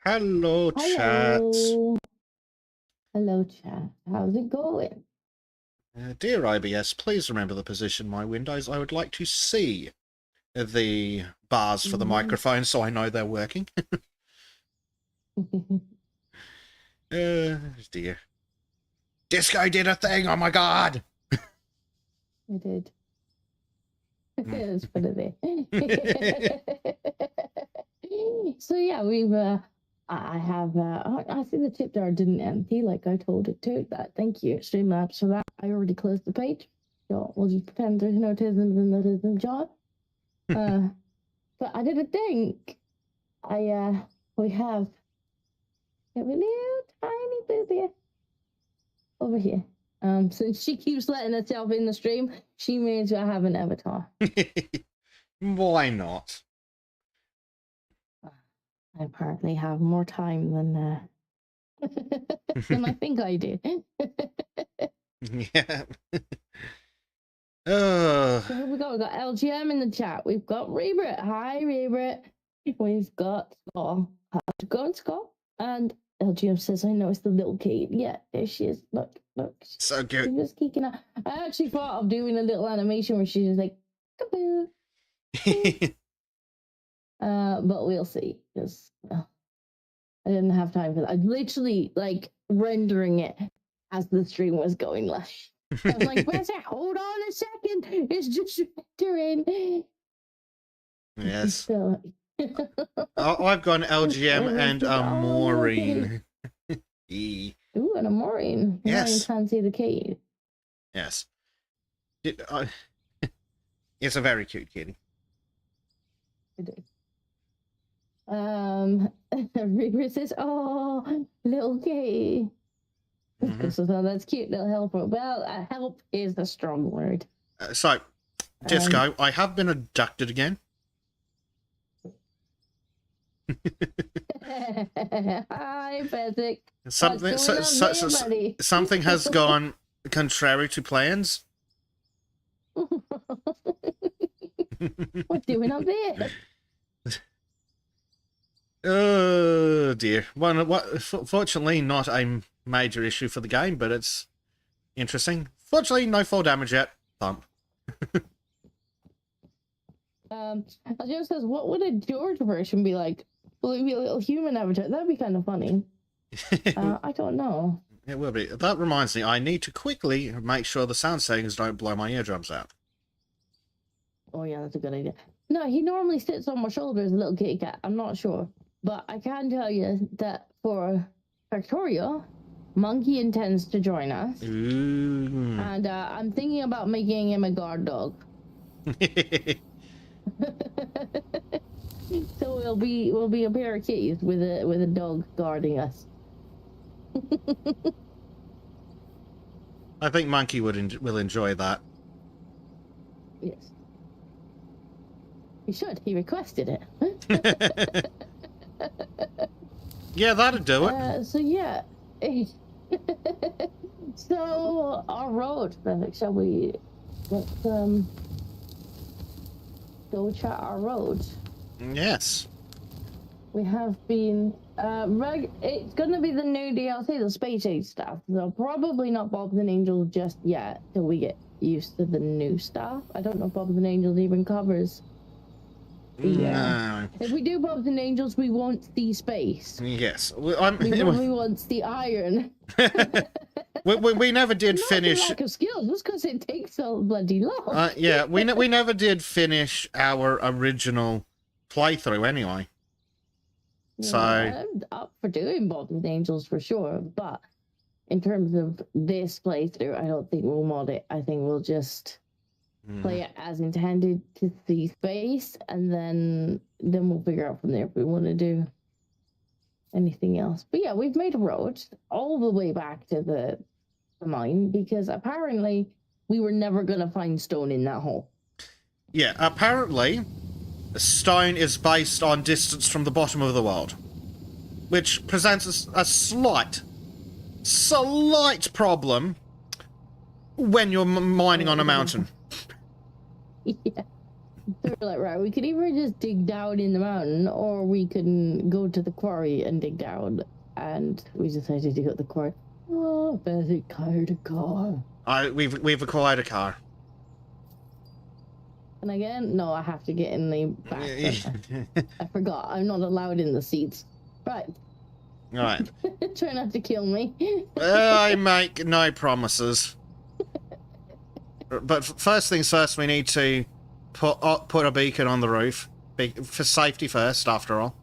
Hello, chat. Hello. Hello, chat. How's it going? Dear IBS, please remember the position my windows. I would like to see the bars for the microphone so I know they're working. Dear. Disco did a thing, oh my god! I did. It's funny there. So yeah, I have, I see the tip jar didn't empty like I told it to. Thank you, Streamlabs, for that. I already closed the page. So we'll just pretend there's no tisms in the tism jar. But I didn't think we have a little tiny booby over here. Since she keeps letting herself in the stream, she may as well have an avatar. Why not? I apparently have more time than than I think I do. Yeah. So who we got? We've got LGM in the chat. We've got Rebrit. Hi, Rebrit. We've got Skull. How's it going, Skull? And LGM says, I know it's the little kid. Yeah, there she is. Look. So good. She's just kicking out. I actually thought of doing a little animation where she's just like, kaboo. But we'll see. Because I didn't have time for that. I literally like rendering it as the stream was going live. I was like, where's it? Hold on a second. It's just rendering. Yes. So, I've got an LGM and a Maureen. Ooh, and a Maureen. Yes. Maureen can't see the cave. Yes. It's a very cute kitty. It is. Reaper says, oh, little Kay. So that's cute, little helper. Well, help is a strong word. So, Disco, I have been abducted again. Hi, Basic. Something has gone contrary to plans. What's doing up there? Oh dear. Fortunately, not a major issue for the game, but it's interesting. Fortunately, no fall damage yet. Thump. Joe says, what would a George version be like? Will it be a little human avatar? That'd be kind of funny. I don't know. It will be. That reminds me, I need to quickly make sure the sound settings don't blow my eardrums out. Oh yeah, that's a good idea. No, he normally sits on my shoulder as a little kitty cat. I'm not sure. But I can tell you that for Factorio, Monkey intends to join us. Ooh. And I'm thinking about making him a guard dog. So we'll be a pair of kitties with a dog guarding us. I think Monkey will enjoy that. Yes. He should. He requested it. Yeah, that'd do it. So yeah. So our road, shall we? Let's go chat our road. Yes. We have been it's gonna be the new DLC, the Space Age stuff. So probably not Bobs and Angels just yet till we get used to the new stuff. I don't know if Bobs and Angels even covers. No. If we do Bobs and Angels, we won't see space. Yes. We probably won't see iron. we never did finish. Lack of skills, just because it takes so bloody long. Yeah, we never did finish our original playthrough anyway. Yeah, So I'm up for doing Bobs and Angels for sure, but in terms of this playthrough, I don't think we'll mod it. I think we'll just play it as intended to see space, and then we'll figure out from there if we want to do anything else. But yeah, we've made a road all the way back to the mine because apparently we were never gonna find stone in that hole. Yeah, apparently stone is based on distance from the bottom of the world, which presents a slight problem when you're mining on a mountain. Yeah. So we're like, right, we could either just dig down in the mountain, or we can go to the quarry and dig down. And we decided to go to the quarry. Oh, better hired a car. We've acquired a car. And again, no, I have to get in the back. I forgot. I'm not allowed in the seats. Right. All right. Try not to kill me. I make no promises. But first things first, we need to put a beacon on the roof. For safety first, after all.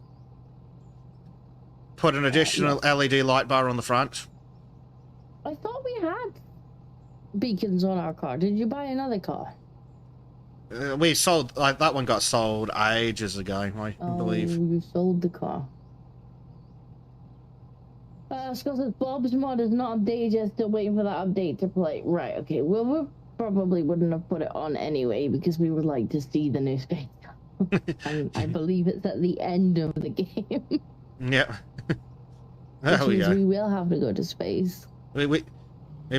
Put an additional LED light bar on the front. I thought we had beacons on our car. Did you buy another car? We sold, that one got sold ages ago, I believe. Oh, you sold the car. Scott says Bob's mod is not updated yet, still waiting for that update to play. Right, okay. Well, we probably wouldn't have put it on anyway because we would like to see the new space. And I believe it's at the end of the game. Yeah. There we go. We will have to go to space. We've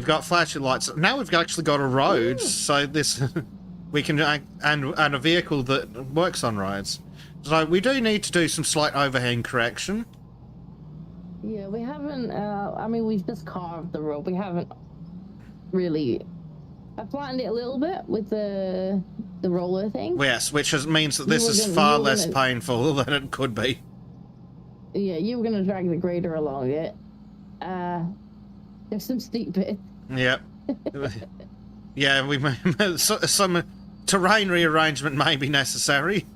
got flashing lights. Now we've actually got a road, so this... we can... And a vehicle that works on roads. So we do need to do some slight overhang correction. Yeah, we haven't, I mean, we've just carved the road. We haven't really... I flattened it a little bit with the roller thing. Yes, which means that this is far less painful than it could be. Yeah, you were going to drag the grader along it. There's some steep bits. Yep. Yeah, some terrain rearrangement may be necessary.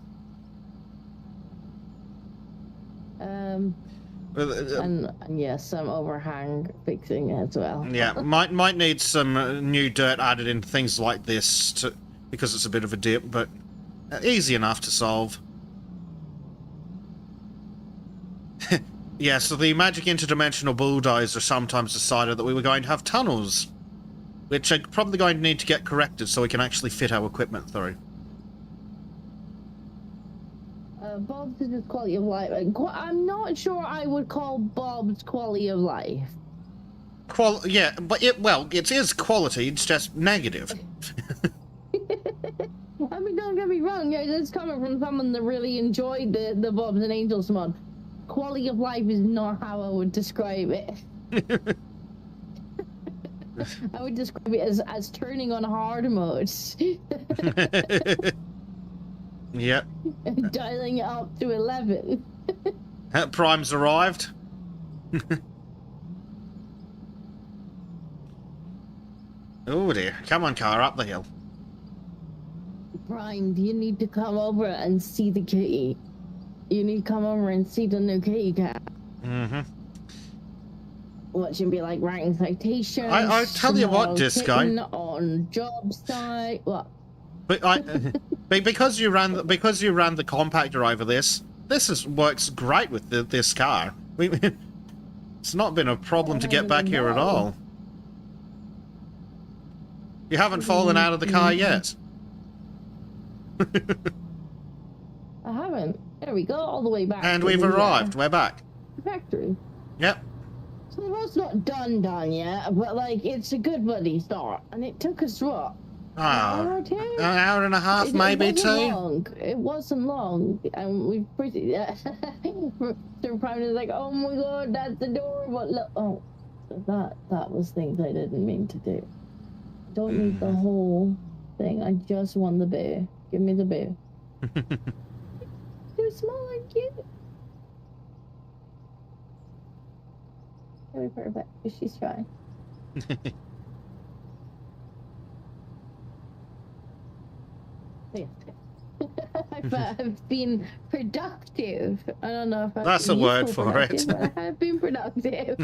And yeah, some overhang fixing as well. Yeah, might need some new dirt added into things like this because it's a bit of a dip, but easy enough to solve. Yeah, so the magic interdimensional bulldozer sometimes decided that we were going to have tunnels, which are probably going to need to get corrected so we can actually fit our equipment through. Bob's is just quality of life. I'm not sure I would call Bob's quality of life. Yeah, but it is quality, it's just negative. I mean, don't get me wrong, guys, it's coming from someone that really enjoyed the Bobs and Angels mod. Quality of life is not how I would describe it. I would describe it as turning on hard mode. Yep. Dialing it up to 11. Prime's arrived. Oh dear. Come on, car, up the hill. Prime, you need to come over and see the kitty. You need to come over and see the new kitty cat. Mm-hmm. Watch him be like writing citations. I tell you what, Disco. On job site. What? But because you ran the compactor over this works great with this car. It's not been a problem to get back here at all. You haven't fallen out of the car yet. I haven't. There we go, all the way back. And we've arrived. We're back. Factory. Yep. So the road's not done yet, but like it's a good bloody start. And it took us what? An hour or two? An hour and a half, maybe two. Long. It wasn't long, and we pretty. Mr. Prime is like, "Oh my God, that's adorable!" Look, oh, that was things I didn't mean to do. Don't need the whole thing. I just want the bear. Give me the bear. Too small and cute. Very perfect. She's trying. I've been productive. I don't know if that's a word for it. But I have been productive.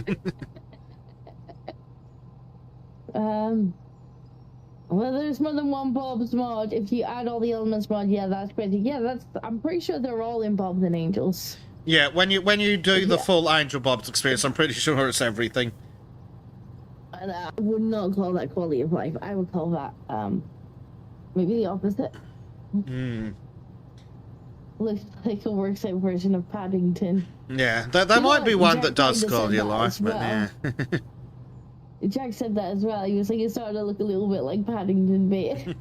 Well, there's more than one Bob's mod. If you add all the elements mod, yeah, that's crazy. Yeah, I'm pretty sure they're all in Bobs and Angels. Yeah, when you do the full Angel Bob's experience, I'm pretty sure it's everything. And I would not call that quality of life. I would call that maybe the opposite. Looks like a worksite version of Paddington. Yeah, there might be one that does quality of life, but yeah. Jack said that as well. He was like, it started to look a little bit like Paddington bit.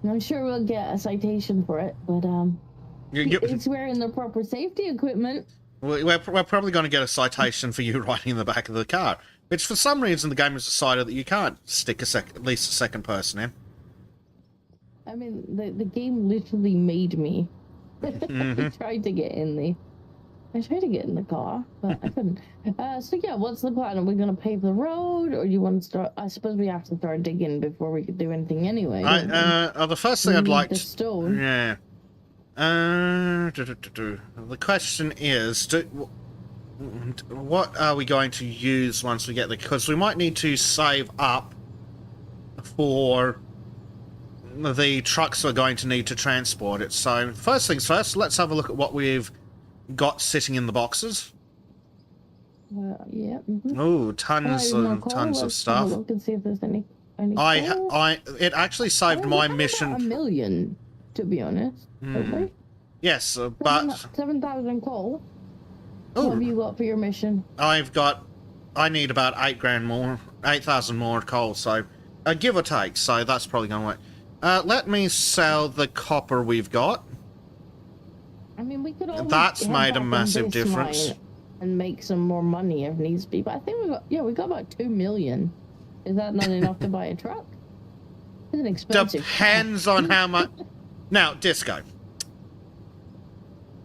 I'm sure we'll get a citation for it, but it's wearing the proper safety equipment. We're probably going to get a citation for you riding in the back of the car, which for some reason the game has decided that you can't stick at least a second person in. I mean, the game literally made me. Mm-hmm. I tried to get in the car, but I couldn't. So yeah, what's the plan? Are we gonna pave the road, or do you want to start? I suppose we have to start digging before we could do anything anyway. The first thing I'd like the to... stone. Yeah. The question is, what are we going to use once we get there? Because we might need to save up for the trucks we're going to need to transport it. So, first things first, let's have a look at what we've got sitting in the boxes. Yeah. Mm-hmm. Oh, tons of stuff. Have a look and see if there's any it actually saved my mission. About 1 million, to be honest. Okay. Yes, but 7,000 coal. Ooh. What have you got for your mission? I need about 8,000 more coal, so give or take. So that's probably going to work. Let me sell the copper we've got. I mean, we could always that's made a massive difference. And make some more money if needs be. But I think we got about 2 million. Is that not enough to buy a truck? It's an expensive Depends on how much. Now, Disco.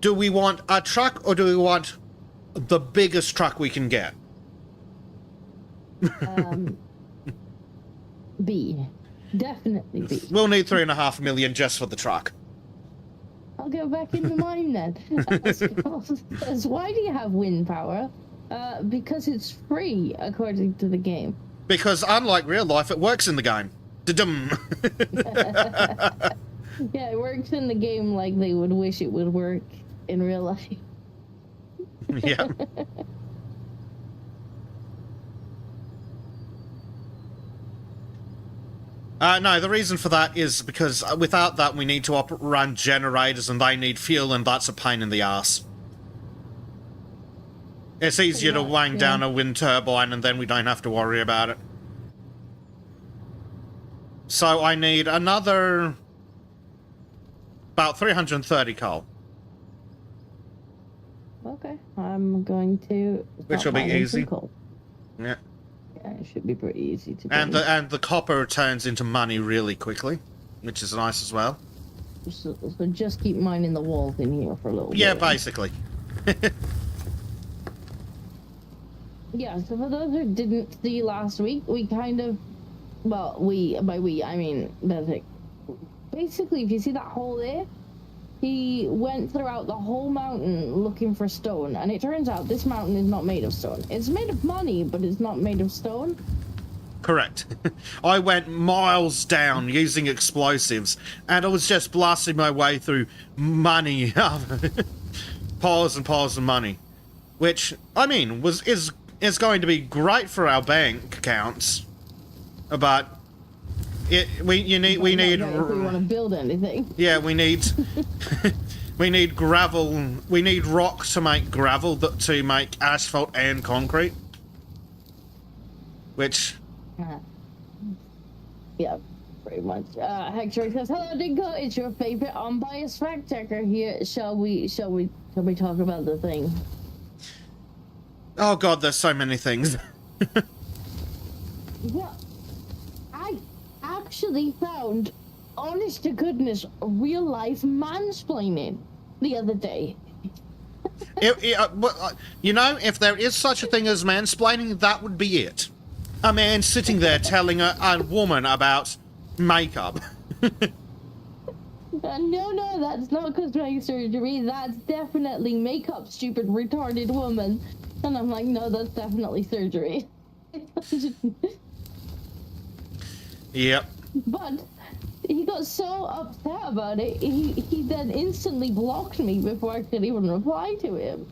Do we want a truck or do we want the biggest truck we can get? B. Definitely B. We'll need 3.5 million just for the truck. I'll go back into mine then. Why do you have wind power? Because it's free, according to the game. Because unlike real life, it works in the game. Da-dum. Yeah, it works in the game like they would wish it would work in real life. Yeah. No, the reason for that is because without that we need to run generators and they need fuel and that's a pain in the ass. It's easier to wang down a wind turbine and then we don't have to worry about it. So I need another... about 330 coal. Okay, I'm going to... Which will be easy. Yeah. Yeah, it should be pretty easy to do. And the copper turns into money really quickly, which is nice as well. So just keep mining the walls in here for a little bit. Yeah, basically. Yeah, so for those who didn't see last week, we kind of... Well, by we, I mean, Bezic. Basically, if you see that hole there, he went throughout the whole mountain looking for stone, and it turns out this mountain is not made of stone. It's made of money, but it's not made of stone. Correct. I went miles down using explosives, and I was just blasting my way through money. Piles and piles of money. Which, I mean, is going to be great for our bank accounts, but... we need if we want to build anything. Yeah, we need we need gravel. We need rock to make gravel to make asphalt and concrete. Which yeah, pretty much. Hector says, "Hello, Dinko. It's your favorite unbiased fact checker here. Shall we talk about the thing?" Oh God, there's so many things. Yeah. Actually found, honest to goodness, real life mansplaining the other day. You know, if there is such a thing as mansplaining, that would be it. A man sitting there telling a woman about makeup. No, that's not cosmetic surgery. That's definitely makeup, stupid, retarded woman. And I'm like, no, that's definitely surgery. Yep. But he got so upset about it, he then instantly blocked me before I could even reply to him.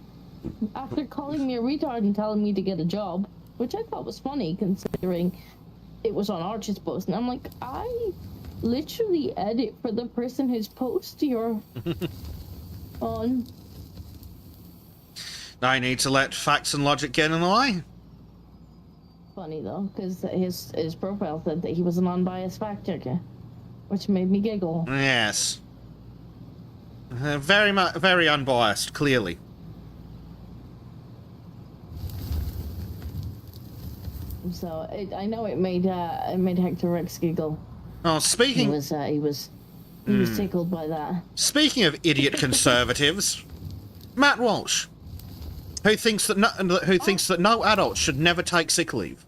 After calling me a retard and telling me to get a job, which I thought was funny considering it was on Arch's post. And I'm like, I literally edit for the person whose post you're on. I need to let facts and logic get in the way. Funny though, because his profile said that he was an unbiased fact checker. which made me giggle. Yes. Very unbiased, clearly. So I know it made Hector Rex giggle. Oh, speaking... He was tickled by that. Speaking of idiot conservatives, Matt Walsh, who thinks that no adult should never take sick leave.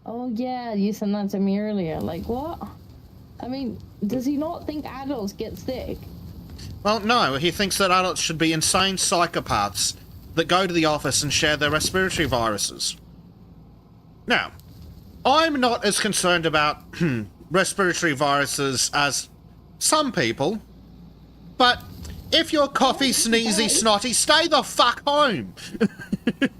Oh yeah, you said that to me earlier. Like what? I mean, does he not think adults get sick? Well, no, he thinks that adults should be insane psychopaths that go to the office and share their respiratory viruses. Now, I'm not as concerned about respiratory viruses as some people, but if you're coughy, sneezy, snotty, stay the fuck home.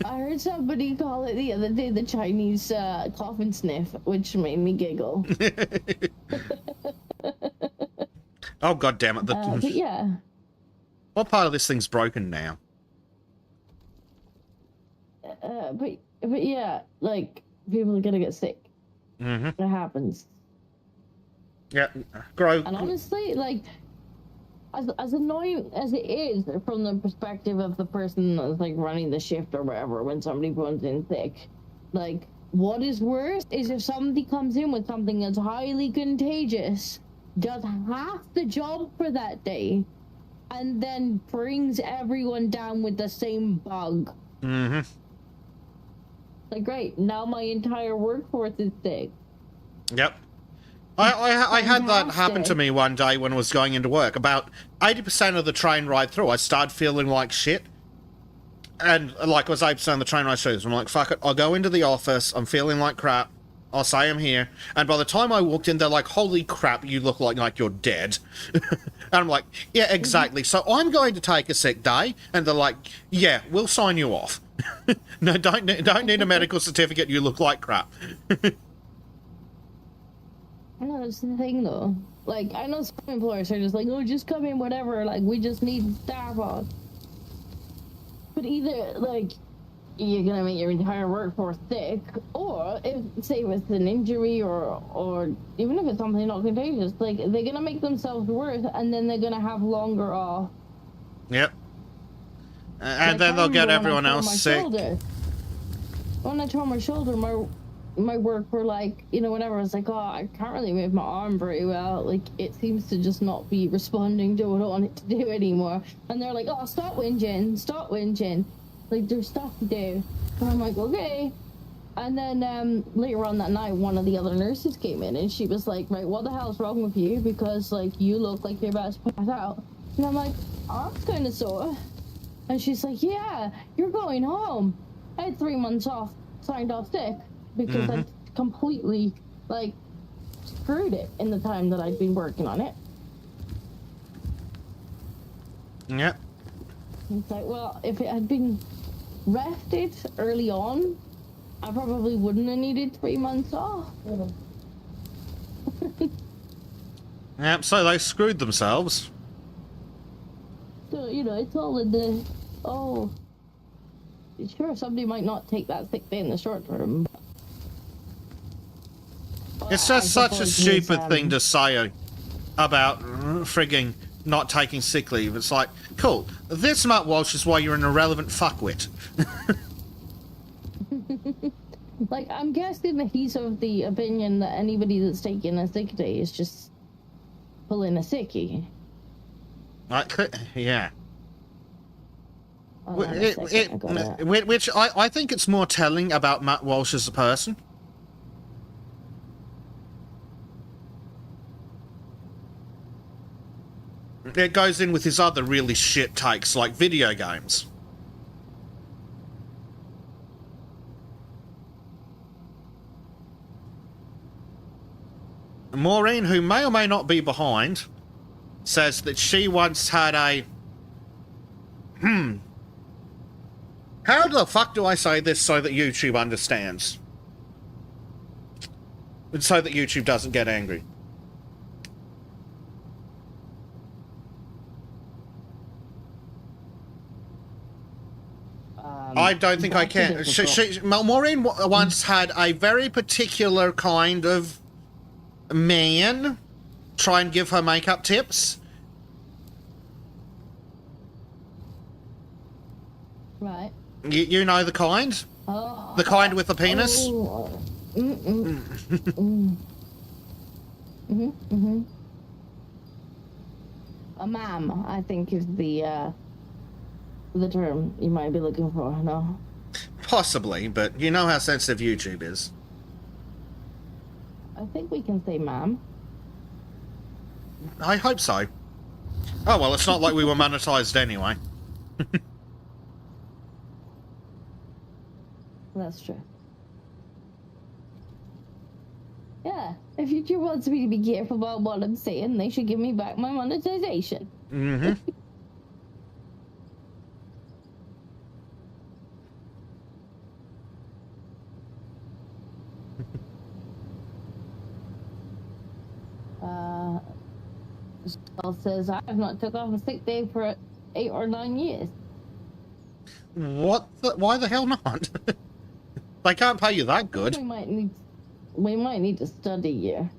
I heard somebody call it the other day the Chinese cough and sniff, which made me giggle. Oh, god damn it. But yeah. What part of this thing's broken now? But yeah, like, people are gonna get sick. Mm-hmm. It happens. Yeah, grow. And honestly, like, as annoying as it is from the perspective of the person that's like running the shift or whatever, when somebody runs in sick, like, what is worse is if somebody comes in with something that's highly contagious, does half the job for that day, and then brings everyone down with the same bug. Mm-hmm. Like, great, now my entire workforce is sick. Yep. I had that happen to me one day when I was going into work. About 80% of the train ride through, I started feeling like shit. And, like, it was 80% of the train ride through. So I'm like, fuck it, I'll go into the office, I'm feeling like crap, I'll say I'm here. And by the time I walked in, they're like, holy crap, you look like you're dead. And I'm like, yeah, exactly. So I'm going to take a sick day. And they're like, yeah, we'll sign you off. No, don't need a medical certificate, you look like crap. I know, that's the thing, though. Like, I know some employers are just like, oh, just come in, whatever, like, we just need staff on. But either, like, you're gonna make your entire workforce sick, or, if, say, it's an injury, or even if it's something not contagious, like, they're gonna make themselves worse, and then they're gonna have longer off. Yep. And like, then they'll get everyone else sick. When I tore my shoulder, my work were like, you know, whenever I was like, oh, I can't really move my arm very well, like, it seems to just not be responding to what I want it to do anymore. And they're like, oh, stop whinging, like, there's stuff to do. And I'm like, okay. And then later on that night, one of the other nurses came in, and she was like, right, what the hell's wrong with you? Because, like, you look like you're about to pass out. And I'm like, arm's kind of sore. And she's like, yeah, you're going home. I had 3 months off, signed off sick, because I completely, like, screwed it in the time that I'd been working on it. Yep. It's like, well, if it had been rested early on, I probably wouldn't have needed 3 months off. Yep, so they screwed themselves. So, you know, it's all in the, oh, sure, somebody might not take that sick day in the short term. It's just such a stupid thing to say about frigging not taking sick leave. It's like, cool, this Matt Walsh is why you're an irrelevant fuckwit. Like, I'm guessing that he's of the opinion that anybody that's taking a sick day is just pulling a sickie. Yeah. Oh, Which I think it's more telling about Matt Walsh as a person. It goes in with his other really shit takes, like video games. Maureen, who may or may not be behind, says that she once had a... How the fuck do I say this so that YouTube understands? And so that YouTube doesn't get angry. I don't think I can. Maureen once had a very particular kind of man try and give her makeup tips. Right. You know the kind? Oh. The kind with the penis? Oh. A ma'am, I think, is the term you might be looking for. No. Possibly, but you know how sensitive YouTube is. I think we can say ma'am. I hope so. Oh well, it's not like we were monetized anyway. That's true. Yeah, if YouTube wants me to be careful about what I'm saying, they should give me back my monetization. Mm-hmm. Skull says, I have not took off a sick day for 8 or 9 years. What? Why the hell not? They can't pay you that good. We might need to study you.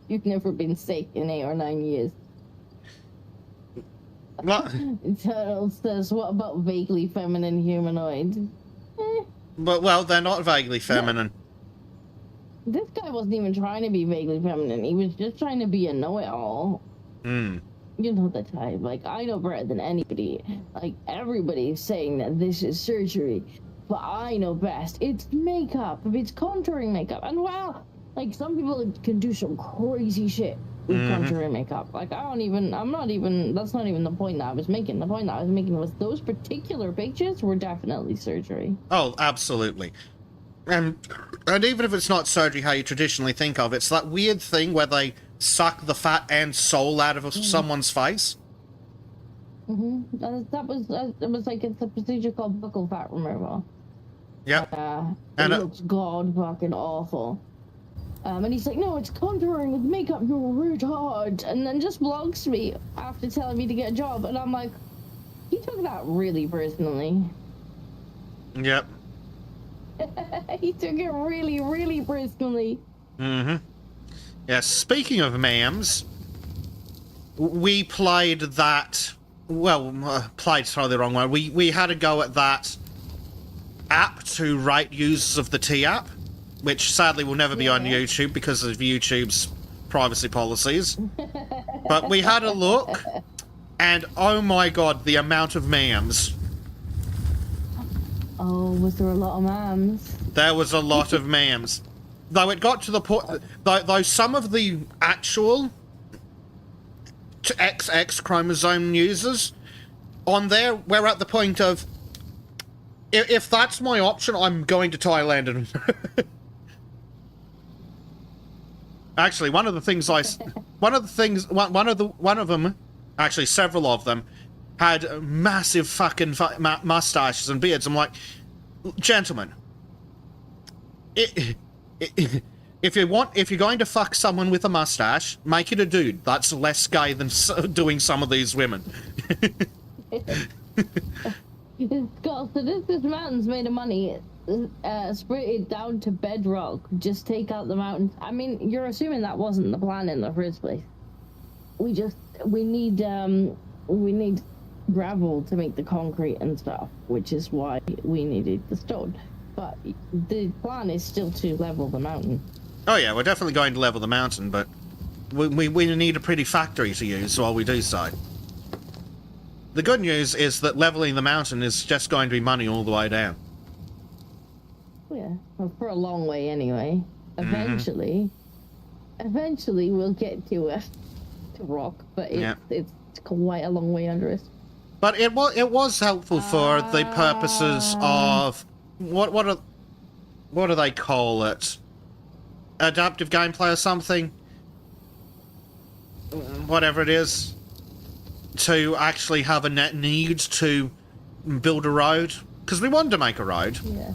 You've never been sick in 8 or 9 years. What? Turtle says, what about vaguely feminine humanoid? But, well, they're not vaguely feminine. This guy wasn't even trying to be vaguely feminine. He was just trying to be a know-it-all. Hmm. You know the type. Like, I know better than anybody. Like, everybody's saying that this is surgery. But I know best. It's makeup. It's contouring makeup. And, well, like, some people can do some crazy shit with contouring makeup. Like, that's not even the point that I was making. The point that I was making was those particular pictures were definitely surgery. Oh, absolutely. And even if it's not surgery how you traditionally think of, it's that weird thing where they suck the fat and soul out of someone's face. It was like, it's a procedure called buccal fat removal. Yep. And it looks god fucking awful. And he's like, no, it's contouring with makeup, you're retard. And then just blocks me after telling me to get a job. And I'm like, he took that really personally. Yep. He took it really, really personally. Yeah, speaking of ma'ams, we played that... Well, played's probably the wrong word. We had a go at that app to rate users of the T-app, which sadly will never be on YouTube because of YouTube's privacy policies. But we had a look, and oh my god, the amount of ma'ams. Oh, was there a lot of ma'ams? There was a lot of ma'ams. Though it got to the point... Though some of the actual XX chromosome users on there, we're at the point of... If that's my option, I'm going to Thailand and... Actually, one of the things one of them, actually several of them, had massive fucking mustaches and beards. I'm like, gentlemen, if you're going to fuck someone with a mustache, make it a dude. That's less gay than doing some of these women. Scott, so this mountain's made of money. Spray it down to bedrock. Just take out the mountains. I mean, you're assuming that wasn't the plan in the first place. We need gravel to make the concrete and stuff, which is why we needed the stone. But the plan is still to level the mountain. Oh yeah, we're definitely going to level the mountain, but we need a pretty factory to use while we do so. The good news is that leveling the mountain is just going to be money all the way down. Yeah, well, for a long way anyway. Eventually we'll get to rock, but it's quite a long way under us. But it was helpful for the purposes of what do they call it? Adaptive gameplay or something? Whatever it is. To actually have a net need to build a road. Because we wanted to make a road. Yeah.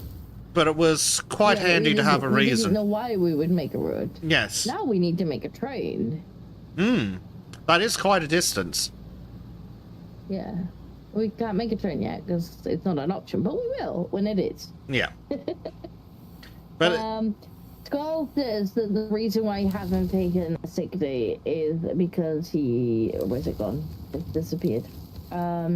But it was quite handy to have a reason. We didn't know why we would make a road. Yes. Now we need to make a train. That is quite a distance. Yeah. We can't make a train yet because it's not an option, but we will when it is. Yeah. But Skull says that the reason why he hasn't taken a sick day is because where's it gone? It's disappeared. I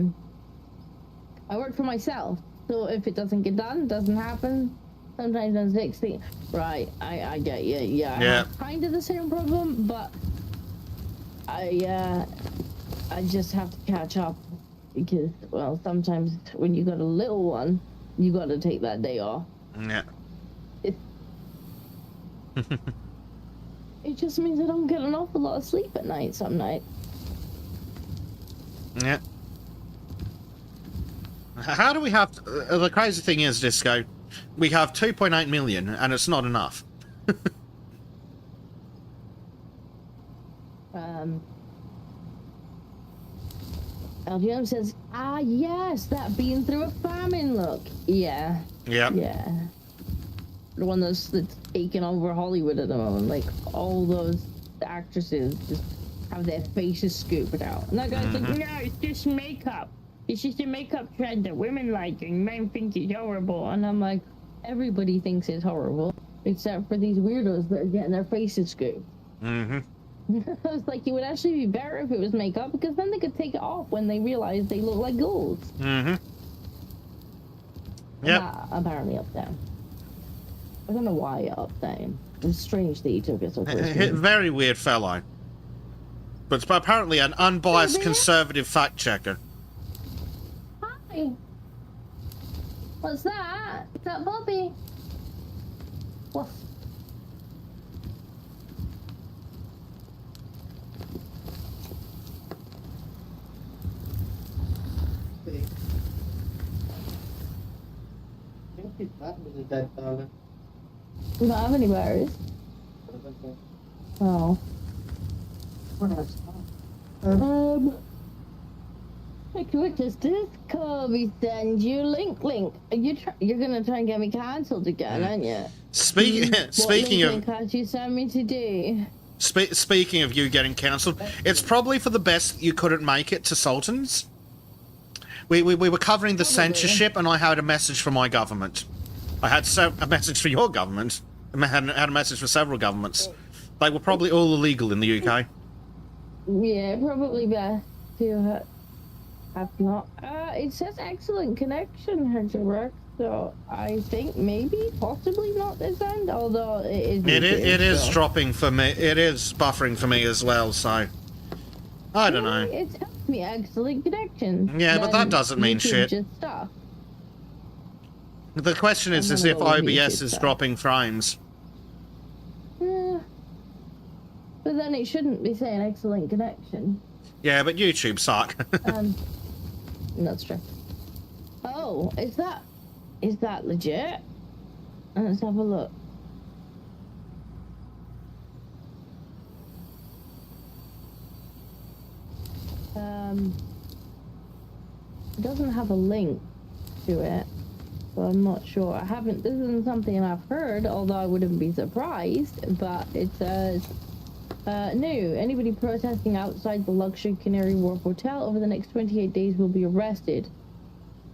work for myself, so if it doesn't get done, it doesn't happen. Sometimes on 60. Right, I get you. Yeah. I have kind of the same problem, but I just have to catch up because, well, sometimes when you got a little one, you got to take that day off. Yeah. It just means I don't get an awful lot of sleep at night some nights. Yeah. How do we have... the crazy thing is, Disco, we have 2.8 million, and it's not enough. LGM says, yes, that being through a famine look. Yeah. Yep. Yeah. The one that's taking over Hollywood at the moment. Like, all those actresses just have their faces scooped out. And that guy's like, no, it's just makeup. It's just a makeup trend that women like and men think it's horrible. And I'm like, everybody thinks it's horrible, except for these weirdos that are getting their faces scooped. I was like, it would actually be better if it was makeup, because then they could take it off when they realize they look like ghouls. Yep. Apparently up there. I don't know why up there. It's strange that he took it so personally. Very weird fellow. But apparently an unbiased conservative fact checker. Hi. What's that? Is that Bobby? What? We don't have any berries. Oh. Hey, Quickest, this Kobe send you link. You're gonna try and get me cancelled again, aren't you? Speaking of, can't you send me today? Speaking of you getting cancelled, it's probably for the best you couldn't make it to Sultan's. We were covering the censorship, and I had a message from my government. I had a message for your government. I had a message for several governments. They were probably all illegal in the UK. Yeah, probably best to have not. It says excellent connection, Hedgework, so I think maybe, possibly not this end, although it is dropping for me. It is buffering for me as well, so I don't know. It tells me excellent connection. Yeah, but that doesn't mean shit. Just stop. The question is if OBS is dropping frames. Yeah. But then it shouldn't be saying excellent connection. Yeah, but YouTube suck. That's true. Oh, is that legit? Let's have a look. It doesn't have a link to it, so I'm not sure. This isn't something I've heard, although I wouldn't be surprised, but it says, no, anybody protesting outside the luxury Canary Wharf Hotel over the next 28 days will be arrested.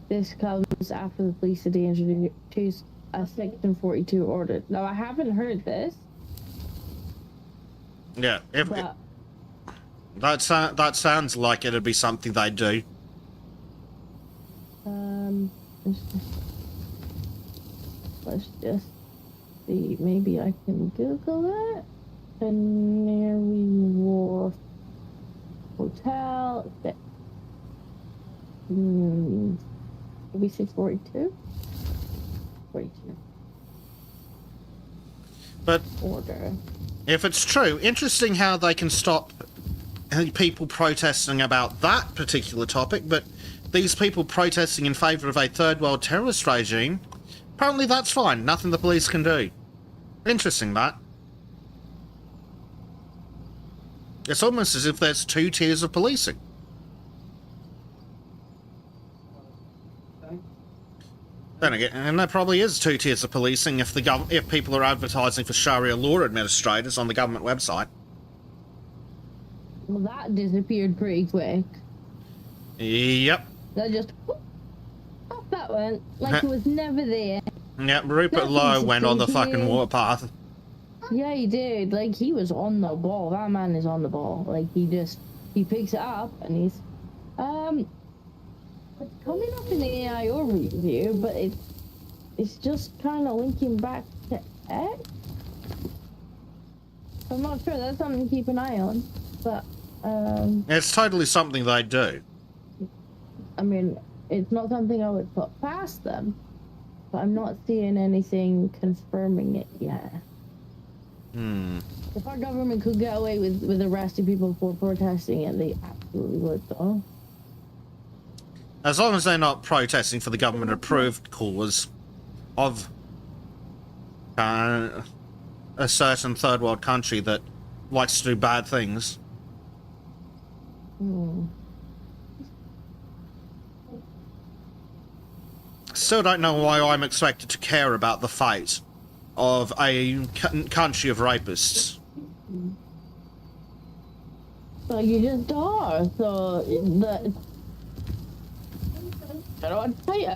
This comes after the police today introduced a Section 42 order. Now, I haven't heard this. Yeah, that sounds like it'd be something they'd do. Let's just see. Maybe I can Google it. Canary Wharf Hotel. Maybe 642? 42. But order. If it's true, interesting how they can stop people protesting about that particular topic, but these people protesting in favour of a third world terrorist regime, apparently that's fine. Nothing the police can do. Interesting, that. It's almost as if there's two tiers of policing. Then again, and there probably is two tiers of policing if if people are advertising for Sharia law administrators on the government website. Well, that disappeared pretty quick. Yep. That just off that went like it was never there. Yep, Rupert Lowe went on the fucking warpath. Yeah, he did. Like, he was on the ball. That man is on the ball. Like, he picks it up and he's, it's coming up in the AI overview, but it's just kind of linking back to X. I'm not sure. That's something to keep an eye on. But, It's totally something they do. I mean, it's not something I would put past them, but I'm not seeing anything confirming it yet. If our government could get away with arresting people for protesting it, they absolutely would, though. As long as they're not protesting for the government-approved cause of a certain third world country that likes to do bad things. Still don't know why I'm expected to care about the fate of a country of rapists. So you just are. So I don't want to tell you.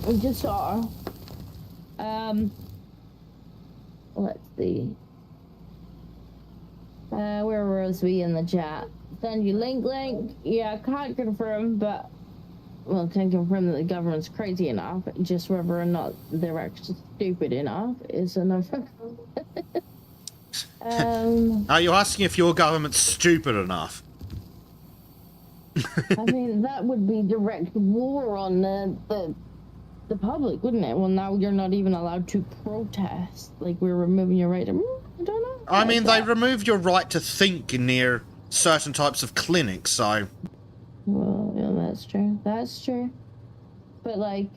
We just are. Let's see. Where was we in the chat? Send you link. Yeah, I can't confirm, but well, can confirm that the government's crazy enough. Just whether or not they're actually stupid enough is another. Are you asking if your government's stupid enough? I mean, that would be direct war on the public, wouldn't it? Well, now you're not even allowed to protest. Like, we're removing your right to... I don't know. I mean, they remove your right to think near certain types of clinics, so... Well, yeah, that's true. That's true. But, like...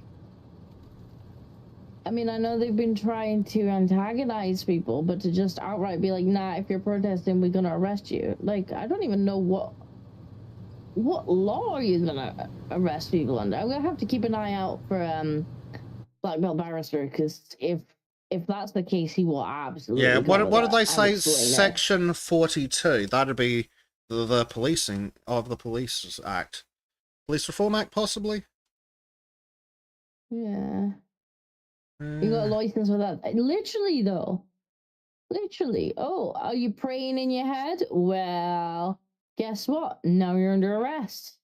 I mean, I know they've been trying to antagonize people, but to just outright be like, nah, if you're protesting, we're gonna arrest you. Like, I don't even know what law are you gonna arrest people under? I'm gonna have to keep an eye out for Black Belt Barrister, because if that's the case, he will absolutely. Yeah, what did they say? Section 42. That'd be the policing of the Police Act, Police Reform Act, possibly. Yeah. You got a license for that? Literally, though. Literally. Oh, are you praying in your head? Well, guess what? Now you're under arrest.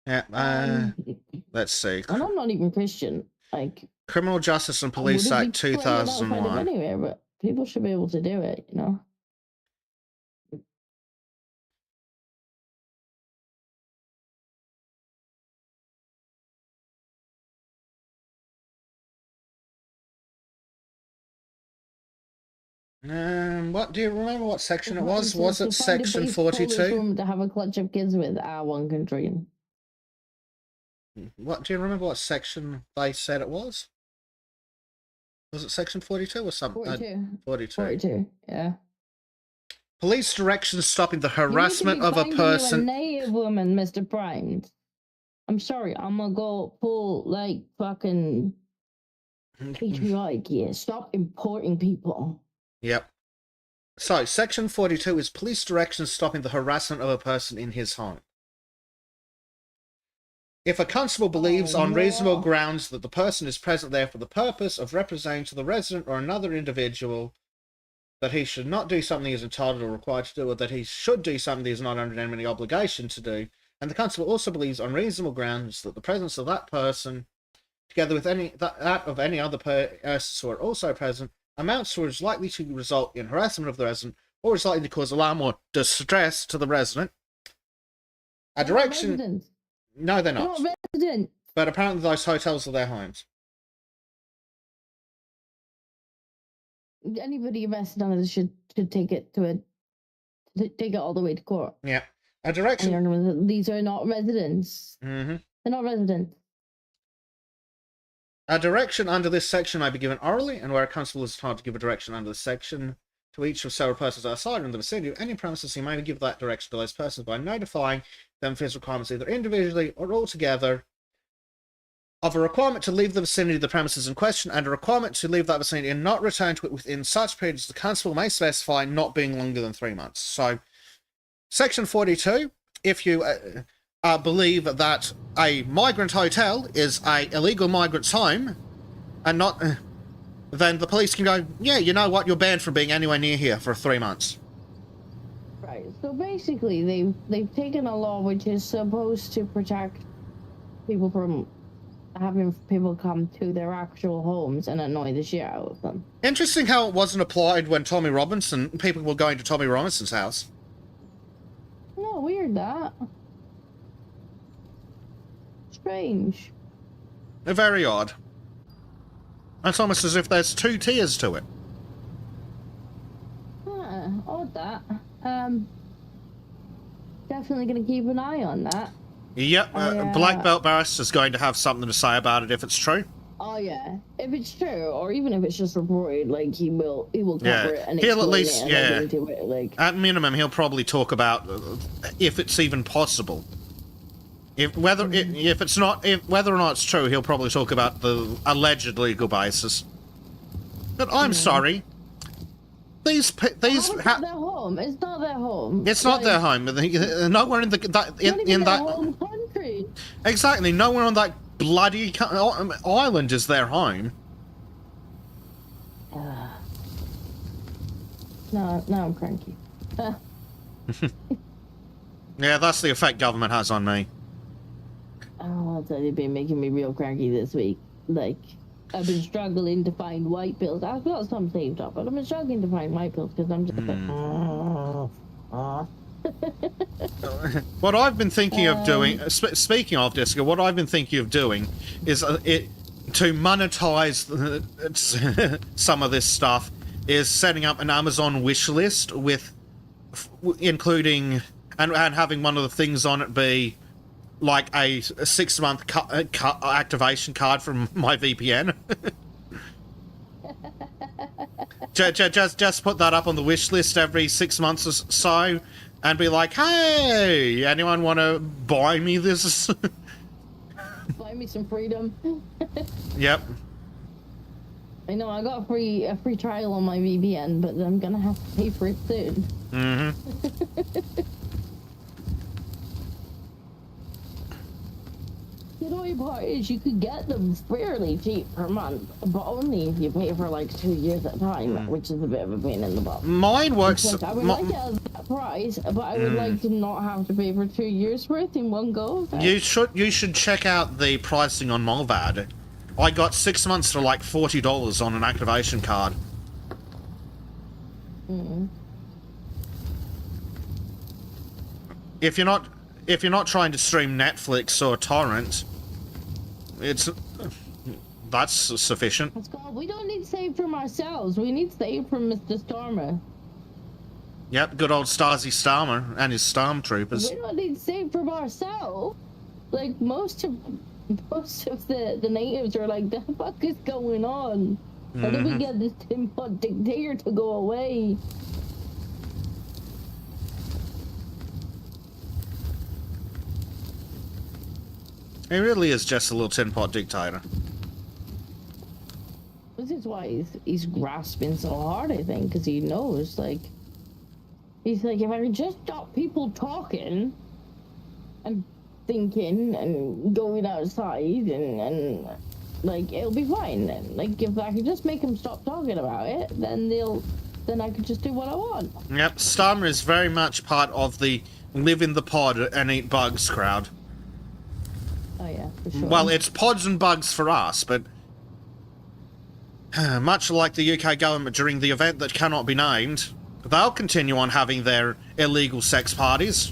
Yeah. Let's see. And I'm not even Christian. Like, Criminal Justice and Police Act 2001. Anywhere, but people should be able to do it, you know. What do you remember? What section it was? Was it section 42? To have a clutch of kids with one can dream. What do you remember? What section they said it was? Was it section 42 or something? 42. 42. Yeah. Police directions stopping the harassment of a person. You a native woman, Mr. Primes. I'm sorry. I'm gonna go pull like fucking patriotic here. Stop importing people. Yep. So, section 42 is police directions stopping the harassment of a person in his home. If a constable believes on reasonable grounds that the person is present there for the purpose of representing to the resident or another individual that he should not do something he is entitled or required to do, or that he should do something he is not under any obligation to do, and the constable also believes on reasonable grounds that the presence of that person, together with that of any other persons who are also present, amounts to or is likely to result in harassment of the resident, or is likely to cause alarm or distress to the resident. A direction... No, they're not. They're not residents. But apparently those hotels are their homes. Anybody arrested on this should take it take it all the way to court. Yeah. A direction... These are not residents. Mm-hmm. They're not residents. A direction under this section may be given orally, and where a constable is entitled to give a direction under this section to each of several persons outside or in the vicinity of any premises, he may give that direction to those persons by notifying them of his requirements either individually or altogether of a requirement to leave the vicinity of the premises in question, and a requirement to leave that vicinity and not return to it within such period as the constable may specify, not being longer than 3 months. So, section 42, if you believe that a migrant hotel is a illegal migrant's home, and not, then the police can go, yeah, you know what, you're banned from being anywhere near here for 3 months. Right. So basically, they've taken a law which is supposed to protect people from having people come to their actual homes and annoy the shit out of them. Interesting how it wasn't applied when people were going to Tommy Robinson's house. No, weird that. Strange. Very odd. It's almost as if there's 2 tiers to it. Odd that. Definitely gonna keep an eye on that. Yep, Black Belt Barrister's going to have something to say about it if it's true. Oh yeah, if it's true, or even if it's just reported, like he will cover it and he'll at explain least it and into it, like at minimum he'll probably talk about if it's even possible. Whether or not it's true, he'll probably talk about the alleged legal basis. But I'm sorry. These their home. It's not their home. It's not their home. Nowhere in that home country. Exactly. Nowhere on that bloody island is their home. No, I'm cranky. Yeah, that's the effect government has on me. Oh, I'll tell you, been making me real cranky this week. Like, I've been struggling to find white pills. I've got some saved up, but I've been struggling to find white pills because I'm just What I've been thinking of doing, speaking of Jessica, what I've been thinking of doing is to monetize some of this stuff is setting up an Amazon wish list with including and having one of the things on it be like a 6-month activation card from my VPN. just put that up on the wish list every 6 months or so, and be like, "Hey, anyone want to buy me this?" Buy me some freedom. Yep. I know I got a free trial on my VPN, but I'm gonna have to pay for it soon. Mm-hmm. The annoying part is you could get them fairly cheap per month, but only if you pay for like 2 years at a time, which is a bit of a pain in the butt. Mine works. Like, I would like it at that price, but I would like to not have to pay for 2 years worth in one go. You should check out the pricing on Mulvad. I got 6 months for like $40 on an activation card. If you're not trying to stream Netflix or torrent, that's sufficient. We don't need save from ourselves. We need save from Mr. Stormer. Yep, good old Stasi Starmer and his Stormtroopers. We don't need save from ourselves. Like most of the natives are like, the fuck is going on? How do we get this Tin Pot dictator to go away? He really is just a little tin pot dictator. This is why he's grasping so hard, I think, because he knows, like, he's like, if I can just stop people talking and thinking and going outside and like, it'll be fine then. Like, if I can just make them stop talking about it, then I can just do what I want. Yep, Starmer is very much part of the live in the pod and eat bugs crowd. Oh yeah, for sure. Well, it's pods and bugs for us, but much like the UK government during the event that cannot be named, they'll continue on having their illegal sex parties.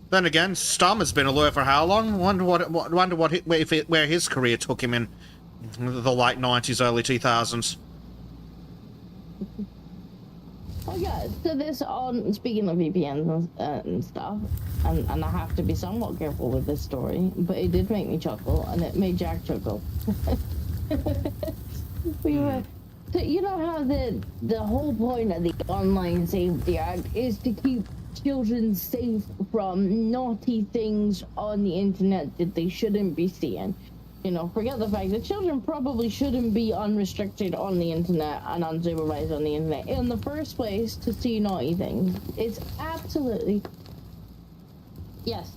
Then again, Starmer's been a lawyer for how long? Wonder where his career took him in the late 90s, early 2000s. Oh yeah, so this on speaking of VPNs and stuff, and I have to be somewhat careful with this story, but it did make me chuckle, and it made Jack chuckle. So you know how the whole point of the Online Safety Act is to keep children safe from naughty things on the internet that they shouldn't be seeing. You know, forget the fact that children probably shouldn't be unrestricted on the internet and unsupervised on the internet in the first place to see naughty things. It's absolutely... Yes,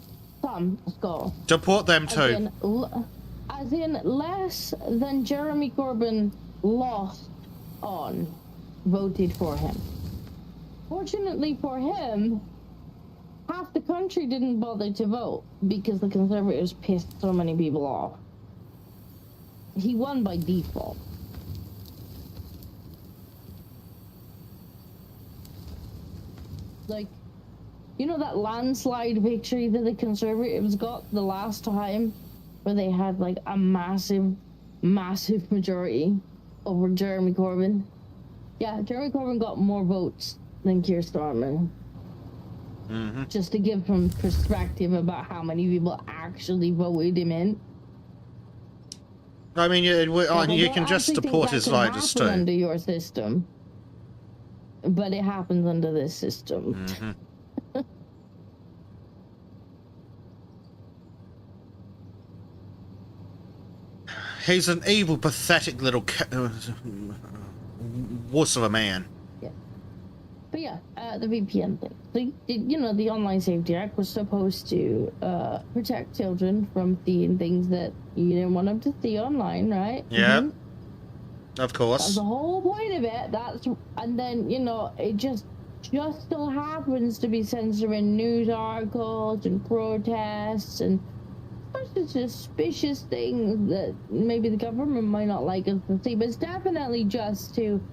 some score. Deport them too. As in less than Jeremy Corbyn lost on voted for him. Fortunately for him, half the country didn't bother to vote because the Conservatives pissed so many people off. He won by default. Like, you know that landslide victory that the Conservatives got the last time, where they had like a massive majority over Jeremy Corbyn? Yeah, Jeremy Corbyn got more votes than Keir Starmer. Mm-hmm. Just to give some perspective about how many people actually voted him in. I mean, you can just deport his voters too. Under your system, but it happens under this system. Mm-hmm. He's an evil, pathetic little wuss of a man. Yeah. But yeah, the VPN thing. The Online Safety Act was supposed to protect children from seeing things that you didn't want them to see online, right? Yeah. Mm-hmm. Of course. That's the whole point of it. And then, it just so happens to be censoring news articles and protests and such suspicious things that maybe the government might not like us to see, but it's definitely just to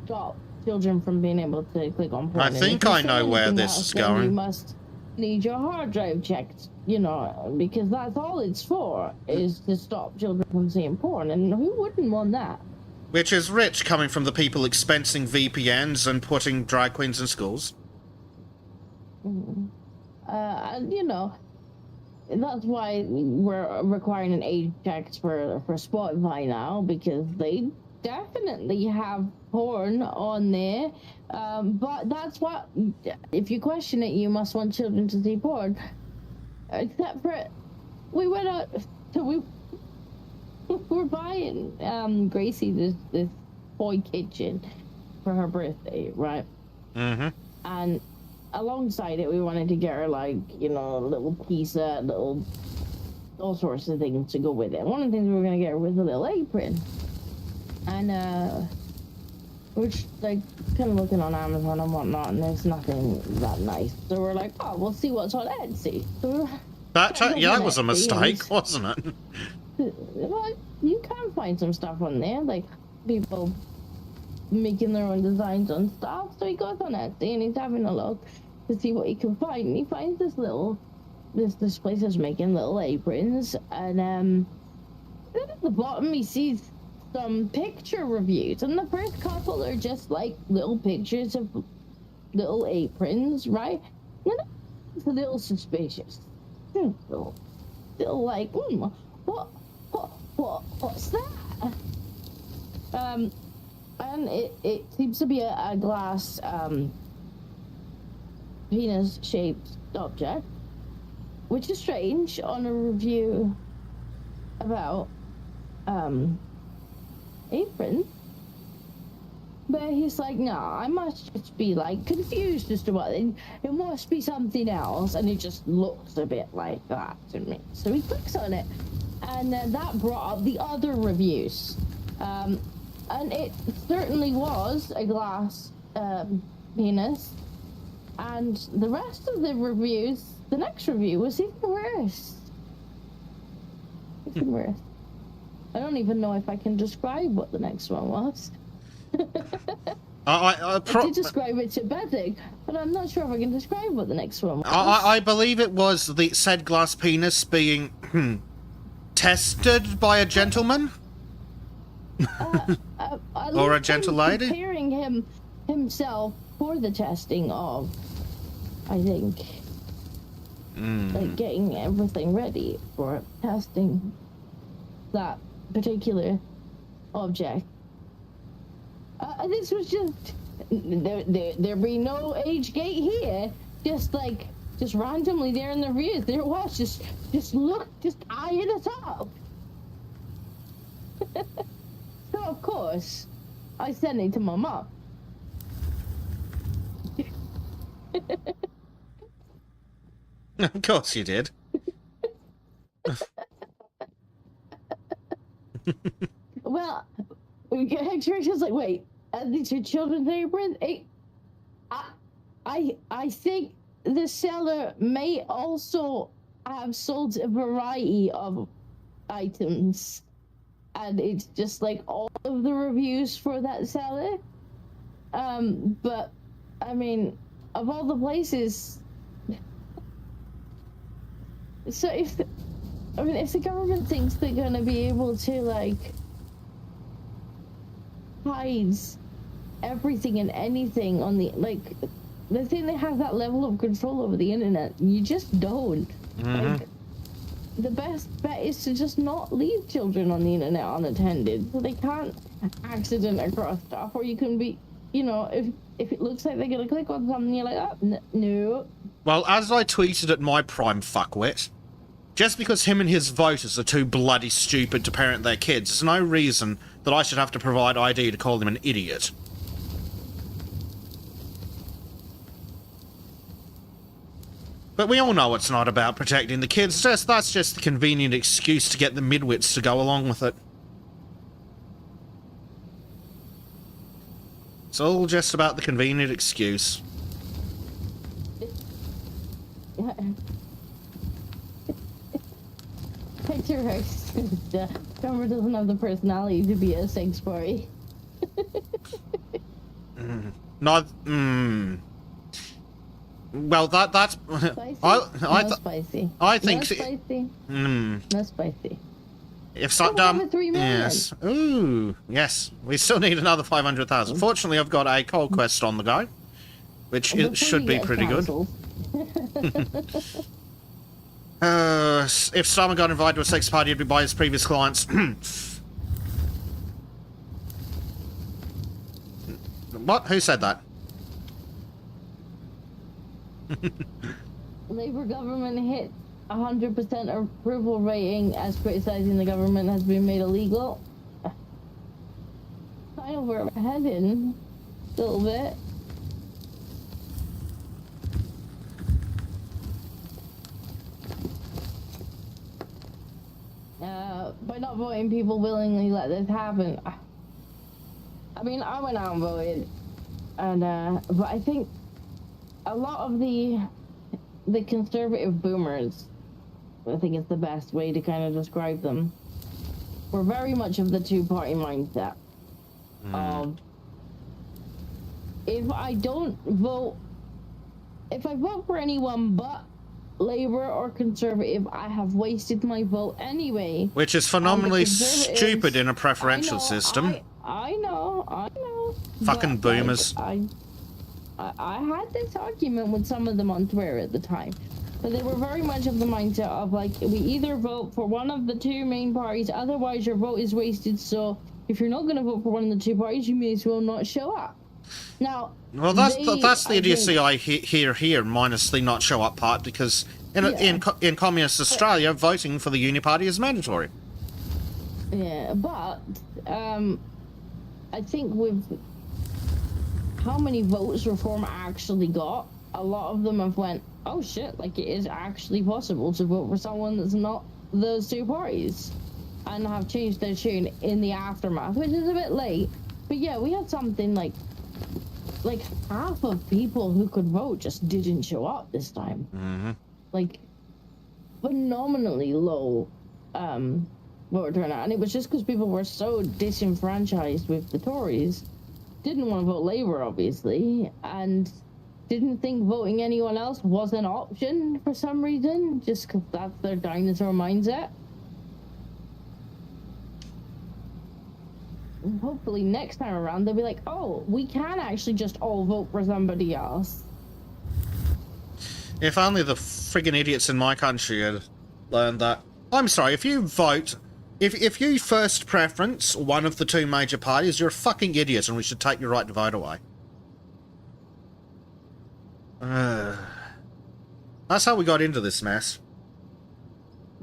stop children from being able to click on porn. I think I know where this is going. You must need your hard drive checked, because that's all it's for, is to stop children from seeing porn, and who wouldn't want that? Which is rich, coming from the people expensing VPNs and putting drag queens in schools. Mm-hmm. And that's why we're requiring an age check for Spotify now, because they definitely have porn on there. But that's what, if you question it, you must want children to see porn. Except for, we went out, so we're buying Gracie this toy kitchen for her birthday, right? Mm-hmm. And alongside it, we wanted to get her, a little pizza, all sorts of things to go with it. One of the things we were going to get her was a little apron. And, we're just, kind of looking on Amazon and whatnot, and there's nothing that nice. So we're like, oh, we'll see what's on Etsy. So that was a mistake, wasn't it? Well, you can find some stuff on there, like people making their own designs on stuff. So he goes on Etsy and he's having a look to see what he can find. And he finds this place is making little aprons, and then at the bottom he sees some picture reviews, and the first couple are just like little pictures of little aprons, right? And then it's a little suspicious. Little like, what's that? And it seems to be a glass penis-shaped object, which is strange on a review about aprons. But he's like, no, I must just be confused as to what it must be something else, and it just looks a bit like that to me. So he clicks on it, and that brought up the other reviews. And it certainly was a glass penis. And the rest of the reviews, the next review was even worse. Even worse. I don't even know if I can describe what the next one was. I did describe it to Bethig, but I'm not sure if I can describe what the next one was. I believe it was the said glass penis being tested by a gentleman? Or a gentle lady? Preparing himself for the testing of, I think, getting everything ready for testing that particular object. This was just, there be no age gate here. Just randomly there in the reviews, there was just eyeing us up. So of course, I sent it to my mom. Of course you did. Well, Tricia's like, wait, these are children's aprons? I think the seller may also have sold a variety of items, and it's just like all of the reviews for that seller. But I mean, of all the places, so if the government thinks they're gonna be able to like hide everything and anything on the they think they have that level of control over the internet. You just don't. Like, the best bet is to just not leave children on the internet unattended, so they can't accident across stuff, or you can be, you know, if it looks like they're gonna click on something, you're like, oh, no. Well, as I tweeted at my prime fuckwit, just because him and his voters are too bloody stupid to parent their kids, there's no reason that I should have to provide ID to call them an idiot. But we all know it's not about protecting the kids, that's just a convenient excuse to get the midwits to go along with it. It's all just about the convenient excuse. Picture her. Trevor doesn't have the personality to be a sex party. Well, that's. Spicy? Spicy. I think. No spicy. No spicy. If so, yes. Ooh, yes. We still need another 500,000. Fortunately, I've got a cold quest on the go, which it should be pretty good. If Starman got invited to a sex party, it'd be by his previous clients. What? Who said that? Labour government hit 100% approval rating as criticizing the government has been made illegal. Kind of where we're heading, a little bit. By not voting, people willingly let this happen. I mean, I went out and voted, and but I think a lot of the conservative boomers, I think it's the best way to kind of describe them, were very much of the two-party mindset. If I vote for anyone but Labour or Conservative, I have wasted my vote anyway. Which is phenomenally stupid in a preferential system. I know. Fucking boomers. I had this argument with some of them on Twitter at the time, but they were very much of the mindset of like, we either vote for one of the two main parties, otherwise your vote is wasted, so if you're not going to vote for one of the two parties, you may as well not show up. Now, well, that's the idiocy I hear here, minus the not show up part, because in communist Australia, voting for the Uni Party is mandatory. Yeah, but I think with how many votes Reform actually got, a lot of them have went, oh shit, like it is actually possible to vote for someone that's not those two parties, and have changed their tune in the aftermath, which is a bit late. But yeah, we had something like half of people who could vote just didn't show up this time. Like phenomenally low voter turnout, and it was just because people were so disenfranchised with the Tories, didn't want to vote Labour obviously, and didn't think voting anyone else was an option for some reason, just because that's their dinosaur mindset. Hopefully next time around they'll be like, oh, we can actually just all vote for somebody else. If only the friggin' idiots in my country had learned that. I'm sorry, if you vote, if you first preference one of the two major parties, you're a fucking idiot and we should take your right to vote away. That's how we got into this mess.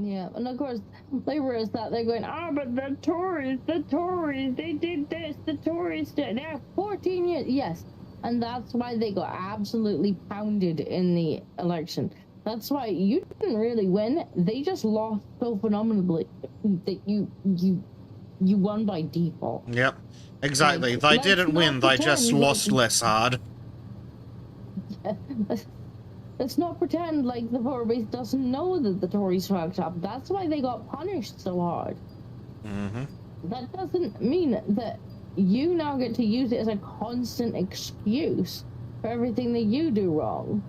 Yeah, and of course, Labour is that they're going, but the Tories, they did this, the Tories did, they have 14 years, yes, and that's why they got absolutely pounded in the election. That's why you didn't really win. They just lost so phenomenally that you won by default. Yep, exactly. Like, they didn't win. They just lost less hard. Let's not pretend like the power base doesn't know that the Tories fucked up. That's why they got punished so hard. That doesn't mean that you now get to use it as a constant excuse for everything that you do wrong.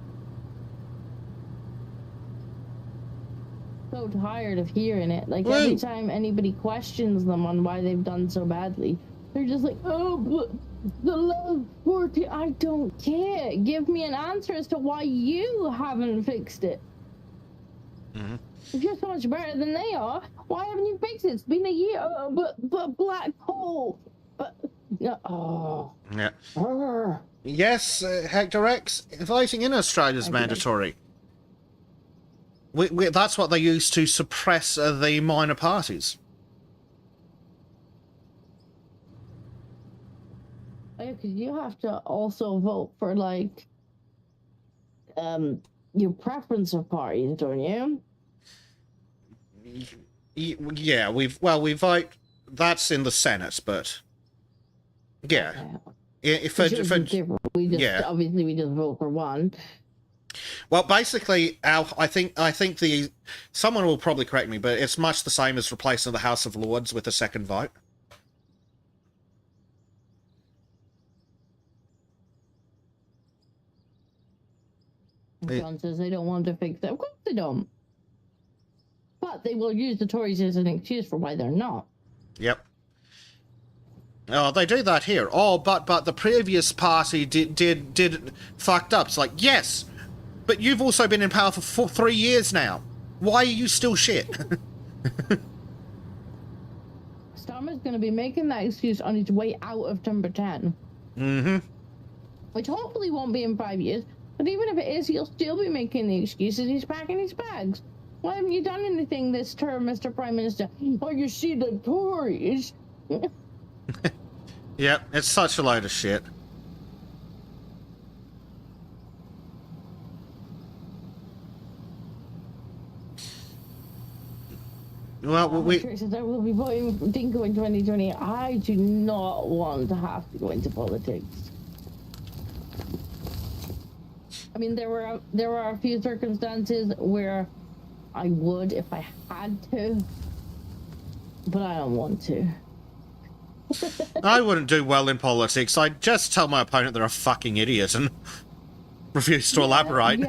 So tired of hearing it. Like, every time anybody questions them on why they've done so badly, they're just like, oh, but the love for I don't care. Give me an answer as to why you haven't fixed it. If you're so much better than they are, why haven't you fixed it? It's been a year. But black hole. But oh. Yeah. Yes, Hector X. Voting in Australia is mandatory. That's what they use to suppress the minor parties. Yeah, because you have to also vote for, like, your preference of parties, don't you? Yeah, we vote. That's in the Senate, but yeah, Obviously we just vote for one. Well, basically, I think someone will probably correct me, but it's much the same as replacing the House of Lords with a second vote. John says they don't want to fix it. Of course they don't. But they will use the Tories as an excuse for why they're not. Yep. Oh, they do that here. Oh, but the previous party did fucked up. It's like, yes, but you've also been in power for 3 years now. Why are you still shit? Starmer's going to be making that excuse on his way out of number 10. Which hopefully won't be in 5 years. But even if it is, he'll still be making the excuses. He's packing his bags. Why haven't you done anything this term, Mr. Prime Minister? Oh, you see the Tories. Yep, it's such a load of shit. Well, we says I will be voting for Dinko in 2020. I do not want to have to go into politics. I mean, there were a few circumstances where I would if I had to, but I don't want to. I wouldn't do well in politics. I'd just tell my opponent they're a fucking idiot and refuse to elaborate.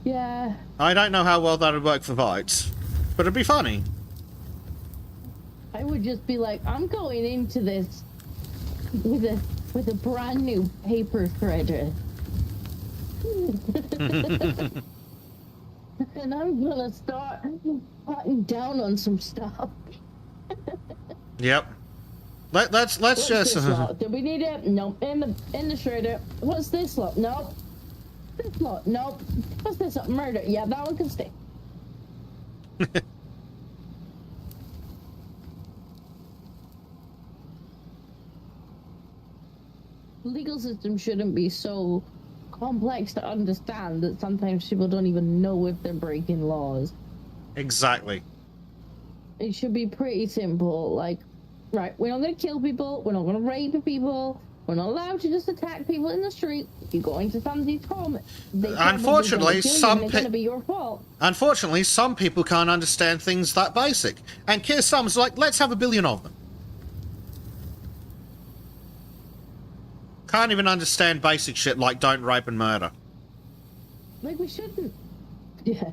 Yeah. I don't know how well that would work for votes, but it'd be funny. I would just be like, I'm going into this with a brand new paper shredder. And I'm gonna start cutting down on some stuff. Yep. Let's just. Do we need it? Nope. In the shredder. What's this lot? Nope. This lot? Nope. What's this lot? Murder. Yeah, that one can stay. The legal system shouldn't be so complex to understand that sometimes people don't even know if they're breaking laws. Exactly. It should be pretty simple. Like, right, we're not going to kill people. We're not going to rape people. We're not allowed to just attack people in the street. If you go into somebody's home, unfortunately, it's going to be your fault. Unfortunately, some people can't understand things that basic. And Keir Starmer's like, let's have 1 billion of them. Can't even understand basic shit like don't rape and murder. Like, we shouldn't. Yeah.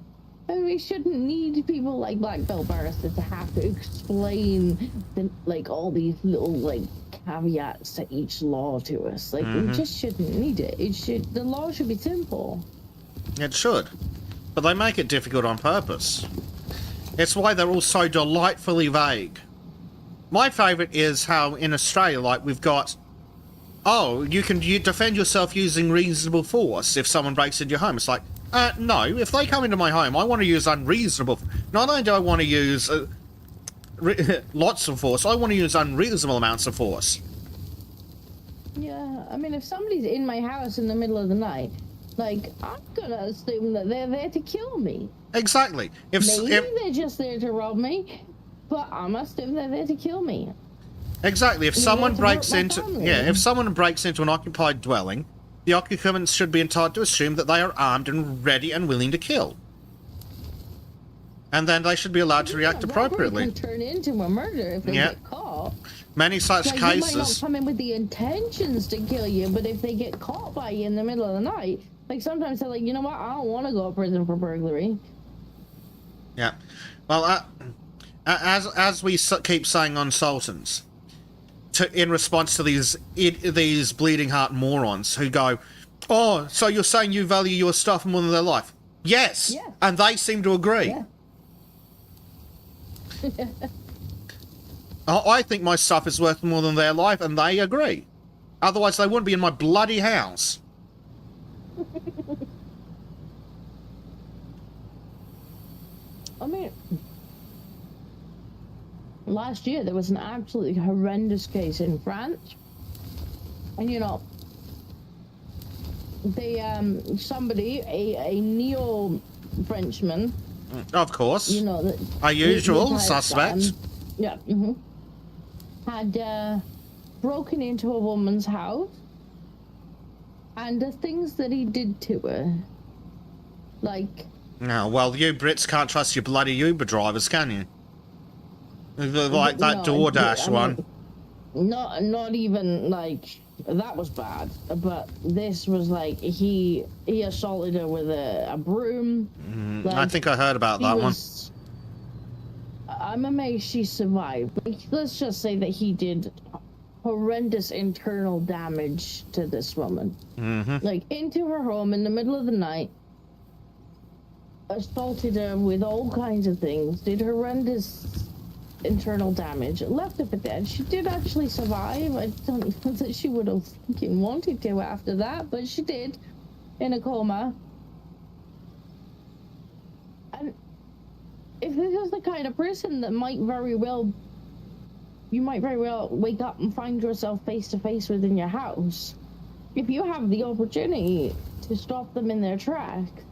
I mean, we shouldn't need people like Black Belt barristers to have to explain all these little caveats to each law to us. Like, we just shouldn't need it. The law should be simple. It should. But they make it difficult on purpose. It's why they're all so delightfully vague. My favourite is how in Australia, we've got, oh, you defend yourself using reasonable force if someone breaks into your home. It's like, no, if they come into my home, I want to use unreasonable. Not only do I want to use lots of force, I want to use unreasonable amounts of force. Yeah, I mean, if somebody's in my house in the middle of the night, Like, I'm gonna assume that they're there to kill me. Exactly. Maybe they're just there to rob me, but I'm assuming they're there to kill me. Exactly. If They're someone there to breaks hurt my into family. if someone breaks into an occupied dwelling, the occupants should be entitled to assume that they are armed and ready and willing to kill. And then they should be allowed to react appropriately. Can turn into a murder if they get caught. Many such Like, cases. They might not come in with the intentions to kill you, but if they get caught by you in the middle of the night, like sometimes they're like, you know what, I don't want to go to prison for burglary. Yeah. Well, as we keep saying on Sultans, in response to these bleeding heart morons who go, oh, so you're saying you value your stuff more than their life? Yes. Yeah. And they seem to agree. Yeah. I think my stuff is worth more than their life, and they agree. Otherwise, they wouldn't be in my bloody house. I mean, last year there was an absolutely horrendous case in France, and you know, they somebody, a neo-Frenchman, of course, you know, our usual suspect, yeah, had broken into a woman's house, and the things that he did to her, like. No, well, you Brits can't trust your bloody Uber drivers, can you? Like that DoorDash one. Not even like that was bad, but this was like he assaulted her with a broom. Like, I think I heard about that one. I'm amazed she survived. Like, let's just say that he did horrendous internal damage to this woman. Like into her home in the middle of the night. Assaulted her with all kinds of things, did horrendous internal damage, left her for dead. She did actually survive. I don't know that she would have fucking wanted to after that, but she did, in a coma. And if this is the kind of person that you might very well wake up and find yourself face to face with in your house, if you have the opportunity to stop them in their tracks,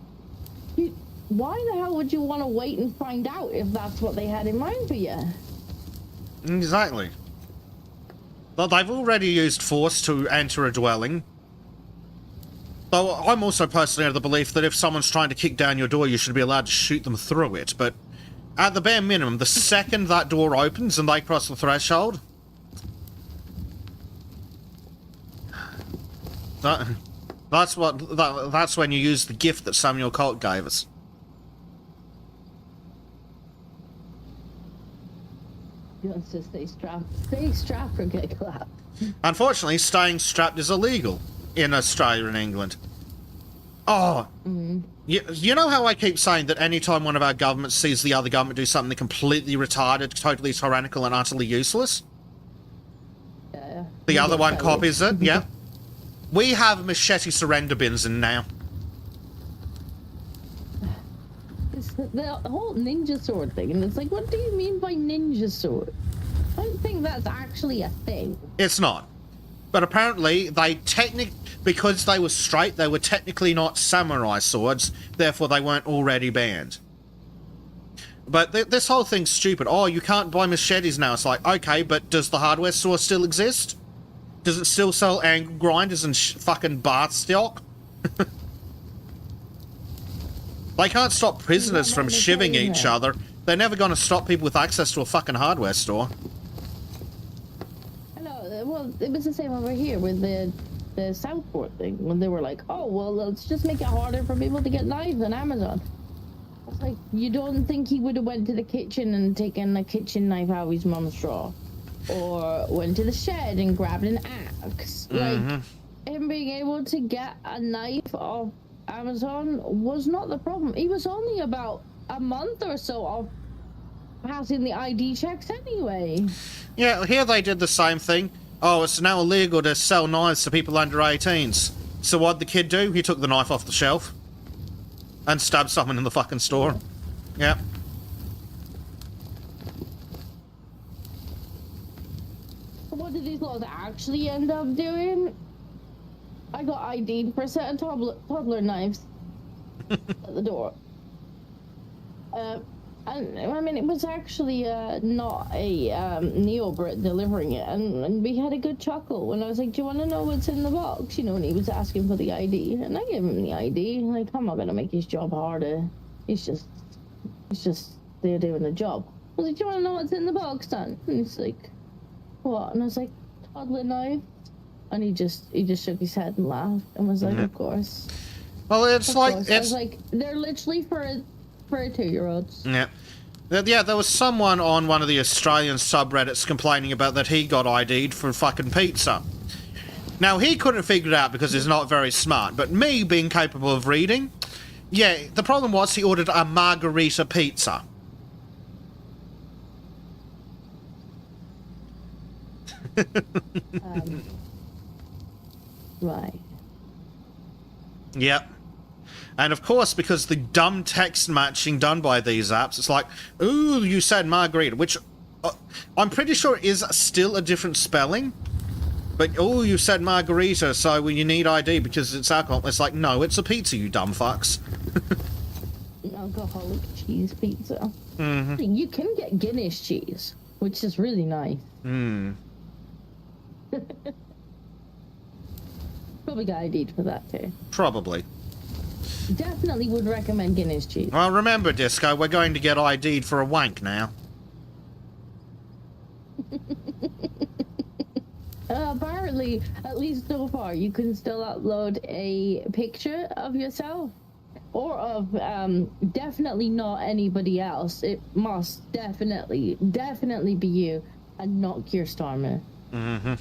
why the hell would you want to wait and find out if that's what they had in mind for you? Exactly. Well, they've already used force to enter a dwelling. Though I'm also personally of the belief that if someone's trying to kick down your door, you should be allowed to shoot them through it. But at the bare minimum, the second that door opens and they cross the threshold, that's when you use the gift that Samuel Colt gave us. He wants to stay strapped. Stay strapped or get clapped. Unfortunately, staying strapped is illegal in Australia and England. Oh, you know how I keep saying that anytime one of our governments sees the other government do something completely retarded, totally tyrannical, and utterly useless? Yeah. The other one copies it, yeah. We have machete surrender bins in now. The whole ninja sword thing, and it's like, what do you mean by ninja sword? I don't think that's actually a thing. It's not. But apparently, because they were straight, they were technically not samurai swords, therefore they weren't already banned. But this whole thing's stupid. Oh, you can't buy machetes now. It's like, okay, but does the hardware store still exist? Does it still sell angle grinders and fucking bath stock? They can't stop prisoners from shivving each other. They're never going to stop people with access to a fucking hardware store. I know. Well, it was the same over here with the Southport thing, when they were like, oh, well, let's just make it harder for people to get knives on Amazon. It's like, you don't think he would have went to the kitchen and taken a kitchen knife out of his mum's drawer? Or went to the shed and grabbed an axe? Like, him being able to get a knife off Amazon was not the problem. He was only about a month or so off passing the ID checks anyway. Yeah, here they did the same thing. Oh, it's now illegal to sell knives to people under 18s. So what'd the kid do? He took the knife off the shelf and stabbed someone in the fucking store. Yeah. What did these laws actually end up doing? I got ID'd for a set of toddler knives at the door. And I mean, it was actually not a neo-Brit delivering it, and we had a good chuckle when I was like, "Do you want to know what's in the box?" You know, and he was asking for the ID, and I gave him the ID. Like, I'm not gonna make his job harder. He's just there doing the job. I was like, "Do you want to know what's in the box, Dan?" And he's like, "What?" And I was like, "Toddler knife." And he just shook his head and laughed and was like, "Of course." Well, it's like I was like, they're literally for a 2-year-olds. Yeah. Yeah, there was someone on one of the Australian subreddits complaining about that he got ID'd for fucking pizza. Now, he couldn't figure it out because he's not very smart, but me, being capable of reading, yeah, the problem was he ordered a margarita pizza. Right. Yep. And of course, because the dumb text matching done by these apps, it's like, ooh, you said margarita, which I'm pretty sure is still a different spelling. But, oh, you said margarita, so you need ID because it's alcohol. It's like, no, it's a pizza, you dumb fucks. Alcoholic cheese pizza. Mm-hmm. You can get Guinness cheese, which is really nice. Probably got ID'd for that too. Probably. Definitely would recommend Guinness cheese. Well, remember, Disco, we're going to get ID'd for a wank now. Apparently, at least so far, you can still upload a picture of yourself. Or of, definitely not anybody else. It must definitely be you and not Keir Starmer. Mm-hmm.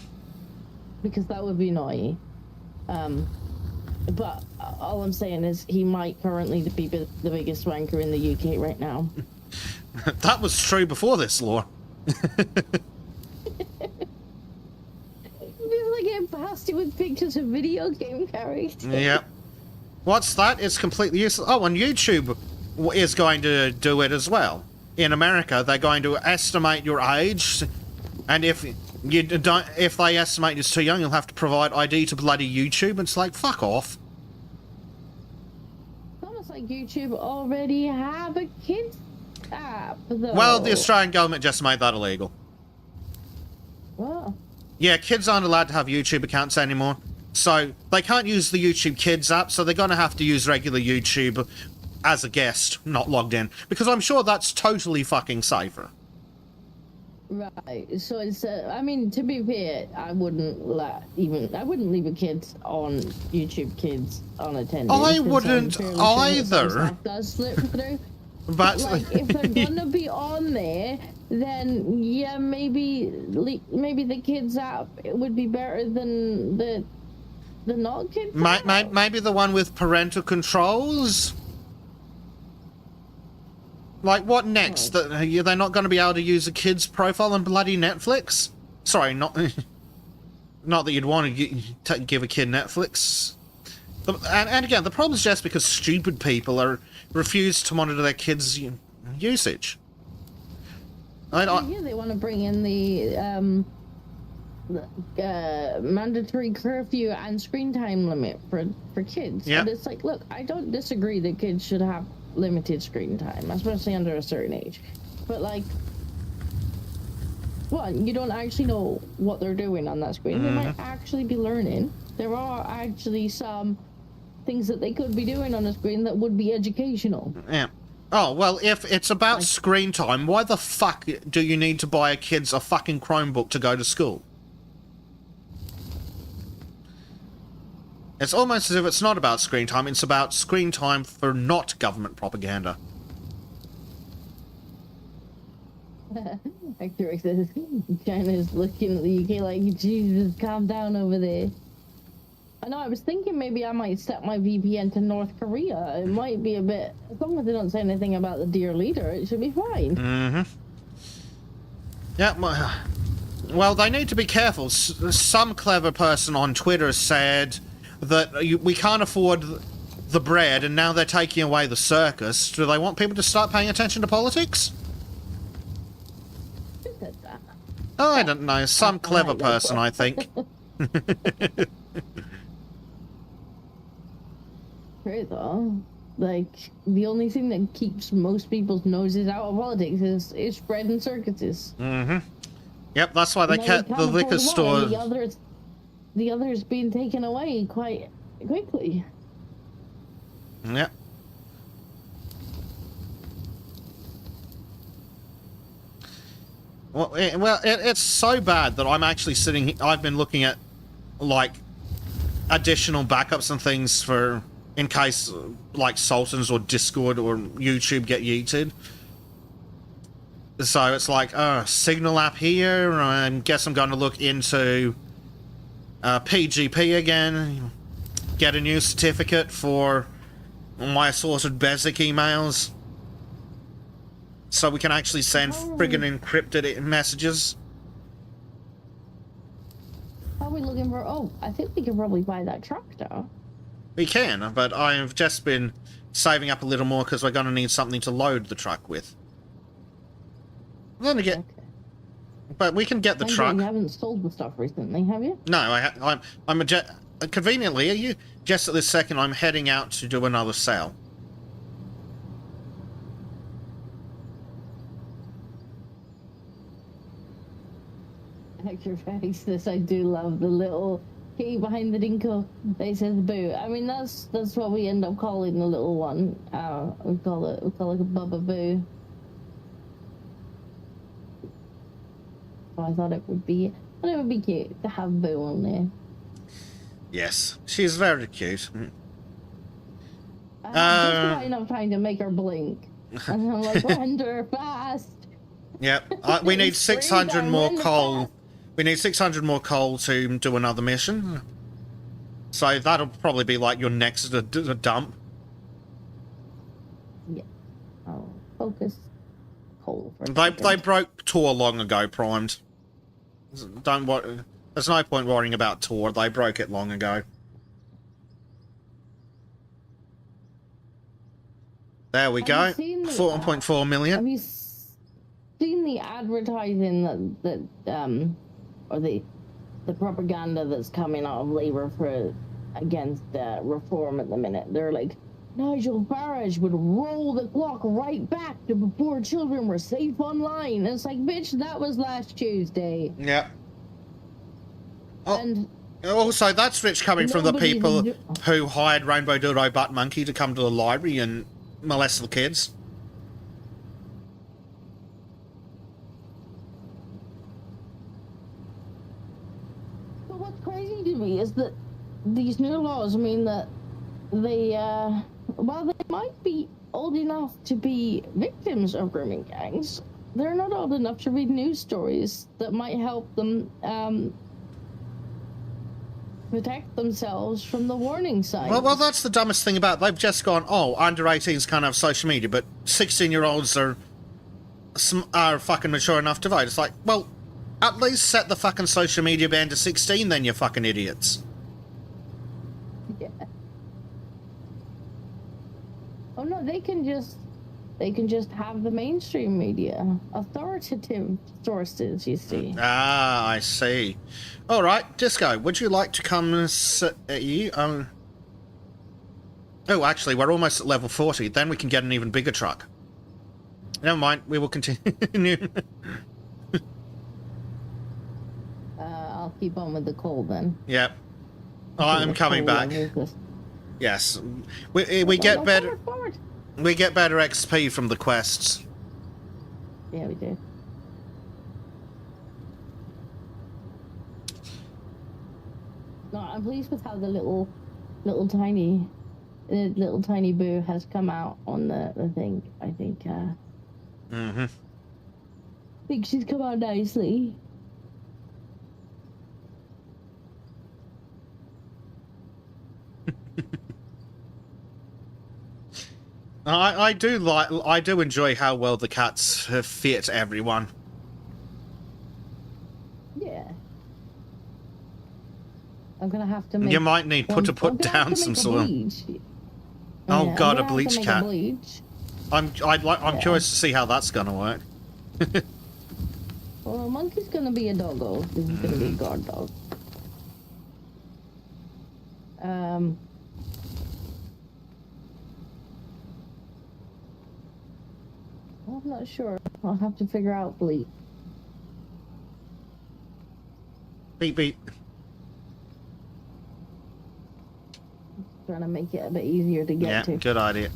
Because that would be annoying. But all I'm saying is he might currently be the biggest wanker in the UK right now. That was true before this law. People are getting past it with pictures of video game characters. Yep. What's that? It's completely useless. Oh, and YouTube is going to do it as well. In America, they're going to estimate your age, and if they estimate it's too young, you'll have to provide ID to bloody YouTube. It's like, fuck off. It's almost like YouTube already have a kids app, though. Well, the Australian government just made that illegal. What? Yeah, kids aren't allowed to have YouTube accounts anymore. So, they can't use the YouTube Kids app, so they're going to have to use regular YouTube as a guest, not logged in. Because I'm sure that's totally fucking safer. Right, so it's, I mean, to be fair, I wouldn't leave a kid on YouTube Kids unattended. I wouldn't either. Stuff does slip through. But like, if they're gonna be on there, then yeah, maybe the kids app would be better than the not kids app. Maybe the one with parental controls? Like, what next? Oh. They're not going to be able to use a kid's profile on bloody Netflix? Sorry, not that you'd want to give a kid Netflix. And again, the problem is just because stupid people refuse to monitor their kids' usage. Yeah, they want to bring in the mandatory curfew and screen time limit for kids. Yeah. And it's like, look, I don't disagree that kids should have limited screen time, especially under a certain age. But like, one, you don't actually know what they're doing on that screen. They might actually be learning. There are actually some things that they could be doing on a screen that would be educational. Yeah. Oh, well, if it's about screen time, why the fuck do you need to buy kids a fucking Chromebook to go to school? It's almost as if it's not about screen time, it's about screen time for not government propaganda. Actor says China's looking at the UK like, Jesus, calm down over there. I know, I was thinking maybe I might set my VPN to North Korea. It might be a bit... As long as they don't say anything about the dear leader, it should be fine. Mm-hmm. Yeah, well, they need to be careful. Some clever person on Twitter said that we can't afford the bread, and now they're taking away the circus. Do they want people to start paying attention to politics? Who said that? Oh, I don't know. Some clever person, I think. true though. Like, the only thing that keeps most people's noses out of politics is spreading circuses. Mm-hmm. Yep, that's why they kept the liquor store. The others being taken away quite quickly. Yep. Well, it's so bad that I'm actually sitting. I've been looking at like additional backups and things for in case like Sultans or Discord or YouTube get yeeted. So it's like, Signal app here. I guess I'm going to look into PGP again. Get a new certificate for my assorted Bezic emails. So we can actually send friggin' encrypted messages. How are we looking for... Oh, I think we can probably buy that truck, though. We can, but I've just been saving up a little more because we're going to need something to load the truck with. Then again, okay. But we can get the truck. You haven't sold the stuff recently, have you? No, I'm conveniently, just at this second, I'm heading out to do another sale. Extra face. This I do love the little key behind the dinko. They says boo. I mean that's what we end up calling the little one. We call it a Bubba Boo. So I thought it would be cute to have Boo on there. Yes, she's very cute. Just about enough time to make her blink. And I'm like, render fast. Yep, we need 600 more coal. Fast. We need 600 more coal to do another mission. So that'll probably be like your next dump. Yeah. Oh, focus. Coal. They broke Tor long ago, primed. There's no point worrying about Tor. They broke it long ago. There we go. 4.4 million. Have you seen the advertising that or the propaganda that's coming out of Labour against reform at the minute? They're like, Nigel Farage would roll the clock right back to before children were safe online. And it's like, bitch, that was last Tuesday. Yeah. And also, that's rich coming from the people who hired Rainbow Dildo Butt Monkey to come to the library and molest the kids. But what's crazy to me is that these new laws mean that they, while they might be old enough to be victims of grooming gangs, they're not old enough to read news stories that might help them protect themselves from the warning signs. Well, that's the dumbest thing about it. They've just gone, under 18s can't have social media, but 16-year-olds are fucking mature enough to vote. It's like, well, at least set the fucking social media ban to 16 then, you fucking idiots. Yeah. Oh no, they can just have the mainstream media, authoritative sources, you see. Ah, I see. All right, Disco, would you like to come sit at you? Oh, actually, we're almost at level 40. Then we can get an even bigger truck. Never mind, we will continue. I'll keep on with the coal then. Yep. I'm coming back. Yes, we get better. Forward. We get better XP from the quests. Yeah, we do. No, I'm pleased with how the little tiny boo has come out on the thing. I think. I think she's come out nicely. I do enjoy how well the cats fit everyone. Yeah. I'm gonna have to make... You might need to put down some soil. Oh yeah, god, a bleach cat. I'm curious to see how that's gonna work. Well, a monkey's gonna be a doggo. This is gonna be a guard dog. I'm not sure. I'll have to figure out, Bleep. Beep beep. Trying to make it a bit easier to get to. Yeah, good idea.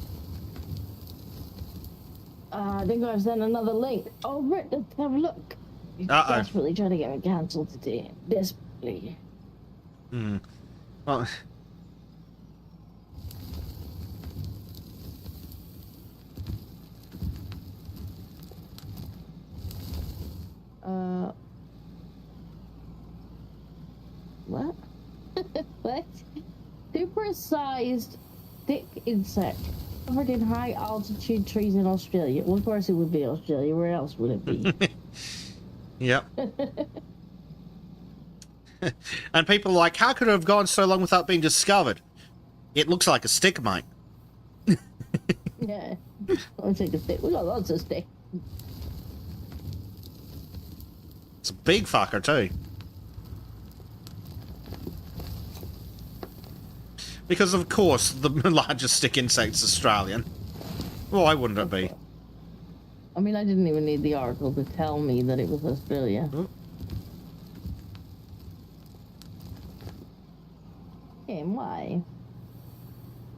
I think I've sent another link. Oh, right, let's have a look. He's Uh-oh. desperately trying to get me cancelled today. Desperately. Hmm. Well... What? What? Super-sized, thick insect covered in high-altitude trees in Australia. Well, of course it would be Australia. Where else would it be? Yep. And people are like, how could it have gone so long without being discovered? It looks like a stick, mate. Yeah. I'll take a stick. We got lots of sticks. It's a big fucker, too. Because, of course, the largest stick insect's Australian. Why wouldn't it be? I mean, I didn't even need the article to tell me that it was Australia. Oh. And why?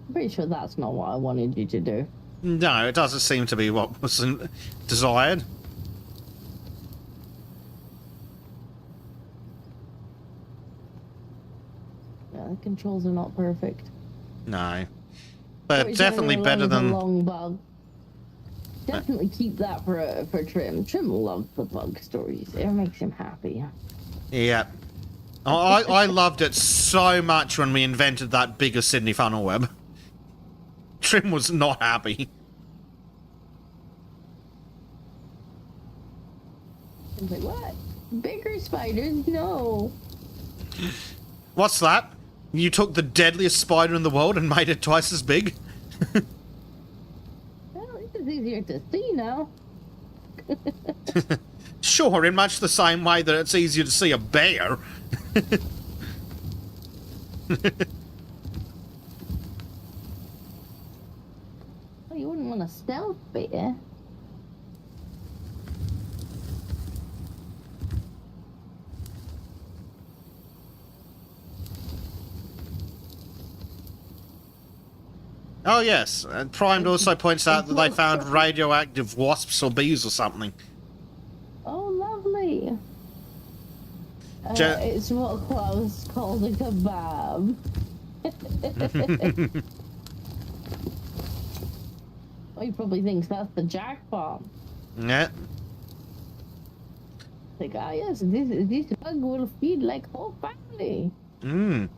I'm pretty sure that's not what I wanted you to do. No, it doesn't seem to be what was desired. Yeah, the controls are not perfect. No. But Or definitely it's better a than... long bug. Definitely keep that for Trim. Trim loves the bug stories. It makes him happy. Yeah. I loved it so much when we invented that bigger Sydney funnel web. Trim was not happy. I was like, what? Bigger spiders? No. What's that? You took the deadliest spider in the world and made it twice as big? Well, this is easier to see now. Sure, in much the same way that it's easier to see a bear. Oh, you wouldn't want a stealth bear. Oh yes, and Primed also points out that they found radioactive wasps or bees or something. Oh, lovely. Je- It's what Klaus called a kebab. Oh, he probably thinks that's the jackpot. Yeah. Like, ah, yes, this bug will feed like whole family. Mm.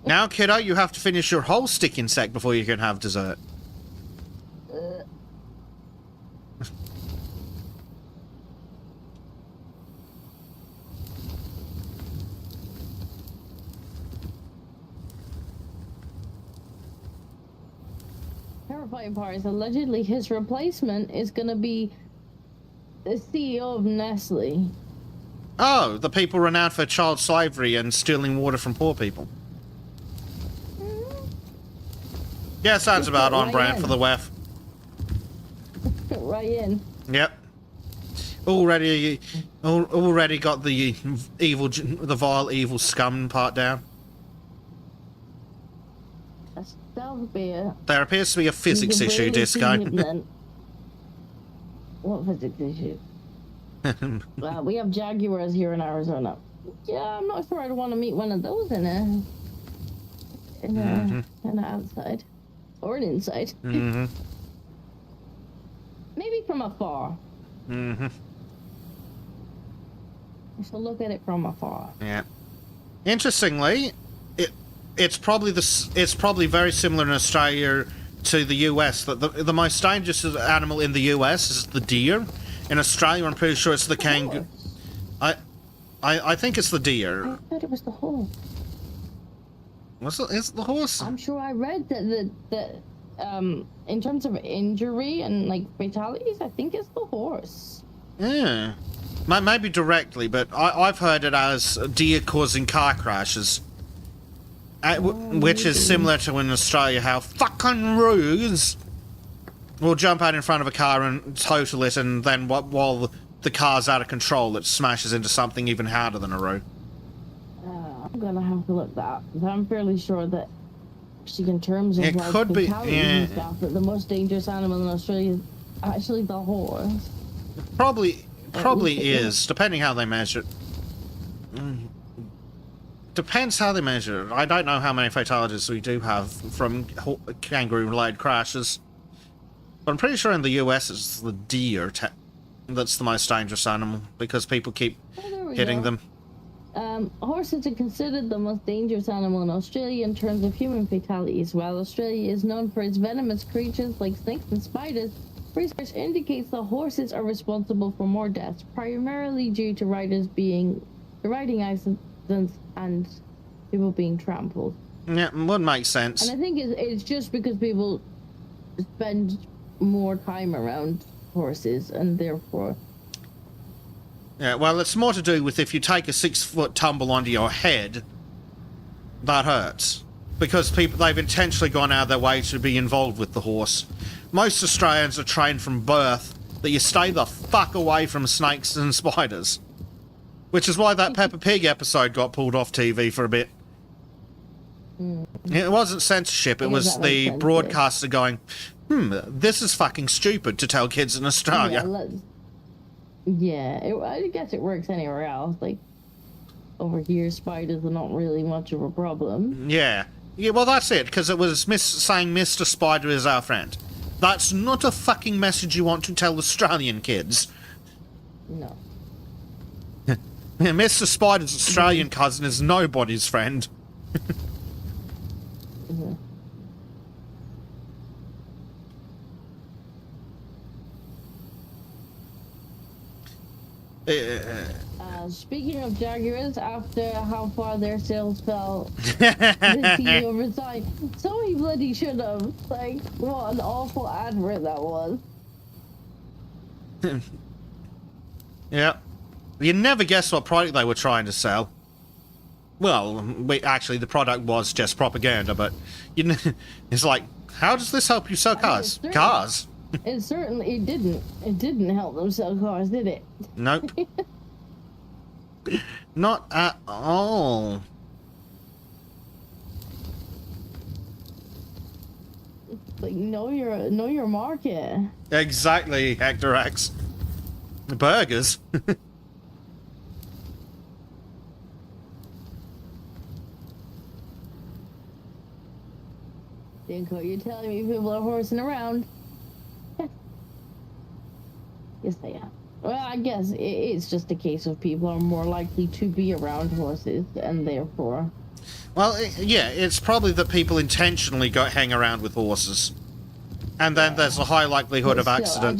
Now, kiddo, you have to finish your whole stick insect before you can have dessert. Terrifying part is allegedly his replacement is gonna be the CEO of Nestle. Oh, the people renowned for child slavery and stealing water from poor people. Yeah, sounds about on brand for the WEF. Right in. Yep. Already got the the vile evil scum part down. A stealth bear. There appears to be a physics You can issue, barely see Disco. him then. What physics issue? We have jaguars here in Arizona. Yeah, I'm not sure I'd want to meet one of those in an outside or an inside. Mm-hmm. Maybe from afar. Mm-hmm. I shall look at it from afar. Yeah. Interestingly, it's probably very similar in Australia to the US. That the most dangerous animal in the US is the deer. In Australia, I'm pretty sure it's the kangaroo. I think it's the deer. I thought it was the horse. Is it the horse? I'm sure I read that in terms of injury and like fatalities, I think it's the horse. Yeah. Maybe directly, but I've heard it as deer causing car crashes. Which is similar to in Australia how fucking rude. We'll jump out in front of a car and total it, and then while the car's out of control, it smashes into something even harder than a roe. I'm gonna have to look that up, because I'm fairly sure that, in terms of It like could be, fatalities and stuff, that the most dangerous animal in Australia is actually the horse. Probably is, depending how they measure it. Depends how they measure it. I don't know how many fatalities we do have from kangaroo-related crashes. But I'm pretty sure in the US it's the deer that's the most dangerous animal, because people keep hitting them. Horses are considered the most dangerous animal in Australia in terms of human fatalities. While Australia is known for its venomous creatures like snakes and spiders, research indicates that horses are responsible for more deaths, primarily due to riding accidents and people being trampled. Yeah, would make sense. And I think it's just because people spend more time around horses, and therefore... Yeah, well, it's more to do with if you take a 6-foot tumble onto your head, that hurts. Because they've intentionally gone out of their way to be involved with the horse. Most Australians are trained from birth that you stay the fuck away from snakes and spiders. Which is why that Peppa Pig episode got pulled off TV for a bit. It wasn't censorship, it was the broadcaster going, this is fucking stupid to tell kids in Australia. I guess it works anywhere else. Like, over here, spiders are not really much of a problem. Yeah, well, that's it, because it was saying Mr. Spider is our friend. That's not a fucking message you want to tell Australian kids. No. Mr. Spider's Australian cousin is nobody's friend. Speaking of Jaguars, after how far their sales fell, the CEO resigned. So he bloody should have. Like, what an awful advert that was. Yeah. You never guess what product they were trying to sell. Well, actually, the product was just propaganda, but it's like, how does this help you sell cars? Cars? It certainly didn't. It didn't help them sell cars, did it? Nope. Not at all. Like, know your market. Exactly, Hector X. Burgers. Dinko, you're telling me people are horsing around? Yes, they are. Well, I guess it's just a case of people are more likely to be around horses, and therefore... Well, yeah, it's probably that people intentionally hang around with horses. And then there's a high likelihood of accident.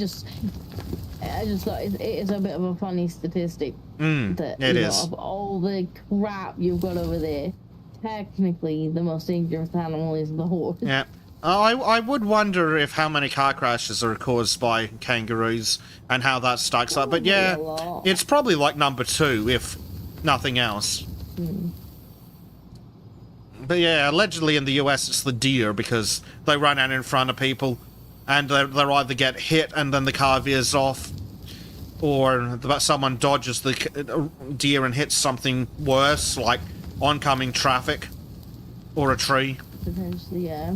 I just thought it is a bit of a funny statistic. That, it is. Of all the crap you've got over there, technically the most dangerous animal is the horse. Yeah. I would wonder if how many car crashes are caused by kangaroos and how that stacks up. But yeah, it's probably like number 2, if nothing else. But yeah, allegedly in the US it's the deer, because they run out in front of people and they either get hit and then the car veers off, or someone dodges the deer and hits something worse, like oncoming traffic or a tree. Potentially, yeah.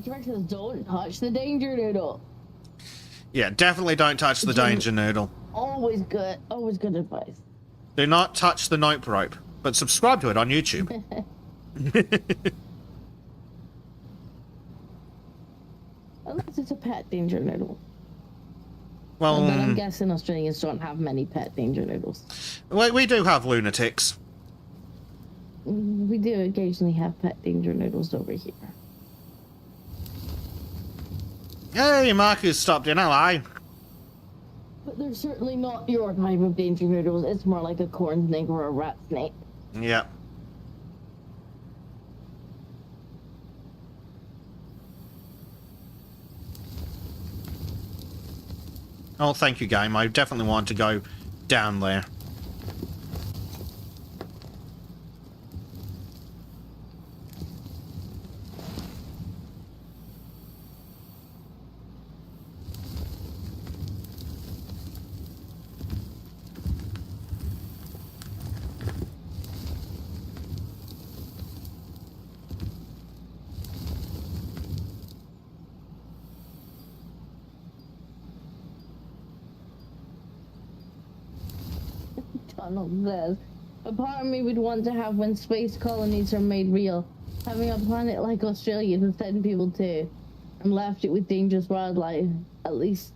Director says, don't touch the danger noodle. Yeah, definitely don't touch the danger noodle. Always good advice. Do not touch the nope rope, but subscribe to it on YouTube. Unless it's a pet danger noodle. Well, but I'm guessing Australians don't have many pet danger noodles. We do have lunatics. We do occasionally have pet danger noodles over here. Hey, Marcus stopped in, hello. But they're certainly not your type of danger noodles. It's more like a corn snake or a rat snake. Yeah. Oh, thank you, game. I definitely want to go down there. Donald says. A part of me would want to have when space colonies are made real. Having a planet like Australia to send people to and left it with dangerous wildlife. At least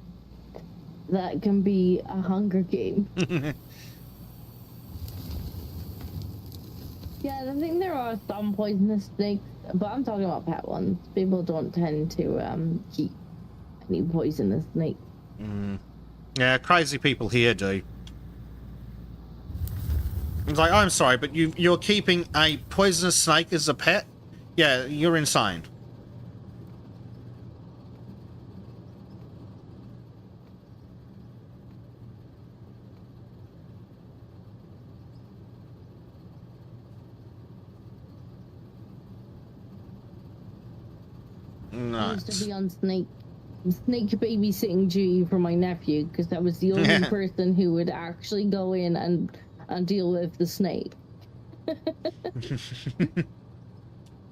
that can be a Hunger Game. Yeah, I think there are some poisonous snakes, but I'm talking about pet ones. People don't tend to keep any poisonous snakes. Yeah, crazy people here do. It's like, I'm sorry, but you're keeping a poisonous snake as a pet? Yeah, you're insane. I used to be on snake babysitting duty for my nephew because I was the only person who would actually go in and deal with the snake.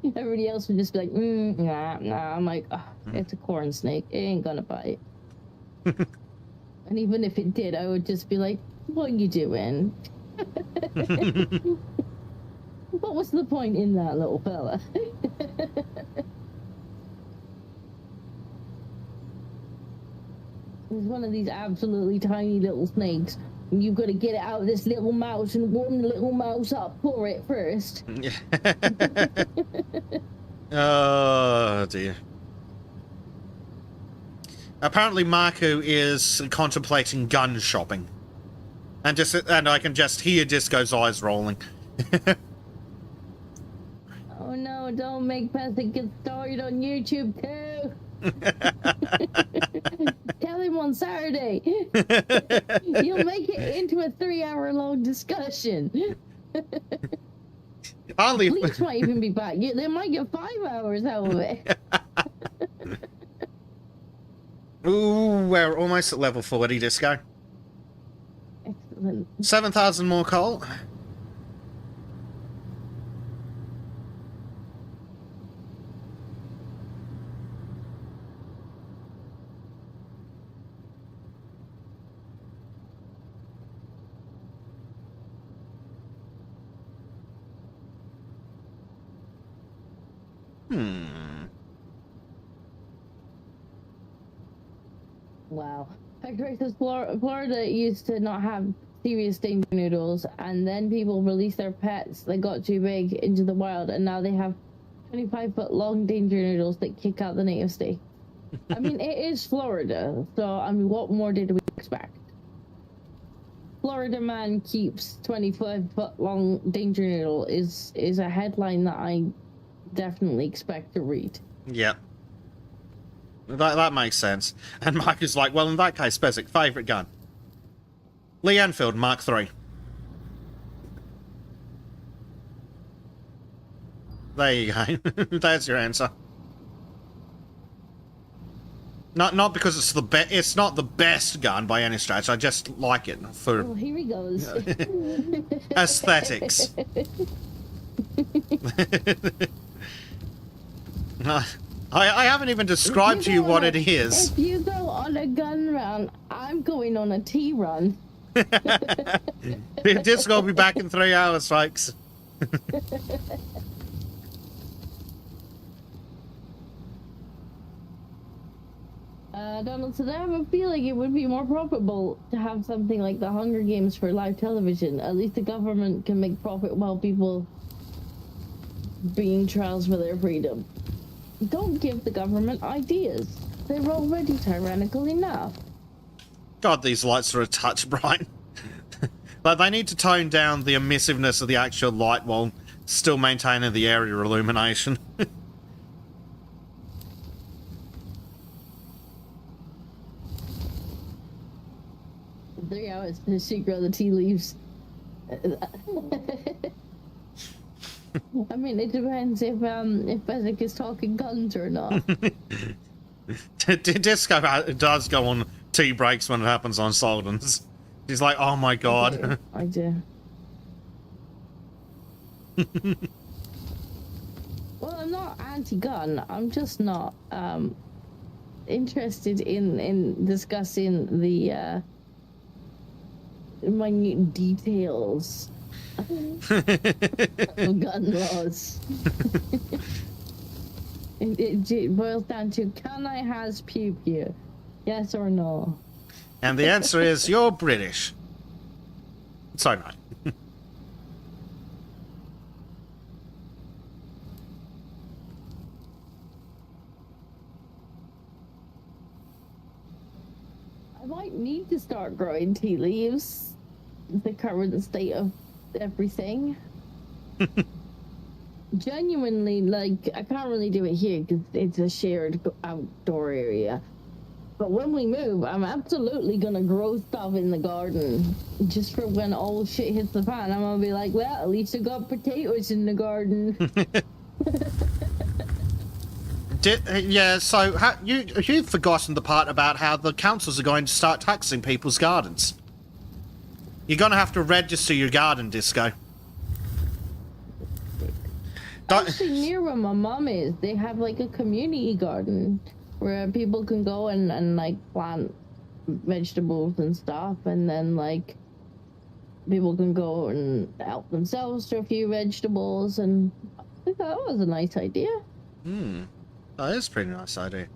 Everybody else would just be like, nah. I'm like, oh, it's a corn snake. It ain't gonna bite. And even if it did, I would just be like, what are you doing? What was the point in that, little fella? It's one of these absolutely tiny little snakes. And you've got to get it out of this little mouse and warm the little mouse up for it first. Oh, dear. Apparently Marco is contemplating gun shopping. And I can just hear Disco's eyes rolling. Oh no, don't make Pesek get started on YouTube too. Tell him on Saturday. You'll make it into a 3-hour-long discussion. Bleach might even be back. They might get 5 hours out of it. Ooh, we're almost at level 40, Disco. Excellent. 7,000 more coal. Wow. Factory says Florida used to not have serious danger noodles, and then people released their pets that got too big into the wild, and now they have 25-foot long danger noodles that kick out the native state. I mean, it is Florida, so I mean, what more did we expect? Florida man keeps 25-foot long danger noodle is a headline that I definitely expect to read. Yeah. That makes sense. And Mike is like, well, in that case, Pesek, favourite gun. Lee Enfield, Mark III. There you go. There's your answer. Not because it's it's not the best gun by any stretch. I just like it for here he goes. Aesthetics. I haven't even described to you what it is. If you go on a gun run, I'm going on a tea run. Disco will be back in 3 hours, folks. Donald said, I have a feeling it would be more profitable to have something like the Hunger Games for live television. At least the government can make profit while people being trials for their freedom. Don't give the government ideas. They're already tyrannical enough. God, these lights are a touch bright. Like, they need to tone down the emissiveness of the actual light while still maintaining the area illumination. 3 hours to she grow the tea leaves. I mean, it depends if Pesek is talking guns or not. Disco does go on tea breaks when it happens on Soldens. She's like, oh my god. I do. Well, I'm not anti-gun. I'm just not interested in discussing minute details of gun laws. It boils down to, can I has pew pew? Yes or no? And the answer is, you're British. So no. I might need to start growing tea leaves. The current state of everything. Genuinely, like, I can't really do it here because it's a shared outdoor area. But when we move, I'm absolutely gonna grow stuff in the garden. Just for when all shit hits the fan, I'm gonna be like, well, at least I got potatoes in the garden. Yeah, so you've forgotten the part about how the councils are going to start taxing people's gardens. You're going to have to register your garden, Disco. Actually, near where my mom is, they have like a community garden where people can go and like plant vegetables and stuff, and then like people can go and help themselves to a few vegetables, and I think that was a nice idea. That is a pretty nice idea.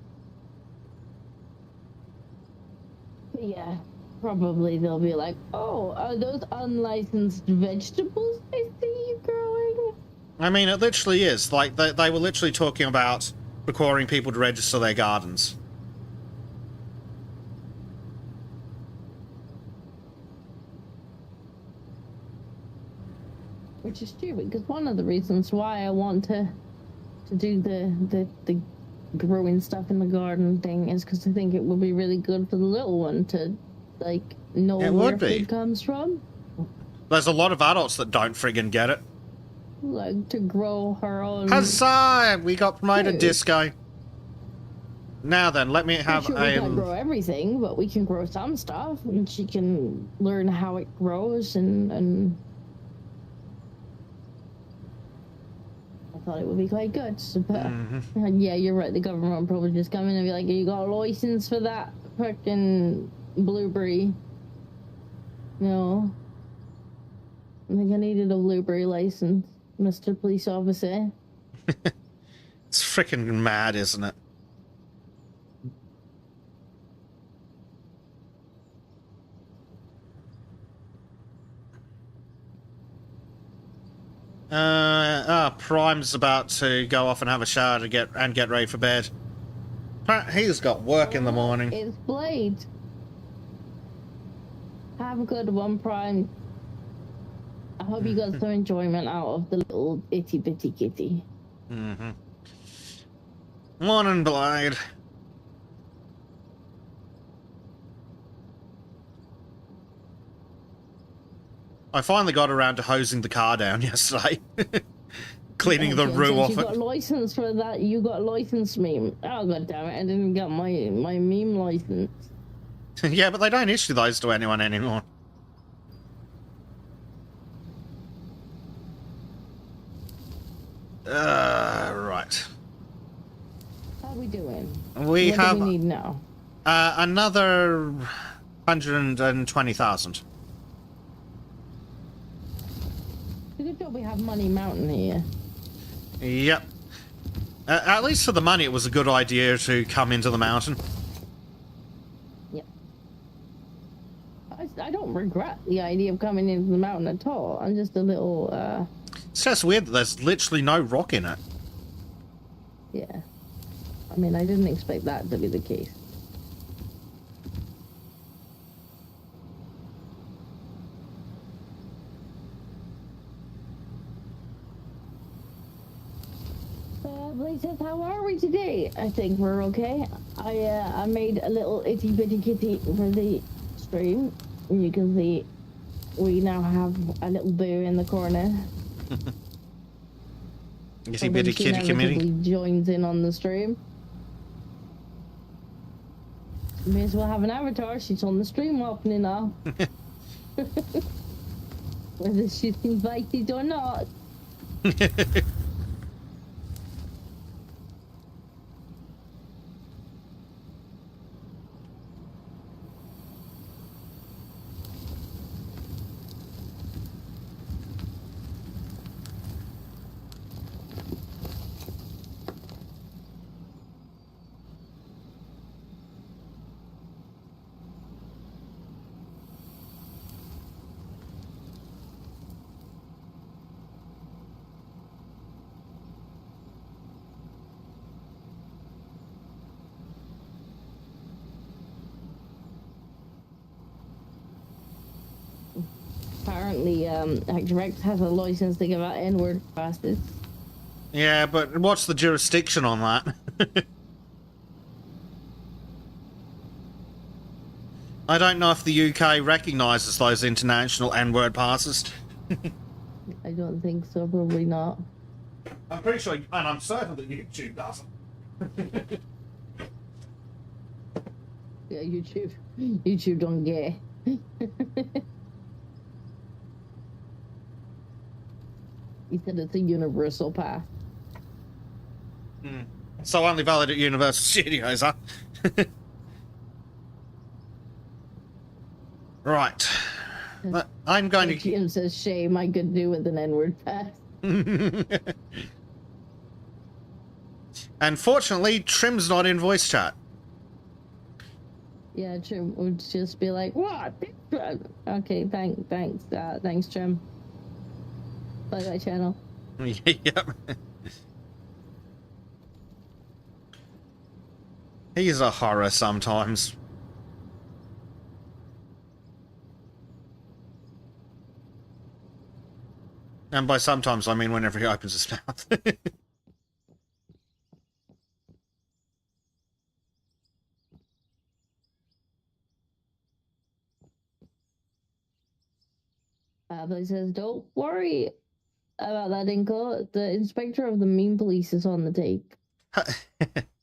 But yeah, probably they'll be like, oh, are those unlicensed vegetables I see you growing? I mean, it literally is. Like, they were literally talking about requiring people to register their gardens. Which is stupid, because one of the reasons why I want to do the growing stuff in the garden thing is because I think it would be really good for the little one to, like, know where food comes from. There's a lot of adults that don't friggin' get it. Like, to grow her own... Huzzah! We got promoted, food. Disco. Now then, let me have we can't grow everything, but we can grow some stuff, and she can learn how it grows, and I thought it would be quite good. So, but yeah, you're right. The government will probably just come in and be like, "You got a license for that fucking blueberry?" No. I think I needed a blueberry license, Mr. Police Officer. It's freaking mad, isn't it? Prime's about to go off and have a shower to get ready for bed. He's got work in the morning. It's Blade. Have a good one, Prime. I hope you got some enjoyment out of the little itty bitty kitty. Morning, Blade. I finally got around to hosing the car down yesterday. Cleaning the roo off it. You got license for that. You got license meme. Oh, god damn it. I didn't get my meme license. Yeah, but they don't issue those to anyone anymore. Right. How are we doing? We what have do we need now? Another 120,000. Good job we have Money Mountain here. Yep. At least for the money, it was a good idea to come into the mountain. Yep. I don't regret the idea of coming into the mountain at all. I'm just a little, It's just weird that there's literally no rock in it. Yeah. I mean, I didn't expect that to be the case. Blake says, how are we today? I think we're okay. I made a little itty bitty kitty for the stream. You can see we now have a little boo in the corner. Itty bitty kitty committee joins in on the stream. May as well have an avatar. She's on the stream opening now. Whether she's invited or not. Actor Rex has a license to give out N-word passes. Yeah, but what's the jurisdiction on that? I don't know if the UK recognises those international N-word passes. I don't think so, probably not. I'm pretty sure, and I'm certain that YouTube doesn't. Yeah, YouTube don't get. He said it's a universal pass. So only valid at Universal Studios, huh? Right. I'm going to... Jim says, shame I could do with an N-word pass. Unfortunately, Trim's not in voice chat. Yeah, Trim would just be like, what? Okay, thanks, Trim. Bye, channel. Yep. He's a horror sometimes. And by sometimes, I mean whenever he opens his mouth. But he says, don't worry about that, Inco. The inspector of the mean police is on the take.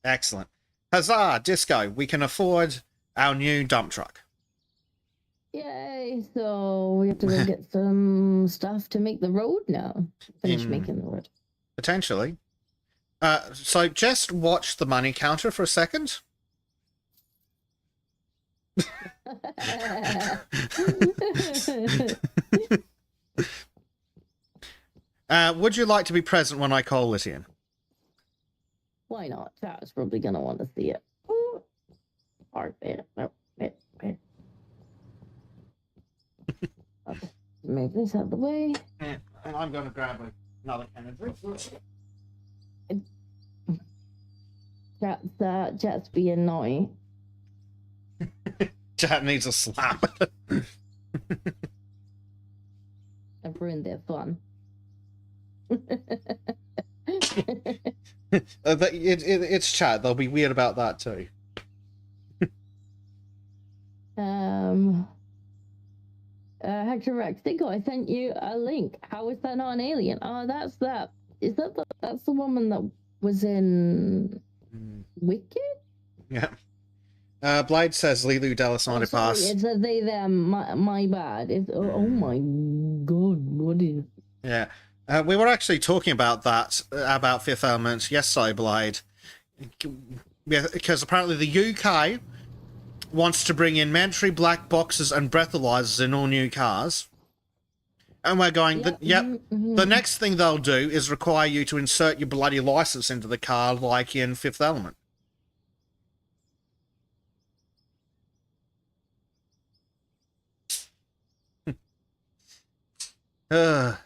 Excellent. Huzzah, Disco. We can afford our new dump truck. Yay, so we have to go get some stuff to make the road now. Finish making the road. Potentially. So just watch the money counter for a second. Would you like to be present when I call it in? Why not? Chat's probably going to want to see it. Ooh. Hard bit. Nope. Bit. Okay. Make this out of the way. Yeah, and I'm going to grab another can of drink. Chat's being naughty. Chat needs a slap. I've ruined their fun. It's chat. They'll be weird about that too. Hector Rex, Dingo, I sent you a link. How is that not an alien? Oh, that's that. Is that that's the woman that was in Wicked? Yeah. Blade says Lilu Delisante pass. It's a they them. My bad. Oh my god, what is? Yeah. We were actually talking about that, about Fifth Element yesterday, Blade. Because apparently the UK wants to bring in mandatory black boxes and breathalyzers in all new cars. And we're going, the next thing they'll do is require you to insert your bloody license into the car like in Fifth Element. That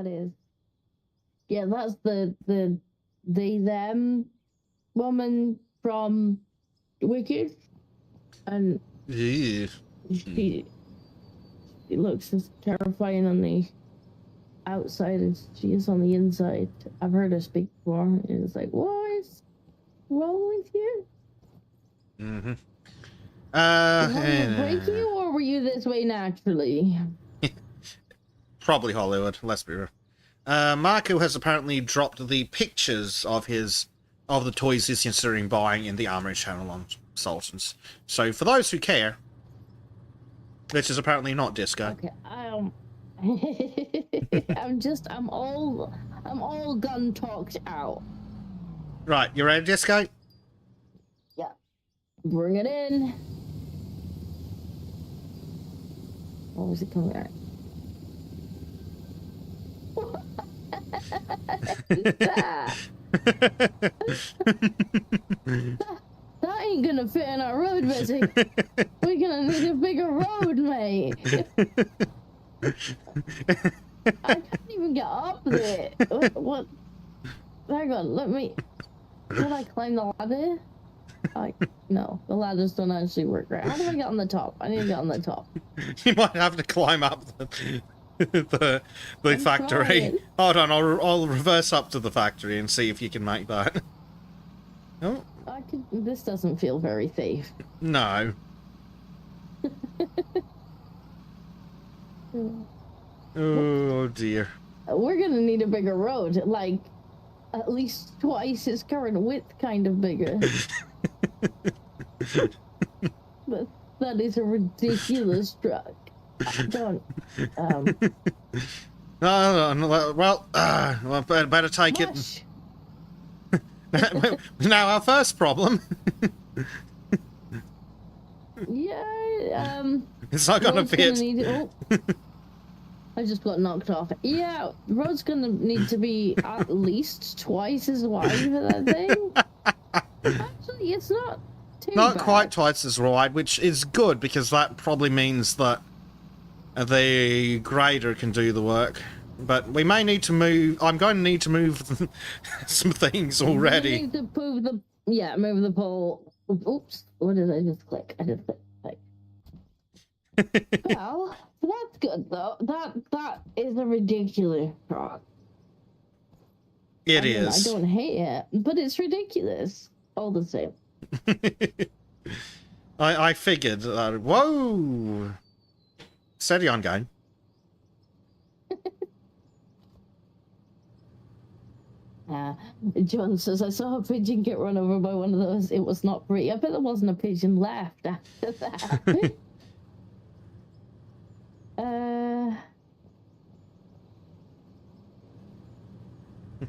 is. Yeah, that's the them woman from Wicked. And she looks as terrifying on the outside as she is on the inside. I've heard her speak before, and it's like, what is wrong with you? Mm-hmm. Did I break you, or were you this way naturally? Probably Hollywood, let's be real. Marco has apparently dropped the pictures of the toys he's considering buying in the Armory channel on Sultans. So for those who care, which is apparently not Disco. Okay, I'm all gun talked out. Right, you ready, Disco? Yeah. Bring it in. What was it coming at? That ain't gonna fit in our road, Betty. We're gonna need a bigger road, mate. I can't even get up there. What? Hang on, let me... Can I climb the ladder? No, the ladders don't actually work right. How do I get on the top? I need to get on the top. You might have to climb up the factory. Trying. Hold on, I'll reverse up to the factory and see if you can make that. Oh, This doesn't feel very safe. no. Oh dear. We're gonna need a bigger road, like at least twice its current width, kind of bigger. That is a ridiculous truck. Don't. No, well, better take Mush. it. Now our first problem. Yeah. It's not gonna road's fit. need, oh, I just got knocked off. Yeah, the road's gonna need to be at least twice as wide for that thing. Actually, it's not too Not bad. quite twice as wide, which is good because that probably means that the grader can do the work. But we may need to move. I'm going to need to move some things We already. need to move the pole. Oops, what did I just click? I just clicked. Well, that's good though. That is a ridiculous truck. It is. I don't hate it, but it's ridiculous all the same. I figured that. Whoa! Steady on, going. John says, I saw a pigeon get run over by one of those. It was not pretty. I bet there wasn't a pigeon left after that.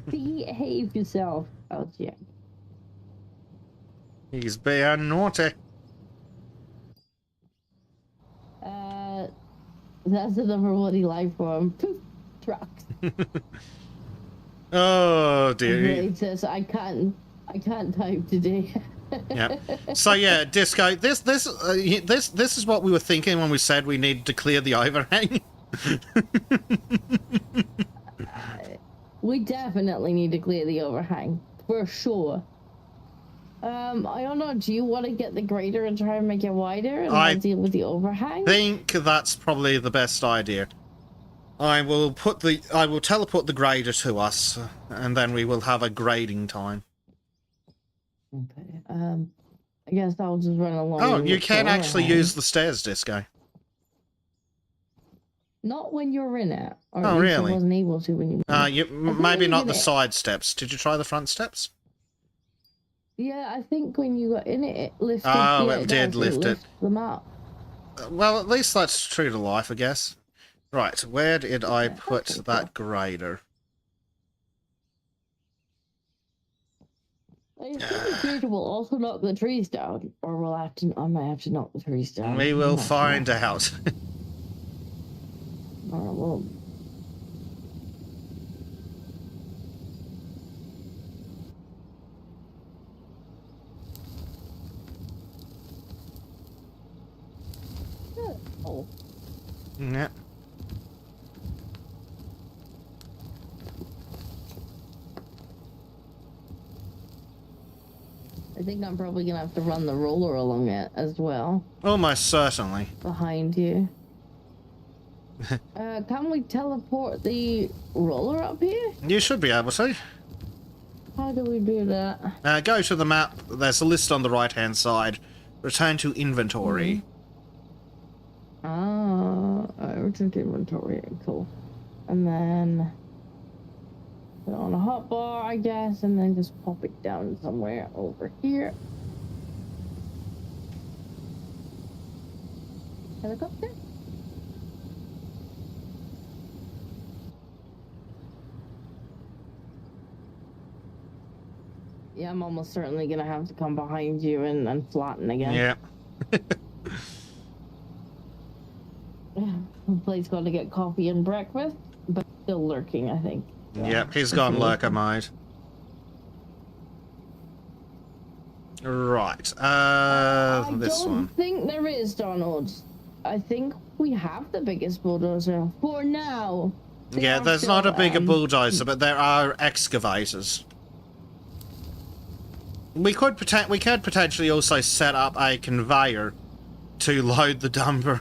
Behave yourself, LJ. He's being naughty. That's another woody life form. Poof, trucks. Oh dear. It says I can't type today. Yep. So yeah, Disco. This is what we were thinking when we said we needed to clear the overhang. We definitely need to clear the overhang for sure. I don't know. Do you want to get the grader and try and make it wider and I'll deal with the overhang? I think that's probably the best idea. I will teleport the grader to us, and then we will have a grading time. Okay. I guess I'll just run along. Oh, you can actually use the stairs, Disco. Not when you're in it. Or Oh, really? I wasn't able to when you. Maybe not the side steps. Did you try the front steps? Yeah, I think when you got in it, it lifted. Oh, yeah, it did lift it. Them up. Well, at least that's true to life, I guess. Right, where did I put that grader? I think the grader will also knock the trees down, or I might have to knock the trees down. We will find out. Alright, well. Oh. Yeah. I think I'm probably gonna have to run the roller along it as well. Almost certainly. Behind you. Can we teleport the roller up here? You should be able to. How do we do that? Go to the map. There's a list on the right-hand side. Return to inventory. Return to inventory. Cool. And then put it on a hotbar, I guess, and then just pop it down somewhere over here. Helicopter? Yeah, I'm almost certainly gonna have to come behind you and flatten again. Yeah. Blade's got to get coffee and breakfast, but still lurking, I think. Yep, he's gone lurker mode. Right, this I one. don't think there is, Donald. I think we have the biggest bulldozer for now. Yeah, there's not a bigger bulldozer, but there are excavators. We could potentially also set up a conveyor to load the dumper.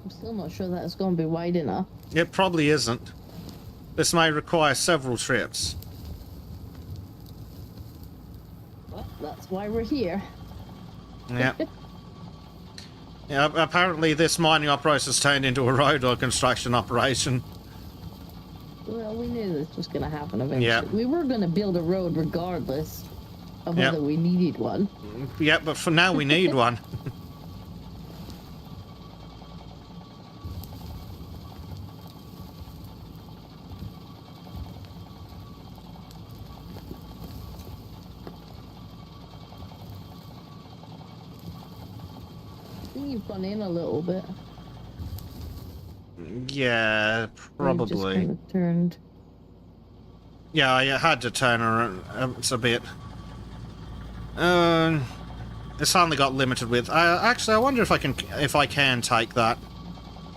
I'm still not sure that's going to be wide enough. It probably isn't. This may require several trips. Well, that's why we're here. Yeah. Yeah, apparently this mining operation has turned into a road or construction operation. Well, we knew this was going to happen eventually. Yeah. We were going to build a road regardless of Yep. whether we needed one. Yeah, but for now we need one. I think you've gone in a little bit. Yeah, You've just probably. kind of turned. Yeah, I had to turn around. It's a bit. It's only got limited width. Actually, I wonder if I can take that.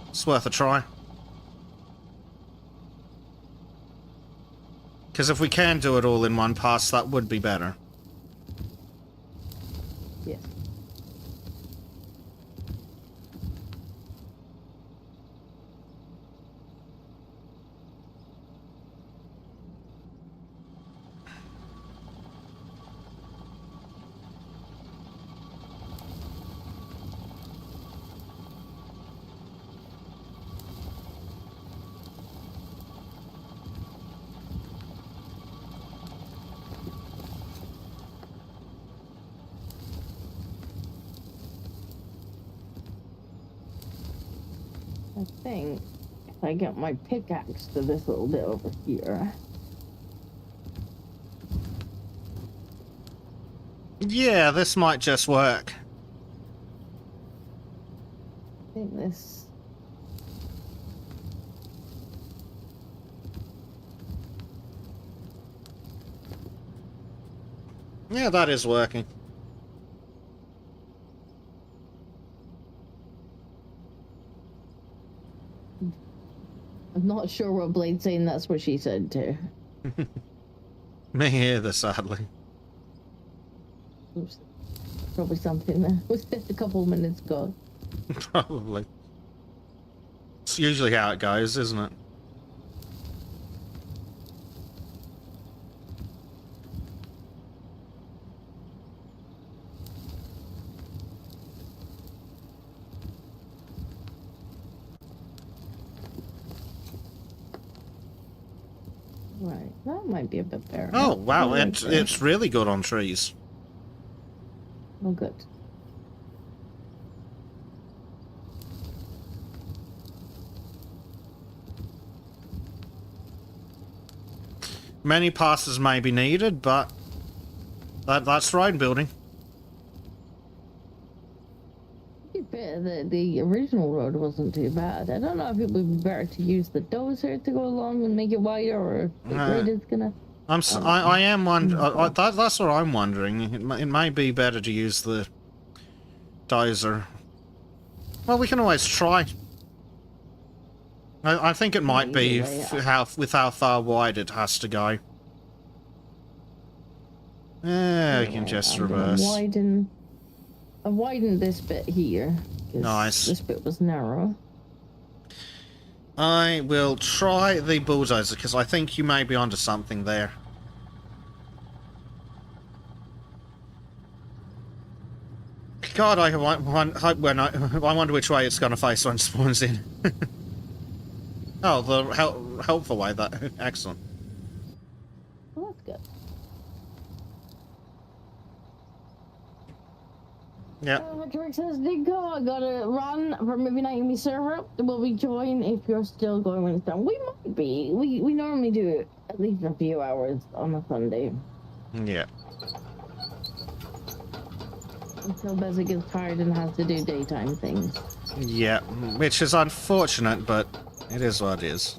It's worth a try. Because if we can do it all in one pass, that would be better. Yes. I think if I get my pickaxe to this little bit over here. Yeah, this might just work. I think this. Yeah, that is working. I'm not sure what Blade's saying. That's what she said too. Me either, sadly. Oops. Probably something that was just a couple of minutes ago. Probably. It's usually how it goes, isn't it? Right, that might be a bit better. Oh, wow, I like it's really good on trees. Oh, good. Many passes may be needed, but that's road building. To be fair, the original road wasn't too bad. I don't know if it would be better to use the dozer to go along and make it wider, or if the grid is gonna. I am wondering. That's what I'm wondering. It may be better to use the dozer. Well, we can always try. I think it might be with how far wide it has to go. Yeah, we can just reverse. I widened this bit here. Nice. This bit was narrow. I will try the bulldozer because I think you may be onto something there. God, I wonder which way it's going to face when it spawns in. Oh, the helpful way. That excellent. Well, that's good. Yeah. Drake says, Digga, I gotta run for maybe not me server. Will we join if you're still going when it's done? We might be. We normally do at least a few hours on a Sunday. Yeah. Until Bezza gets tired and has to do daytime things. Yeah, which is unfortunate, but it is what it is.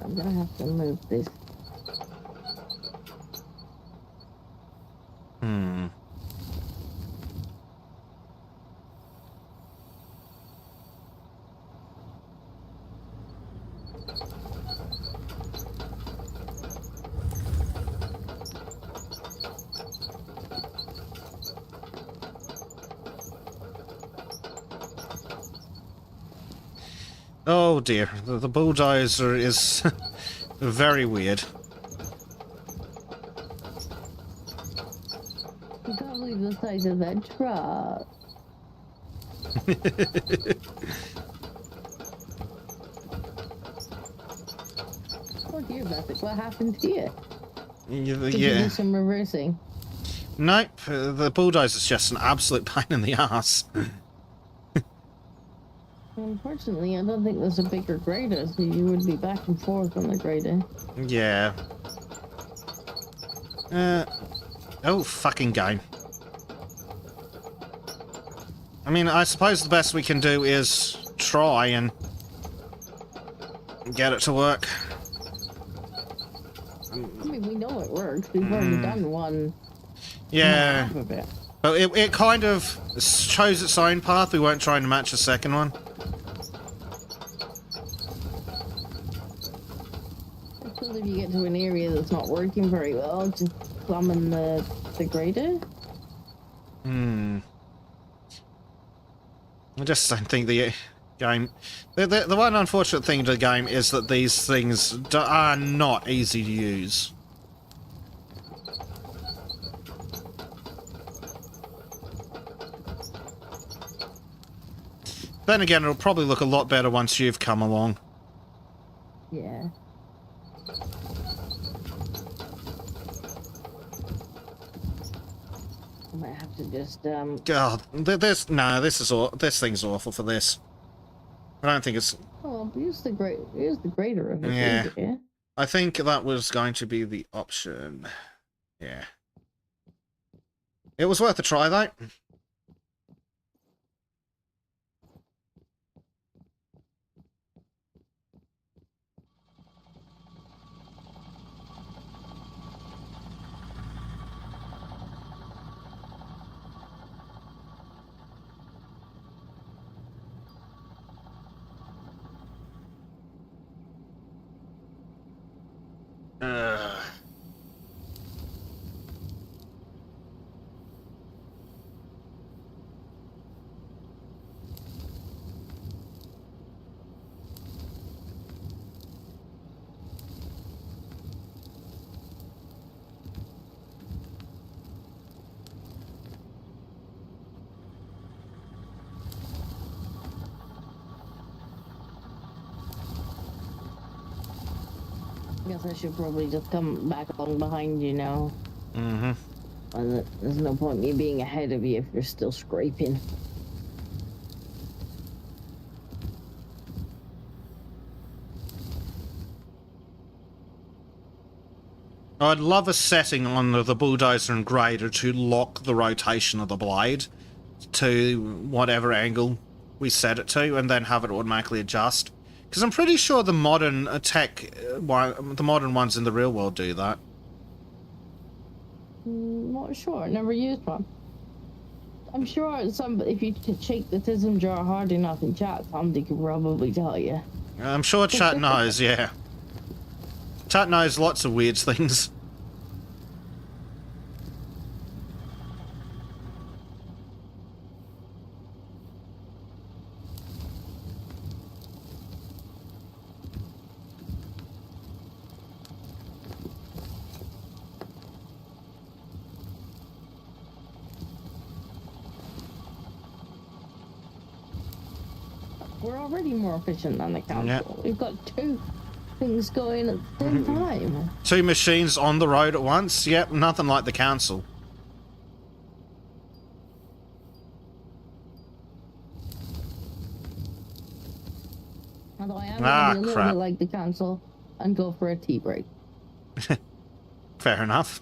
I'm gonna have to move this. Hmm. Oh dear, the bulldozer is very weird. You can't believe the size of that truck. Oh dear, Basic, what happened here? Did you do some reversing? Nope, the bulldozer's just an absolute pain in the ass. Unfortunately, I don't think there's a bigger grader, so you would be back and forth on the grader. Yeah. Oh, fucking game. I mean, I suppose the best we can do is try and get it to work. I mean, we know it works. We've already done one. Yeah. Half of it. But it kind of chose its own path. We weren't trying to match the second one. So if you get to an area that's not working very well, just summon the grader. I just don't think the game... The one unfortunate thing to the game is that these things are not easy to use. Then again, it'll probably look a lot better once you've come along. Yeah. I might have to just God, this thing's awful for this. I don't think it's... Oh, use the grader of it. Yeah. Yeah. I think that was going to be the option. Yeah. It was worth a try, though. I guess I should probably just come back along behind you now. Mm-hmm. There's no point me being ahead of you if you're still scraping. I'd love a setting on the bulldozer and grader to lock the rotation of the blade to whatever angle we set it to, and then have it automatically adjust. Because I'm pretty sure the modern the modern ones in the real world do that. Not sure. Never used one. I'm sure if you shake the tism jar hard enough in chat, somebody could probably tell you. I'm sure chat knows, yeah. Chat knows lots of weird things. We're already more efficient than the council. Yeah. We've got two things going at the same time. Two machines on the road at once? Yep, nothing like the council. Although I am going to be a little bit like the council and go for a tea break. Fair enough.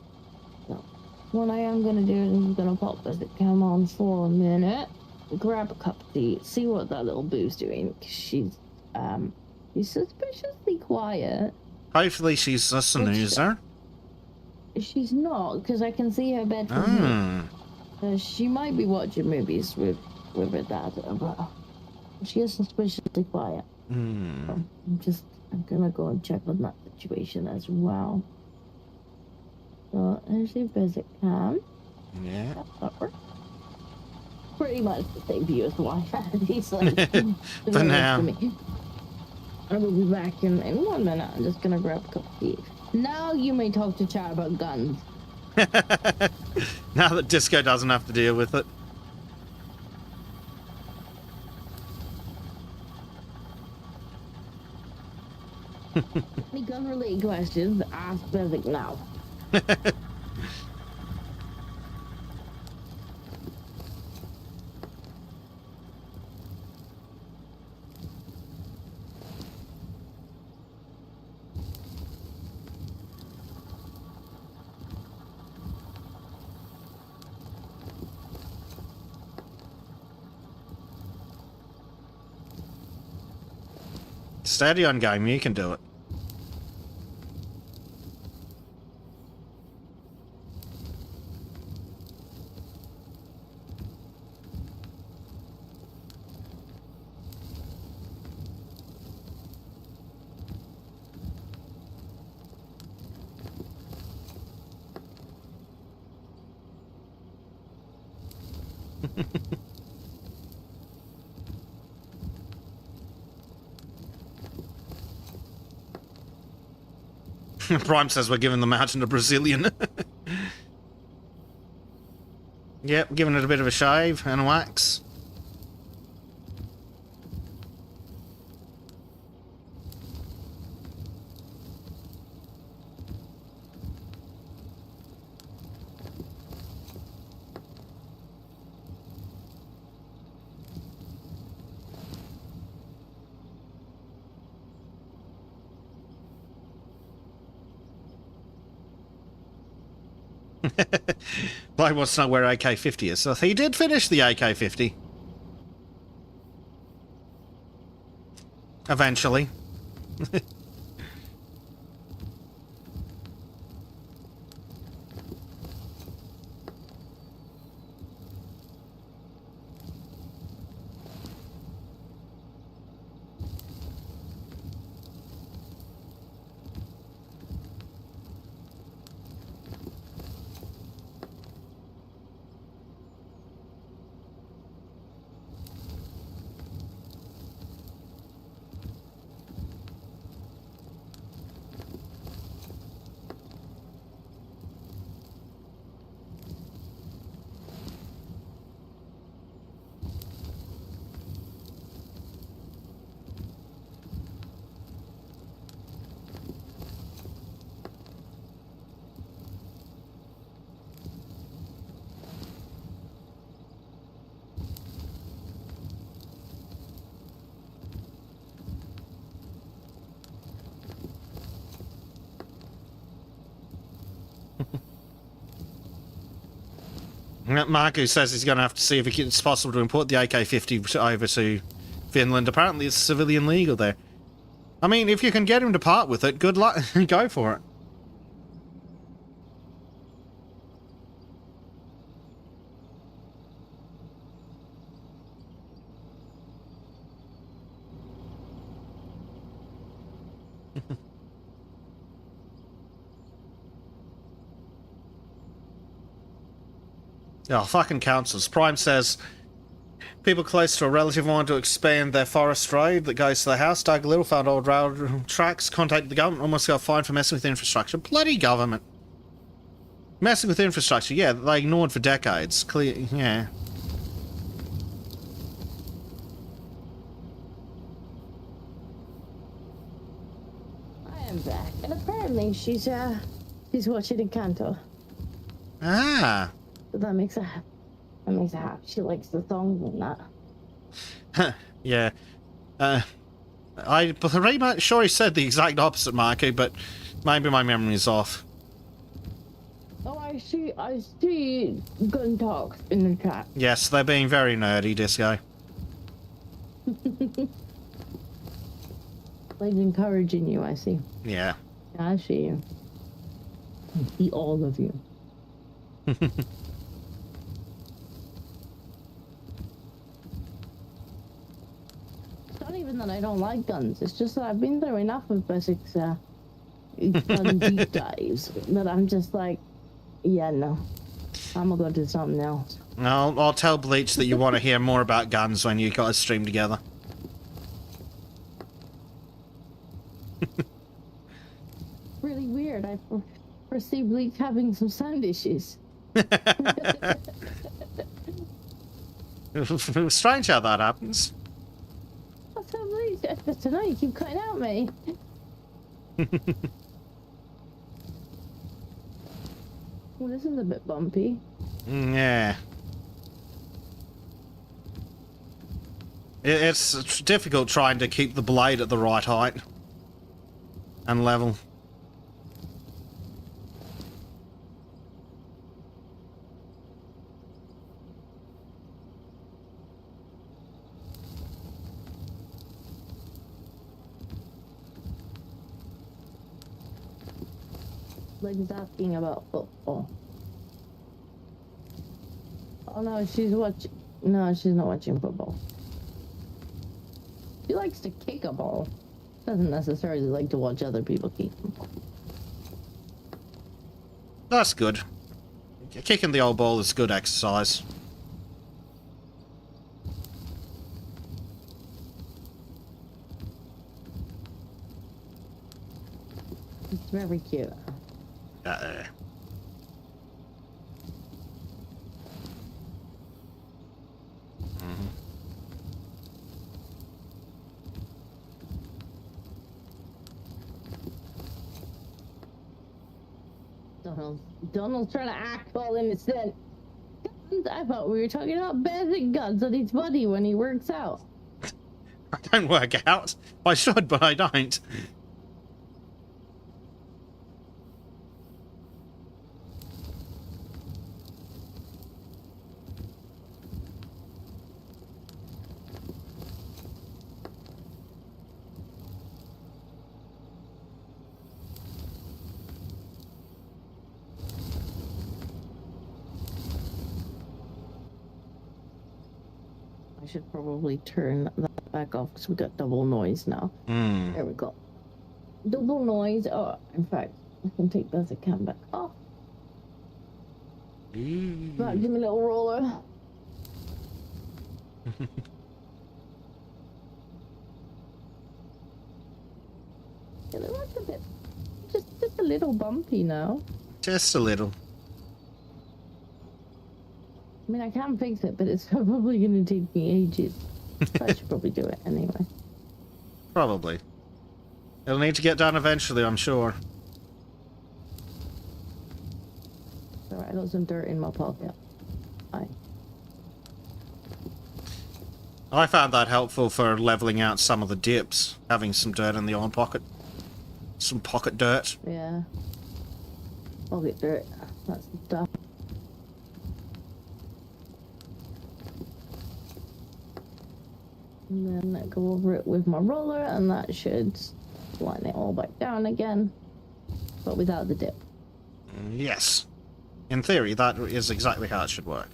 So, what I am going to do is I'm going to pop this cam on for a minute, grab a cup of tea, see what that little boo's doing. She's suspiciously quiet. Hopefully she's a snoozer. She's not, because I can see her bed from here. She might be watching movies with her dad, but she is suspiciously quiet. So I'm gonna go and check on that situation as well. So there's your visit cam. Yeah. That works. Pretty much the same view as the Wi-Fi. He's like, for now. I will be back in 1 minute. I'm just gonna grab a cup of tea. Now you may talk to Chad about guns. Now that Disco doesn't have to deal with it. Any gun-related questions, ask Bezic now. Steady on, game. You can do it. Prime says we're giving the mountain a Brazilian. Yep, giving it a bit of a shave and a wax. Blake wants to know where AK-50 is. So he did finish the AK-50. Eventually. Marku says he's going to have to see if it's possible to import the AK-50 over to Finland. Apparently it's civilian legal there. I mean, if you can get him to part with it, good luck. Go for it. Oh, fucking councils. Prime says, people close to a relative want to expand their forest road that goes to their house. Dug a little, found old rail tracks, contacted the government, almost got fined for messing with infrastructure. Bloody government. Messing with infrastructure, yeah, they ignored for decades. Clear, yeah. I am back, and apparently she's watching Encanto. Ah. So that makes her happy. She likes the songs and that. Yeah. I'm pretty much sure he said the exact opposite, Marky, but maybe my memory is off. Oh, I see gun talk in the chat. Yes, they're being very nerdy, Disco. Like encouraging you, I see. Yeah. Yeah, I see you. See all of you. It's not even that I don't like guns. It's just that I've been through enough of basics gun deep dives that I'm just like, yeah, no. I'm gonna go do something else. I'll tell Bleach that you want to hear more about guns when you guys stream together. Really weird. I foresee Bleak having some sound issues. Strange how that happens. What's up, Bleak? I don't know. You keep cutting out, mate. Well, this is a bit bumpy. Yeah. It's difficult trying to keep the blade at the right height and level. Like he's asking about football. Oh no, she's watching. No, she's not watching football. She likes to kick a ball. Doesn't necessarily like to watch other people kick a ball. That's good. Kicking the old ball is good exercise. It's very cute. Donald's trying to act all innocent. I thought we were talking about basic guns on his buddy when he works out. I don't work out. I should, but I don't. I should probably turn that back off because we got double noise now. There we go. Double noise. Oh, in fact, I can take basic cam back off. Right, give me a little roller. Yeah, it looks a bit, just a little bumpy now. Just a little. I mean, I can fix it, but it's probably going to take me ages. So I should probably do it anyway. Probably. It'll need to get done eventually, I'm sure. Alright, I got some dirt in my pocket. I found that helpful for leveling out some of the dips, having some dirt in the old pocket. Some pocket dirt. Yeah. Pocket dirt. That's the stuff. And then I go over it with my roller, and that should line it all back down again, but without the dip. Yes. In theory, that is exactly how it should work.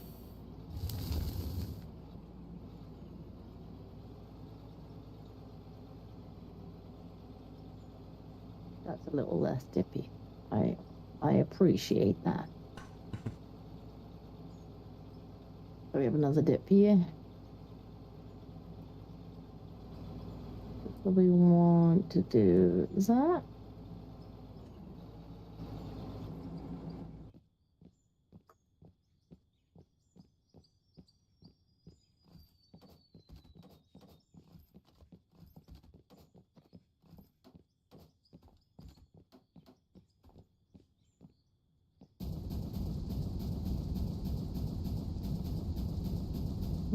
That's a little less dippy. I appreciate that. So we have another dip here. So we want to do that.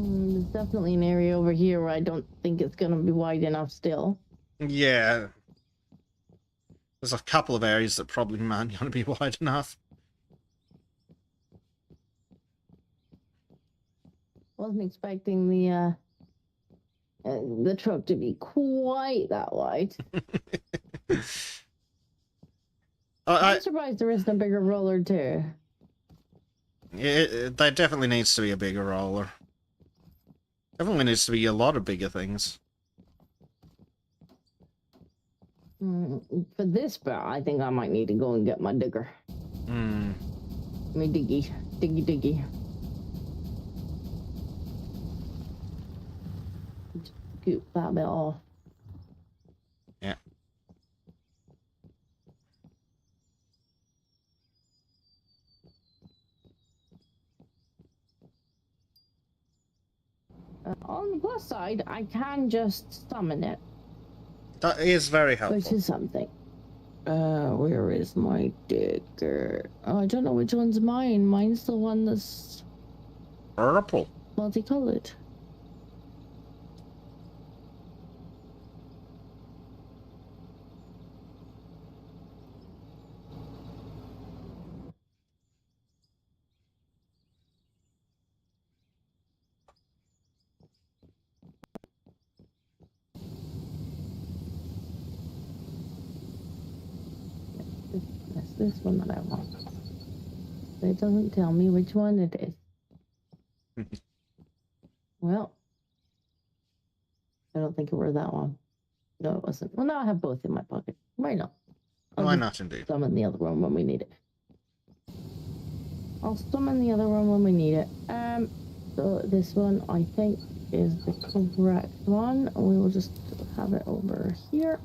There's definitely an area over here where I don't think it's going to be wide enough still. Yeah. There's a couple of areas that probably aren't going to be wide enough. Wasn't expecting the truck to be quite that wide. I'm surprised there isn't a bigger roller too. There definitely needs to be a bigger roller. Definitely needs to be a lot of bigger things. For this part, I think I might need to go and get my digger. My diggy. Just scoop that bit off. Yeah. On the plus side, I can just summon it. That is very helpful. Which is something. Where is my digger? Oh, I don't know which one's mine. Mine's the one that's purple. Multicolored. That's this one that I want. It doesn't tell me which one it is. Well, I don't think it were that one. No, it wasn't. Well, now I have both in my pocket. Why not? Why not, indeed? Summon the other one when we need it. I'll summon the other one when we need it. So this one I think is the correct one. We will just have it over here.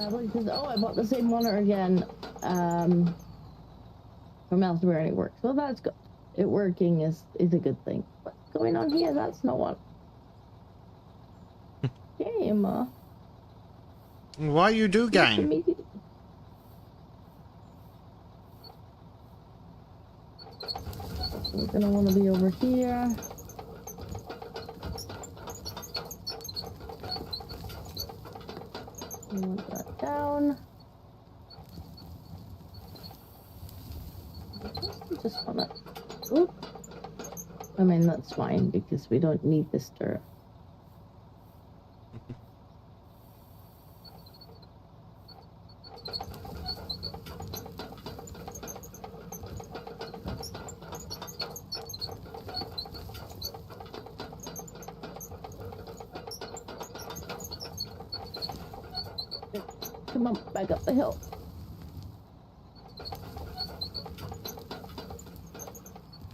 Because, I bought the same monitor again from elsewhere and it works. So that's good. It working is a good thing. What's going on here? That's not one. Game. Why you do game? We're gonna want to be over here. We want that down. I just wanna. Oop. I mean, that's fine because we don't need this dirt. Come on, back up the hill.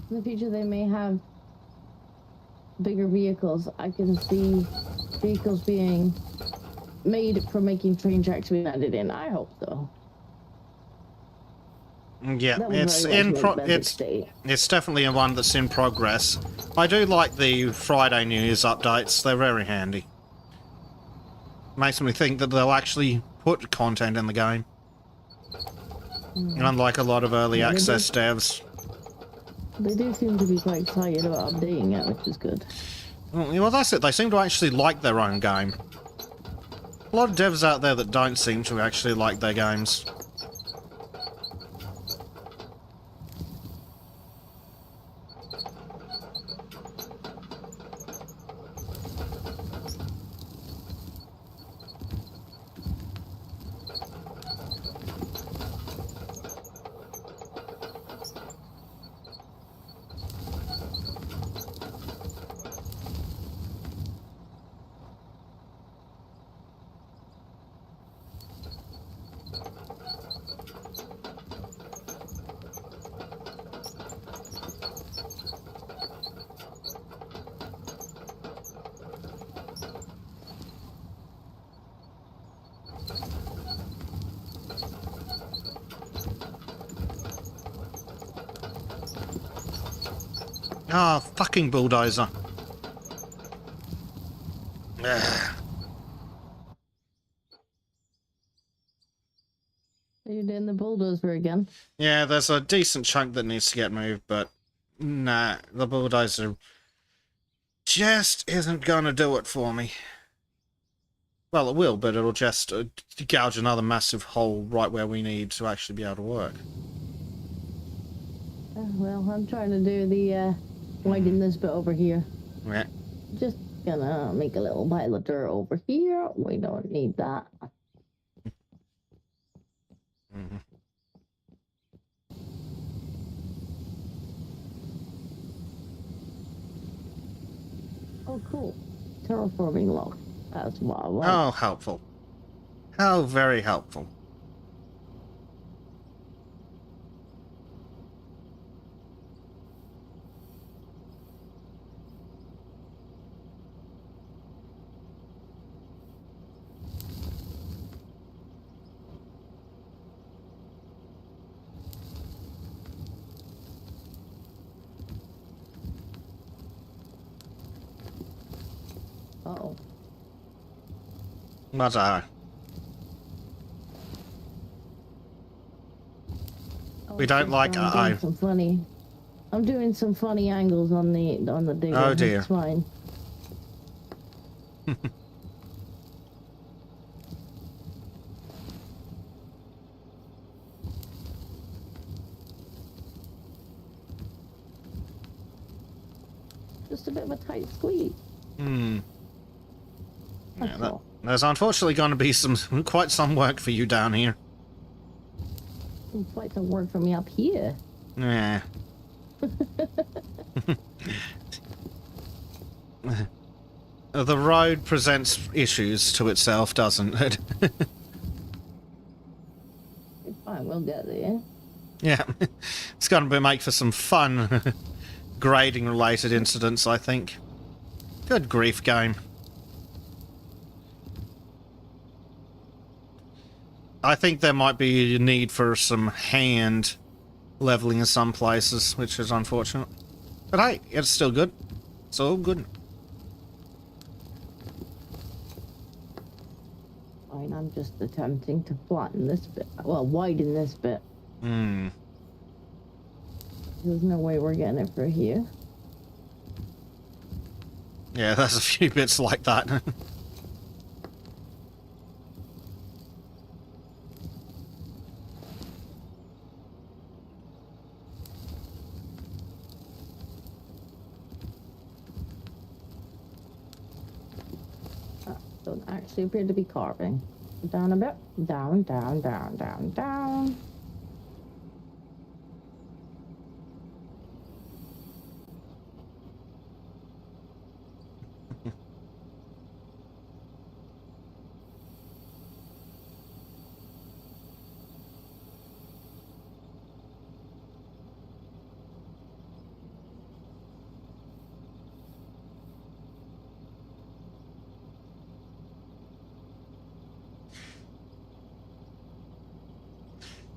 In the future, they may have bigger vehicles. I can see vehicles being made for making train tracks being added in. I hope so. Yeah, it's definitely one that's in progress. I do like the Friday news updates. They're very handy. Makes me think that they'll actually put content in the game. Unlike a lot of early access devs. They do seem to be quite excited about updating it, which is good. Well, that's it. They seem to actually like their own game. A lot of devs out there that don't seem to actually like their games. Ah, fucking bulldozer. Ugh. Are you doing the bulldozer again? Yeah, there's a decent chunk that needs to get moved, but nah, the bulldozer just isn't gonna do it for me. Well, it will, but it'll just gouge another massive hole right where we need to actually be able to work. Well, I'm trying to do the widen this bit over here. Yeah. Just Gonna make a little pile of dirt over here. We don't need that. Mm-hmm. Oh, cool. Terraforming log. That's what I want. Oh, helpful. How very helpful. Uh-oh. But, Oh, we don't like I'm doing some funny angles on the digger. Oh dear. It's fine. Just a bit of a tight squeeze. Hmm. That's Yeah, all. there's unfortunately going to be quite some work for you down here. And quite some work for me up here. Yeah. The road presents issues to itself, doesn't it? It's fine, we'll get there. Yeah. It's going to make for some fun grading-related incidents, I think. Good grief, game. I think there might be a need for some hand leveling in some places, which is unfortunate. But hey, it's still good. It's all good. Fine, I'm just attempting to flatten this bit. Well, widen this bit. Hmm. There's no way we're getting it through here. Yeah, there's a few bits like that. Don't actually appear to be carving. Down a bit. Down, down, down, down, down.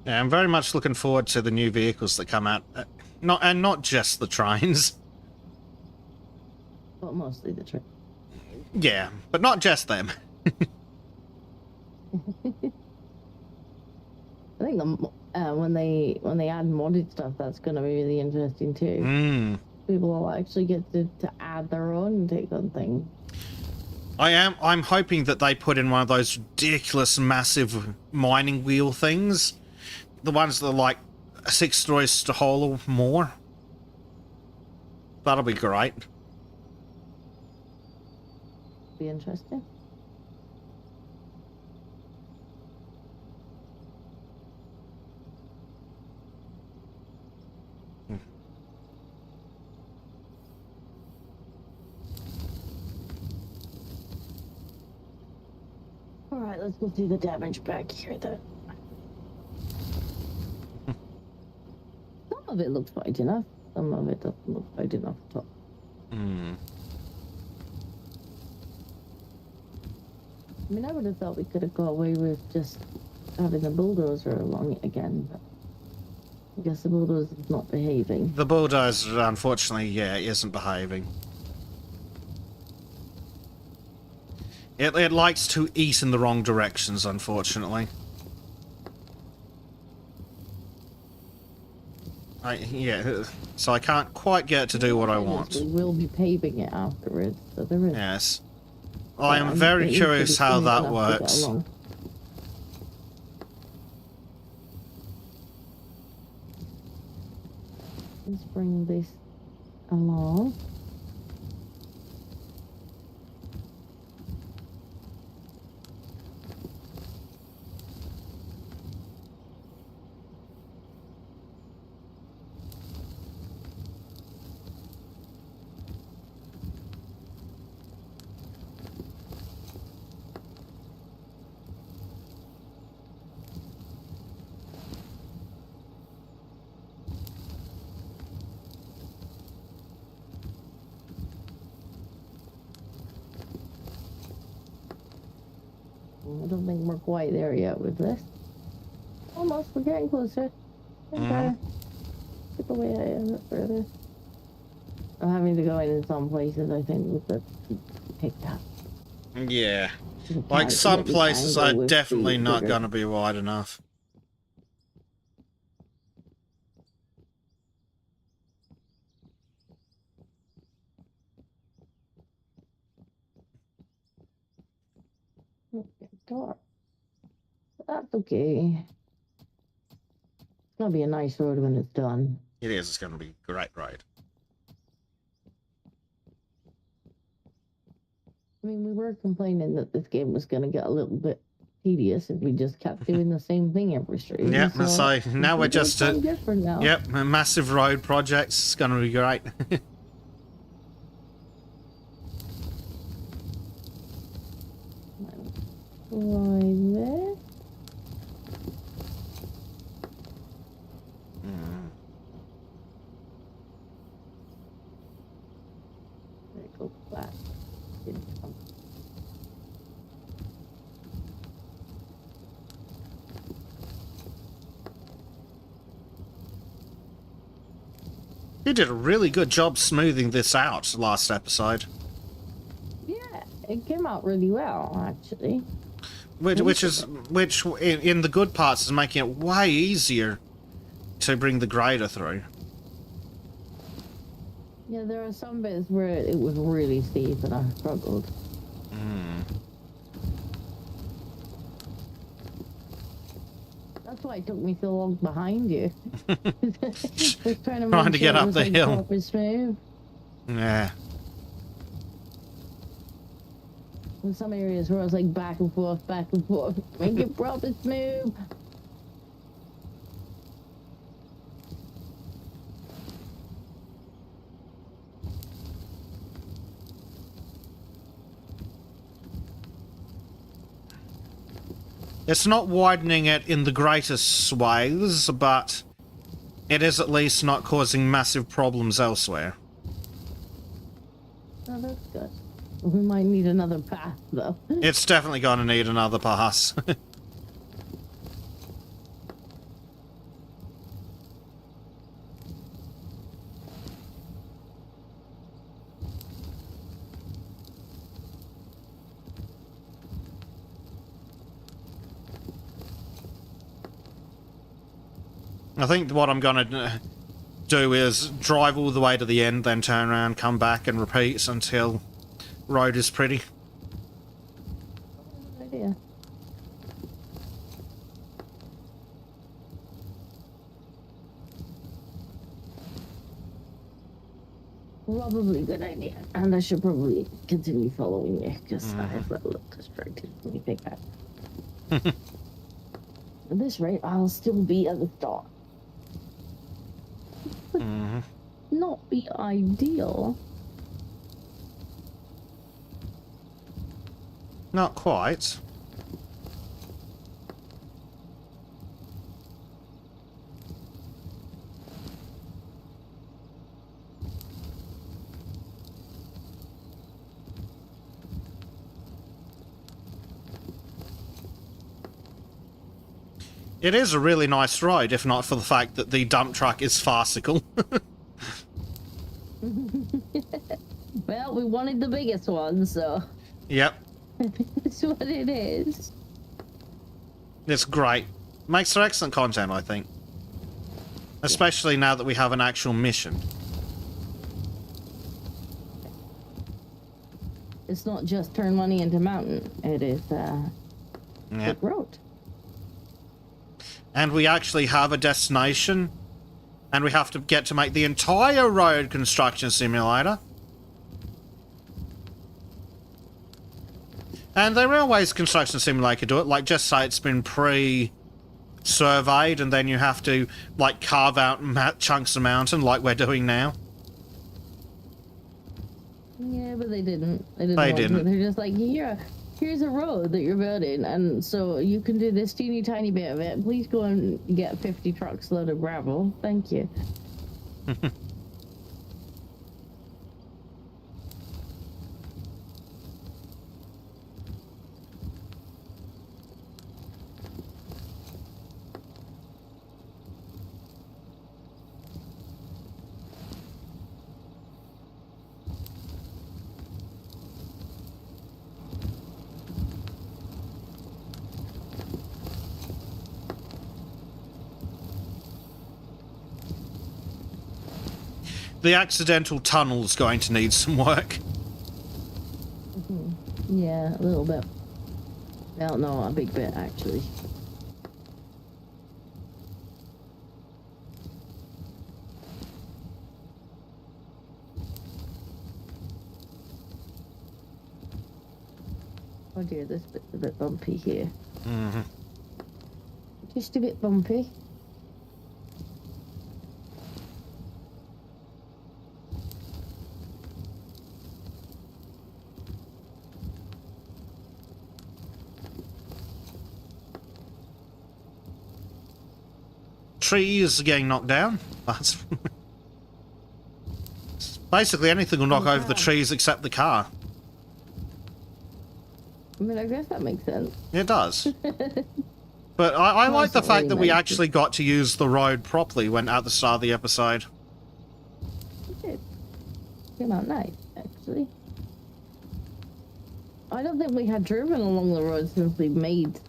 Yeah, I'm very much looking forward to the new vehicles that come out. Not just the trains. But mostly the trick. Yeah, but not just them. I think when they add modded stuff, that's going to be really interesting too. Mm. People will actually get to add their own take on things. I'm hoping that they put in one of those ridiculous massive mining wheel things. The ones that are like 6 stories tall or more. That'll be great. Be interesting. All right, let's go do the damage back here then. Some of it looks white enough. Some of it doesn't look white enough at all. Hmm. I mean, I would have thought we could have got away with just having the bulldozer along it again, but I guess the bulldozer's not behaving. The bulldozer, unfortunately, yeah, isn't behaving. It likes to eat in the wrong directions, unfortunately. Yeah, so I can't quite get it to do what I want. We will be paving it afterwards, so there is. Yes. I am very curious how that works. Let's bring this along. don't think we're quite there yet with this. Almost, we're getting closer. Okay. Chip away a bit further. I'm having to go in some places, I think, with the pickup. Yeah. Like, some places are definitely not going to be wide enough. Dark. That's okay. It's gonna be a nice road when it's done. It is. It's going to be a great ride. I mean, we were complaining that this game was gonna get a little bit tedious if we just kept doing the same thing every stream. Yep, so now we're just different now. Yep, a massive road project. It's going to be great. Right there. Go back. You did a really good job smoothing this out last episode. Yeah, it came out really well, actually. Which in the good parts is making it way easier to bring the grader through. Yeah, there are some bits where it was really steep and I struggled. That's why it took me so long behind you. Was trying to get up the hill. Proper smooth. Yeah. In some areas where I was like back and forth, make it proper smooth. It's not widening it in the greatest swathes, but it is at least not causing massive problems elsewhere. Oh, that's good. We might need another path, though. It's definitely going to need another pass. I think what I'm going to do is drive all the way to the end, then turn around, come back, and repeat until road is pretty. Good idea. Probably a good idea. And I should probably continue following you, because I've got a little distracted. Let me pick that. At this rate, I'll still be at the start. Not be ideal. Not quite. It is a really nice ride, if not for the fact that the dump truck is farcical. Well, we wanted the biggest one, so... Yep. It's what it is. It's great. Makes for excellent content, I think. Especially now that we have an actual mission. It's not just turn money into mountain. It is, Yep. road. And we actually have a destination. And we have to get to make the entire road construction simulator. And the railways construction simulator could do it. Like, just say it's been pre-surveyed, and then you have to, like, carve out chunks of mountain, like we're doing now. Yeah, but they didn't. They didn't. They're just like, here's a road that you're building, and so you can do this teeny tiny bit of it. Please go and get 50 trucks load of gravel. Thank you. the accidental tunnel's going to need some work. Yeah, a little bit. Well, no, a big bit, actually. Oh dear, this bit's a bit bumpy here. Mm-hmm. Just a bit bumpy. Trees are getting knocked down. That's basically anything will knock over the trees except the car. I mean, I guess that makes sense. It does. But I like the fact that we actually got to use the road properly when at the start of the episode. It did. Came out nice, actually. I don't think we had driven along the road since we made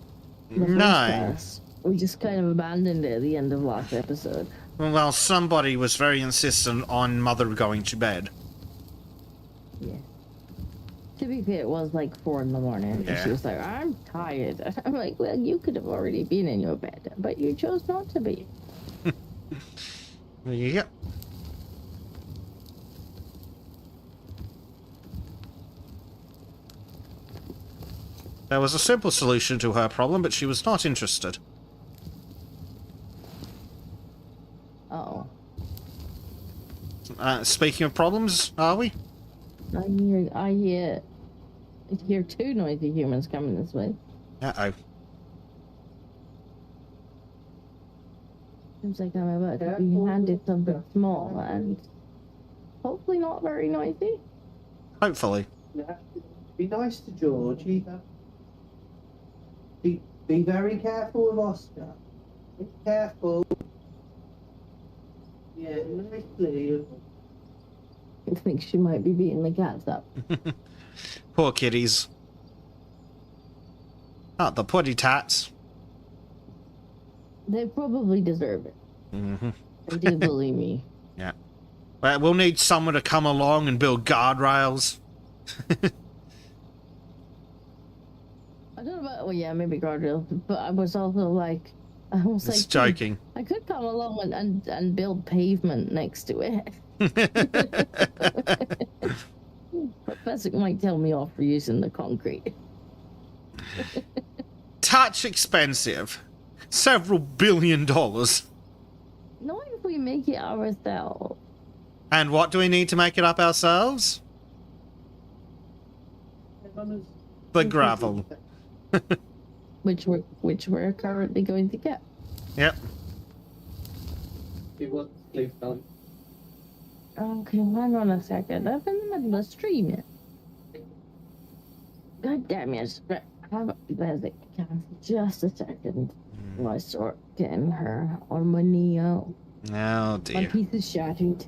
the first pass. We just kind of abandoned it at the end of last episode. Well, somebody was very insistent on Mother going to bed. Yeah. To be fair, it was like 4 in the morning. Yeah. And she was like, I'm tired. I'm like, well, you could have already been in your bed, but you chose not to be. Yep. There was a simple solution to her problem, but she was not interested. Uh-oh. Speaking of problems, are we? I hear 2 noisy humans coming this way. Uh-oh. Seems like I'm about to be handed something small and hopefully not very noisy. Hopefully. Be nice to Georgie. Be very careful with Oscar. Be careful. Yeah, nicely. I think she might be beating the cats up. Poor kitties. Ah, the putty tats. They probably deserve it. Mm-hmm. They do bully me. Yeah. Well, we'll need someone to come along and build guardrails. I don't know about, well, yeah, maybe guardrails, but I was also like, Just joking. I could come along and build pavement next to it. Professor might tell me off for using the concrete. Touch expensive. Several $1 billion. Not if we make it ourselves. And what do we need to make it up ourselves? The gravel. Which we're currently going to get. Yep. Okay, hang on a second. I'm in the middle of streaming. God damn it. There's it. Just a second. I start getting her on my knee out. Oh My dear. piece is shattered.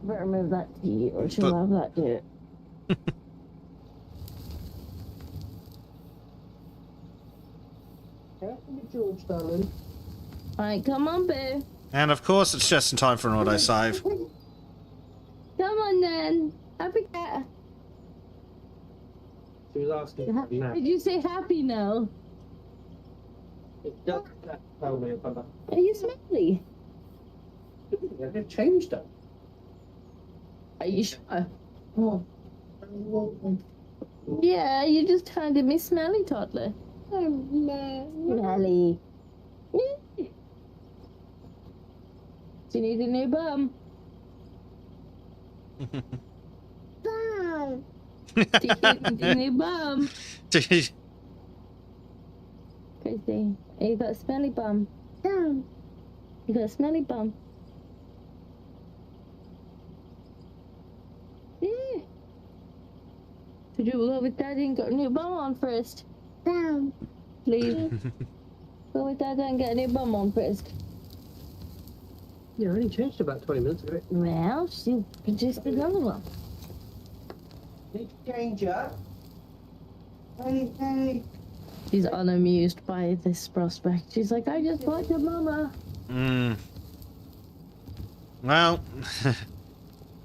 Better move that tea or she'll have that do it. George, darling. Alright, come on, boo. And of course it's just in time for an autosave. Come on then. Happy cat. She was asking for me now. Did you say happy now? Don't tell me about that. Are you smelly? They've changed her. Are you sure? Oh. Yeah, you just handed me smelly toddler. Smelly. Do you need a new bum? Bum. Do you need a new bum? Chrissy, you got a smelly bum. You got a smelly bum. Yeah. Could you go with Daddy and get a new bum on first? Please. Go with Daddy and get a new bum on first. Yeah, I only changed about 20 minutes ago. Well, she produced another one. Need to change her. Hey. She's unamused by this prospect. She's like, I just want your mama. Well,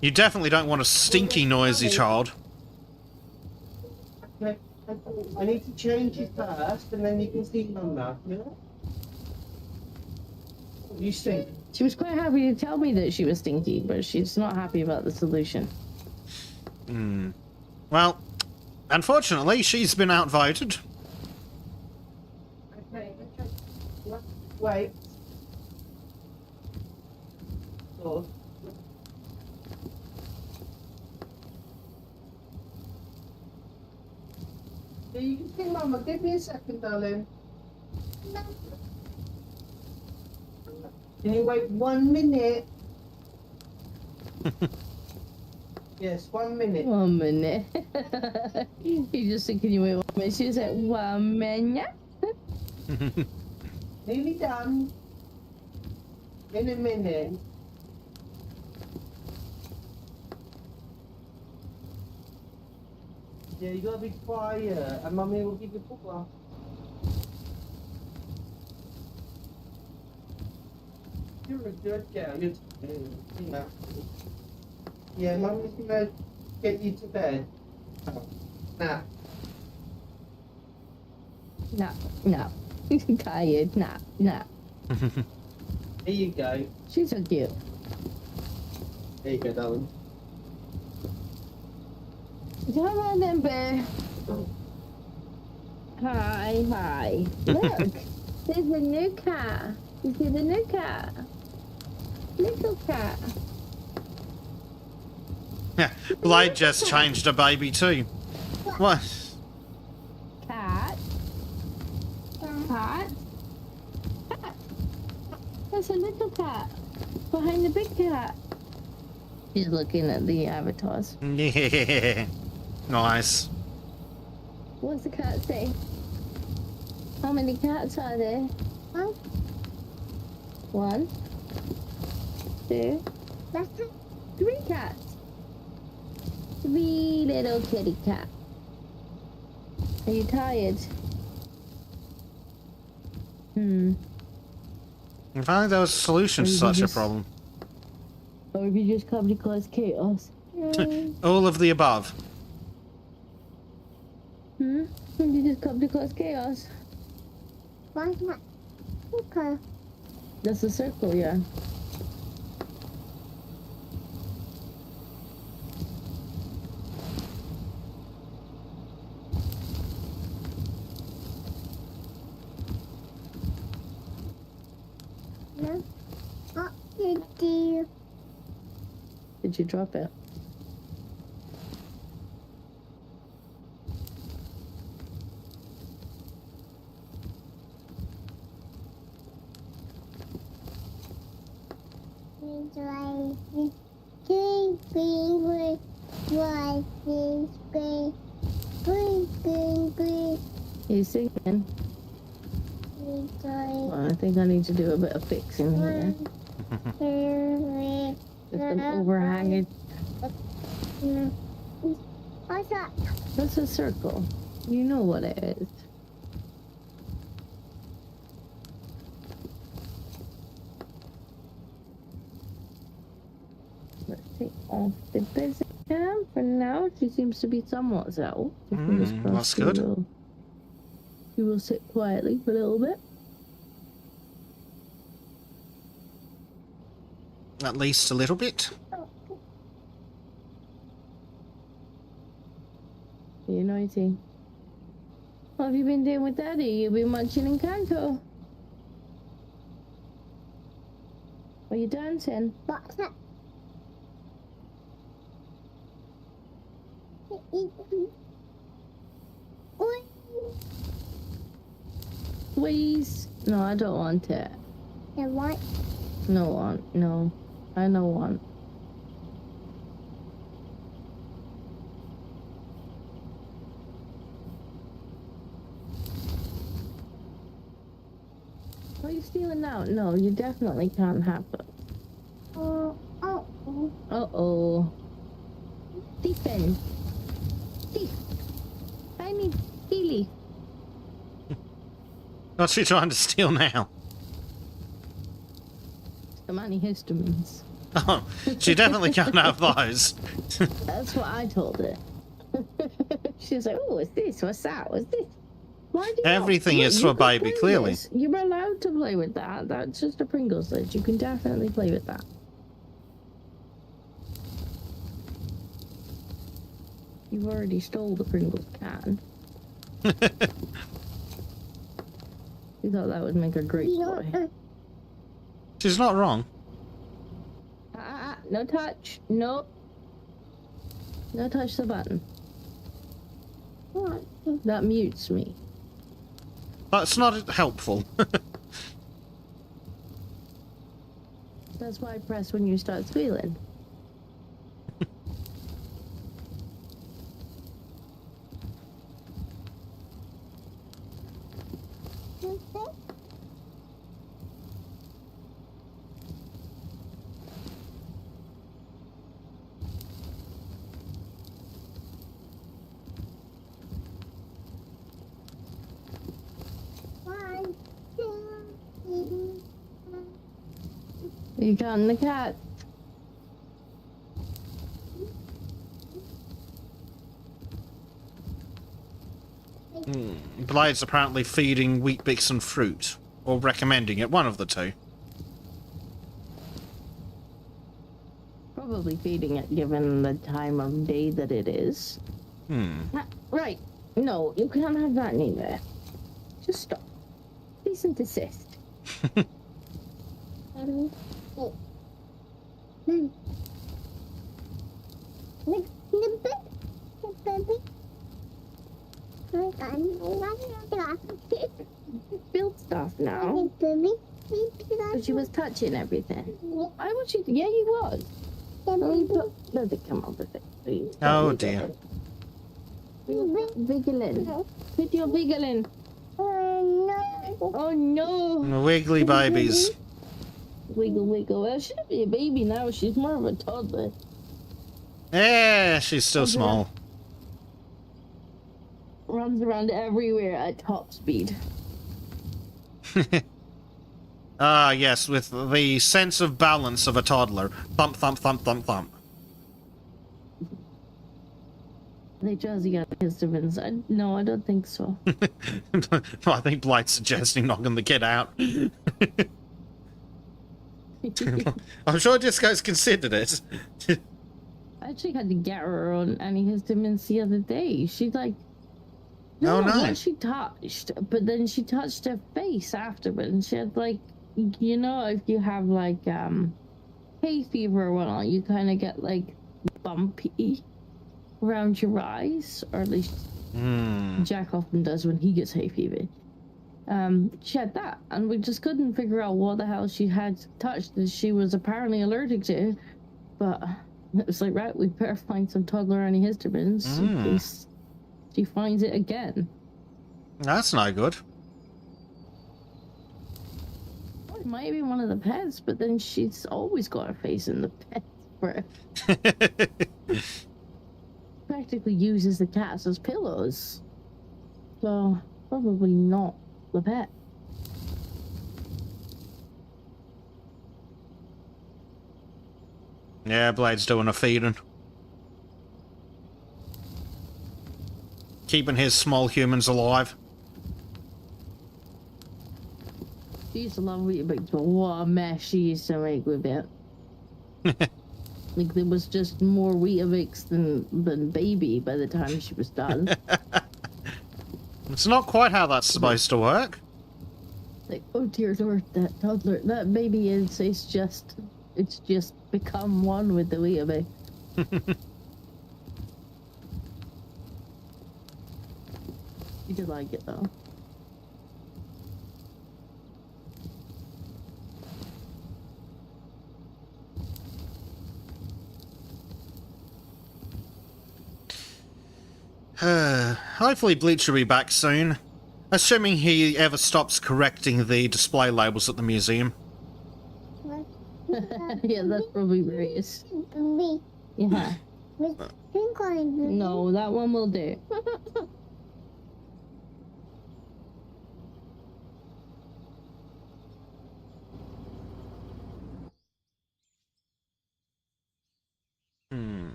you definitely don't want a stinky, noisy child. Okay, I need to change it first, and then you can see Mama. You know? What do you think? She was quite happy to tell me that she was stinky, but she's not happy about the solution. Well, unfortunately, she's been outvoted. Okay. Wait. Oh. Yeah, you can see Mama. Give me a second, darling. Can you wait 1 minute? Yes, 1 minute. 1 minute. You just said, can you wait 1 minute? She said, 1 minute. Nearly done. In a minute. Yeah, you gotta be quiet, and Mummy will give you puppa. You're a good girl. Yeah, Mummy's gonna get you to bed. Now. No. Tired. No. Here you go. She's so cute. There you go, darling. Come on then, bear. Hi. Look, there's a new car. You see the new car? Little car. Yeah, Blade just changed a baby too. What? Cat. Cat. There's a little cat behind the big cat. She's looking at the avatars. Yeah. Nice. What's the cat say? How many cats are there? One. Two. That's 3 cats. 3 little kitty cats. Are you tired? If only there was a solution to such a problem. Or if you just come to cause chaos. All of the above. You just come to cause chaos. Why not? Okay. That's a circle, yeah. Did you drop it? He's singing. Well, I think I need to do a bit of fixing here. Just an overhanging. What's that? That's a circle. You know what it is. Let's take off the busy cam for now. She seems to be somewhat settled. That's good. She will sit quietly for a little bit. At least a little bit. You're noisy. What have you been doing with Daddy? You've been munching Encanto. Are you dancing? What's that? Please. No, I don't want it. You want? No, no. I don't want. What are you stealing now? No, you definitely can't have it. Uh-oh. Thiefing. Thief. I need Healy. What's she trying to steal now? So many histamines. Oh, she definitely can't have those. That's what I told her. She's like, oh, what's this? What's that? What's this? Why do you Everything Look, is you for can baby, play clearly. this. You're allowed to play with that. That's just a Pringles lid. You can definitely play with that. You've already stole the Pringles can. You thought that would make a great boy. She's not wrong. No touch. No. No touch the button. That mutes me. That's not helpful. That's why I press when you start squealing. You counting the cat? Blade's apparently feeding Wheat Bix and fruit. Or recommending it, one of the two. Probably feeding it given the time of day that it is. Right. No, you can't have that neither. Just stop. Cease and desist. Build stuff now. But she was touching everything. Why would she? Yeah, he was. Let it come up with it, please. Oh dear. Wiggling. Put your wiggling. Oh no. Wiggly babies. Wiggle, wiggle. Well, she shouldn't be a baby now. She's more of a toddler. Yeah, she's still small. Runs around everywhere at top speed. Ah, yes, with the sense of balance of a toddler. Thump, thump, thump, thump, thump. They Jazzy got histamines. No, I don't think so. I think Blight's suggesting knocking the kid out. I'm sure Disco's considered it. I actually had to get her on antihistamines the other day. She like, Oh, no. what she touched, but then she touched her face afterward, and she had like, you know, if you have like hay fever or whatnot, you kind of get like bumpy around your eyes, or at least Jack often does when he gets hay fever. She had that, and we just couldn't figure out what the hell she had touched that she was apparently allergic to. But it was like, right, we better find some toddler antihistamines in case she finds it again. That's no good. Well, it might be one of the pets, but then she's always got her face in the pet for practically uses the cats as pillows. So probably not the pet. Yeah, Blade's doing a feeding. Keeping his small humans alive. She used to love Weetabix, but what a mess she used to make with it. Like, there was just more Weetabix than baby by the time she was done. It's not quite how that's supposed to work. Like, oh dear Lord, that toddler, that baby is, it's just become one with the Weetabix. You did like it though. Hopefully Bleach will be back soon. Assuming he ever stops correcting the display labels at the museum. Yeah, that's probably where he is. Yeah. No, that one will do.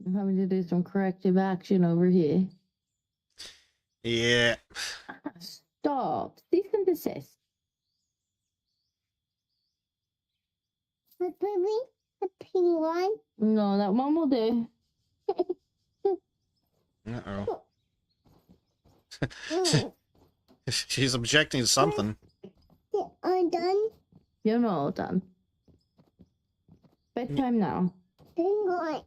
I'm having to do some corrective action over here. Yeah. Stop. Cease and desist. The baby, the pink one. No, that one will do. Uh-oh. Mm. She's objecting to something. I'm done. You're not all done. Bedtime now. Pink one.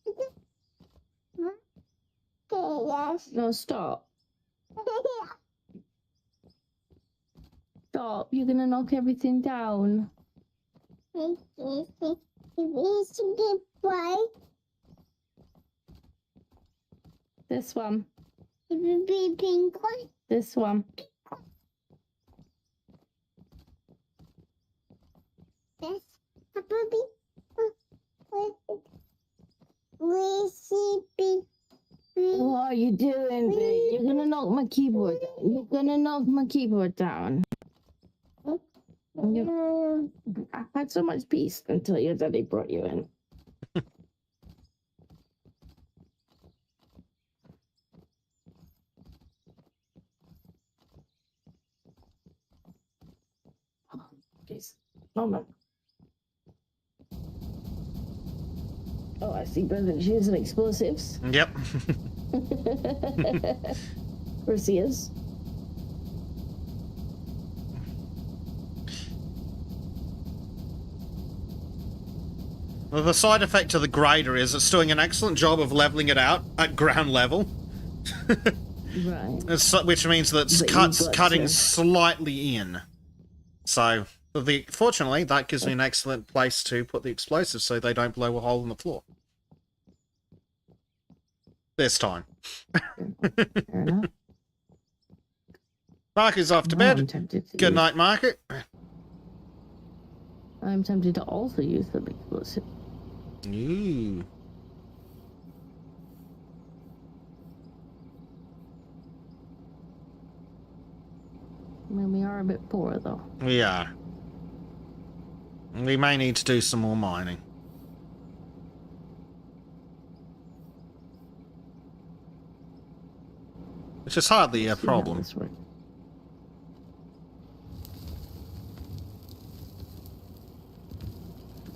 Okay, yes. No, stop. Stop. You're gonna knock everything down. It's a good boy. This one. The big pink one. This one. Yes. A baby. We see big. What are you doing, babe? You're gonna knock my keyboard down. You're gonna knock my keyboard down. I've had so much peace until your daddy brought you in. Please. Moment. Oh, I see Brother's using explosives. Yep. Of course he is. Well, the side effect of the grader is it's doing an excellent job of leveling it out at ground level. Right. Which means that it's But you've got cutting to- slightly in. So, fortunately, that gives me an excellent place to put the explosives so they don't blow a hole in the floor. This time. Fair enough. Mark is off to Now I'm bed. tempted to Good use- night, Market. I'm tempted to also use the explosive. Ooh. I mean, we are a bit poor, though. We are. We may need to do some more mining. Which is hardly a See how problem. this works.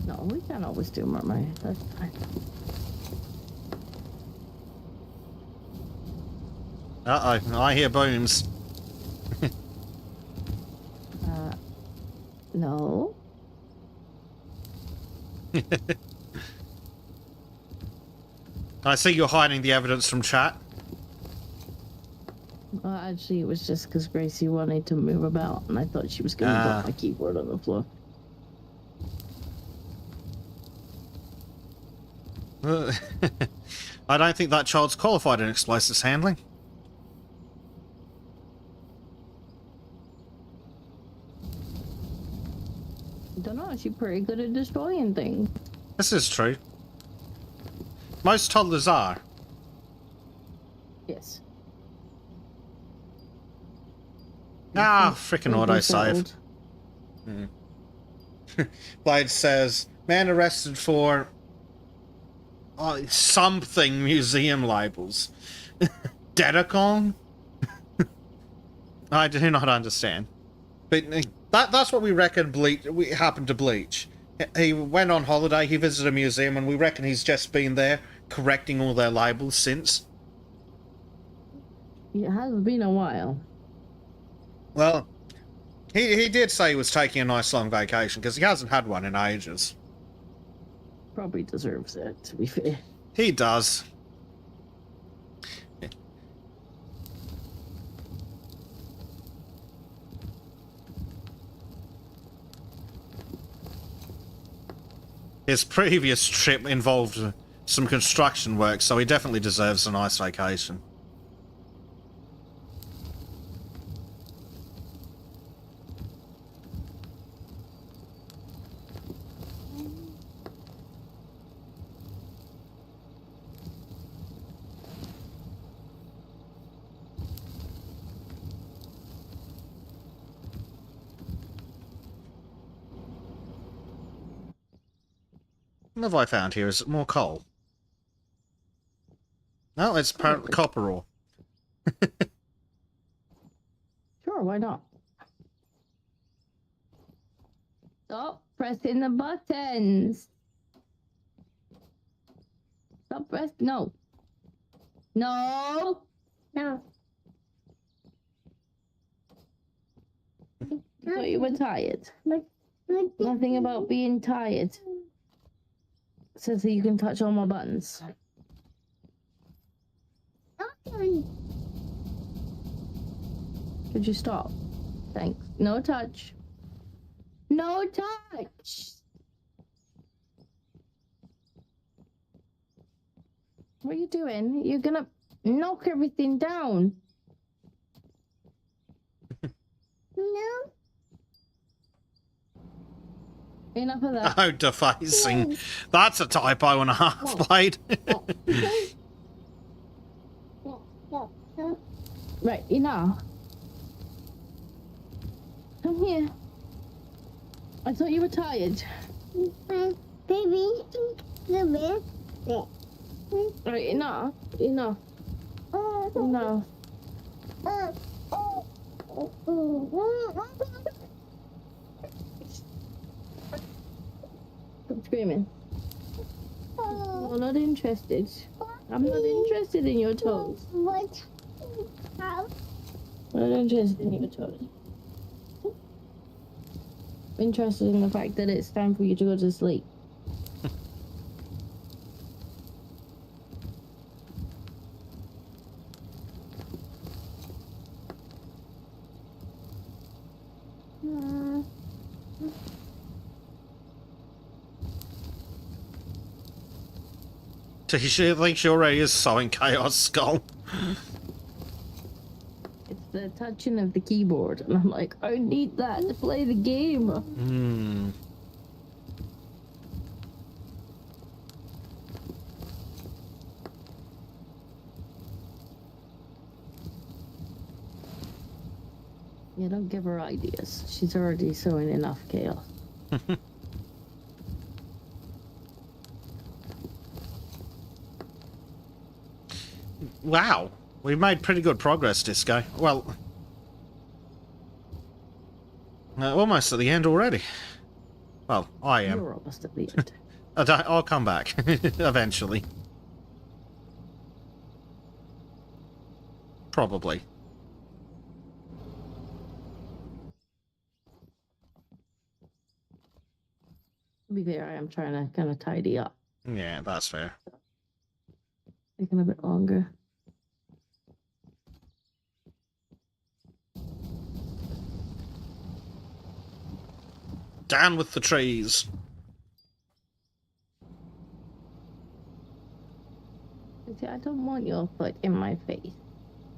No, we can't always do more money. That's fine. Uh-oh, I hear booms. No. I see you're hiding the evidence from chat. Well, actually, it was just because Gracie wanted to move about, and I thought she was going to drop my keyboard on the floor. I don't think that child's qualified in explosives handling. Don't know. She's pretty good at destroying things. This is true. Most toddlers are. Yes. Ah, frickin' Don't be autosave. settled. Blade says, man arrested for something museum labels. Dedicon? I do not understand. But that's what we reckon we happened to Bleach. He went on holiday, he visited a museum, and we reckon he's just been there correcting all their labels since. It has been a while. Well, he did say he was taking a nice long vacation, because he hasn't had one in ages. Probably deserves it, to be fair. He does. His previous trip involved some construction work, so he definitely deserves a nice vacation. What have I found here? Is it more coal? No, it's apparently copper ore. Sure, why not? Stop pressing the buttons. Stop press. No. No. No. I thought you were tired. But Nothing about being tired. Says that you can touch all my buttons. Could you stop? Thanks. No touch. No touch. What are you doing? You're gonna knock everything down. No. Enough of that. Oh, defacing. That's a typo and a half, Blade. Right, enough. Come here. I thought you were tired. Baby, the bear. Right, enough. Enough. Enough. Stop screaming. I'm not interested. I'm not interested in your toes. What? How? I'm not interested in your toes. I'm interested in the fact that it's time for you to go to sleep. She thinks she already is sewing Chaos Skull. It's the touching of the keyboard, and I'm like, I need that to play the game. Hmm. Yeah, don't give her ideas. She's already sewing enough chaos. Wow. We've made pretty good progress, Disco. Well, almost at the end already. Well, I am. You're almost at the end. I'll come back eventually. Probably. To be fair, I am trying to kind of tidy up. Yeah, that's fair. Taking a bit longer. Down with the trees. See, I don't want your foot in my face.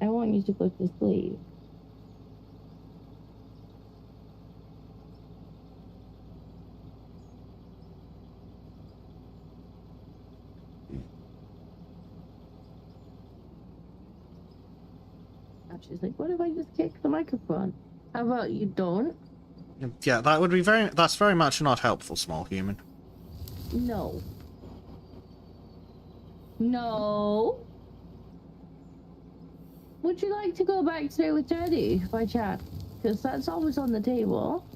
I want you to go to sleep. And she's like, what if I just kick the microphone? How about you don't? Yeah, that would be that's very much not helpful, small human. No. No. Would you like to go back today with Daddy by chat? Because that's always on the table.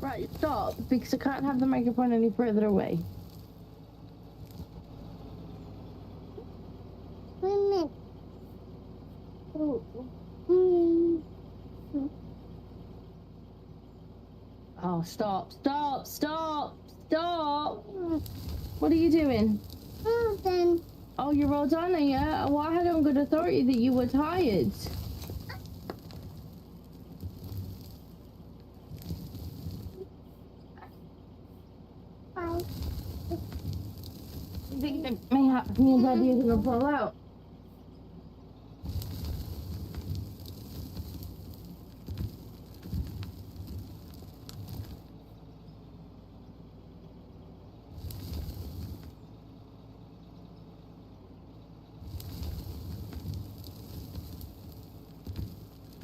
Right, stop, because I can't have the microphone any further away. Wait a minute. Oh, stop, stop, stop, stop! What are you doing? Oh, then. Oh, you're all done, are you? Well, I had on good authority that you were tired. Bye. You think that mayhap me and Daddy are gonna fall out?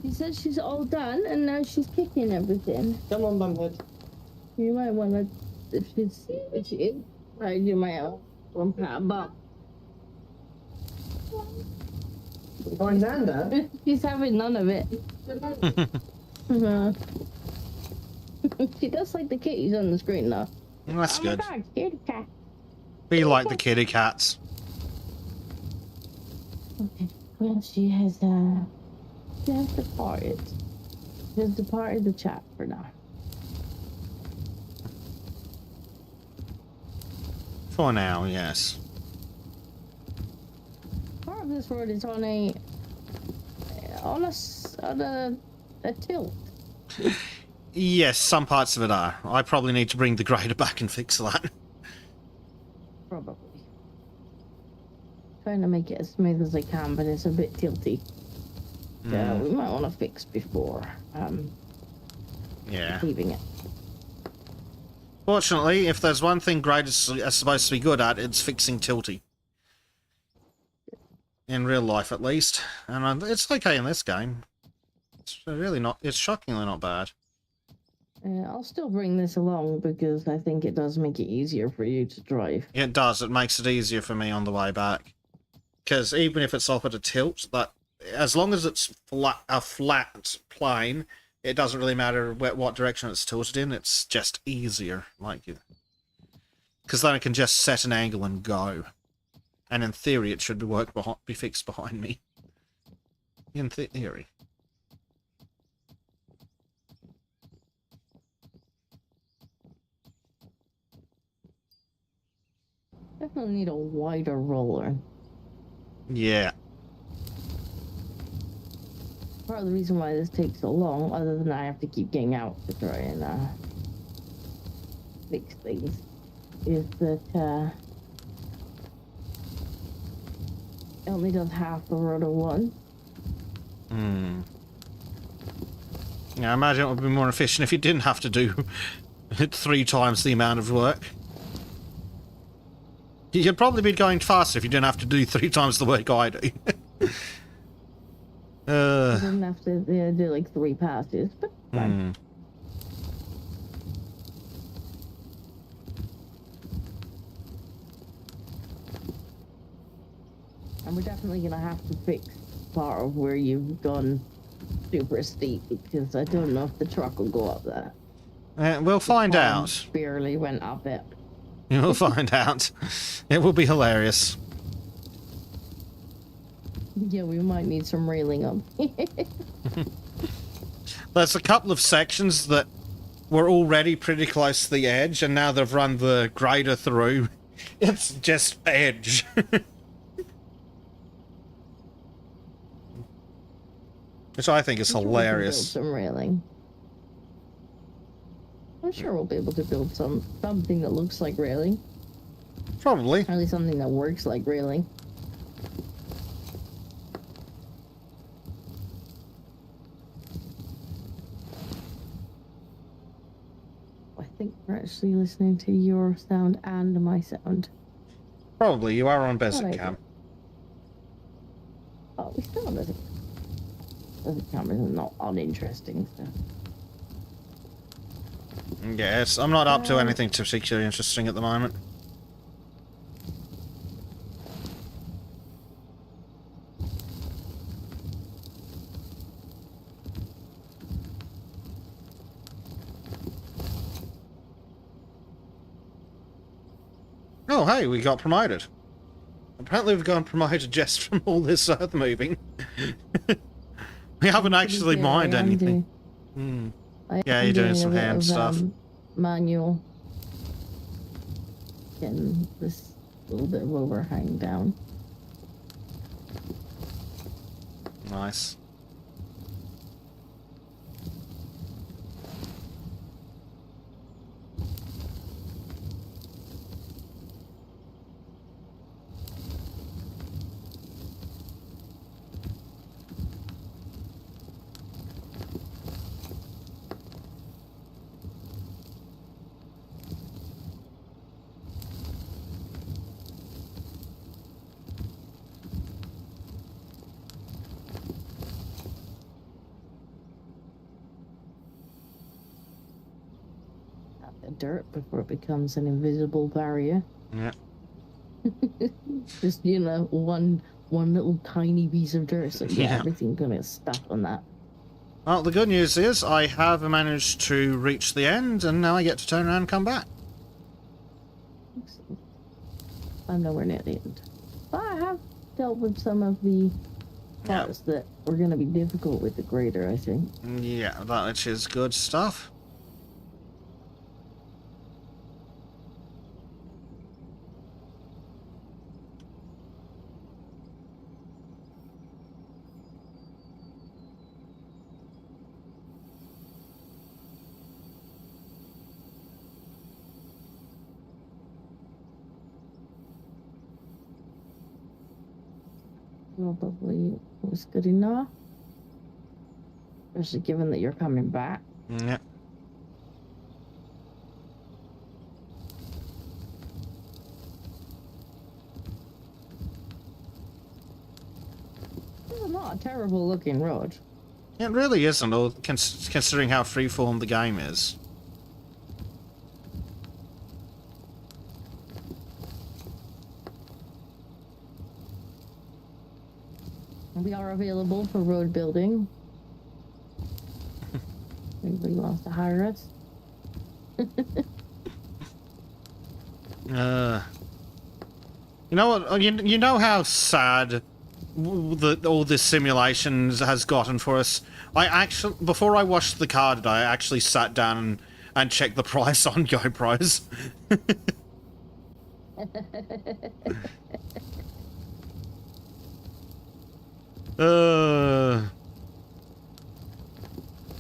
She said she's all done and now she's kicking everything. Come on, Bumhead. You might want to, if you see what she is, right, you might have one pat bump. Going Xander? She's having none of it. She does like the kitties on the screen, though. That's good. Oh my god, kitty cat. We like the kitty cats. Okay, well, she has departed. She has departed the chat for now. For now, yes. Part of this road is on a tilt. Yes, some parts of it are. I probably need to bring the grader back and fix that. Probably. Trying to make it as smooth as I can, but it's a bit tilty. Yeah, we might want to fix before Yeah. leaving it. Fortunately, if there's one thing graders are supposed to be good at, it's fixing tilty. In real life, at least. And it's okay in this game. It's really not... It's shockingly not bad. I'll still bring this along because I think it does make it easier for you to drive. It does. It makes it easier for me on the way back. Because even if it's off at a tilt, that as long as it's a flat plane, it doesn't really matter what direction it's tilted in. It's just easier, because then I can just set an angle and go. And in theory, it should be fixed behind me. In theory. Definitely need a wider roller. Yeah. Part of the reason why this takes so long, other than I have to keep getting out to try and fix things, is that it only does half the road at once. Yeah, I imagine it would be more efficient if you didn't have to do 3 times the amount of work. You'd probably be going faster if you didn't have to do 3 times the work I do. You didn't have to do like 3 passes, but fine. And we're definitely gonna have to fix part of where you've gone super steep, because I don't know if the truck will go up there. We'll find out. Barely went up it. We'll find out. It will be hilarious. Yeah, we might need some railing up. There's a couple of sections that were already pretty close to the edge, and now they've run the grader through. It's just edge. Which I think is hilarious. Some railing. I'm sure we'll be able to build something that looks like railing. Probably. Or at least something that works like railing. I think we're actually listening to your sound and my sound. Probably. You are on Bezek Cam. Oh, we still on Bezek. Bezek Cam is not uninteresting, so. Yes, I'm not up to anything particularly interesting at the moment. Oh, hey, we got promoted. Apparently we've gotten promoted just from all this earth moving. We haven't actually mined anything. Yeah, you're doing some hand stuff. Manual. Getting this little bit of overhang down. Nice. dirt before it becomes an invisible barrier. Yeah. Just, you know, one little tiny piece of dirt. So yeah, Yeah. everything's gonna get stuck on that. Well, the good news is I have managed to reach the end, and now I get to turn around and come back. Excellent. I'm nowhere near the end. But I have dealt with some of the parts that were gonna be difficult with the grader, I think. Yeah, that is good stuff. Probably was good enough. Especially given that you're coming back. Yeah. This is not a terrible looking road. It really isn't, all considering how freeform the game is. We are available for road building. Anybody wants to hire us? You know what? You know how sad all this simulations has gotten for us. I actually, before I watched the card, I actually sat down and checked the price on GoPros.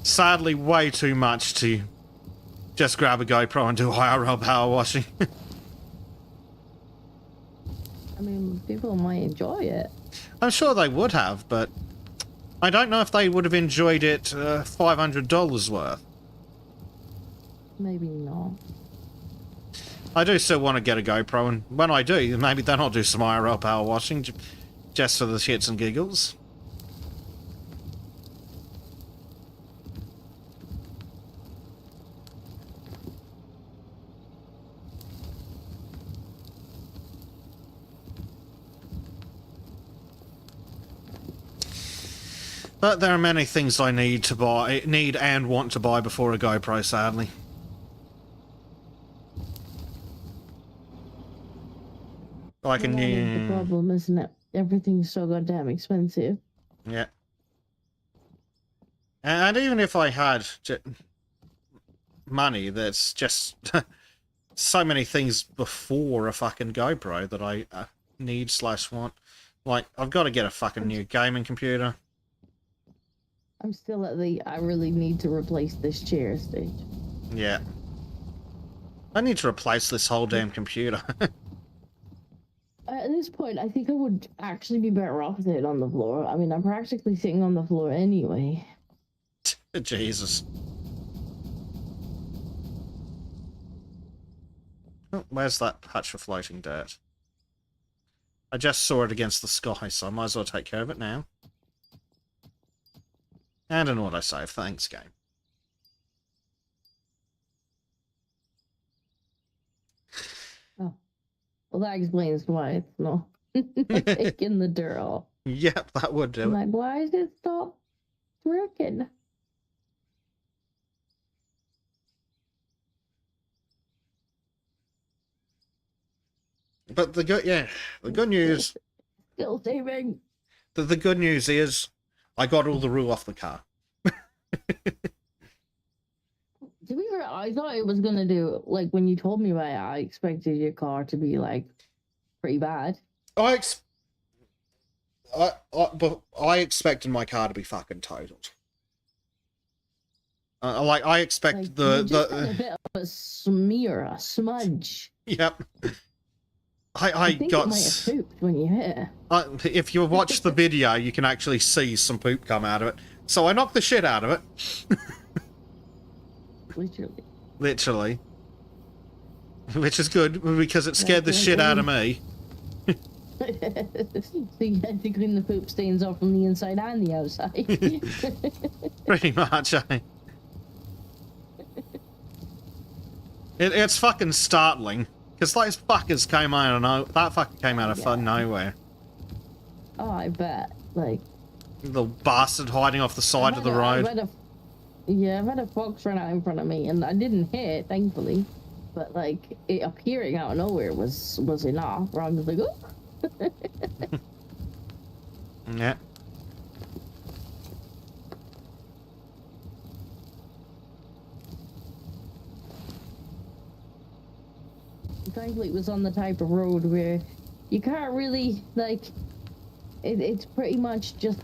Sadly, way too much to just grab a GoPro and do IRL power washing. I mean, people might enjoy it. I'm sure they would have, but I don't know if they would have enjoyed it $500 worth. Maybe not. I do still want to get a GoPro, and when I do, maybe then I'll do some IRL power washing, just for the shits and giggles. But there are many things I need and want to buy before a GoPro, sadly. Like a Well, that is the new... problem, isn't it? Everything's so goddamn expensive. Yeah. And even if I had money, there's just so many things before a fucking GoPro that I need/want. Like, I've got to get a fucking new gaming computer. I'm still at the I really need to replace this chair stage. Yeah. I need to replace this whole damn computer. At this point, I think I would actually be better off with it on the floor. I mean, I'm practically sitting on the floor anyway. Jesus. Oh, where's that patch of floating dirt? I just saw it against the sky, so I might as well take care of it now. And an autosave, thanks, game. Oh. Well, that explains why it's not taking the dirt off. Yep, that would do I'm it. like, why is it stop working? But the good news, Still saving. the good news is, I got all the rule off the car. To be fair, I thought it was gonna do like when you told me about it, I expected your car to be like pretty bad. But I expected my car to be fucking totaled. I expect Like, the you just had a bit of a smear, a smudge. Yep. I I think got. it might have pooped when you hit it. If you watch the video, you can actually see some poop come out of it. So I knocked the shit out of it. Literally. Literally. Which is good, because it scared the shit out of me. So you had to clean the poop stains off from the inside and the outside. Pretty much, eh? It's fucking startling. Because those fuckers came out of that fucker came out of fun nowhere. Oh, I bet. Like, Little bastard hiding off the side of the road. I've had a fox run out in front of me, and I didn't hit, thankfully. But like, it appearing out of nowhere was enough. Where I'm just like, oh. Yeah. Thankfully, it was on the type of road where you can't really like. It's pretty much just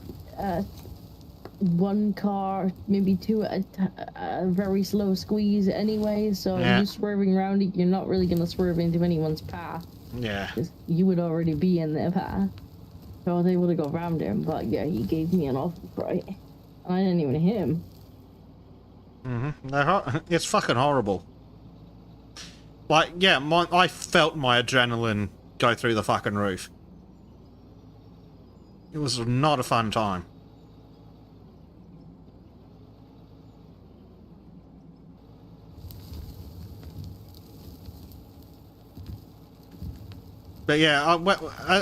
one car, maybe two at a very slow squeeze anyway. So you swerving around it, you're not really gonna swerve into anyone's path. Yeah. Because you would already be in their path. So I was able to go around him, but yeah, he gave me an awful fright. And I didn't even hit him. It's fucking horrible. Like, yeah, I felt my adrenaline go through the fucking roof. It was not a fun time. But yeah,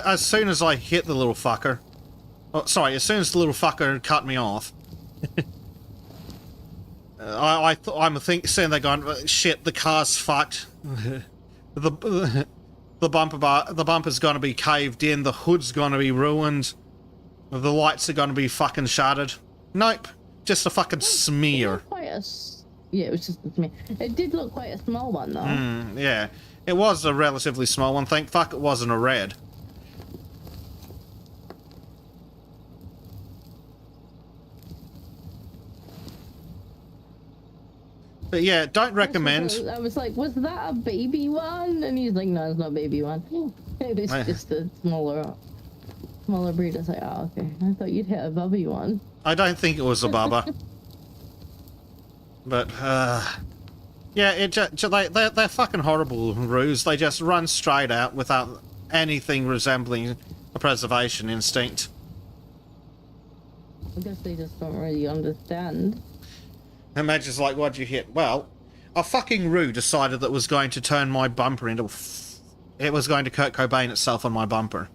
as soon as I hit the little fucker... Oh, sorry, as soon as the little fucker cut me off... I'm sitting there going, shit, the car's fucked. the bumper's gonna be caved in, the hood's gonna be ruined, the lights are gonna be fucking shattered. Nope, just a fucking smear. Yeah, it was just a smear. It did look quite a small one though. Yeah, it was a relatively small one. Thank fuck it wasn't a red. But yeah, don't recommend. I was like, was that a baby one? And he's like, no, it's not a baby one. It's just a smaller breed. I was like, oh, okay. I thought you'd hit a bubby one. I don't think it was a bubba. But, yeah, they're fucking horrible roos. They just run straight out without anything resembling a preservation instinct. I guess they just don't really understand. Imagine like, what'd you hit? Well, a fucking roo decided that it was going to turn my bumper into... It was going to Kurt Cobain itself on my bumper.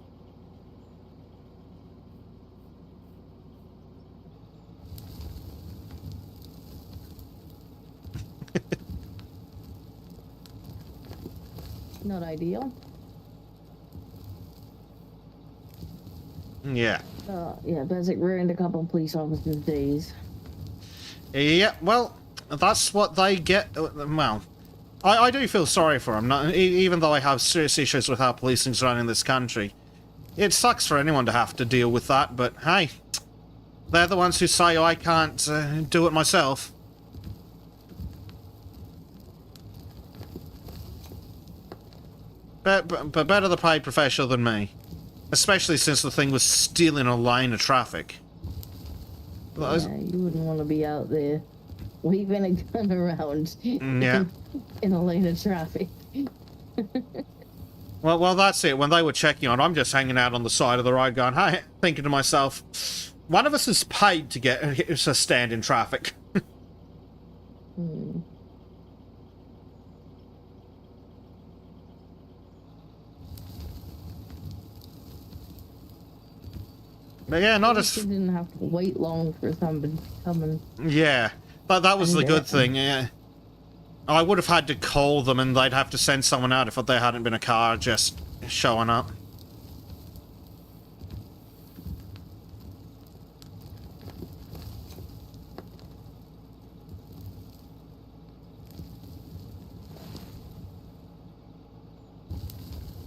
Not ideal. Yeah. Yeah, Bezic ruined a couple of police officers' days. Yeah, well, that's what they get. Well, I do feel sorry for them, even though I have serious issues with how policing's run in this country. It sucks for anyone to have to deal with that, but hey, they're the ones who say I can't do it myself. But better the paid professional than me. Especially since the thing was still in a lane of traffic. Yeah, you wouldn't want to be out there waving a gun around in a lane of traffic. Well, that's it. When they were checking on, I'm just hanging out on the side of the road going, hey, thinking to myself, one of us is paid to stand in traffic. But yeah, not as... You didn't have to wait long for somebody to come and... Yeah, but that was the good thing, yeah. I would have had to call them and they'd have to send someone out if there hadn't been a car just showing up.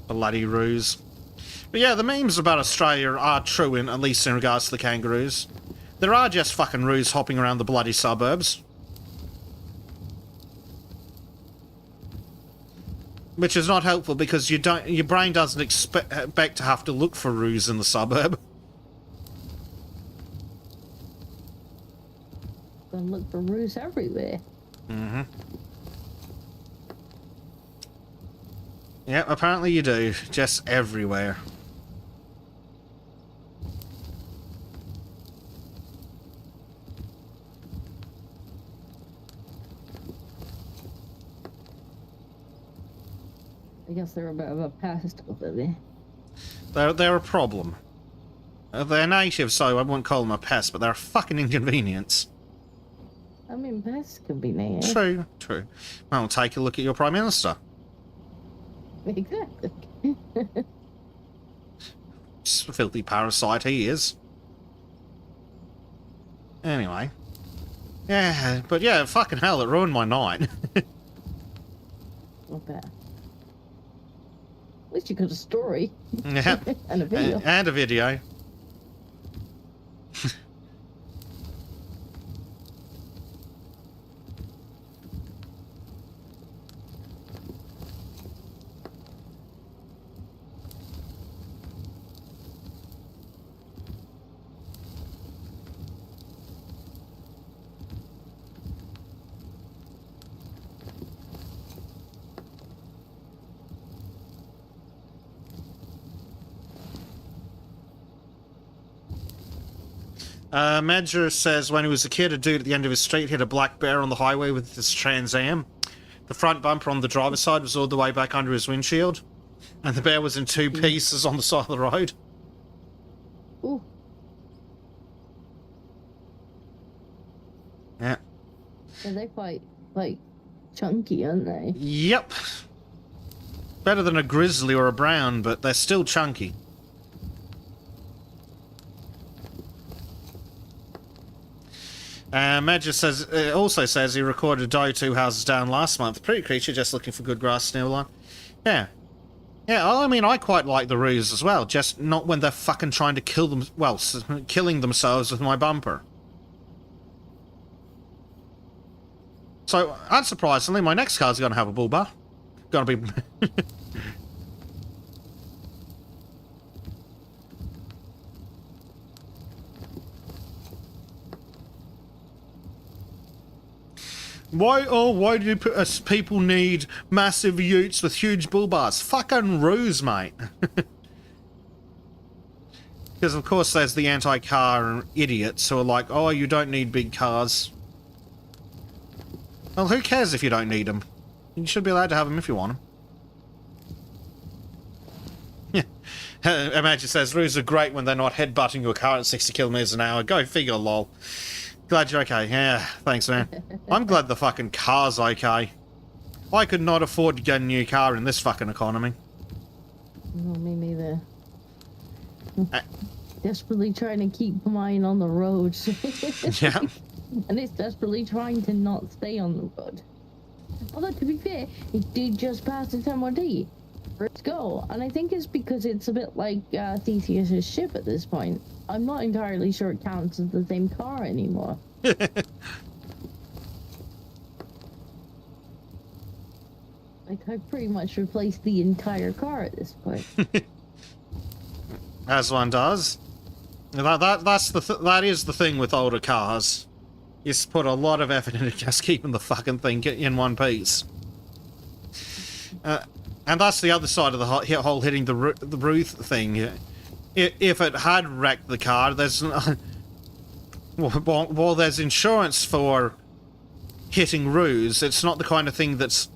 Bloody ruse. But yeah, the memes about Australia are true, at least in regards to the kangaroos. There are just fucking roos hopping around the bloody suburbs. Which is not helpful because your brain doesn't expect to have to look for roos in the suburb. Gonna look for roos everywhere. Yeah, apparently you do. Just everywhere. guess they're a bit of a pest over there. They're a problem. They're native, so I wouldn't call them a pest, but they're a fucking inconvenience. I mean, pests can be nice. True, true. Well, take a look at your Prime Minister. Exactly. Just a filthy parasite he is. Anyway. Yeah, but yeah, fucking hell, it ruined my night. Not bad. At least you got a story. Yeah. And a video. And a video. Madger says when he was a kid, a dude at the end of his street hit a black bear on the highway with his Trans Am. The front bumper on the driver's side was all the way back under his windshield, and the bear was in two pieces on the side of the road. Ooh. Yeah. Yeah, they're quite, like, chunky, aren't they? Yep. Better than a grizzly or a brown, but they're still chunky. Madger says, also says he recorded a doe 2 houses down last month. Pretty creature, just looking for good grass to nibble on. Yeah. Yeah, I mean, I quite like the ruse as well, just not when they're fucking trying to kill them, well, killing themselves with my bumper. So, unsurprisingly, my next car's gonna have a bull bar. Gonna be... Why do people need massive utes with huge bull bars? Fucking ruse, mate. Because, of course, there's the anti-car idiots who are like, oh, you don't need big cars. Well, who cares if you don't need them? You should be allowed to have them if you want them. Yeah. Imagine says, ruse are great when they're not headbutting your car at 60 kilometers an hour. Go figure, lol. Glad you're okay. Yeah, thanks, man. I'm glad the fucking car's okay. I could not afford to get a new car in this fucking economy. No, me neither. Desperately trying to keep mine on the road. Yeah. And it's desperately trying to not stay on the road. Although, to be fair, it did just pass its MOD. Let's go. And I think it's because it's a bit like Theseus' ship at this point. I'm not entirely sure it counts as the same car anymore. Like, I've pretty much replaced the entire car at this point. As one does. That is the thing with older cars. You just put a lot of effort into just keeping the fucking thing in one piece. And that's the other side of the whole hitting the roof thing. If it had wrecked the car, there's well, there's insurance for hitting roofs. It's not the kind of thing that's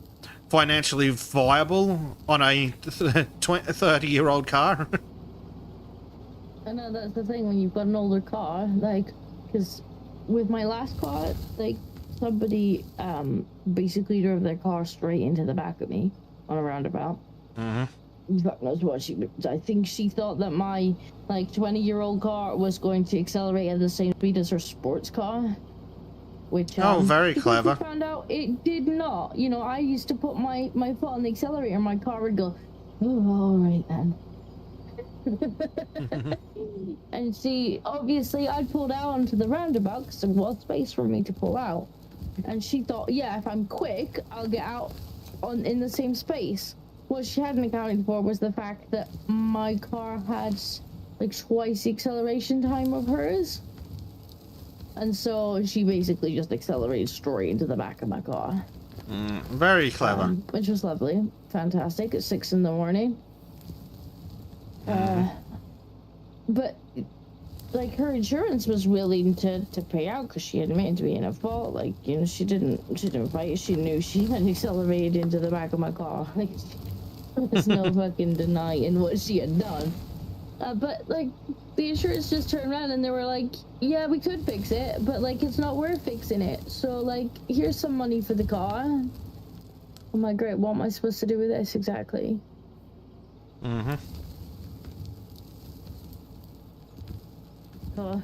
financially viable on a 30-year-old car. I know that's the thing when you've got an older car, like, because with my last car, like, somebody basically drove their car straight into the back of me on a roundabout. Mm-hmm. Fuck knows what she... I think she thought that my, like, 20-year-old car was going to accelerate at the same speed as her sports car. Which, oh, very clever. I found out it did not. You know, I used to put my foot on the accelerator and my car would go, oh, all right then. And see, obviously I pulled out onto the roundabout because there was space for me to pull out. And she thought, yeah, if I'm quick, I'll get out in the same space. What she hadn't accounted for was the fact that my car had like twice the acceleration time of hers. And so she basically just accelerated straight into the back of my car. Very clever. Which was lovely. Fantastic at 6 in the morning. But like her insurance was willing to pay out because she admitted to being at fault. Like, you know, she didn't fight. She knew she had accelerated into the back of my car. Like, There's no fucking denying what she had done. But like, the insurance just turned around and they were like, yeah, we could fix it, but like, it's not worth fixing it. So like, here's some money for the car. I'm like, great, what am I supposed to do with this exactly? Mm-hmm.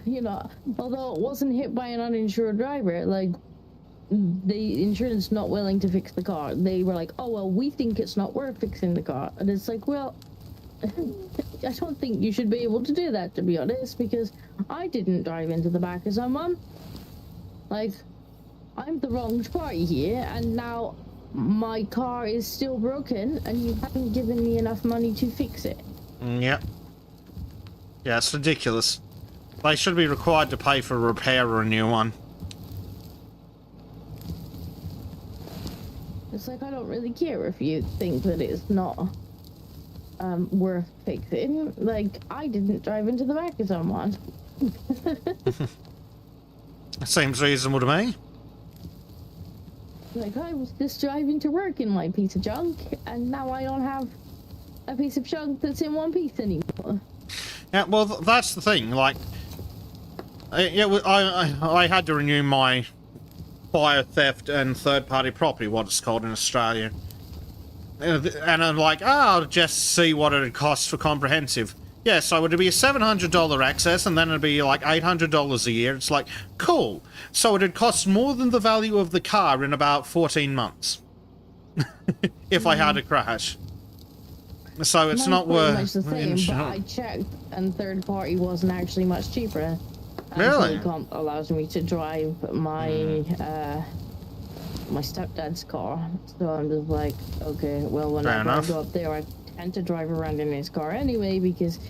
You know, although it wasn't hit by an uninsured driver, like, the insurance not willing to fix the car. They were like, oh, well, we think it's not worth fixing the car. And it's like, well, I don't think you should be able to do that, to be honest, because I didn't drive into the back of someone. Like, I'm the wrong party here, and now my car is still broken, and you haven't given me enough money to fix it. Yep. Yeah, it's ridiculous. They should be required to pay for a repair or a new one. It's like, I don't really care if you think that it's not worth fixing. Like, I didn't drive into the back of someone. Seems reasonable to me. Like, I was just driving to work in my piece of junk, and now I don't have a piece of junk that's in one piece anymore. Yeah, well, that's the thing. Like, I had to renew my fire theft and third-party property, what it's called in Australia. And I'm like, I'll just see what it'd cost for comprehensive. Yeah, so it'd be a $700 access, and then it'd be like $800 a year. It's like, cool. So it'd cost more than the value of the car in about 14 months. If I had a crash. So it's not worth... much the same, but I checked, and third party wasn't actually much cheaper. Really? Comp allows me to drive my my stepdad's car, so I'm just like, okay, well, whenever I go up there, I tend to drive around in his car anyway, because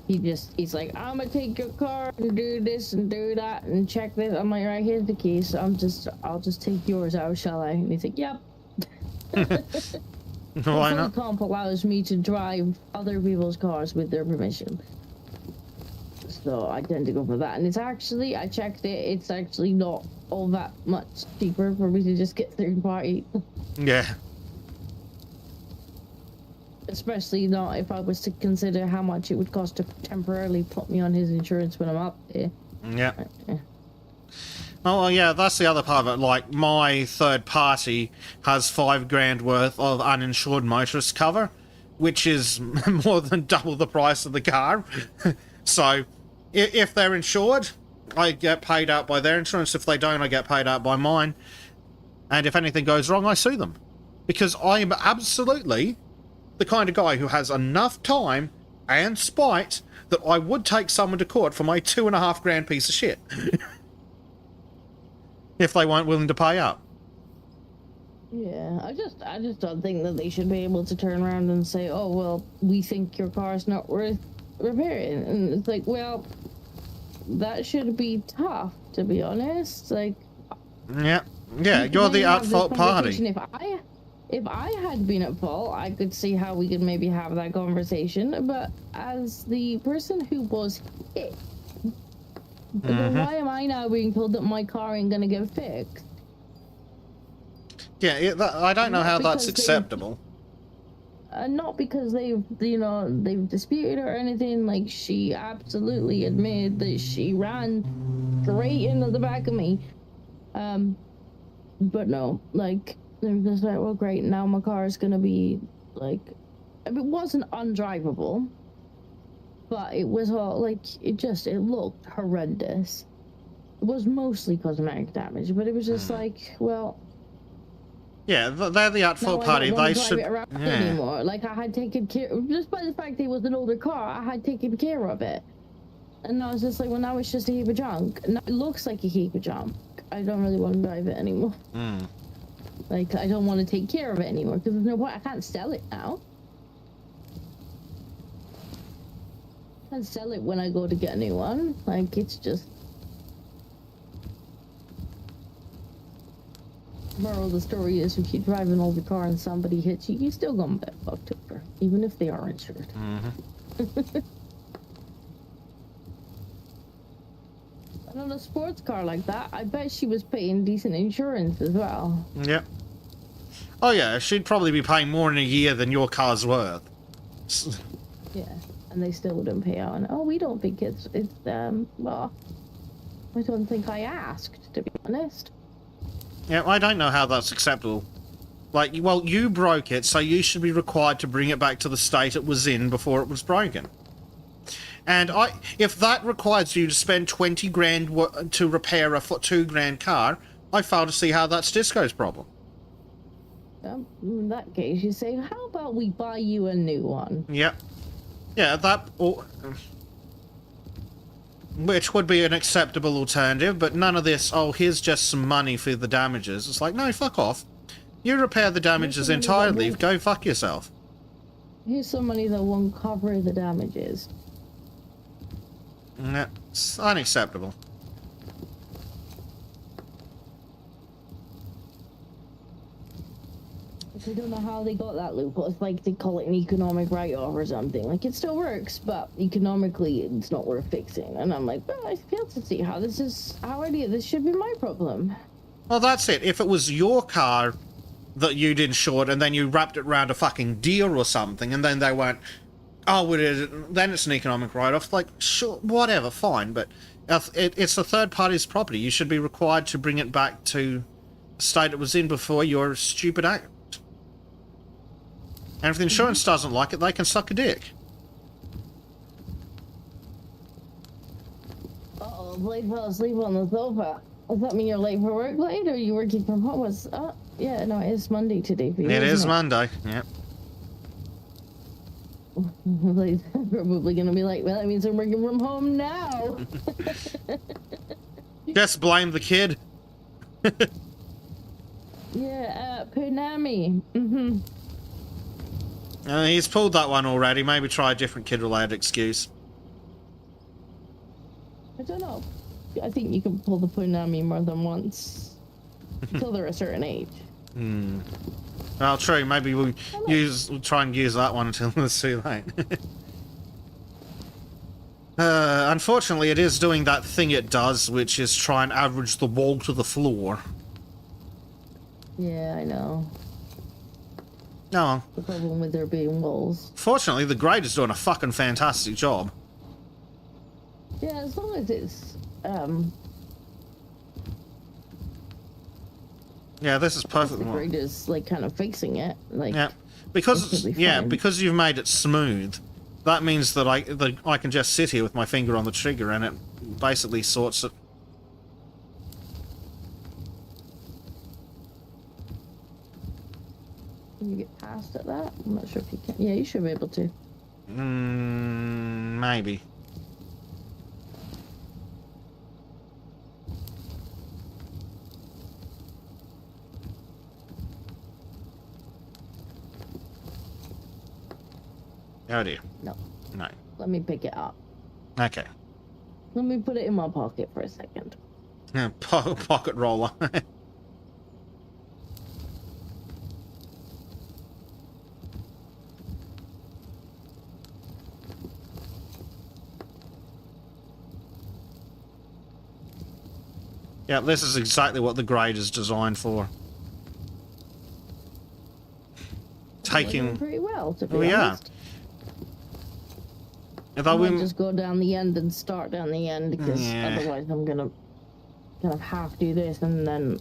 he's like, I'm gonna take your car and do this and do that and check this. I'm like, right, here's the keys. I'll just take yours out, shall I? And he's like, yep. Why not? Comp allows me to drive other people's cars with their permission. So I tend to go for that. And it's actually, I checked it, it's actually not all that much cheaper for me to just get third party. Yeah. Especially not if I was to consider how much it would cost to temporarily put me on his insurance when I'm up there. Yeah. Oh, well, yeah, that's the other part of it. Like, my third party has $5,000 worth of uninsured motorist cover, which is more than double the price of the car. So, if they're insured, I get paid out by their insurance. If they don't, I get paid out by mine. And if anything goes wrong, I sue them. Because I am absolutely the kind of guy who has enough time and spite that I would take someone to court for my $2,500 piece of shit. If they weren't willing to pay up. Yeah, I just don't think that they should be able to turn around and say, oh, well, we think your car's not worth repairing. And it's like, well, that should be tough, to be honest. Like, yeah, you're the at-fault party. If I had been at fault, I could see how we could maybe have that conversation. But as the person who was hit, then why am I now being told that my car ain't gonna get fixed? Yeah, I don't know how that's acceptable. Not because they've disputed or anything. Like, she absolutely admitted that she ran straight into the back of me. But no, like, they're just like, well, great, now my car is gonna be, like, it wasn't undrivable, but it was all, like, it looked horrendous. It was mostly cosmetic damage, but it was just like, well... Yeah, they're the at-fault party, they should... anymore. Like, I had taken care... Just by the fact that it was an older car, I had taken care of it. And I was just like, well, now it's just a heap of junk. Now it looks like a heap of junk. I don't really want to drive it anymore. Like, I don't want to take care of it anymore, because there's no point. I can't sell it now. I can't sell it when I go to get a new one. Like, it's just... Moral of the story is, if you drive an older car and somebody hits you, you're still gonna get fucked over, even if they are insured. And on a sports car like that, I bet she was paying decent insurance as well. Yep. Oh yeah, she'd probably be paying more in a year than your car's worth. Yeah, and they still wouldn't pay out. And oh, we don't think it's well, I don't think I asked, to be honest. Yeah, I don't know how that's acceptable. Like, well, you broke it, so you should be required to bring it back to the state it was in before it was broken. And if that requires you to spend 20 grand to repair a $2 grand car, I fail to see how that's Disco's problem. In that case, you say, how about we buy you a new one? Yep. Yeah, which would be an acceptable alternative, but none of this, oh, here's just some money for the damages. It's like, no, fuck off. You repair the damages entirely, go fuck yourself. Here's some money that won't cover the damages. That's unacceptable. I don't know how they got that loophole. It's like they call it an economic write-off or something. Like, it still works, but economically it's not worth fixing. And I'm like, well, I fail to see how this should be my problem. Well, that's it. If it was your car that you'd insured and then you wrapped it around a fucking deer or something, and then they went, oh, then it's an economic write-off. Like, sure, whatever, fine, but it's a third party's property. You should be required to bring it back to the state it was in before your stupid act. And if the insurance doesn't like it, they can suck a dick. Uh-oh, Blade fell asleep on the sofa. Does that mean you're late for work, Blade, or are you working from home? Yeah, no, it is Monday today for you. It is Monday, yep. Blade's probably gonna be like, well, that means I'm working from home now. Just blame the kid. Yeah, Punami. Mm-hmm. He's pulled that one already. Maybe try a different kid-related excuse. I don't know. I think you can pull the Punami more than once. Until they're a certain age. Hmm. Well, true. Maybe we'll try and use that one until it's too late. Unfortunately, it is doing that thing it does, which is try and average the wall to the floor. Yeah, I know. No. The problem with there being walls. Fortunately, the grader's doing a fucking fantastic job. Yeah, as long as it's, Yeah, this is perfect. the grader's, like, kind of fixing it. Like, yeah, because fine. because you've made it smooth, that means that I can just sit here with my finger on the trigger and it basically sorts it. Can you get past at that? I'm not sure if you can. Yeah, you should be able to. Maybe. Oh dear. No. No. Let me pick it up. Okay. Let me put it in my pocket for a second. Yeah, pocket roller. Yeah, this is exactly what the grade is designed for. Taking pretty well, to be Oh, yeah. honest. If I I might win, just go down the end and start down the end, because Yeah. otherwise I'm gonna kind of half do this and then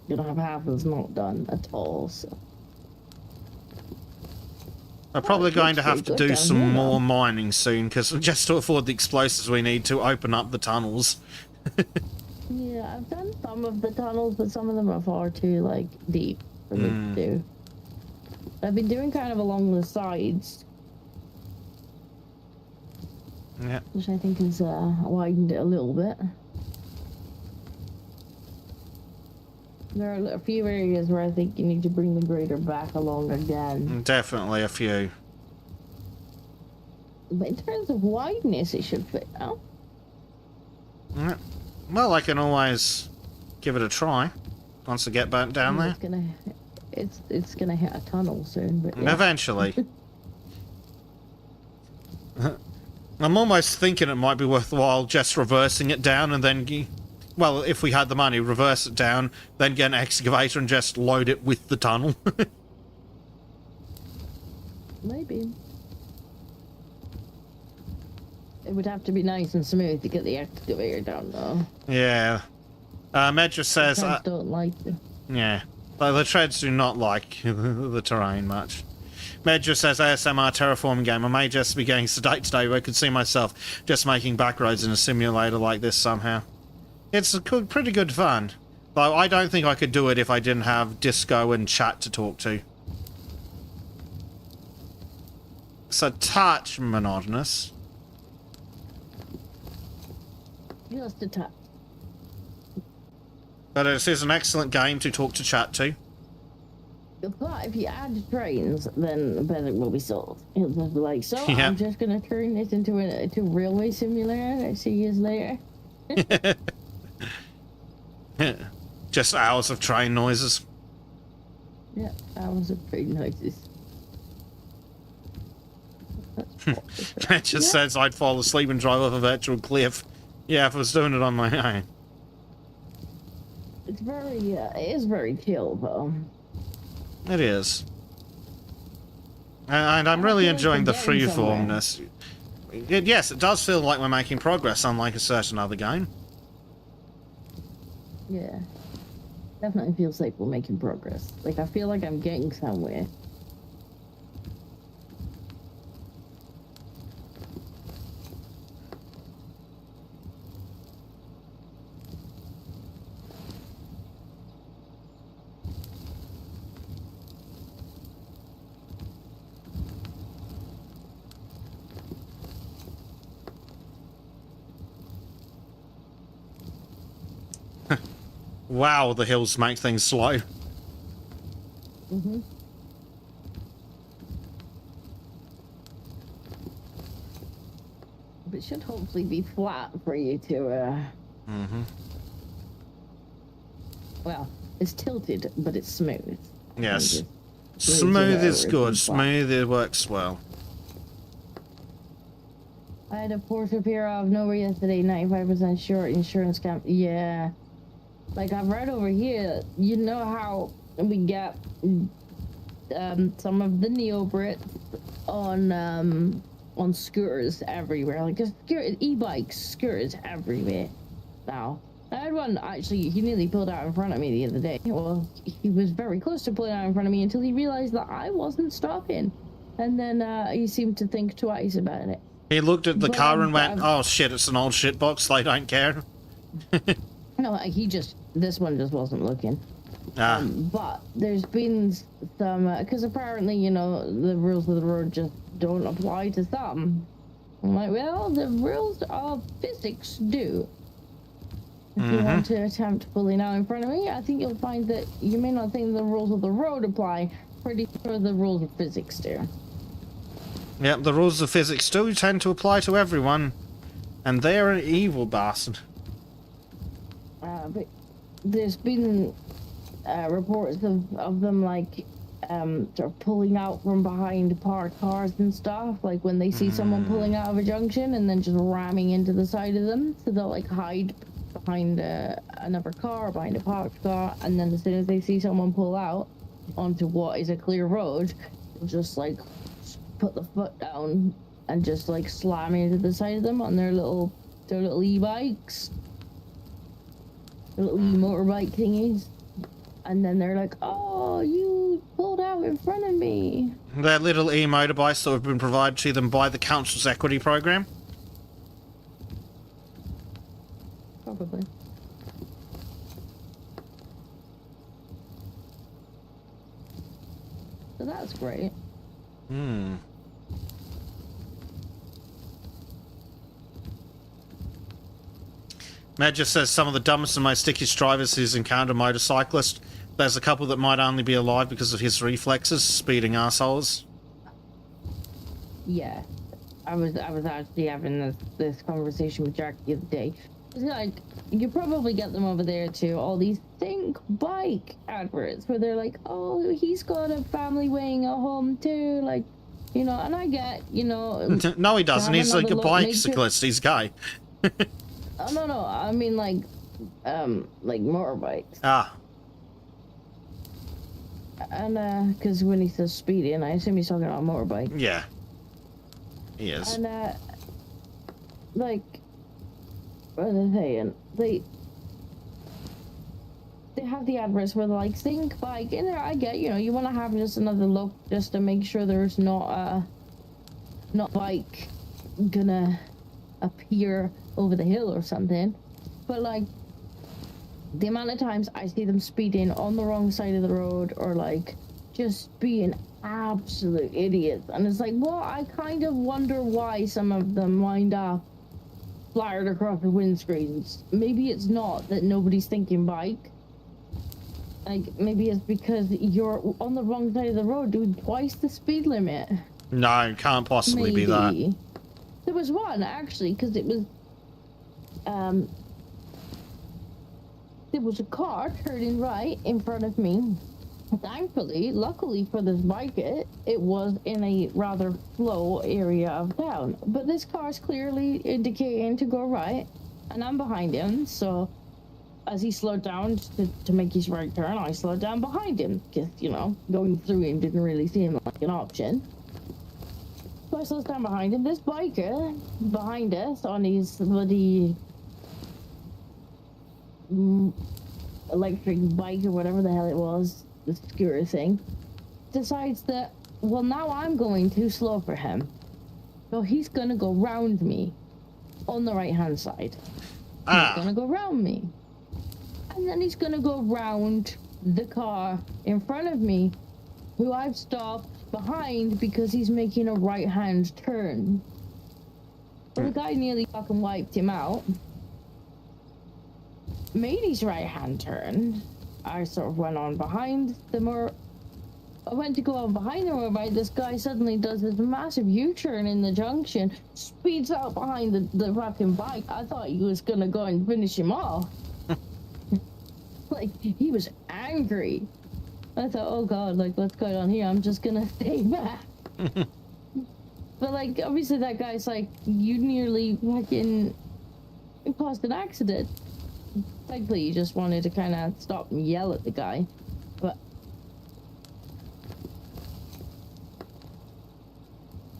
gonna have half that's not done at all. So I'm probably it going to looks have to pretty do good down some here, more though. mining soon, because just to afford the explosives we need to open up the tunnels. yeah, I've done some of the tunnels, but some of them are far too like deep for me to do. I've been doing kind of along the sides, Yeah. which I think has widened it a little bit. There are a few areas where I think you need to bring the grader back along again. Definitely a few. But in terms of wideness, it should fit now. Yeah. Well, I can always give it a try once I get back down there. It's gonna hit a tunnel soon, but yeah. Eventually. I'm almost thinking it might be worthwhile just reversing it down and then Well, if we had the money, reverse it down, then get an excavator and just load it with the tunnel. Maybe. It would have to be nice and smooth to get the excavator down, though. Yeah. Medra says... I don't like it. Yeah. The treads do not like the terrain much. Medra says, ASMR terraforming game. I may just be getting sedate today, but I could see myself just making back roads in a simulator like this somehow. It's pretty good fun. Though I don't think I could do it if I didn't have Disco and chat to talk to. It's a touch monotonous. Just a touch. But it is an excellent game to talk to chat to. But if you add trains, then better will be solved. It'll just be like, so Yeah. I'm just gonna turn this into a railway simulator. I see you later. Just hours of train noises. Yeah, hours of train noises. It just says I'd fall asleep and drive off a virtual cliff. Yeah, if I was doing it on my own. It's very, it is very chill, though. It is. And I'm really enjoying the freeformness. Yes, it does feel like we're making progress, unlike a certain other game. Yeah. Definitely feels like we're making progress. Like, I feel like I'm getting somewhere. Wow, the hills make things slow. Mm-hmm. But it should hopefully be flat for you to, Mm-hmm. well, it's tilted, but it's smooth. Yes. Just Smooth it is over good. and flat. Smooth, it works well. I had a Porsche repair out of nowhere yesterday, 95% short insurance scam. Yeah. Like, I've read over here, you know how we get some of the Neo-Brits on scooters everywhere. Like, e-bikes, scooters everywhere now. I had one, actually, he nearly pulled out in front of me the other day. Well, he was very close to pulling out in front of me until he realized that I wasn't stopping. And then he seemed to think twice about it. He looked at the But, car and went, oh shit, it's an old shitbox, they don't care. No, this one just wasn't looking. Ah, But there's been some, because apparently, you know, the rules of the road just don't apply to some. I'm like, well, the rules of physics do. If you want to attempt pulling out in front of me, I think you'll find that you may not think the rules of the road apply. Pretty sure the rules of physics do. yeah, the rules of physics do tend to apply to everyone. And they're an evil bastard. But there's been reports of them, like, sort of pulling out from behind parked cars and stuff. Like, when they see someone pulling out of a junction and then just ramming into the side of them. So they'll, like, hide behind another car, behind a parked car. And then as soon as they see someone pull out onto what is a clear road, they'll just, like, put the foot down and just, like, slam into the side of them on their little e-bikes. Little motorbike thingies, and then they're like, oh, you pulled out in front of me. They're little e-motorbikes that have been provided to them by the council's equity program. Probably. So that's great. Hmm. Matt just says some of the dumbest and most stickiest drivers he's encountered motorcyclist. There's a couple that might only be alive because of his reflexes, speeding assholes. Yeah. I was actually having this conversation with Jack the other day. It's like, you probably get them over there too, all these think bike adverts where they're like, oh, he's got a family weighing at home too, like, you know, and I get, you know... No, he doesn't. He's like a another bicyclist. He's gay. Oh, no, I mean, like, like motorbikes. Ah, And because when he says speeding, I assume he's talking about a motorbike. yeah. He is. And like, what are they saying? They have the adverts where they're like, think bike in there. I get, you want to have just another look just to make sure there's not bike gonna appear over the hill or something. But like, the amount of times I see them speeding on the wrong side of the road, or like just being absolute idiots, and it's like, well, I kind of wonder why some of them wind up flattered across the windscreens. Maybe it's not that nobody's thinking bike. Like, maybe it's because you're on the wrong side of the road doing twice the speed limit. No, it can't possibly be that. There was one, actually, because it was, there was a car turning right in front of me. Thankfully, luckily for this biker, it was in a rather slow area of town. But this car is clearly indicating to go right, and I'm behind him, so as he slowed down to make his right turn, I slowed down behind him, because, going through him didn't really seem like an option. So I slowed down behind him. This biker behind us on his bloody electric bike or whatever the hell it was, the scooter thing, decides that, well, now I'm going too slow for him. So he's gonna go round me on the right hand side. He's gonna go round me. And then he's gonna go round the car in front of me, who I've stopped behind because he's making a right hand turn. Well, the guy nearly fucking wiped him out. Made his right hand turn. I sort of went on behind the I went to go on behind the motorbike. This guy suddenly does this massive U-turn in the junction, speeds out behind the fucking bike. I thought he was gonna go and finish him off. Like, he was angry. I thought, oh god, like, what's going on here? I'm just gonna stay back. But, like, obviously that guy's like, you nearly fucking caused an accident. Thankfully, you just wanted to kind of stop and yell at the guy. But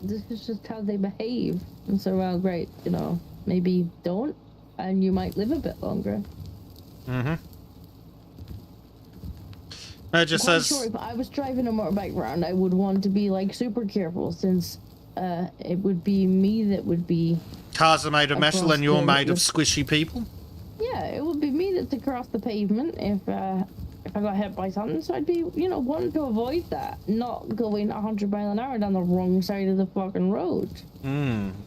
this is just how they behave. And so, well, great, maybe don't, and you might live a bit longer. Mm-hmm. It just says... Sure, if I was driving a motorbike around, I would want to be, like, super careful, since it would be me that would be... Cars are made of metal and you're made of squishy people? Yeah, it would be me that's across the pavement if I got hit by something, so I'd be, wanting to avoid that, not going 100 miles an hour down the wrong side of the fucking road.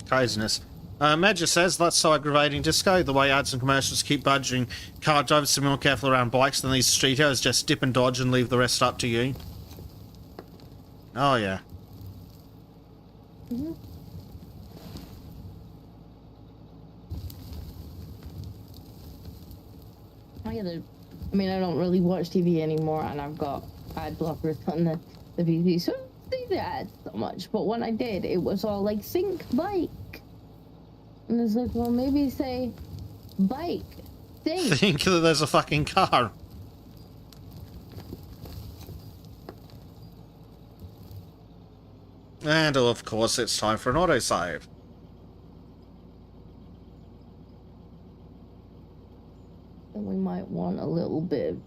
Craziness. Medja says, that's so aggravating, Disco, the way ads and commercials keep budging. Car drivers to be more careful around bikes than these street heroes, just dip and dodge and leave the rest up to you. Oh, yeah. Mm-hmm. I don't really watch TV anymore, and I've got ad blockers on the PC, so I don't see the ads so much. But when I did, it was all like, sync bike. And it's like, well, maybe say bike. Think that there's a fucking car. And of course, it's time for an autosave. And we might want a little bit of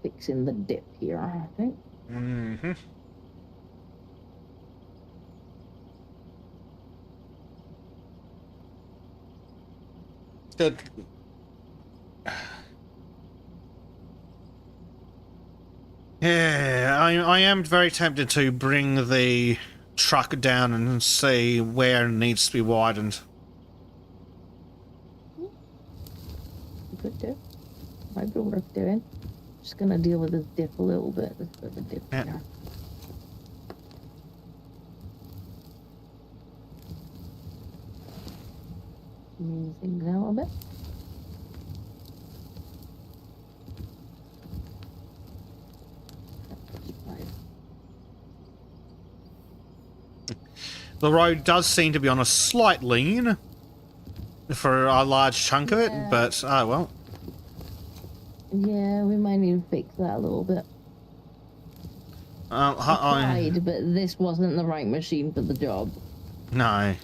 fixing the dip here, I think. Mm-hmm. Good. Yeah, I am very tempted to bring the truck down and see where it needs to be widened. Good dip. Might be worth doing. Just gonna deal with this dip a little bit. This bit of a dip here. Move things out a bit. The road does seem to be on a slight lean. for a large chunk of it, Yeah. but oh well. Yeah, we might need to fix that a little bit. I tried, but this wasn't the right machine for the job. No.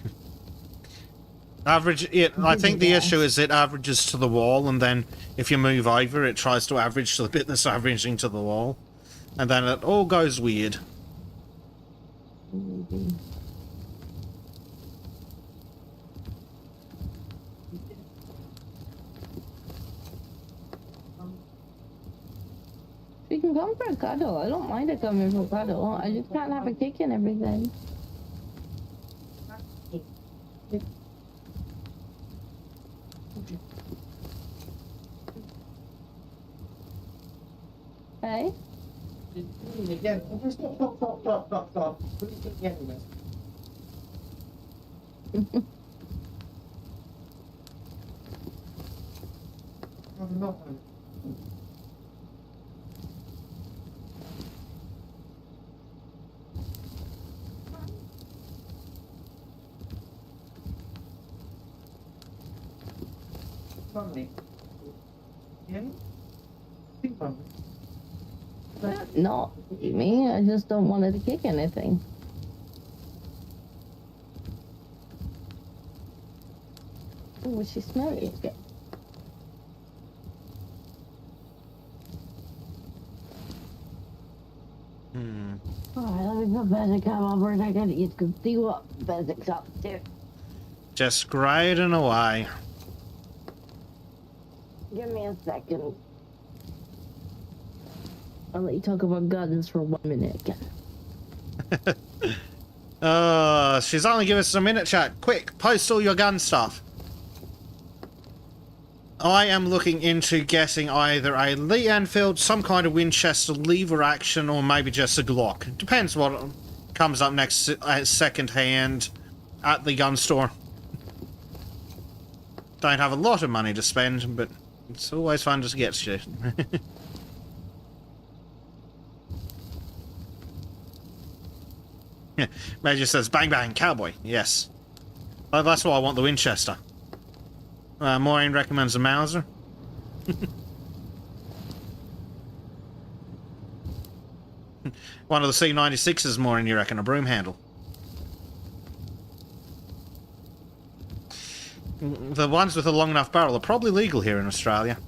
Average. I think the issue is it averages to the wall, and then if you move over, it tries to average to the bit that's averaging to the wall, and then it all goes weird. Maybe. We can come for a cuddle. I don't mind it coming for a cuddle. I just can't have a kick and everything. Hey? Again. Stop. What are you getting this? I'm not. Mommy. Yeah? Think mommy. Not me. I just don't want it to kick anything. Oh, was she smelly? Okay. Alright, let me put Bezic over and I gotta get to see what Bezic's up to. Just grading away. Give me a second. I'll let you talk about guns for 1 minute again. She's only given us a minute, chat. Quick, post all your gun stuff. I am looking into getting either a Lee Enfield, some kind of Winchester lever action, or maybe just a Glock. Depends what comes up next second hand at the gun store. Don't have a lot of money to spend, but it's always fun to get shit. Major says, bang bang, cowboy. Yes. That's why I want the Winchester. Maureen recommends a Mauser. One of the C96s, Maureen, you reckon? A broom handle. The ones with a long enough barrel are probably legal here in Australia.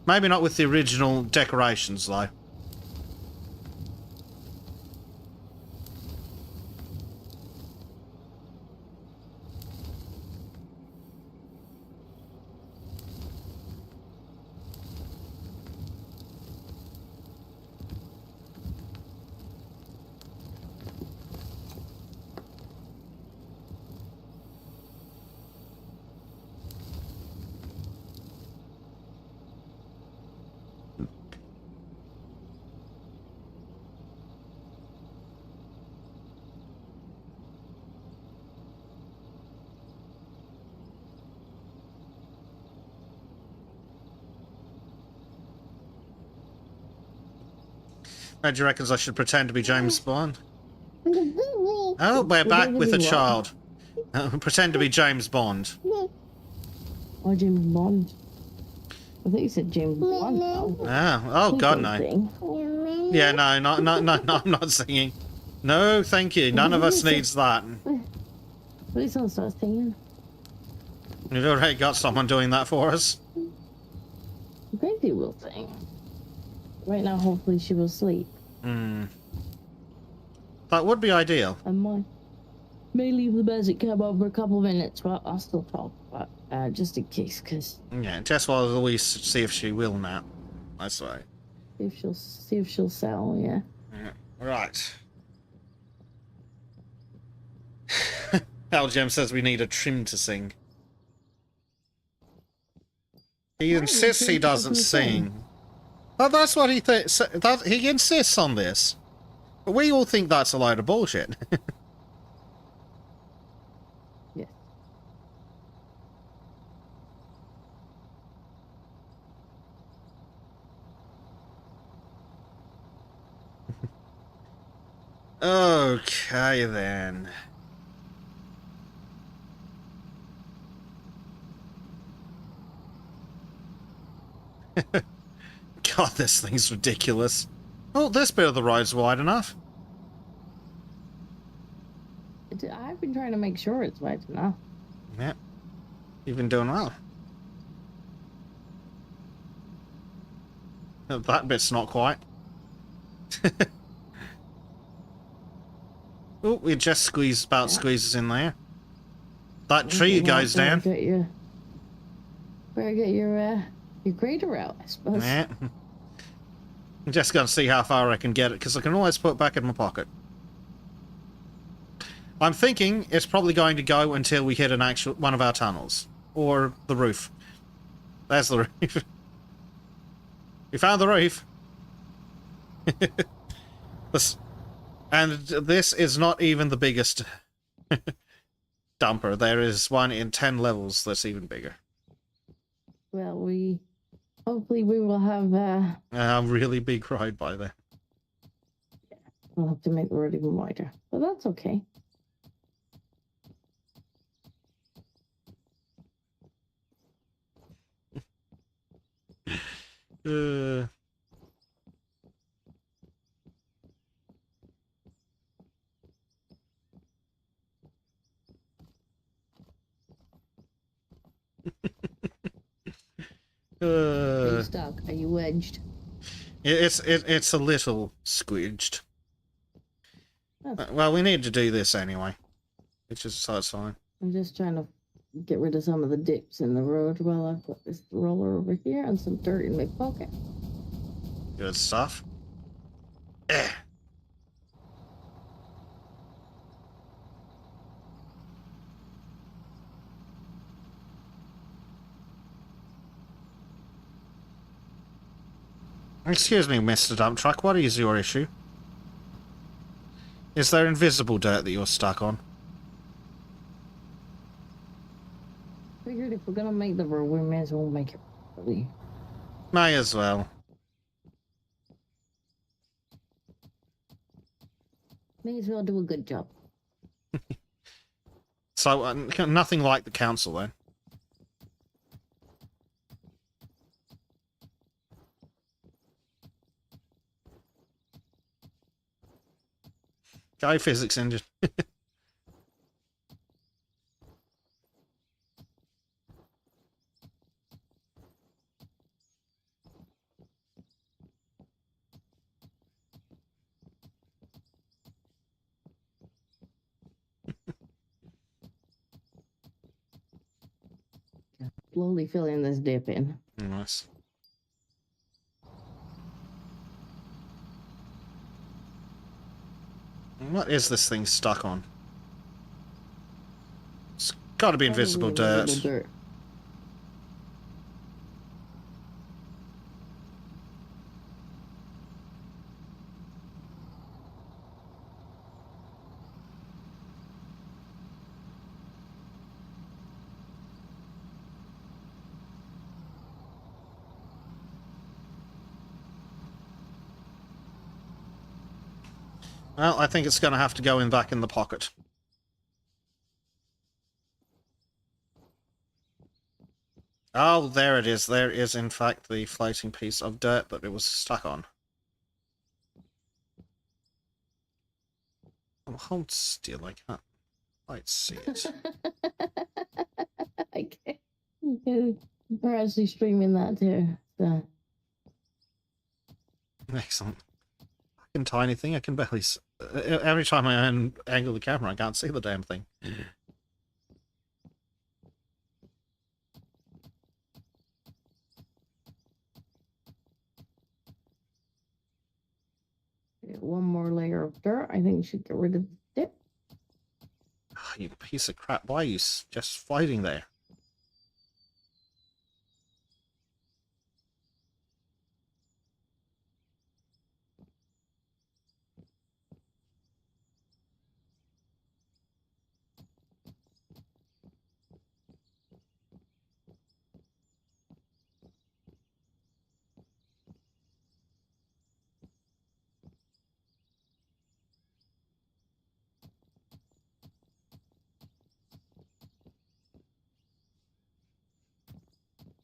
Maybe not with the original decorations, though. Reggie reckons I should pretend to be James Bond. Oh, we're back with a child. Pretend to be James Bond. Or James Bond. I thought you said James Bond. Oh God, no. Yeah, no, I'm not singing. No, thank you. None of us needs that. Please don't start singing. We've already got someone doing that for us. Crazy will sing. Right now, hopefully she will sleep. That would be ideal. I may leave the basic cab over a couple of minutes, but I'll still talk. But just in case, because Yeah, just while we see if she will now. That's right. see if she'll sell. Yeah. Right. Algem says we need a trim to sing. He insists he doesn't sing. Oh, that's what he thinks. He insists on this. But we all think that's a load of bullshit. Yes. Okay, then. God, this thing's ridiculous. Oh, this bit of the road's wide enough. I've been trying to make sure it's wide enough. Yeah. You've been doing well. That bit's not quite. Oh, we just squeezes in there. That tree goes down. Better get your grader out, I suppose. Yeah. I'm just gonna see how far I can get it, because I can always put it back in my pocket. I'm thinking it's probably going to go until we hit one of our tunnels. Or the roof. There's the roof. We found the roof. This is not even the biggest dumper. There is one in 10 levels that's even bigger. Well, hopefully we will have A really big road by then. we'll have to make the road even wider. But that's okay. Uh, Are you stuck? Are you wedged? it's a little squidged. Well, we need to do this anyway. So it's fine. I'm just trying to get rid of some of the dips in the road while I've got this roller over here and some dirt in my pocket. Good stuff. Eh. Excuse me, Mr. Dump Truck, what is your issue? Is there invisible dirt that you're stuck on? Figured if we're gonna make the road, we may as well make it properly. May as well. May as well do a good job. So, nothing like the council, then? Go physics engine. Slowly filling this dip in. Nice. What is this thing stuck on? It's got to be invisible dirt. Well, I think it's going to have to go in back in the pocket. Oh, there it is. There is, in fact, the floating piece of dirt that it was stuck on. Oh, hold still, I can't quite see it. Okay. We're actually streaming that too. So. Excellent. Fucking tiny thing, I can barely see. Every time I angle the camera, I can't see the damn thing. One more layer of dirt. I think we should get rid of the dip. Oh, you piece of crap. Why are you just floating there?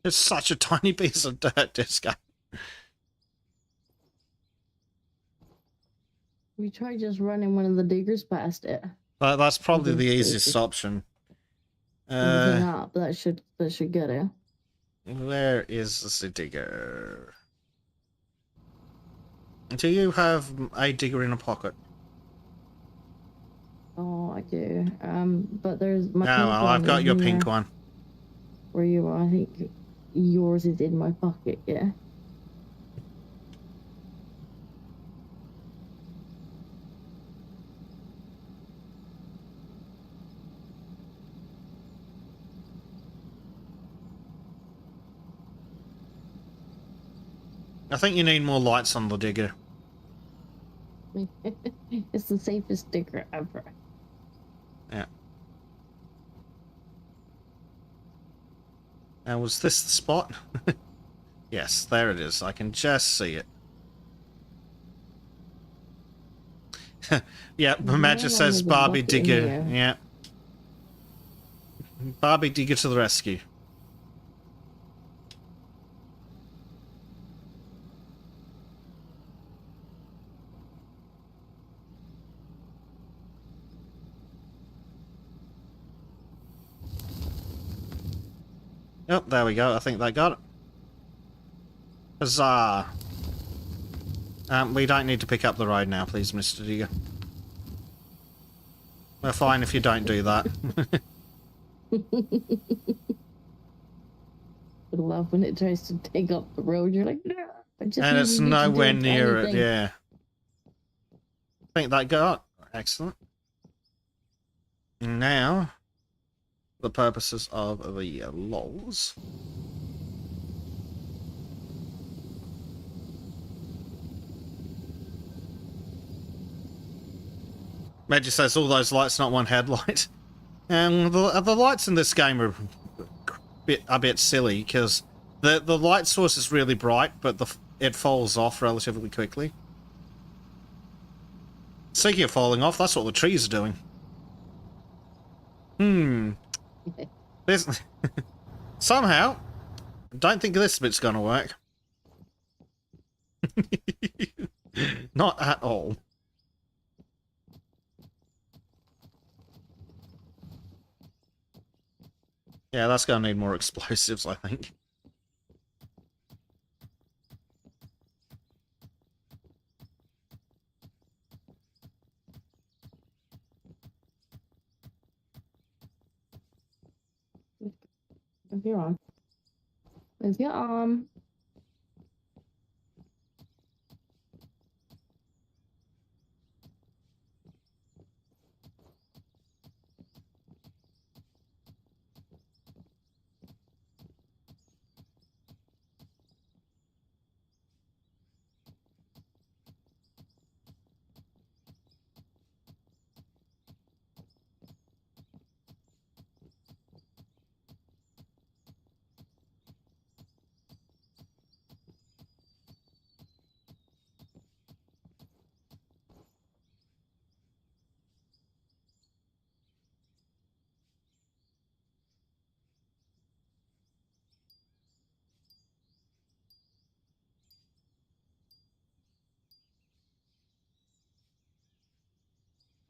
It's such a tiny piece of dirt, this guy. We tried just running one of the diggers past it. That's probably the Okay, easiest just- option. Using that, but that should get it. Where is the digger? Do you have a digger in a pocket? Oh, I do. But there's my Yeah, pink well, one I've got is your in pink there one. where you are. I think yours is in my pocket. Yeah. I think you need more lights on the digger. It's the safest digger ever. Yeah. Now, was this the spot? Yes, there it is. I can just see it. Yeah, Magic says Barbie Digger. Yeah. Barbie Digger to the rescue. Oh, there we go. I think they got it. Huzzah. We don't need to pick up the road now, please, Mr. Digger. We're fine if you don't do that. I love when it tries to take up the road. You're like, no. I just And need it's you to do nowhere a tiny near it, thing." yeah. I think that got excellent. Now, the purposes of the lols. Magic says all those lights, not one headlight. And the lights in this game are a bit silly because the light source is really bright, but it falls off relatively quickly. Speaking of falling off, that's what the trees are doing. This somehow, I don't think this bit's gonna work. Not at all. Yeah, that's gonna need more explosives, I think. If you're on. If you're on.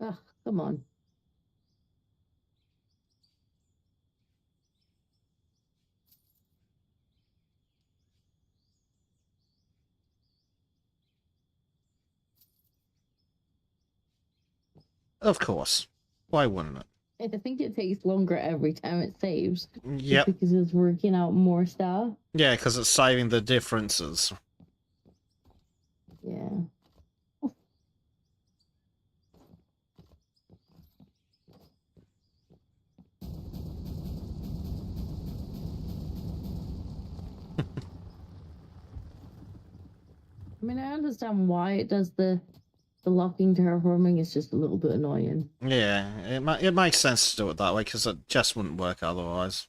Ugh, come on. Of course. Why wouldn't it? I think it takes longer every time it saves. Yep. Because it's working out more stuff. Yeah, because it's saving the differences. Yeah. I mean, I understand why it does the locking terraforming. It's just a little bit annoying. Yeah, it makes sense to do it that way because it just wouldn't work otherwise.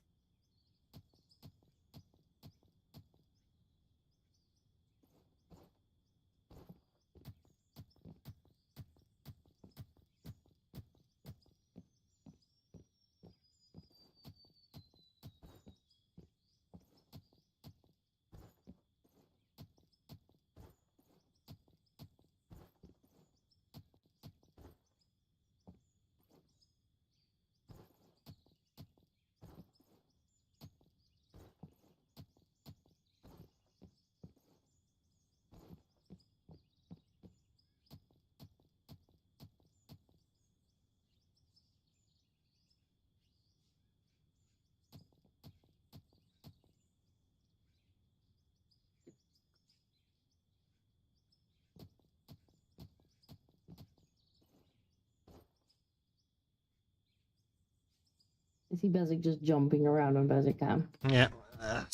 I see Bezic just jumping around on Bezic Cam. Yeah,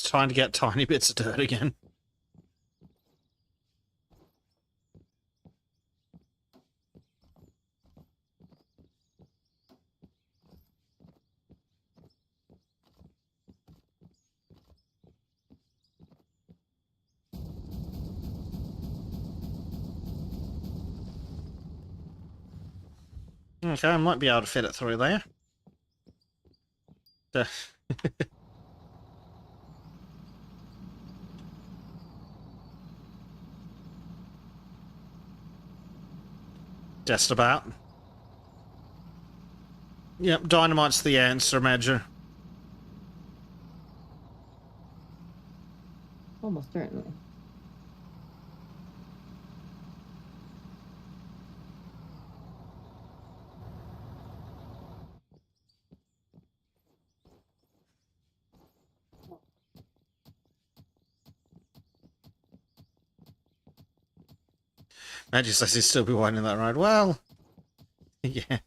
trying to get tiny bits of dirt again. Okay, I might be able to fit it through there. Just about. Yep, dynamite's the answer, Major. Almost certainly. Magic says he'd still be winding that ride. Well, yeah.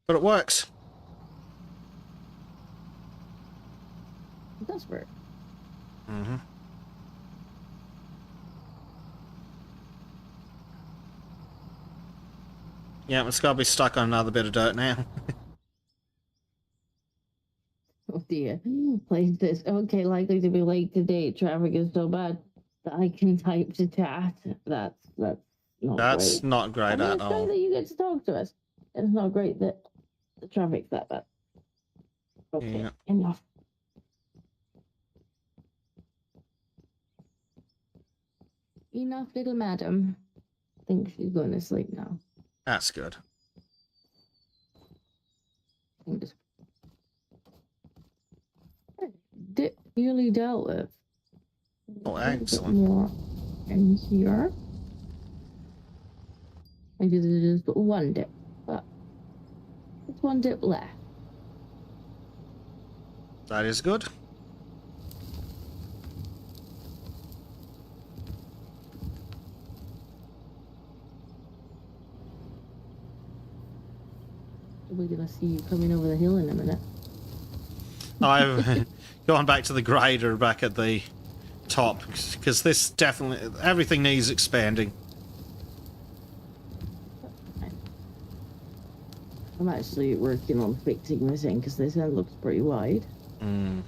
But it works. It does work. Mm-hmm. Yeah, it's got to be stuck on another bit of dirt now. Oh dear. Like this. Okay, likely to be late today. Traffic is so bad that I can type to chat. That's not That's great. not great I mean, at it's great all. that you get to talk to us. It's not great that the traffic's that bad. Okay, Yeah. enough. Enough, little madam. I think she's going to sleep now. That's good. I'm just nearly dealt with. Oh, A little bit excellent. more in here. Maybe there's just one dip, but it's one dip left. That is good. We're gonna see you coming over the hill in a minute. I've gone back to the grader back at the top because this definitely everything needs expanding. I'm actually working on fixing this end because this end looks pretty wide. Mm.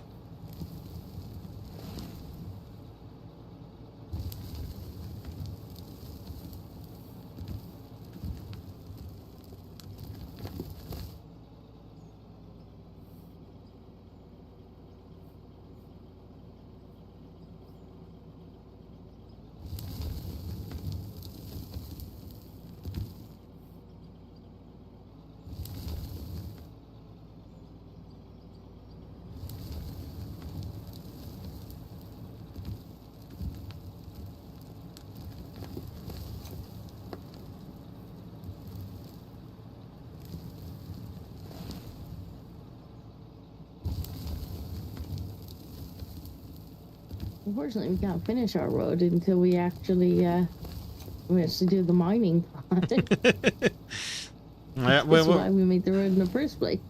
Unfortunately, we can't finish our road until we actually do the mining part. Yeah, That's why we made the road in the first place.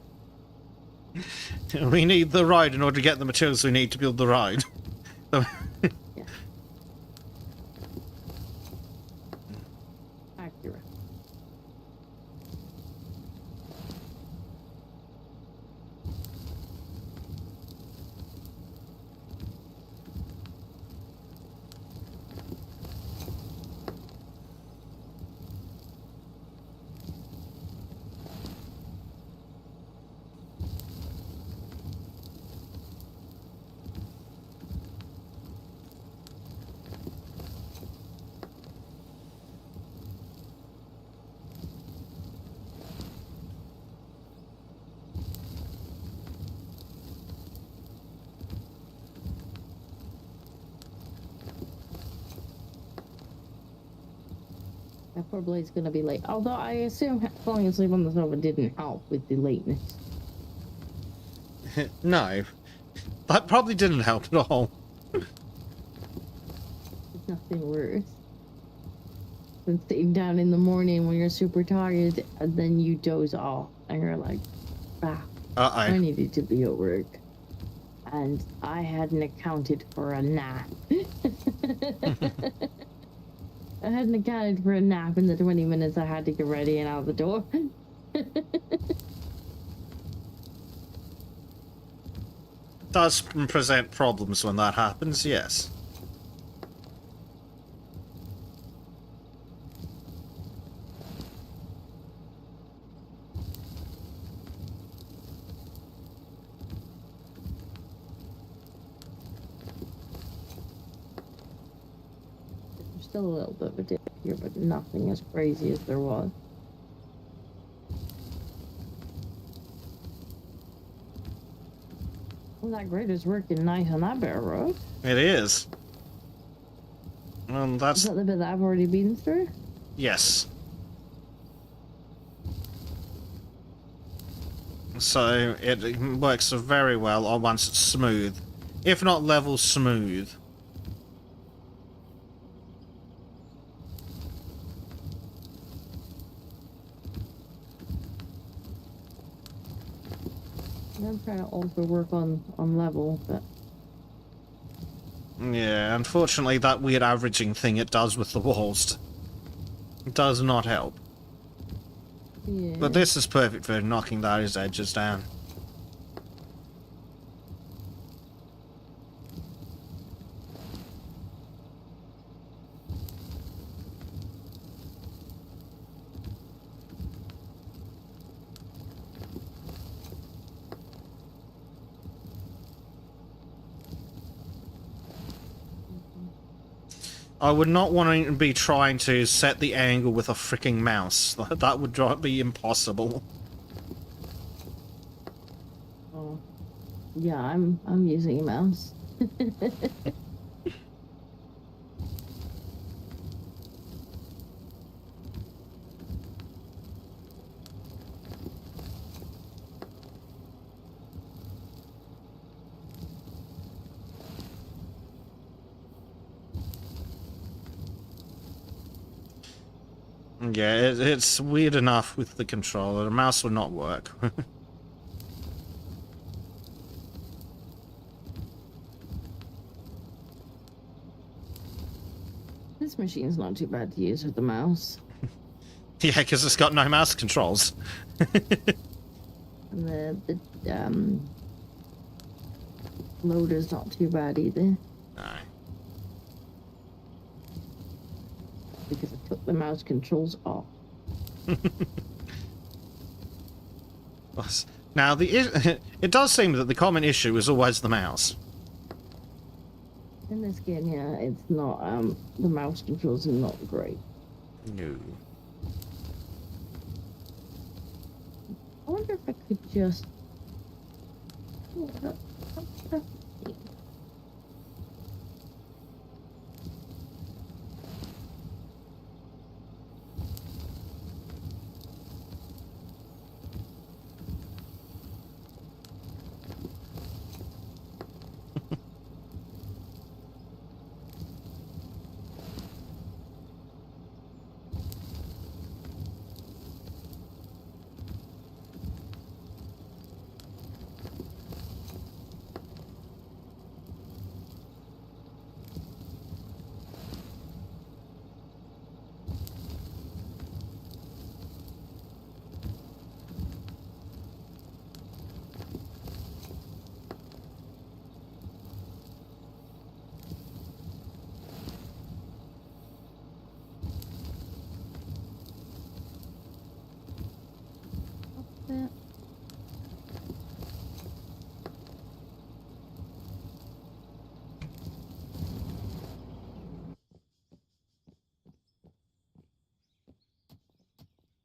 we need the road in order to get the materials we need to build the road. Yeah. Accurate. That poor blade's gonna be late. Although I assume falling asleep on the sofa didn't help with the lateness. No, that probably didn't help at all. It's nothing worse. than sitting down in the morning when you're super tired and then you doze off and you're like, ah, I Uh-oh. needed to be at work. And I hadn't accounted for a nap. I hadn't accounted for a nap in the 20 minutes I had to get ready and out the door. Does present problems when that happens, yes. There's still a little bit of a dip here, but nothing as crazy as there was. Well, that grader's working nice on that bit of road. It is. Is That's... that the bit that I've already been through? Yes. So, it works very well once it's smooth. If not level, smooth. I'm trying to also work on level, but Yeah, unfortunately that weird averaging thing it does with the walls does not help. yeah. But this is perfect for knocking those edges down. I would not want to be trying to set the angle with a freaking mouse. That would be impossible. Oh, yeah, I'm using a mouse. Yeah, it's weird enough with the controller. The mouse would not work. This machine's not too bad to use with the mouse. Yeah, because it's got no mouse controls. And the loader's not too bad either. No. Because I took the mouse controls off. Now, it does seem that the common issue is always the mouse. In this game, yeah, it's not, the mouse controls are not great. No. I wonder if I could just... that.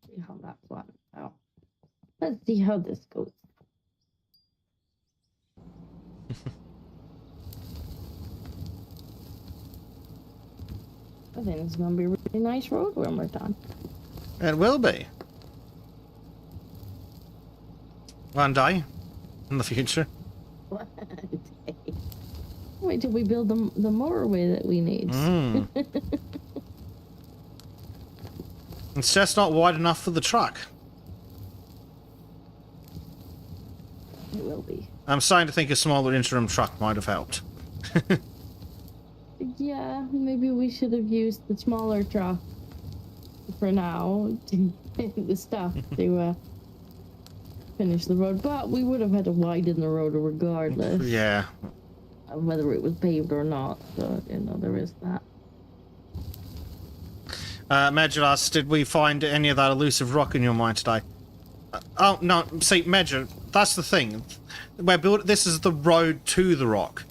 See how that flattens out. Let's see how this goes. I think it's gonna be a really nice road when we're done. It will be. One day. In the future. One day. Wait till we build the motorway that we need. Mm. It's just not wide enough for the truck. It will be. I'm starting to think a smaller interim truck might have helped. Yeah, maybe we should have used the smaller truck for now to the stuff to finish the road. But we would have had to widen the road regardless. Yeah. Of whether it was paved or not. So, you know, there is that. Major asks, did we find any of that elusive rock in your mine today? Oh, no, see, Major, that's the thing. This is the road to the rock.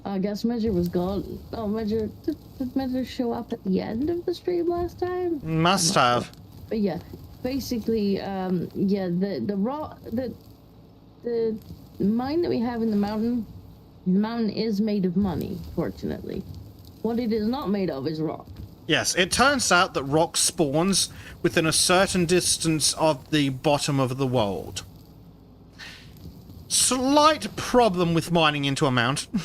I guess Measure was gone. Oh, Measure, did Measure show up at the end of the stream last time? Must have. Sure. But yeah, basically, yeah, the rock, the mine that we have in the mountain is made of money, fortunately. What it is not made of is rock. Yes, it turns out that rock spawns within a certain distance of the bottom of the world. Slight problem with mining into a mountain.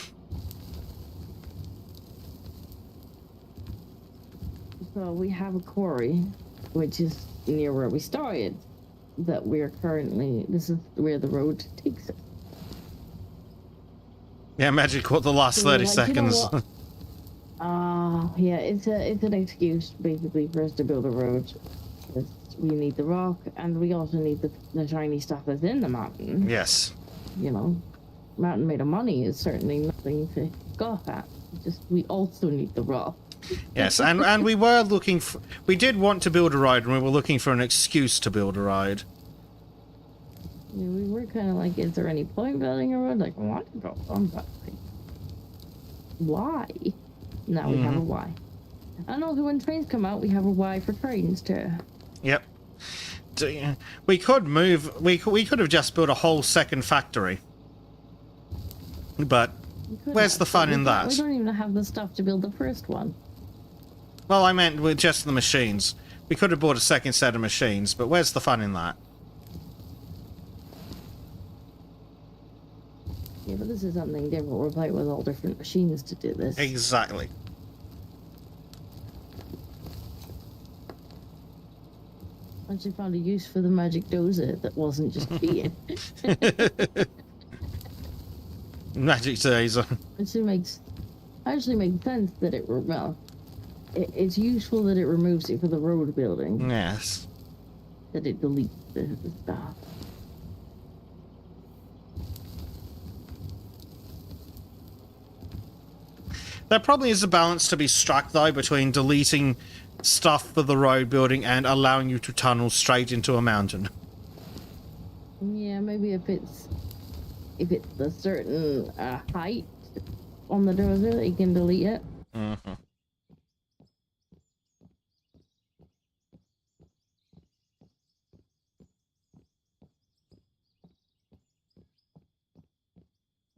So we have a quarry, which is near where we started, that we're currently, this is where the road takes us. Yeah, Magic caught the last So 30 like, seconds. You know yeah, it's an excuse basically for us to build a road. We need the rock, and we also need the shiny stuff that's in the mountain. Yes. You know, mountain made of money is certainly nothing to scoff at. Just we also need the rock. Yes, and we were looking for... We did want to build a road, and we were looking for an excuse to build a road. Yeah, we were kind of like, is there any point building a road? Like, I want to build one, but like, why? Now we have a why. And also, when trains come out, we have a why for trains too. Yep. We could move... We could have just built a whole second factory. But where's the fun in that? We don't even have the stuff to build the first one. Well, I meant with just the machines. We could have bought a second set of machines, but where's the fun in that? Yeah, but this is something different. We're playing with all different machines to do this. Exactly. I actually found a use for the magic dozer that wasn't just being. Magic taser. Actually makes sense that it's useful that it removes it for the road building. Yes. That it deletes the stuff. There probably is a balance to be struck, though, between deleting stuff for the road building and allowing you to tunnel straight into a mountain. Yeah, maybe if it's a certain height on the dozer that you can delete it. Mm-hmm.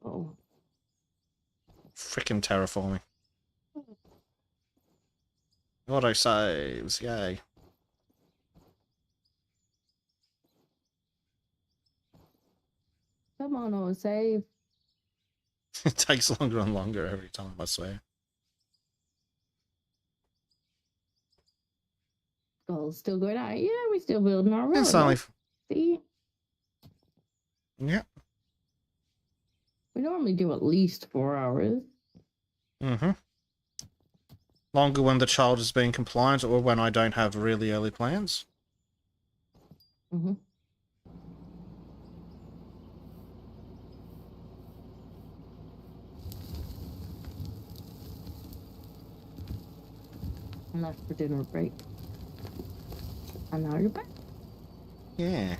Oh. Frickin' terraforming. Auto saves, yay. Come on, oh, save. It takes longer and longer every time, I swear. Oh, still going out. Yeah, we still building our road. It's only... See? Yeah. We normally do at least 4 hours. Mm-hmm. Longer when the child is being compliant or when I don't have really early plans. Mm-hmm. And that's for dinner break. And now you're back. Yeah.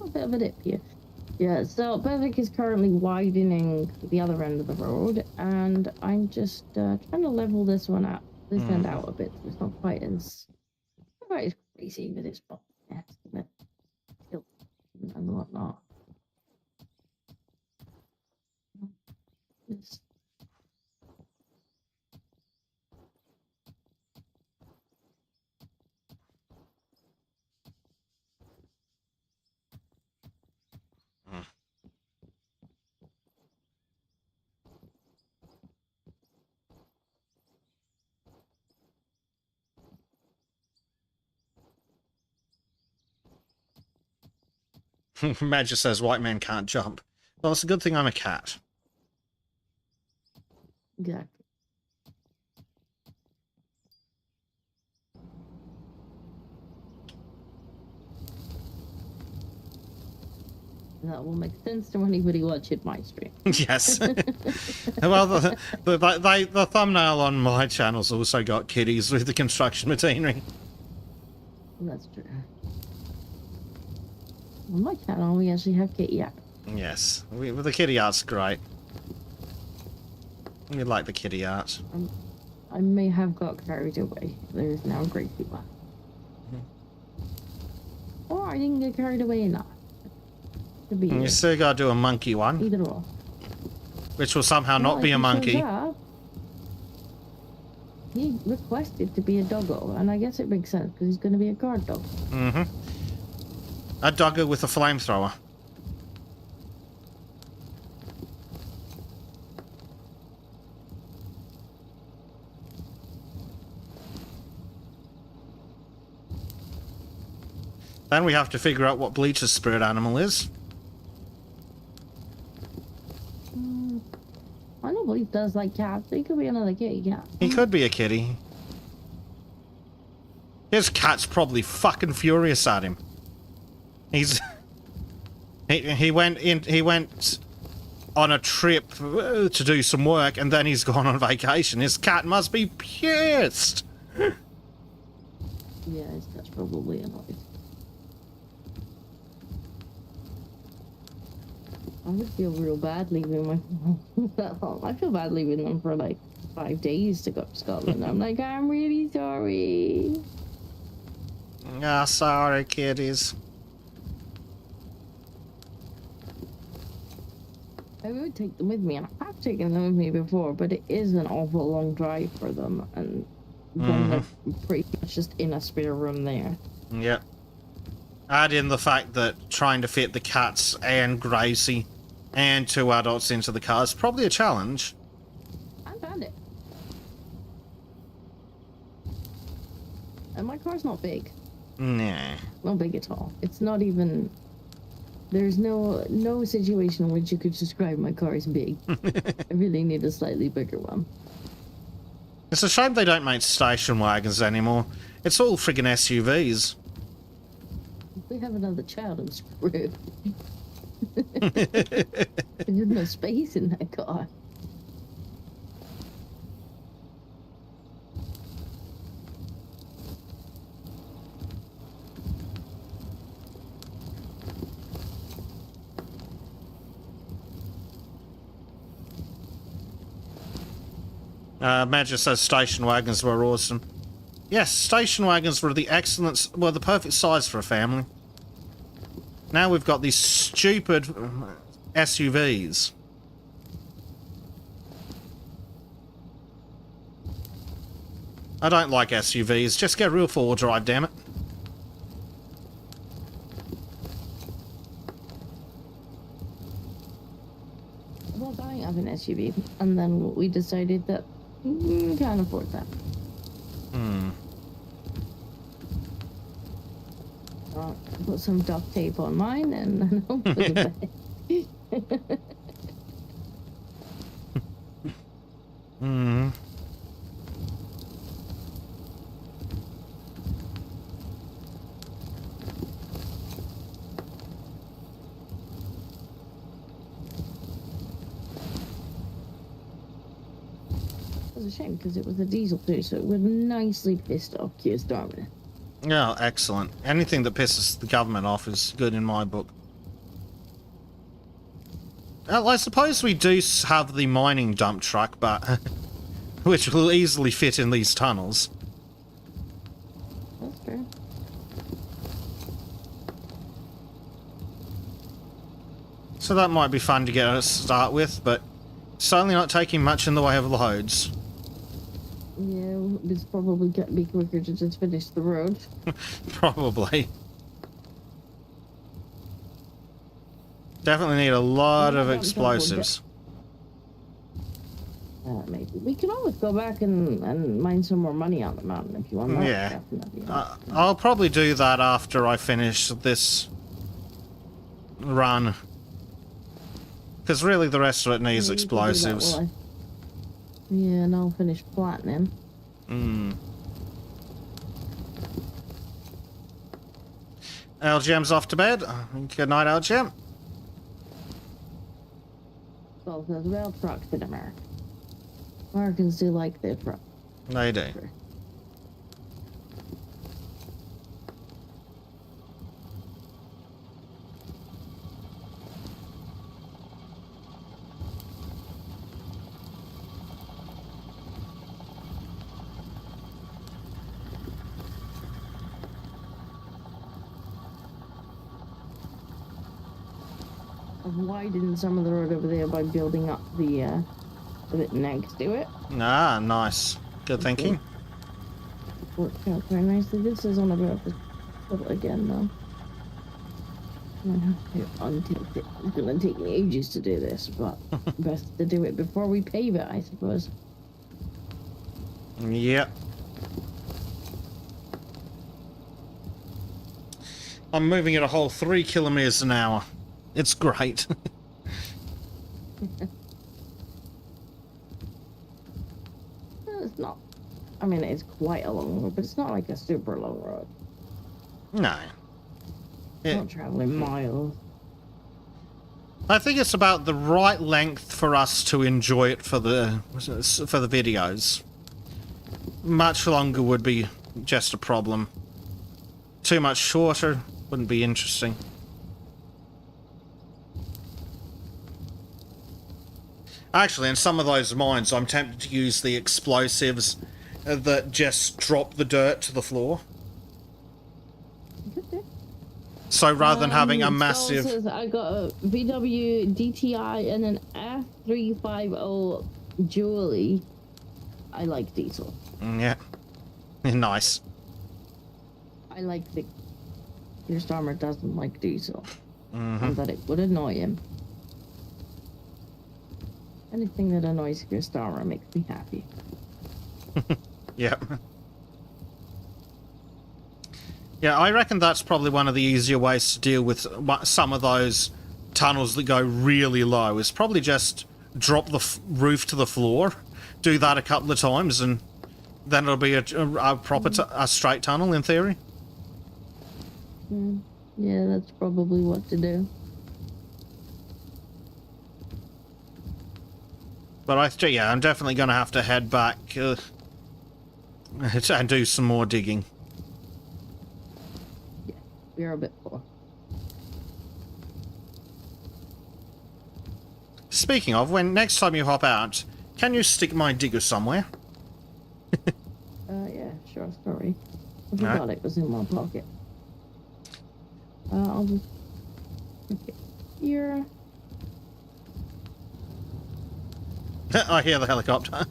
A bit of a dip here. Yeah, so Bevic is currently widening the other end of the road, and I'm just trying to level this one out, this end out a bit. It's not quite as crazy with its and whatnot. Just Madge says white man can't jump. Well, it's a good thing I'm a cat. Exactly. That will make sense to anybody watching my stream. Yes. Well, the thumbnail on my channel's also got kitties with the construction machinery. That's true. On my channel, we actually have kitty art. Yes, the kitty art's great. We like the kitty art. I may have got carried away. There's now great people. Or I didn't get carried away enough. To be You still gotta do a monkey one, either or. which will somehow not be a monkey. He requested to be a doggo, and I guess it makes sense because he's going to be a guard dog. Mm-hmm. A doggo with a flamethrower. Then we have to figure out what Bleach's spirit animal is. I know Bleach does like cats. He could be another kitty cat. He could be a kitty. His cat's probably fucking furious at him. He's he went on a trip to do some work, and then he's gone on vacation. His cat must be pissed. Yeah, his cat's probably annoyed. I would feel real bad leaving my that long. I feel bad leaving them for like 5 days to go to Scotland. I'm like, I'm really sorry. Ah, sorry, kitties. I would take them with me, and I've taken them with me before, but it is an awful long drive for them, and then they're pretty much just in a spare room there. Yep. Add in the fact that trying to fit the cats and Gracie and 2 adults into the car is probably a challenge. I found it. And my car's not big. Nah. Not big at all. It's not even... There's no situation in which you could describe my car as big. I really need a slightly bigger one. It's a shame they don't make station wagons anymore. It's all friggin' SUVs. If we have another child, I'm screwed. There's no space in that car. Madge says station wagons were awesome. Yes, station wagons were the perfect size for a family. Now we've got these stupid SUVs. I don't like SUVs. Just get real four-wheel drive, damn it. Well, I have an SUV, and then we decided that we can't afford that. Put some duct tape on mine and then I'll put it back. It was a shame because it was a diesel too, so it would nicely pissed off Keir Starmer. Oh, excellent. Anything that pisses the government off is good in my book. Well, I suppose we do have the mining dump truck, but which will easily fit in these tunnels. That's true. So that might be fun to get us start with, but certainly not taking much in the way of loads. Yeah, it's probably going to be quicker to just finish the road. Probably. Definitely need a lot of explosives. Maybe. We can always go back and mine some more money on the mountain if you want that. Yeah. Definitely. I'll probably do that after I finish this run. Because really the rest of it needs Yeah, you can do that explosives. while yeah, and I'll finish flattening. LGM's off to bed. Good night, LGM. So says rail trucks in America. Americans do like their truck. They do. I've widened some of the road over there by building up the bit next to it. Ah, nice. Good thinking. Worked out very nicely. This is on about to put it again though. I have to untilt it. It's gonna take me ages to do this, but best to do it before we pave it, I suppose. Yep. I'm moving at a whole 3 kilometers an hour. It's great. It's not. I mean, it's quite a long road, but it's not like a super long road. No. Not traveling miles. I think it's about the right length for us to enjoy it for the videos. Much longer would be just a problem. Too much shorter wouldn't be interesting. Actually, in some of those mines, I'm tempted to use the explosives that just drop the dirt to the floor. So rather than having a massive... Says I got a VW DTI and an F350 Julie. I like diesel. Yeah. Nice. I like the... Your Starmer doesn't like diesel. Mm-hmm. And that it would annoy him. Anything that annoys your Starmer makes me happy. Yep. Yeah, I reckon that's probably one of the easier ways to deal with some of those tunnels that go really low. Is probably just drop the roof to the floor, do that a couple of times, and then it'll be a proper a straight tunnel in theory. Yeah, that's probably what to do. But yeah, I'm definitely going to have to head back and do some more digging. Yeah, we're a bit full. Speaking of, when next time you hop out, can you stick my digger somewhere? Yeah, sure, sorry. I forgot it was in my pocket. I'll just put it here. I hear the helicopter.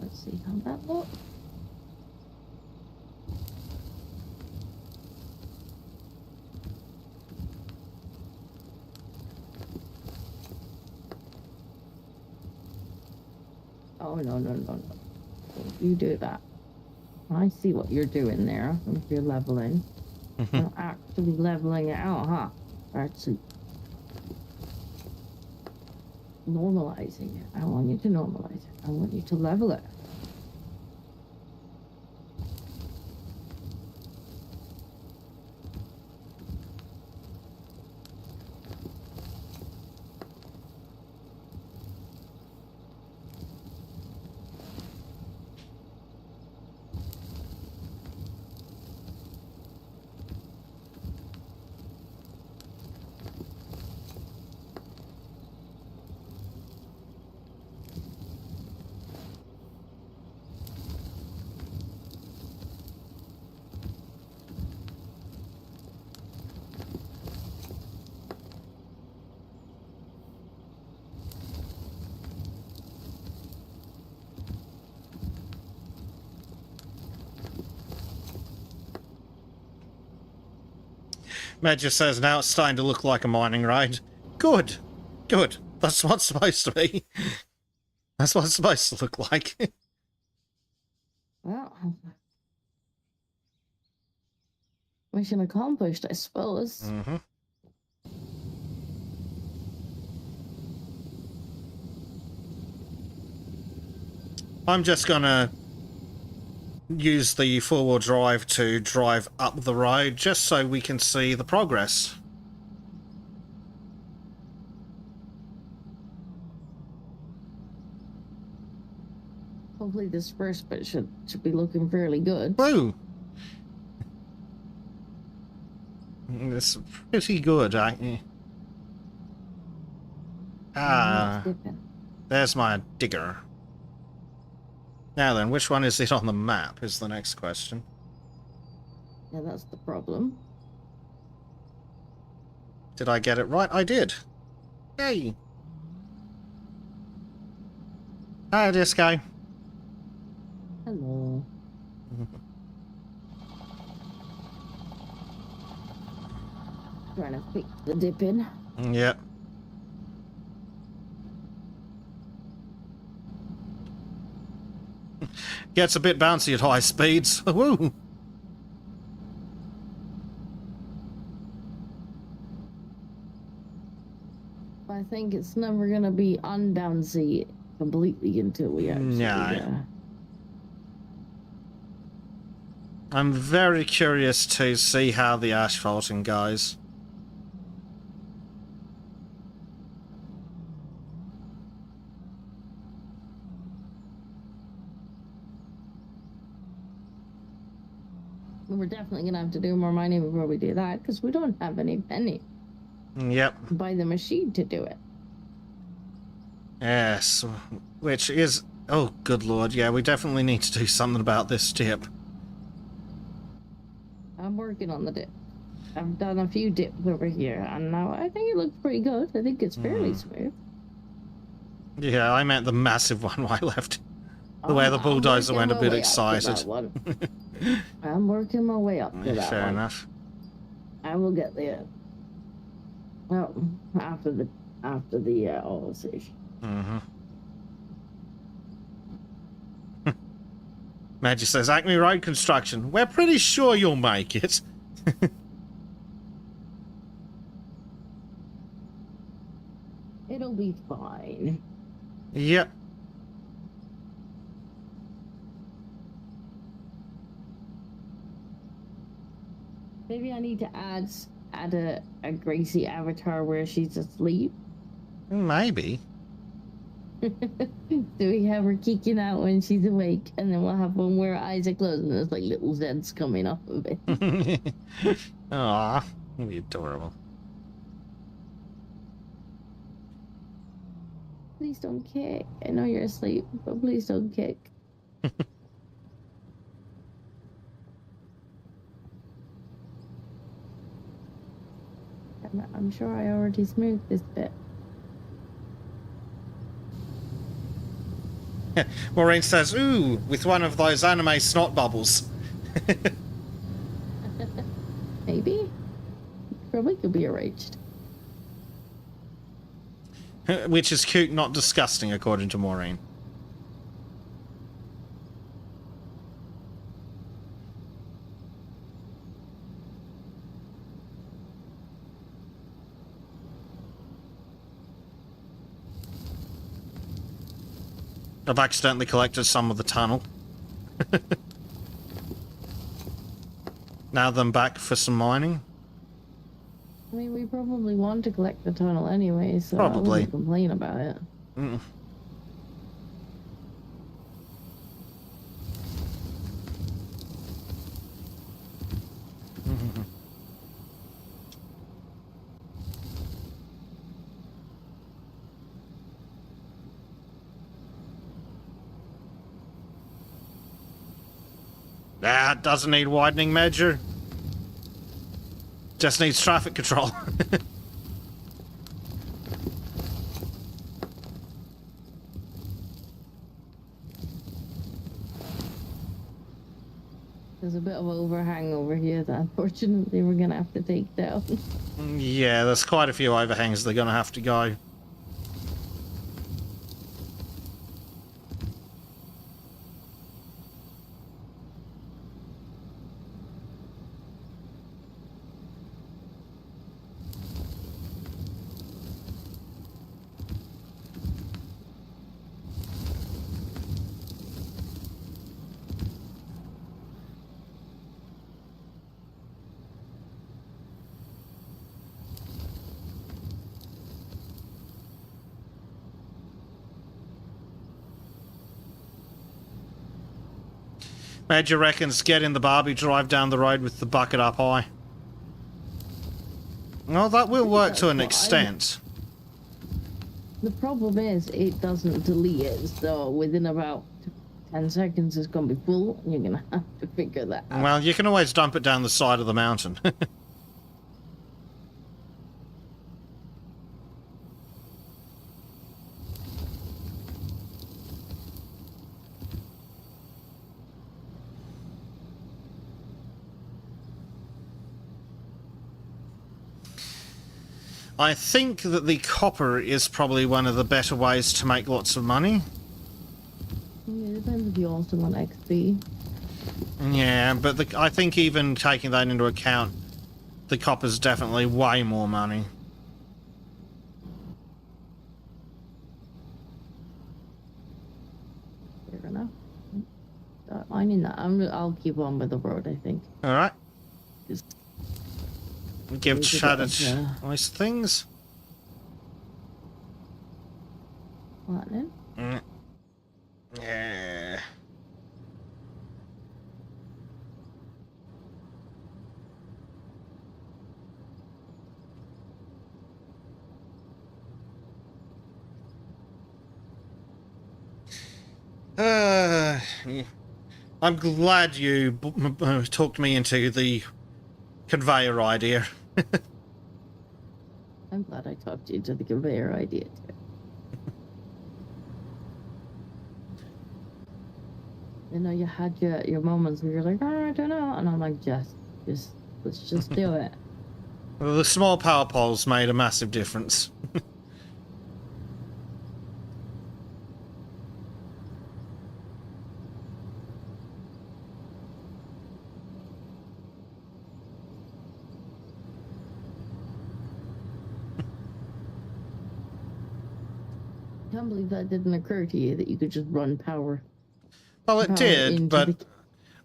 Let's see how that looks. Oh, no. You do that. I see what you're doing there. If you're leveling. You're actually leveling it out, huh? Actually normalizing it. I don't want you to normalize it. I want you to level it. Major says now it's starting to look like a mining raid. Good. Good. That's what it's supposed to be. That's what it's supposed to look like. Well, mission accomplished, I suppose. Mm-hmm. I'm just gonna use the four-wheel drive to drive up the road just so we can see the progress. Hopefully this first bit should be looking fairly good. Woo! It's pretty good, Ah, there's my digger. Now then, which one is it on the map is the next question. Yeah, that's the problem. Did I get it right? I did. Yay! Hi, Disco. Hello. Trying to fix the dip in. Yep. Gets a bit bouncy at high speeds. Woo! I think it's never gonna be unbouncy completely until we actually. No. I'm very curious to see how the asphalting goes. We're definitely gonna have to do more mining before we do that because we don't have any penny. Yep. Buy the machine to do it. Yes. Which is... Oh, good lord. Yeah, we definitely need to do something about this dip. I'm working on the dip. I've done a few dips over here, and now I think it looks pretty good. I think it's fairly smooth. Yeah, I meant the massive one I left. The way the bulldozer went a bit excited. I'm working my way up to that Fair one. enough. I will get there. Well, after the oil station. Mm-hmm. Maggie says, Acme Road construction. We're pretty sure you'll make it. It'll be fine. Yep. Maybe I need to add a Gracie avatar where she's asleep. Maybe. Do we have her kicking out when she's awake, and then we'll have one where her eyes are closed and there's like little Zeds coming off of it. Aw, that'd be adorable. Please don't kick. I know you're asleep, but please don't kick. I'm sure I already smoothed this bit. Maureen says, ooh, with one of those anime snot bubbles. Maybe? Probably could be arranged. Which is cute, not disgusting, according to Maureen. I've accidentally collected some of the tunnel. Now them back for some mining. I mean, we probably want to collect the tunnel anyway, so I Probably. wouldn't complain about it. Mm. That doesn't need widening measure. Just needs traffic control. There's a bit of overhang over here that unfortunately we're gonna have to take down. Yeah, there's quite a few overhangs they're gonna have to go. Major reckons get in the Barbie, drive down the road with the bucket up high. Well, that will work to an extent. The problem is it doesn't delete it, so within about 10 seconds it's gonna be full, and you're gonna have to figure that out. Well, you can always dump it down the side of the mountain. I think that the copper is probably one of the better ways to make lots of money. It depends if you also want XP. Yeah, but I think even taking that into account, the copper's definitely way more money. Fair enough. I mean, I'll keep on with the road, I think. Alright. Just Give leave it chatted as, nice things. what then? Yeah. I'm glad you talked me into the conveyor idea. I'm glad I talked you to the conveyor idea too. You know, you had your moments where you're like, oh, I don't know, and I'm like, just let's just do it. Well, the small power poles made a massive difference. I can't believe that didn't occur to you that you could just run power. Well, it power did, into but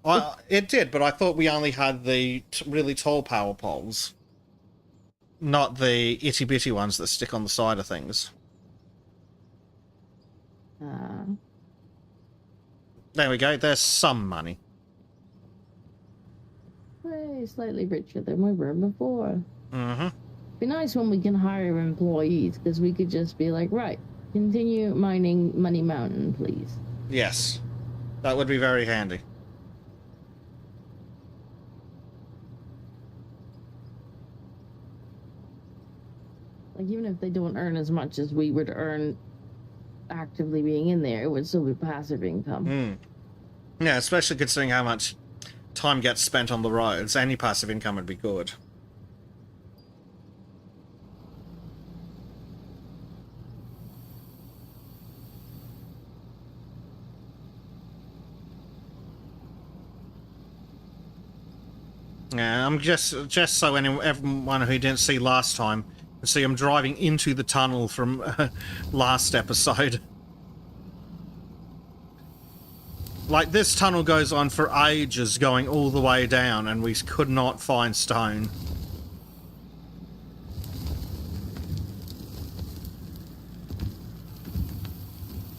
the- it did, but I thought we only had the really tall power poles, not the itty bitty ones that stick on the side of things. There we go. There's some money. Way slightly richer than we were before. Mm-hmm. Be nice when we can hire employees, because we could just be like, right, continue mining Money Mountain, please. Yes, that would be very handy. Like, even if they don't earn as much as we would earn actively being in there, it would still be passive income. Yeah, especially considering how much time gets spent on the roads. Any passive income would be good. Yeah, I'm just so everyone who didn't see last time can see I'm driving into the tunnel from last episode. Like, this tunnel goes on for ages, going all the way down, and we could not find stone.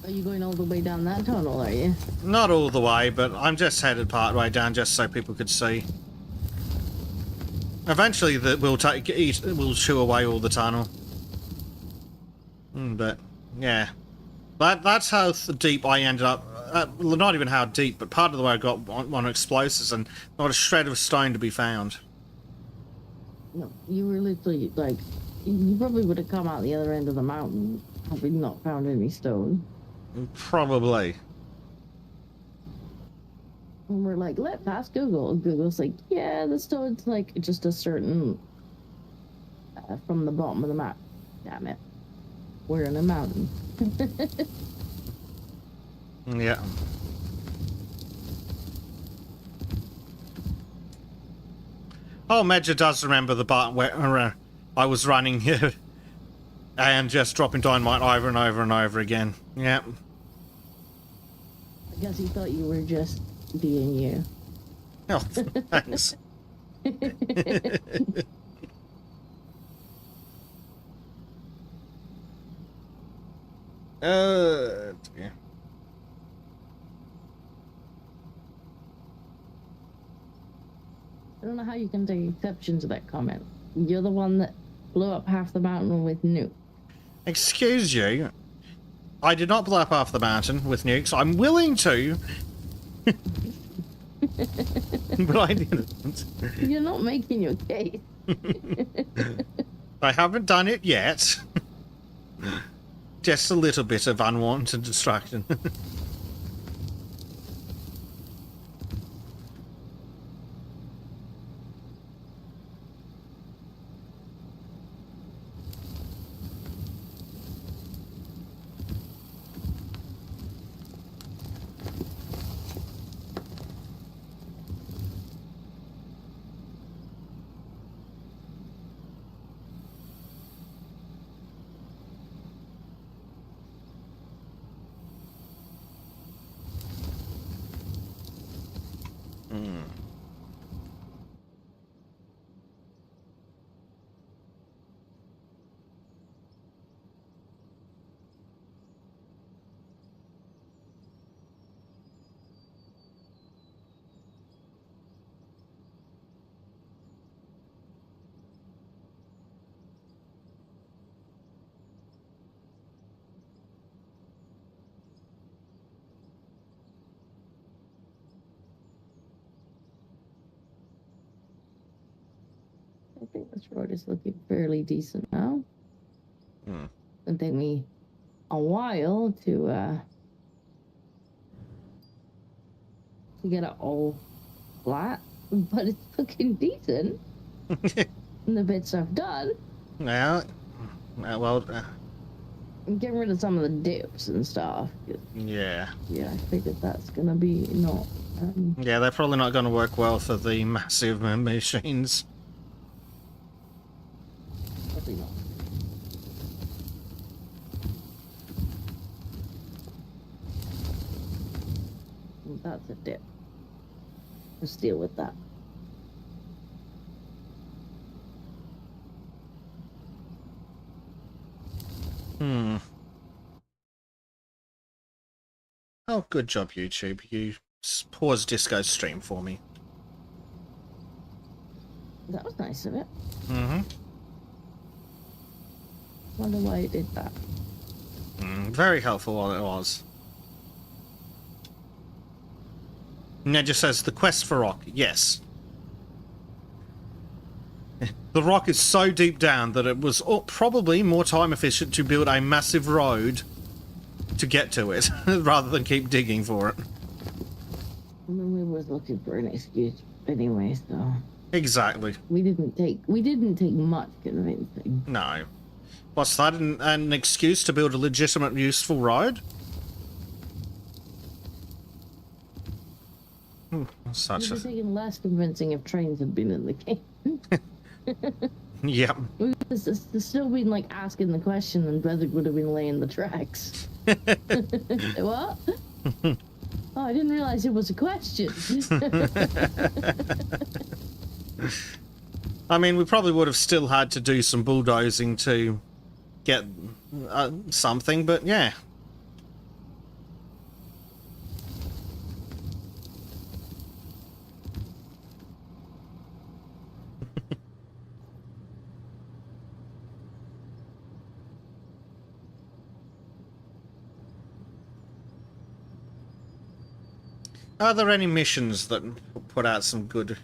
Are you going all the way down that tunnel, are you? Not all the way, but I'm just headed part way down just so people could see. Eventually, we'll shoo away all the tunnel. But yeah, that's how deep I ended up. Not even how deep, but part of the way I got on explosives and not a shred of stone to be found. No, you were literally like, you probably would have come out the other end of the mountain had we not found any stone. Probably. And we're like, let's ask Google. Google's like, yeah, the toad's like just a certain from the bottom of the map. Damn it. We're in a mountain. Yeah. Oh, Medja does remember the part where I was running here and just dropping dynamite over and over and over again. Yeah. I guess he thought you were just being you. Oh, thanks. Yeah. I don't know how you can take exception to that comment. You're the one that blew up half the mountain with nuke. Excuse you. I did not blow up half the mountain with nukes. I'm willing to. But I didn't. You're not making your case. I haven't done it yet. Just a little bit of unwanted distraction. I think this road is looking fairly decent now. It'll take me a while to get it all flat, but it's looking decent. And the bits I've done. Well, I'm getting rid of some of the dips and stuff. yeah. Yeah, I figured that's gonna be not. Yeah, they're probably not going to work well for the massive machines. Probably not. That's a dip. Let's deal with that. Oh, good job, YouTube. You paused Disco's stream for me. That was nice of it. Mm-hmm. Wonder why it did that. Very helpful while it was. Ned just says, the quest for rock. Yes. The rock is so deep down that it was probably more time efficient to build a massive road to get to it, rather than keep digging for it. I mean, we was looking for an excuse anyway, so... Exactly. We didn't take much convincing. No. What's that, an excuse to build a legitimate, useful road? Such It would a... have taken less convincing if trains had been in the game. Yep. We would have still been, like, asking the question and Bethard would have been laying the tracks. What? Oh, I didn't realize it was a question. I mean, we probably would have still had to do some bulldozing to get something, but yeah. Are there any missions that put out some good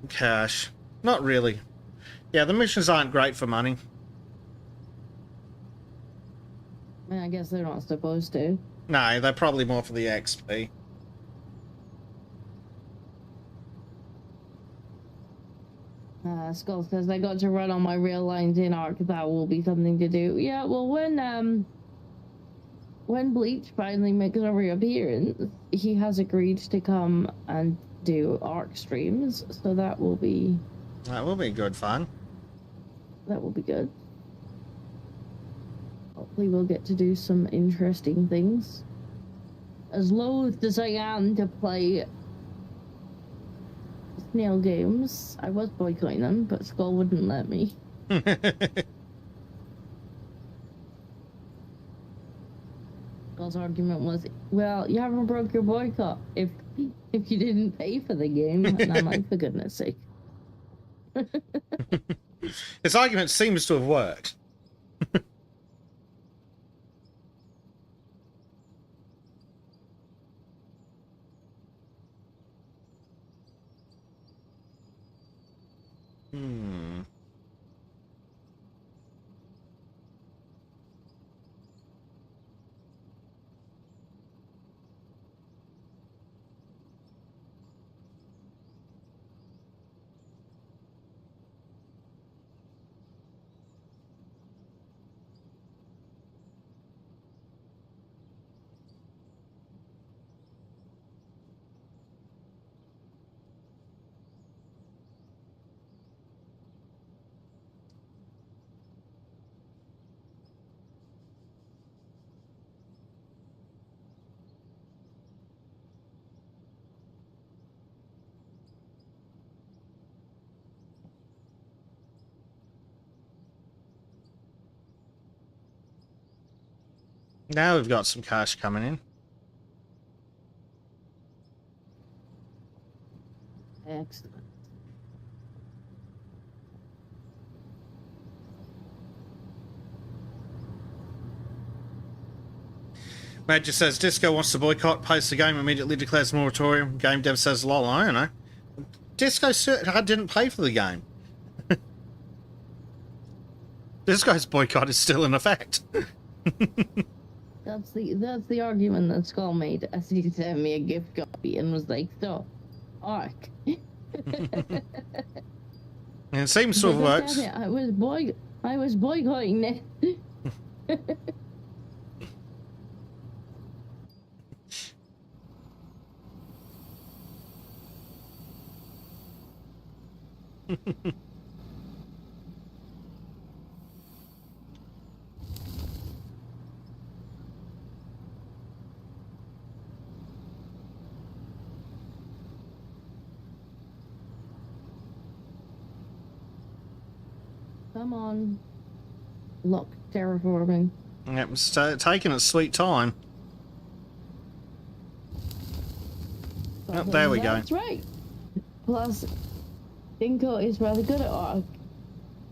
cash? Not really. Yeah, the missions aren't great for money. I mean, I guess they're not supposed to. No, they're probably more for the XP. Skull says I got to run on my rail lines in Arc. That will be something to do. Yeah, well, when Bleach finally makes a reappearance, he has agreed to come and do Arc streams, so that will be good fun. That will be good. Hopefully we'll get to do some interesting things. As loath as I am to play snail games, I was boycotting them, but Skull wouldn't let me. Skull's argument was, well, you haven't broke your boycott if you didn't pay for the game. And I'm like, for goodness sake. His argument seems to have worked. Now we've got some cash coming in. Excellent. Major says Disco wants to boycott, posts the game, immediately declares moratorium. Game dev says, lol, I don't know. Disco didn't pay for the game. Disco's boycott is still in effect. That's the argument that Skull made as he sent me a gift copy and was like, so, Arc. And it seems to have worked. I was boycotting it. Come on. Look, terraforming. It was taking its sweet time. Oh, there we go. That's right. Plus, Dinko is rather good at Arc.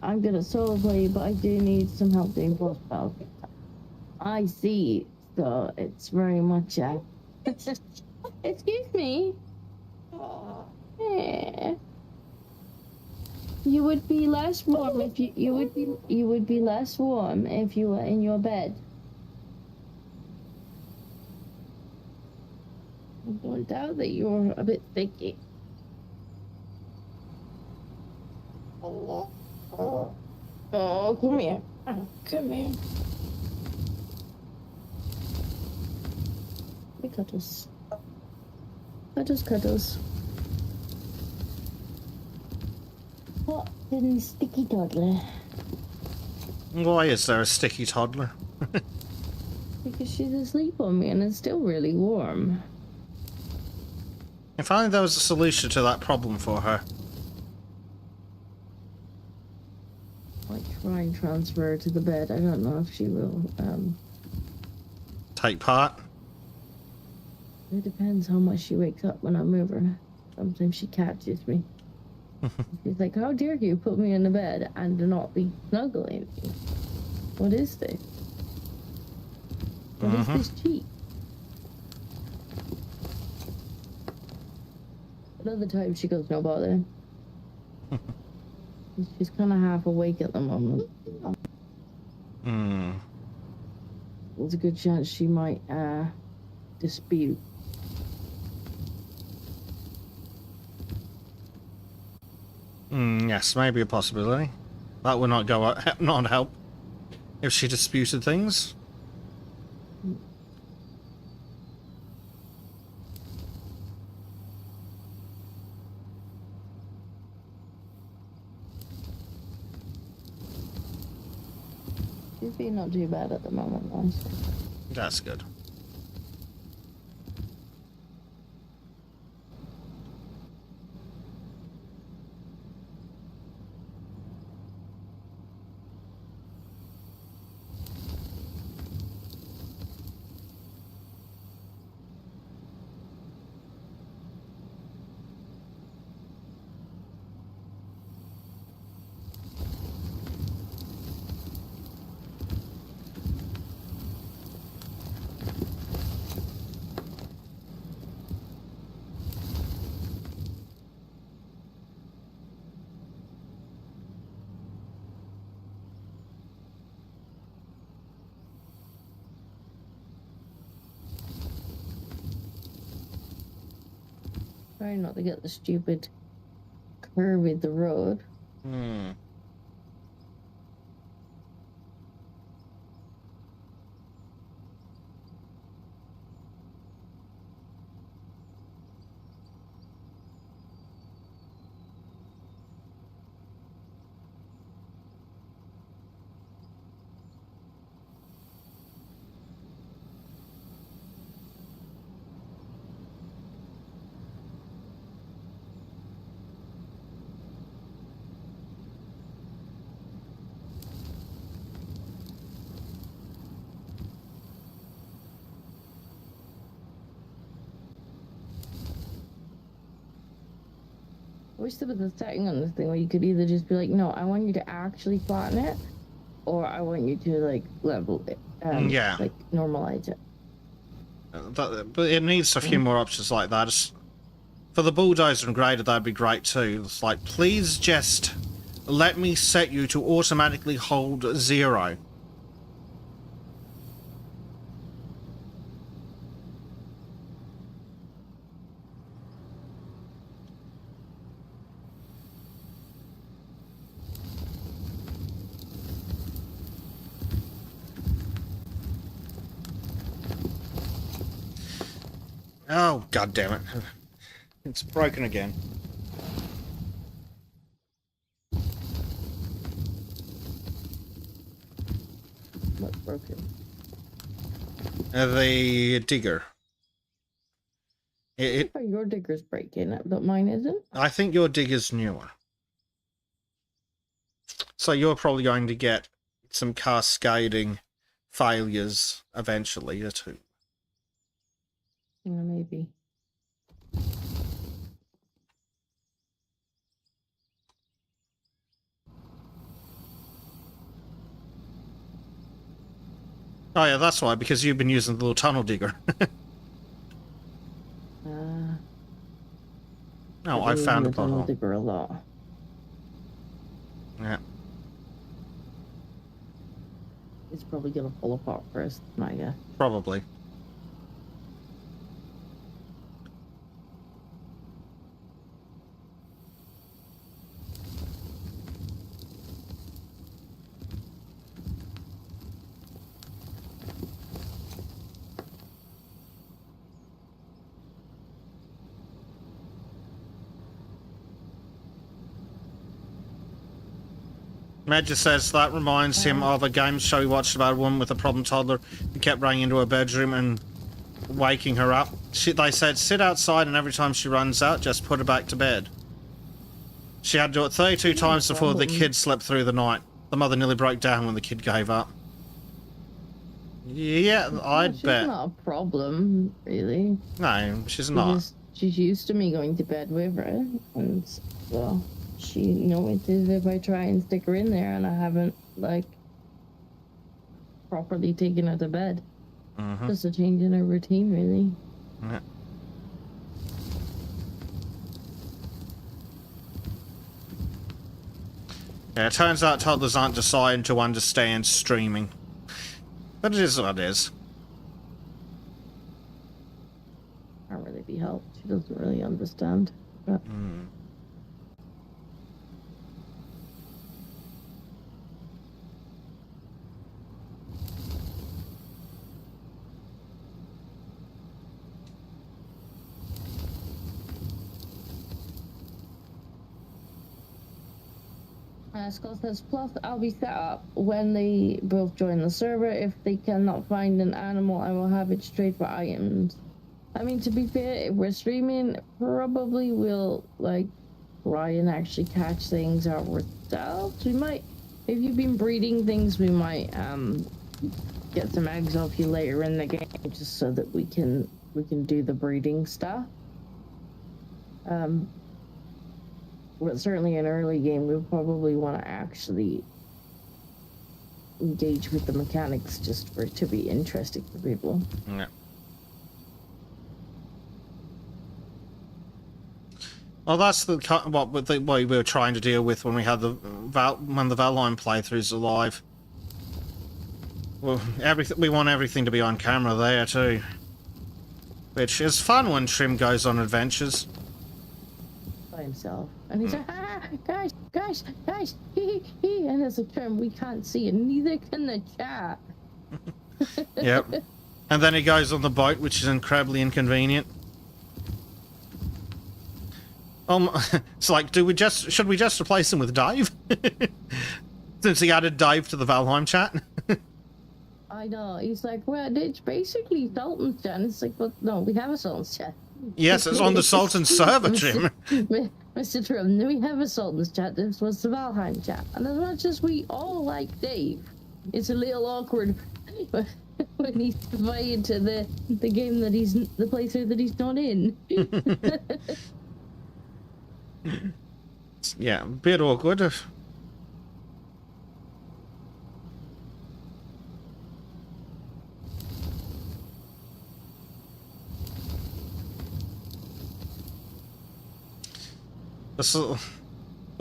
I'm good at solo play, but I do need some help doing boss battles. I see. So it's very much excuse me. Yeah. You would be less warm if you would be less warm if you were in your bed. I don't doubt that you're a bit sticky. Oh, come here. Come here. We cuddles. Cuddles. What in sticky toddler? Why is there a sticky toddler? Because she's asleep on me and it's still really warm. If only there was a solution to that problem for her. I might try and transfer her to the bed. I don't know if she will. Take part? It depends how much she wakes up when I move her. Sometimes she catches me. She's like, how dare you put me in the bed and not be snuggling me? What is this? What is this cheat? Another time she goes, no bother. She's kind of half awake at the moment. There's a good chance she might dispute. Yes, maybe a possibility. That would not go not help if she disputed things. She's being not too bad at the moment, honestly. That's good. Trying not to get the stupid curve in the road. Hmm. I wish there was a setting on this thing where you could either just be like, no, I want you to actually flatten it, or I want you to like level it, Yeah. like normalize it. But it needs a few more options like that. For the bulldozer and grader, that'd be great too. It's like, please just let me set you to automatically hold 0. Oh, god damn it. It's broken again. What's broken? The digger. Oh, your digger's breaking, but mine isn't. I think your digger's newer. So you're probably going to get some cascading failures eventually, too. Yeah, maybe. Oh yeah, that's why, because you've been using the little tunnel digger. Oh, I found a pothole. Digger a lot. Yeah. It's probably gonna fall apart first, my guess. Probably. Major says that reminds him of a game show he watched about a woman with a problem toddler who kept running into her bedroom and waking her up. They said, sit outside and every time she runs out, just put her back to bed. She had to do it 32 times before the kid slept through the night. The mother nearly broke down when the kid gave up. Yeah, I'd bet. She's not a problem, really. No, she's not. She's used to me going to bed with her, and well, she notices if I try and stick her in there and I haven't, like, properly taken her to bed. Mm-hmm. Just a change in her routine, really. Yeah. Yeah, it turns out toddlers aren't designed to understand streaming. But it is what it is. Can't really be helped. She doesn't really understand. But... Skull says, plus I'll be set up when they both join the server. If they cannot find an animal, I will have it straight for items. I mean, to be fair, if we're streaming, probably we'll, like, try and actually catch things ourselves. We might, if you've been breeding things, we might, get some eggs off you later in the game, just so that we can do the breeding stuff. But certainly in early game, we probably want to actually engage with the mechanics just for it to be interesting for people. Yeah. Well, that's what we were trying to deal with when we had the Valheim playthroughs alive. Well, we want everything to be on camera there too, which is fun when Trim goes on adventures By himself, and he's like, guys, he, and it's a Trim. We can't see it, neither can the chat. Yep. And then he goes on the boat, which is incredibly inconvenient. It's like, should we just replace him with Dave? Since he added Dave to the Valheim chat. I know. He's like, well, it's basically Sultan's chat. And it's like, well, no, we have a Sultan's chat. Yes, it's on the Sultan server, Jim. Mr. Trim, we have a Sultan's chat. This was the Valheim chat. And as much as we all like Dave, it's a little awkward when he's invited to the game that the playthrough that he's not in. Yeah, a bit awkward. The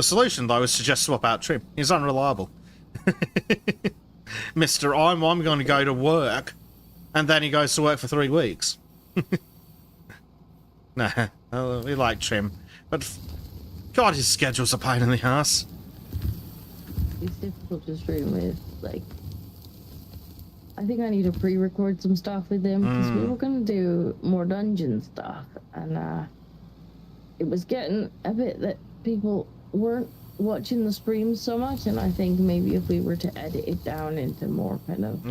solution, though, is to just swap out Trim. He's unreliable. Mr. I'm going to go to work, and then he goes to work for 3 weeks. Nah, we like Trim. But, God, his schedule's a pain in the ass. He's difficult to stream with, like... I think I need to pre-record some stuff with him, because we were going to do more dungeon stuff, and, it was getting a bit that people weren't watching the streams so much, and I think maybe if we were to edit it down into more kind of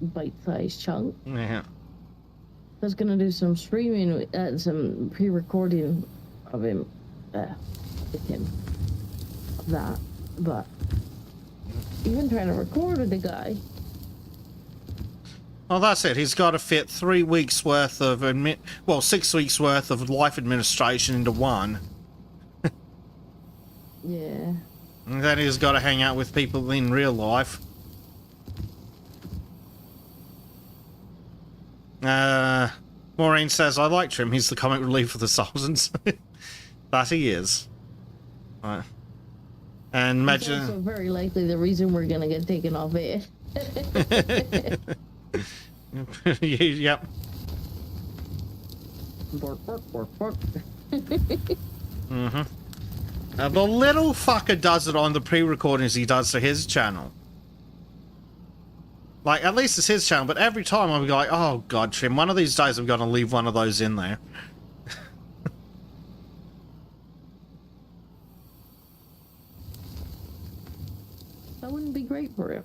bite-sized chunk. Yeah. I was gonna do some streaming, some pre-recording of him, with him, of that, but even trying to record with the guy. Well, that's it. He's got to fit 3 weeks worth of 6 weeks worth of life administration into one. Yeah. And then he's got to hang out with people in real life. Maureen says, I like Trim. He's the comic relief of the Sultans. That he is. Right. And It's also very likely the reason we're gonna get taken off air. Yep. Bork, bork, bork, bork. Mm-hmm. The little fucker does it on the pre-recordings he does to his channel. Like, at least it's his channel, but every time I'm like, oh god, Trim, one of these days I'm going to leave one of those in there. That wouldn't be great for him.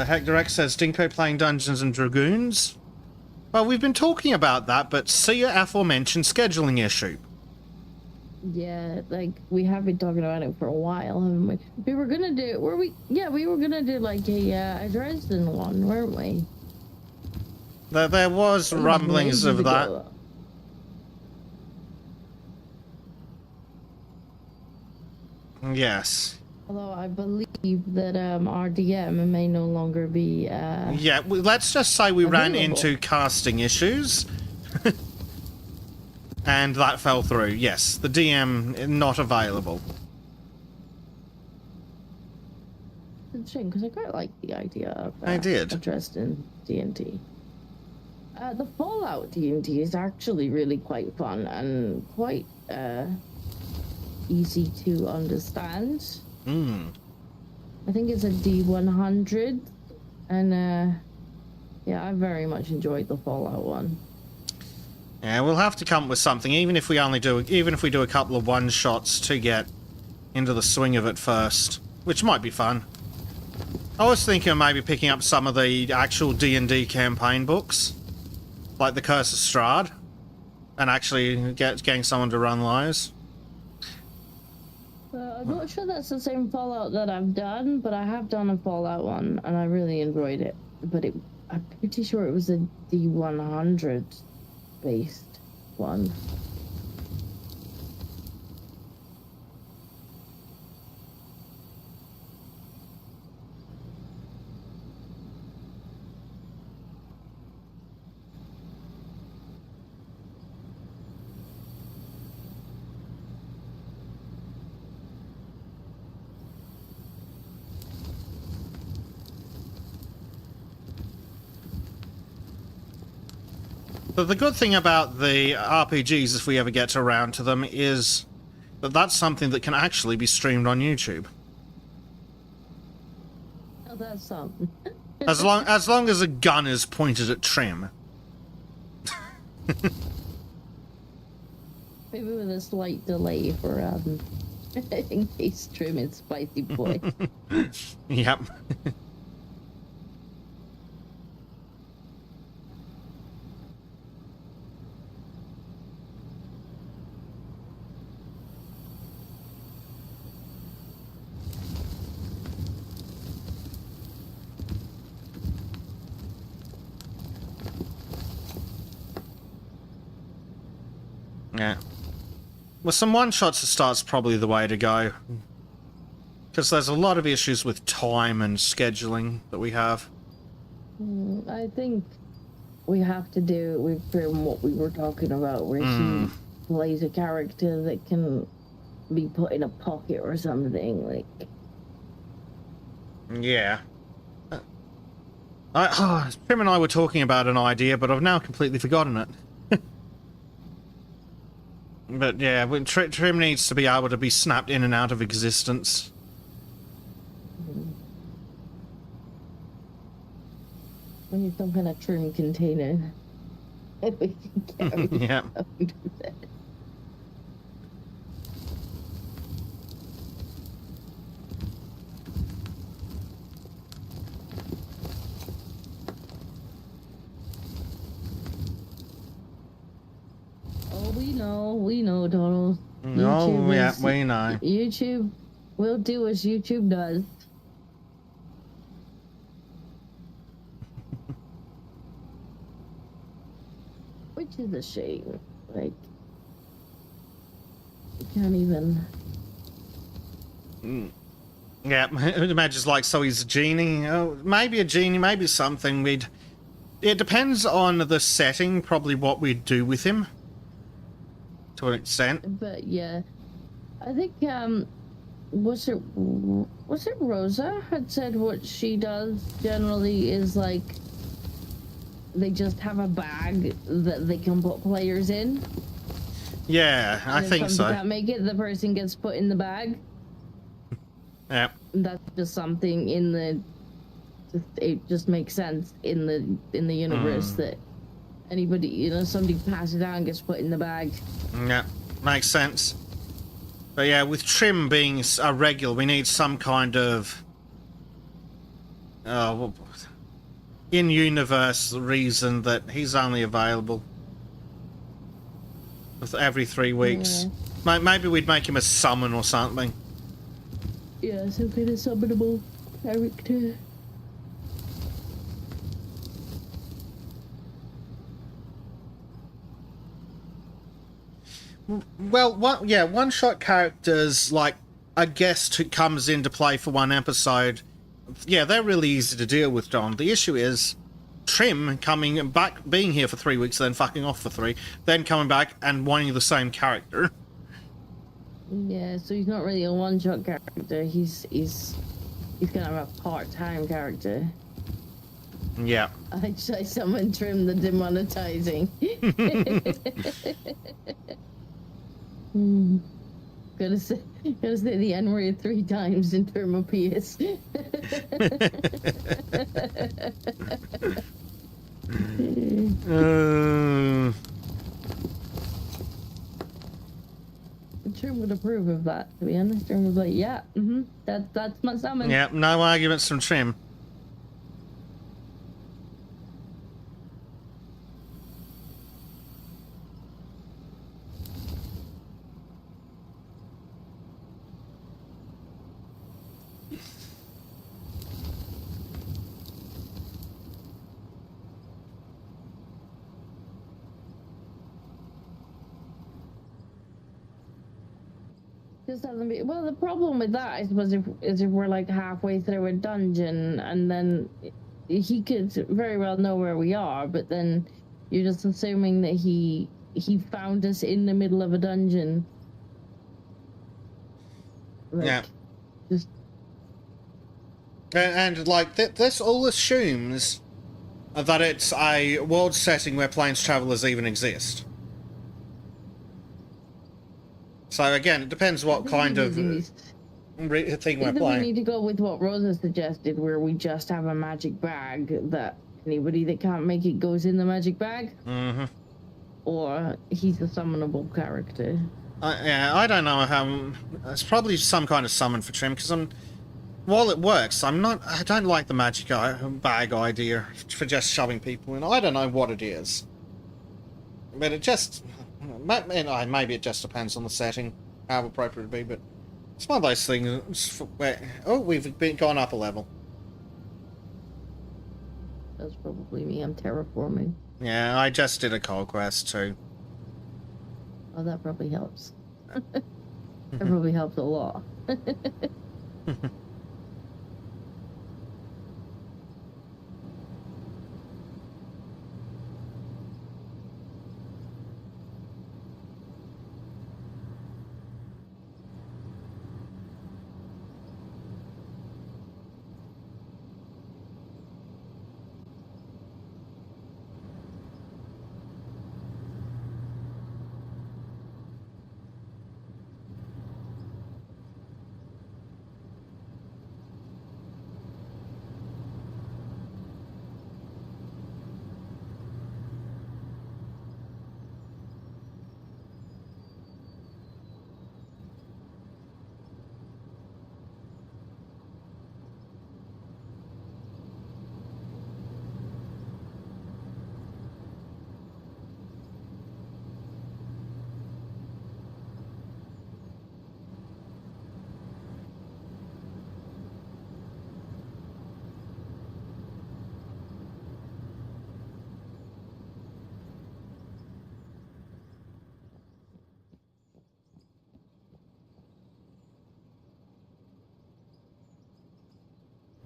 Hector X says, Dinko playing Dungeons and Dragoons? Well, we've been talking about that, but see your aforementioned scheduling issue. Yeah, like, we have been talking about it for a while, haven't we? We were gonna do, we were gonna do, like, a Dresden one, weren't we? There was rumblings of that. Yes. Although I believe that our DM may no longer be. Yeah, let's just say we ran into casting issues. And that fell through. Yes, the DM not available. It's a shame because I quite like the idea of I did. addressed in D&D. The Fallout D&D is actually really quite fun and quite easy to understand. I think it's a D100, and yeah, I very much enjoyed the Fallout one. Yeah, we'll have to come up with something, even if we do a couple of one-shots to get into the swing of it first, which might be fun. I was thinking of maybe picking up some of the actual D&D campaign books, like the Curse of Strahd, and actually getting someone to run those. I'm not sure that's the same Fallout that I've done, but I have done a Fallout one, and I really enjoyed it. But I'm pretty sure it was a D100 based one. But the good thing about the RPGs, if we ever get around to them, is that that's something that can actually be streamed on YouTube. Oh, that's something. As long as a gun is pointed at Trim. Maybe with a slight delay for in case Trim is spicy boy. Yep. Yeah. Well, some one-shots to start's probably the way to go. Because there's a lot of issues with time and scheduling that we have. I think we have to do it with Trim what we were talking about, where he plays a character that can be put in a pocket or something, like... Yeah. Trim and I were talking about an idea, but I've now completely forgotten it. But yeah, Trim needs to be able to be snapped in and out of existence. We need some kind of Trim container. If we can carry Yeah. something to that. We know, Donald. Oh, yeah, we know. YouTube will do as YouTube does. Which is a shame. Like, you can't even... Yeah, imagine like, so he's a genie. Oh, maybe a genie, maybe something. It depends on the setting, probably what we'd do with him. To an extent. But yeah, I think was it Rosa had said what she does generally is like they just have a bag that they can put players in. Yeah, I think so. If can't make it, the person gets put in the bag. Yeah. That's just something in the. It just makes sense in the universe that. Anybody, somebody passes out and gets put in the bag. Yeah, makes sense. But yeah, with Trim being a regular, we need some kind of in-universe reason that he's only available every 3 weeks. Yeah. Maybe we'd make him a summon or something. Yeah, some kind of summonable character. Well, one-shot characters, like a guest who comes into play for one episode, yeah, they're really easy to deal with, Don. The issue is Trim coming back, being here for 3 weeks, then fucking off for 3, then coming back and wanting the same character. Yeah, so he's not really a one-shot character. He's He's gonna have a part-time character. Yeah. I summoned Trim the demonetizing. Gotta say the N-word 3 times in Trim appears. Trim would approve of that, to be honest. Trim was like, yeah, that's my summon. Yeah, no arguments from Trim. Just hasn't been. Well, the problem with that, I suppose, is if we're like halfway through a dungeon and then he could very well know where we are, but then you're just assuming that he found us in the middle of a dungeon. Like, Yeah. Just And like, this all assumes that it's a world setting where planes travelers even exist. So again, it depends what kind of thing we're either playing. we need to go with what Rosa suggested, where we just have a magic bag that anybody that can't make it goes in the magic bag, or he's a summonable character. Yeah, I don't know how. It's probably some kind of summon for Trim, because while it works, I don't like the magic bag idea for just shoving people in. I don't know what it is, but it just. Maybe it just depends on the setting, how appropriate it would be, but it's one of those things where, we've gone up a level. That's probably me, I'm terraforming. Yeah, I just did a cold quest too. Oh, that probably helps. That probably helps a lot.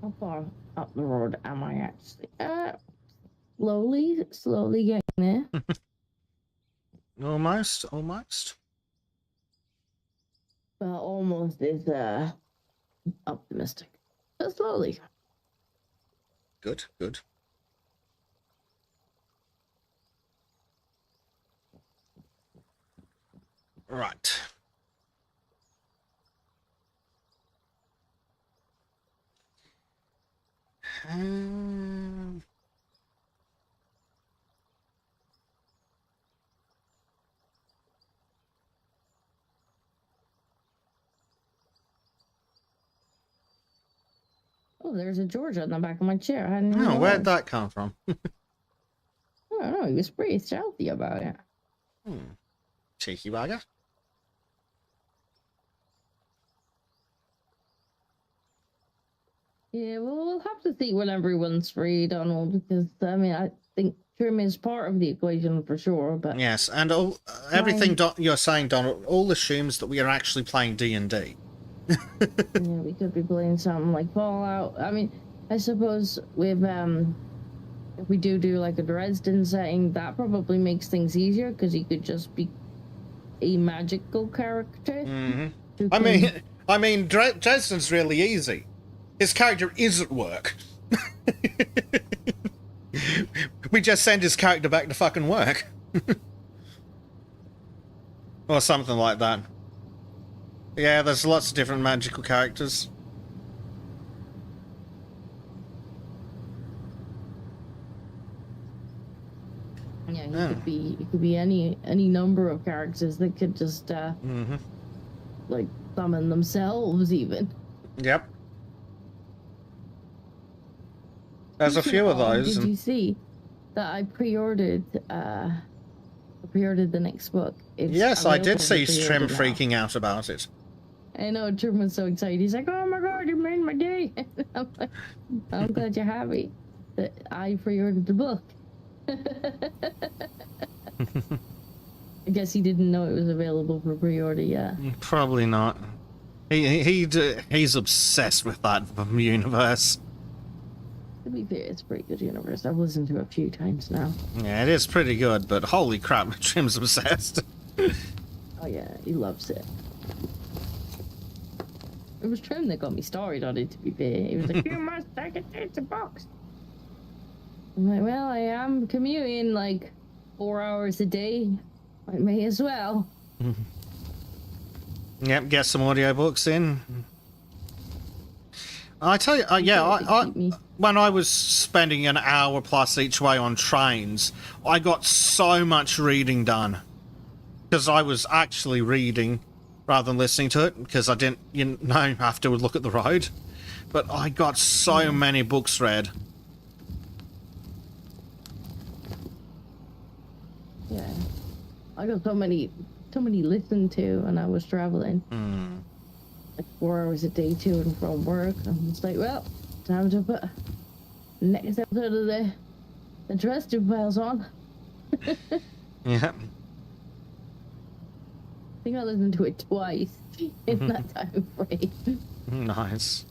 How far up the road am I actually? Slowly getting there. Almost. But almost is optimistic. But slowly. Good. Right. Oh, there's a George on the back of my chair. I hadn't even Oh, where'd realized. that come from? I don't know. He was pretty stealthy about it. Cheeky bugger. Yeah, well, we'll have to see when everyone's free, Donald, because, I mean, I think Trim is part of the equation for sure, but... Yes, and everything you're saying, Donald, all assumes that we are actually playing D&D. Yeah, we could be playing something like Fallout. I mean, I suppose with, if we do like a Dresden setting, that probably makes things easier, because he could just be a magical character. I mean, Dresden's really easy. His character is at work. We just send his character back to fucking work. Or something like that. Yeah, there's lots of different magical characters. Yeah, it could be any number of characters that could just like summon themselves even. Yep. There's a few of those. Did you see that I pre-ordered the next book? Yes, I did available see for Trim pre-order now. freaking out about it. I know, Trim was so excited. He's like, "Oh my god, you made my day!" I'm like, "I'm glad you're happy that I pre-ordered the book." I guess he didn't know it was available for pre-order yet. Probably not. He's obsessed with that universe. To be fair, it's a pretty good universe. I've listened to it a few times now. Yeah, it is pretty good, but holy crap, Trim's obsessed. Oh yeah, he loves it. It was Trim that got me started on it, to be fair. He was like, "You must take it, it's a box." I'm like, "Well, I am commuting like 4 hours a day. I may as well." Yep, get some audiobooks in. I tell you, when I was spending an hour plus each way on trains, I got so much reading done. Because I was actually reading rather than listening to it, because I didn't, have to look at the road. But I got so many books read. Yeah. I got so many listened to when I was traveling. Like 4 hours a day to and from work. I'm just like, well, time to put next episode of the terrestrial files on. Yeah. I think I listened to it twice in that time frame. Nice.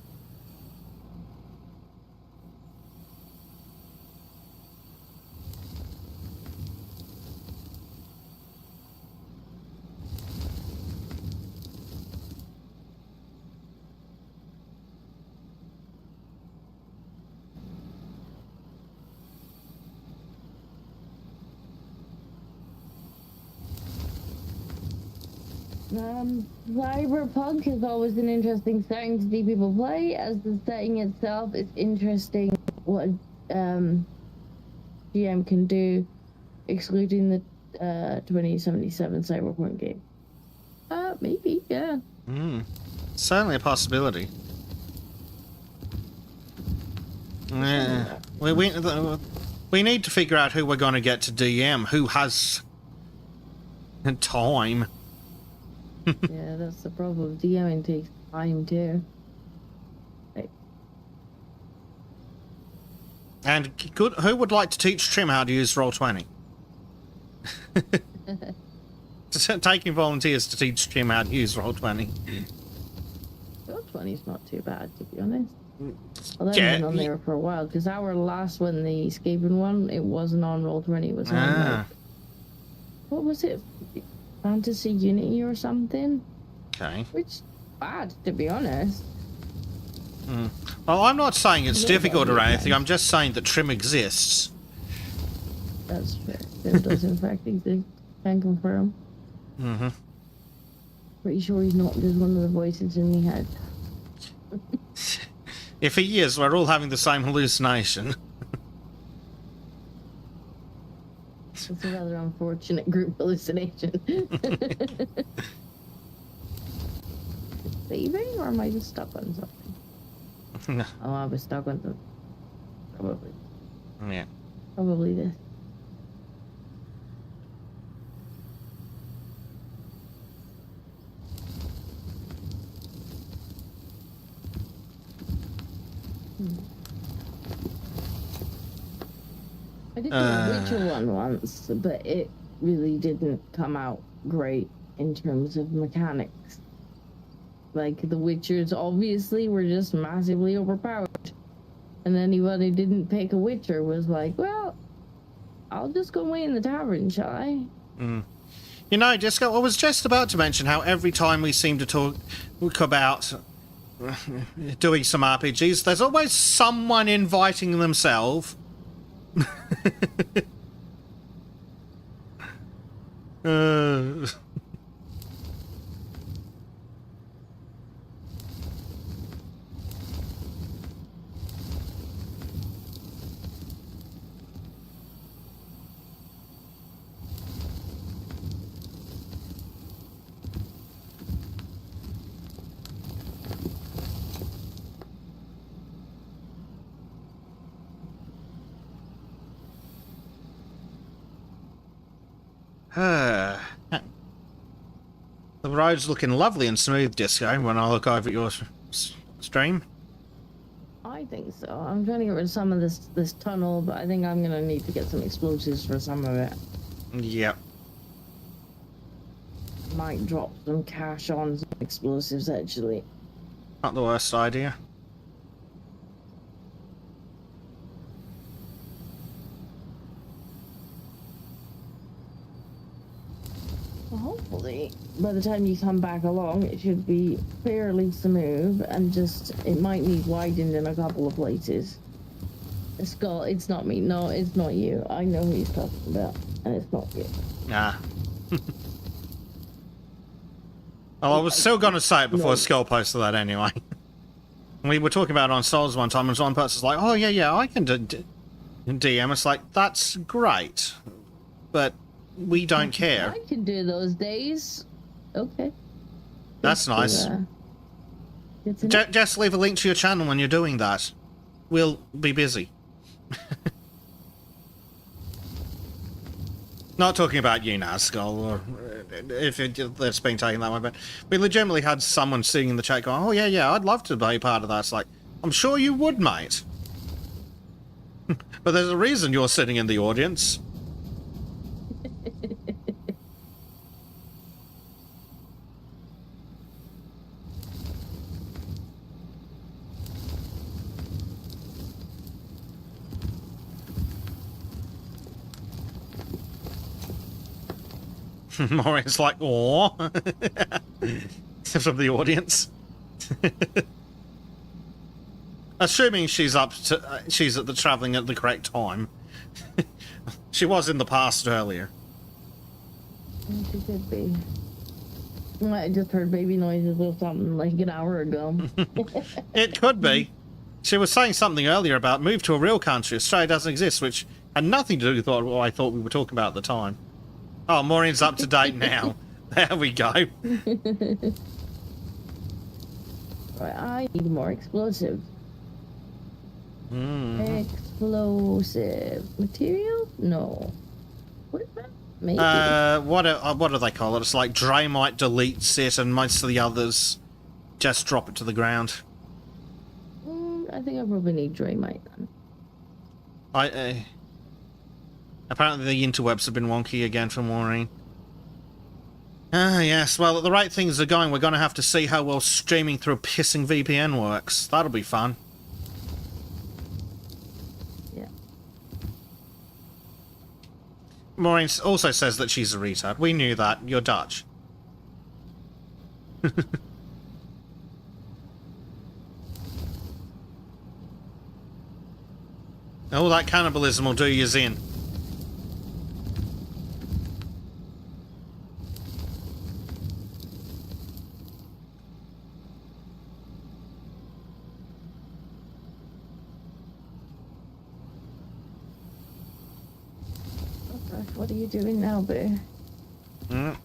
Cyberpunk is always an interesting setting to see people play, as the setting itself is interesting. What GM can do, excluding the 2077 Cyberpunk game. Maybe, yeah. Certainly a possibility. Yeah. We need to figure out who we're going to get to DM, who has time. Yeah, that's the problem. DMing takes time too. Like, And who would like to teach Trim how to use Roll20? Taking volunteers to teach Trim how to use Roll20. Roll20's not too bad, to be honest. Although I've Yeah, been on there for a while, because our last one, the escaping one, it wasn't on Roll20, it was on, like, what was it? Fantasy Unity or something? Okay. Which, bad, to be honest. Well, I'm not saying it's Yeah, difficult or okay. anything, I'm just saying that Trim exists. That's fair. It does, in fact, exist. Can confirm. Pretty sure he's not just one of the voices in my head. If he is, we're all having the same hallucination. It's a rather unfortunate group hallucination. Saving, or am I just stuck on something? Oh, I was stuck on something. Probably. Yeah. Probably this. I did the Witcher one once, but it really didn't come out great in terms of mechanics. Like, the Witchers obviously were just massively overpowered. And anybody who didn't pick a Witcher was like, well, I'll just go away in the tavern, shall I? You know, Disco, I was just about to mention how every time we seem to talk about doing some RPGs, there's always someone inviting themselves. uh, the road's looking lovely and smooth, Disco, when I look over at your stream. I think so. I'm trying to get rid of some of this tunnel, but I think I'm gonna need to get some explosives for some of it. Yep. Might drop some cash on some explosives, actually. Not the worst idea. Well, hopefully, by the time you come back along, it should be fairly smooth, and just, it might need widened in a couple of places. Skull, it's not me. No, it's not you. I know who he's talking about, and it's not you. Ah. Well, I was still going to say it before No. Skull posted that anyway. We were talking about it on Souls one time, and one person's like, "Oh yeah, I can DM." It's like, that's great, but we don't care. I can do those days. Okay. That's nice. Good to know. Just leave a link to your channel when you're doing that. We'll be busy. Not talking about you now, Skull, or if it's being taken that way, but we legitimately had someone sitting in the chat going, "Oh yeah, I'd love to be part of that." It's like, I'm sure you would, mate. But there's a reason you're sitting in the audience. Maureen's like, "Aw," from the audience. Assuming she's up to, she's at the traveling at the correct time. She was in the past earlier. She could be. I just heard baby noises or something like an hour ago. It could be. She was saying something earlier about move to a real country. Australia doesn't exist, which had nothing to do with what I thought we were talking about at the time. Oh, Maureen's up to date now. There we go. Right, I need more explosive. Explosive material? No. What is that? Maybe. What do they call it? It's like Dre might delete it, and most of the others just drop it to the ground. I think I probably need Draymite then. Apparently the interwebs have been wonky again for Maureen. Ah, yes. Well, at the rate things are going, we're going to have to see how well streaming through a pissing VPN works. That'll be fun. Yeah. Maureen also says that she's a retard. We knew that. You're Dutch. All that cannibalism will do yous in. What are you doing now, Boo? Mm.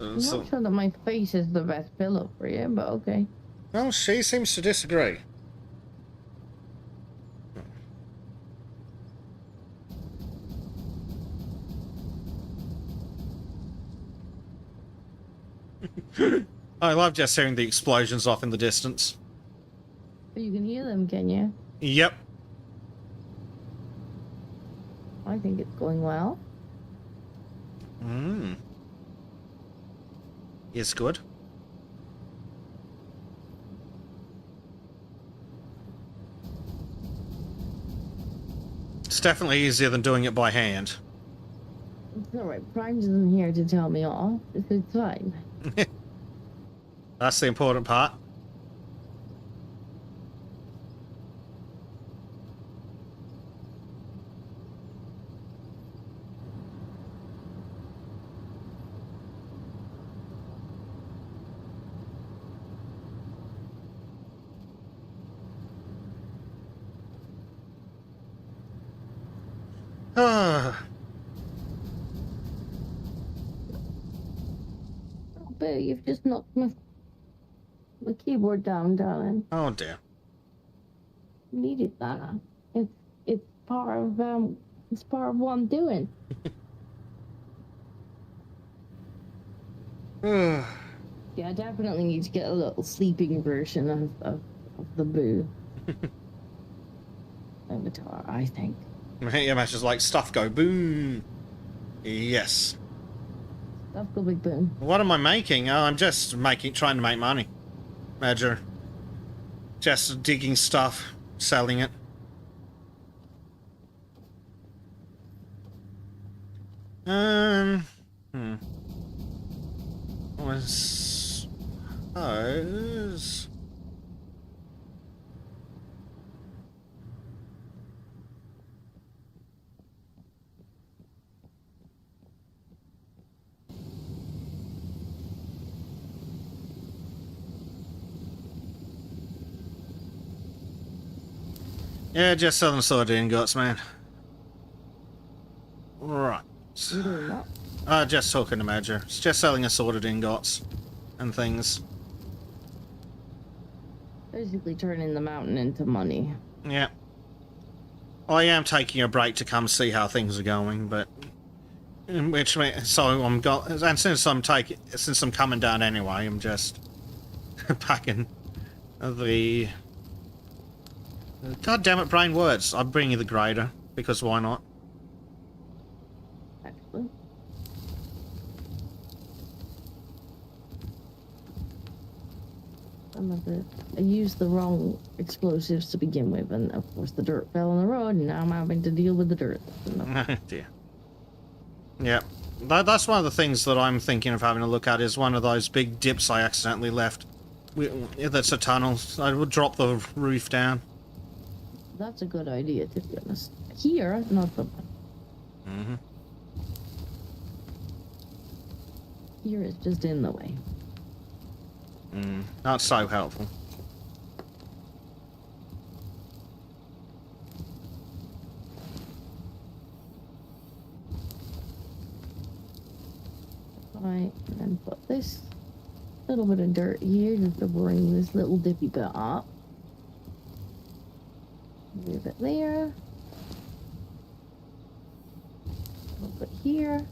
I'm not sure that my face is the best pillow for you, but okay. Well, she seems to disagree. I love just hearing the explosions off in the distance. You can hear them, can you? Yep. I think it's going well. It's good. It's definitely easier than doing it by hand. It's alright. Prime isn't here to tell me all. It's fine. That's the important part. Oh, But you've just knocked my keyboard down, darling. oh dear. Needed that. It's it's part of what I'm doing. Ugh. Yeah, I definitely need to get a little sleeping version of the boo. Avatar, I think. Yeah, matches like stuff go boom. Yes. Stuff go big boom. What am I making? Oh, I'm just trying to make money. Major. Just digging stuff, selling it. Hmm. Was yeah, just selling sword ingots, man. Right. You doing that? Just talking to Major. It's just selling assorted ingots and things. Basically turning the mountain into money. Yeah. I am taking a break to come see how things are going, but which so I'm and since I'm coming down anyway, I'm just packing the. God damn it, brain words! I'm bringing the grader because why not? Actually. I used the wrong explosives to begin with, and of course the dirt fell on the road, and now I'm having to deal with the dirt. Oh dear. Yeah, that's one of the things that I'm thinking of having a look at. Is one of those big dips I accidentally left. That's a tunnel. I would drop the roof down. That's a good idea, to be honest. Here, not so much. Mm-hmm. Here is just in the way. Not so helpful. Right, and then put this little bit of dirt here just to bring this little dippy bit up. Move it there. A little bit here.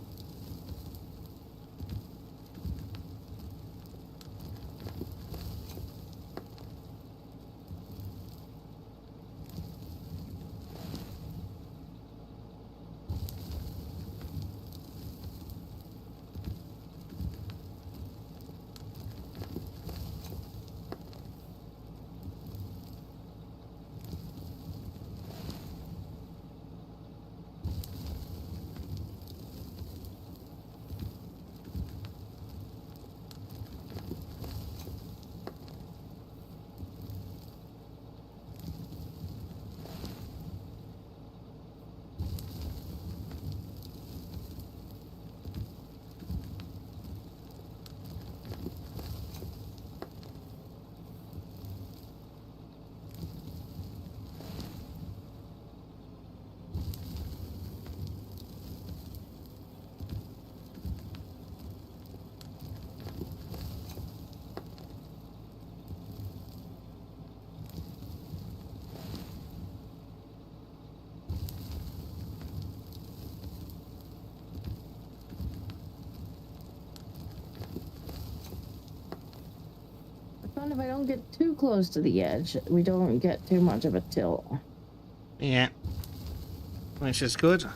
If I don't get too close to the edge, we don't get too much of a tilt. Yeah. Which is good.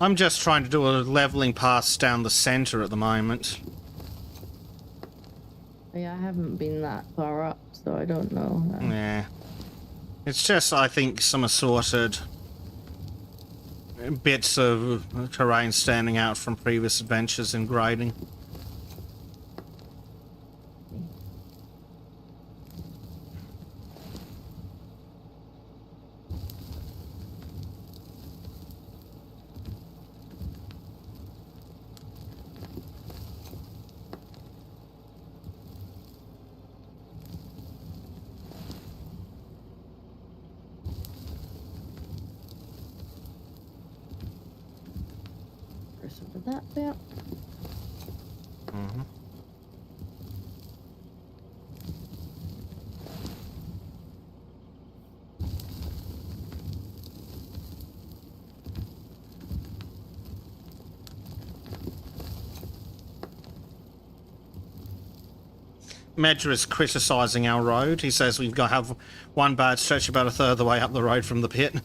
I'm just trying to do a leveling pass down the center at the moment. Yeah, I haven't been that far up, so I don't know. Yeah. It's just, I think, some assorted bits of terrain standing out from previous adventures in grading. that bit. Mm-hmm. Medra is criticising our road. He says we've got to have one bad stretch about a third of the way up the road from the pit.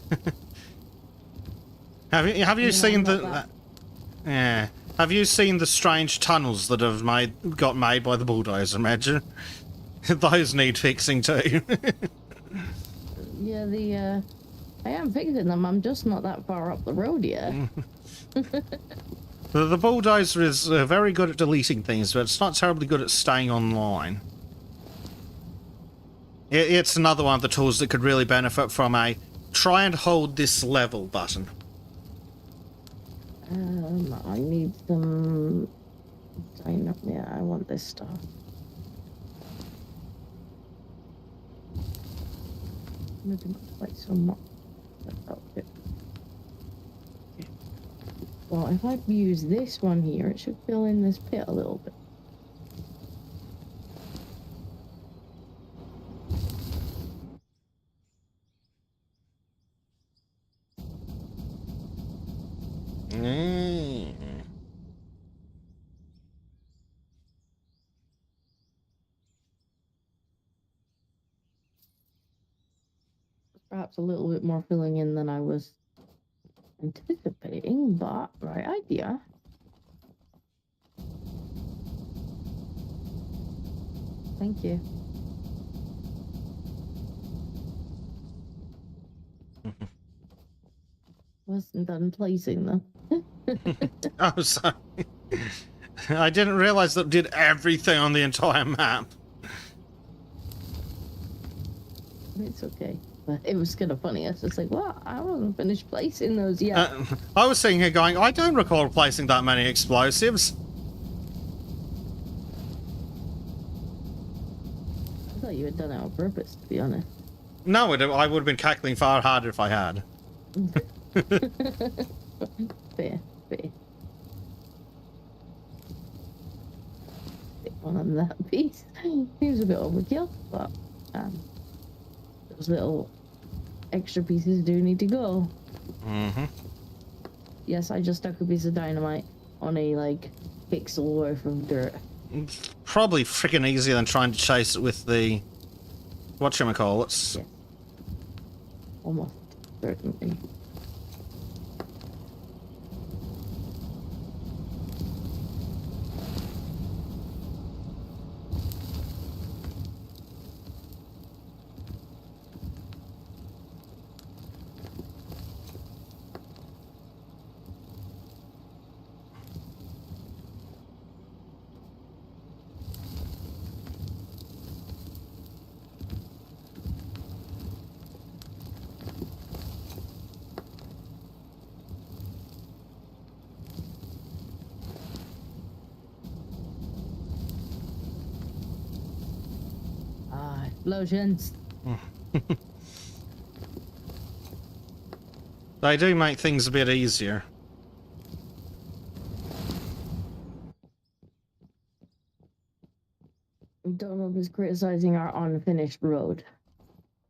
have you seen the yeah? Have you seen the strange tunnels that have got made by the bulldozer, Medra? Those need fixing too. Yeah, I am fixing them. I'm just not that far up the road yet. The bulldozer is very good at deleting things, but it's not terribly good at staying online. It's another one of the tools that could really benefit from a try and hold this level button. I need some... Yeah, I want this stuff. Maybe not quite so much. Okay. Well, if I use this one here, it should fill in this pit a little bit. Perhaps a little bit more filling in than I was anticipating, but right idea. Thank you. Wasn't done placing them. Oh, sorry. I didn't realise that did everything on the entire map. It's okay. But it was kind of funny. I was just like, well, I wasn't finished placing those yet. I was sitting here going, I don't recall placing that many explosives. I thought you had done it on purpose, to be honest. No, I would have been cackling far harder if I had. Fair. Stick one on that piece. Seems a bit overkill, but those little extra pieces do need to go. Mm-hmm. Yes, I just stuck a piece of dynamite on a, like, pixel worth of dirt. It's probably freaking easier than trying to chase it with the... whatchamacallits. Yeah. Almost, certainly. Explosions. They do make things a bit easier. Donald is criticizing our unfinished road.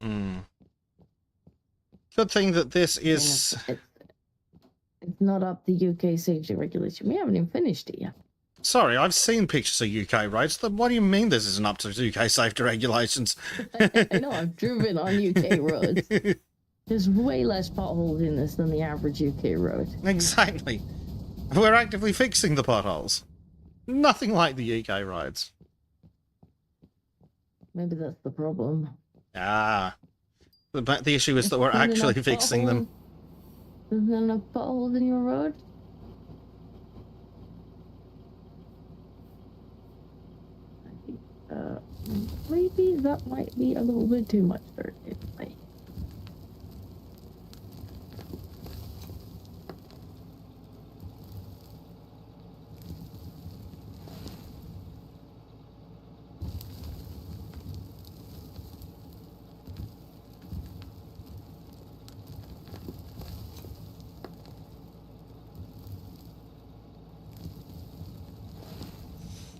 Good thing that this is... It's not up to UK safety regulation. We haven't even finished it yet. Sorry, I've seen pictures of UK roads. What do you mean this isn't up to UK safety regulations? I know, I've driven on UK roads. There's way less potholes in this than the average UK road. Exactly. We're actively fixing the potholes. Nothing like the UK roads. Maybe that's the problem. Ah. The issue is that we're actually fixing them. Isn't there enough potholes in your road? Maybe that might be a little bit too much dirt.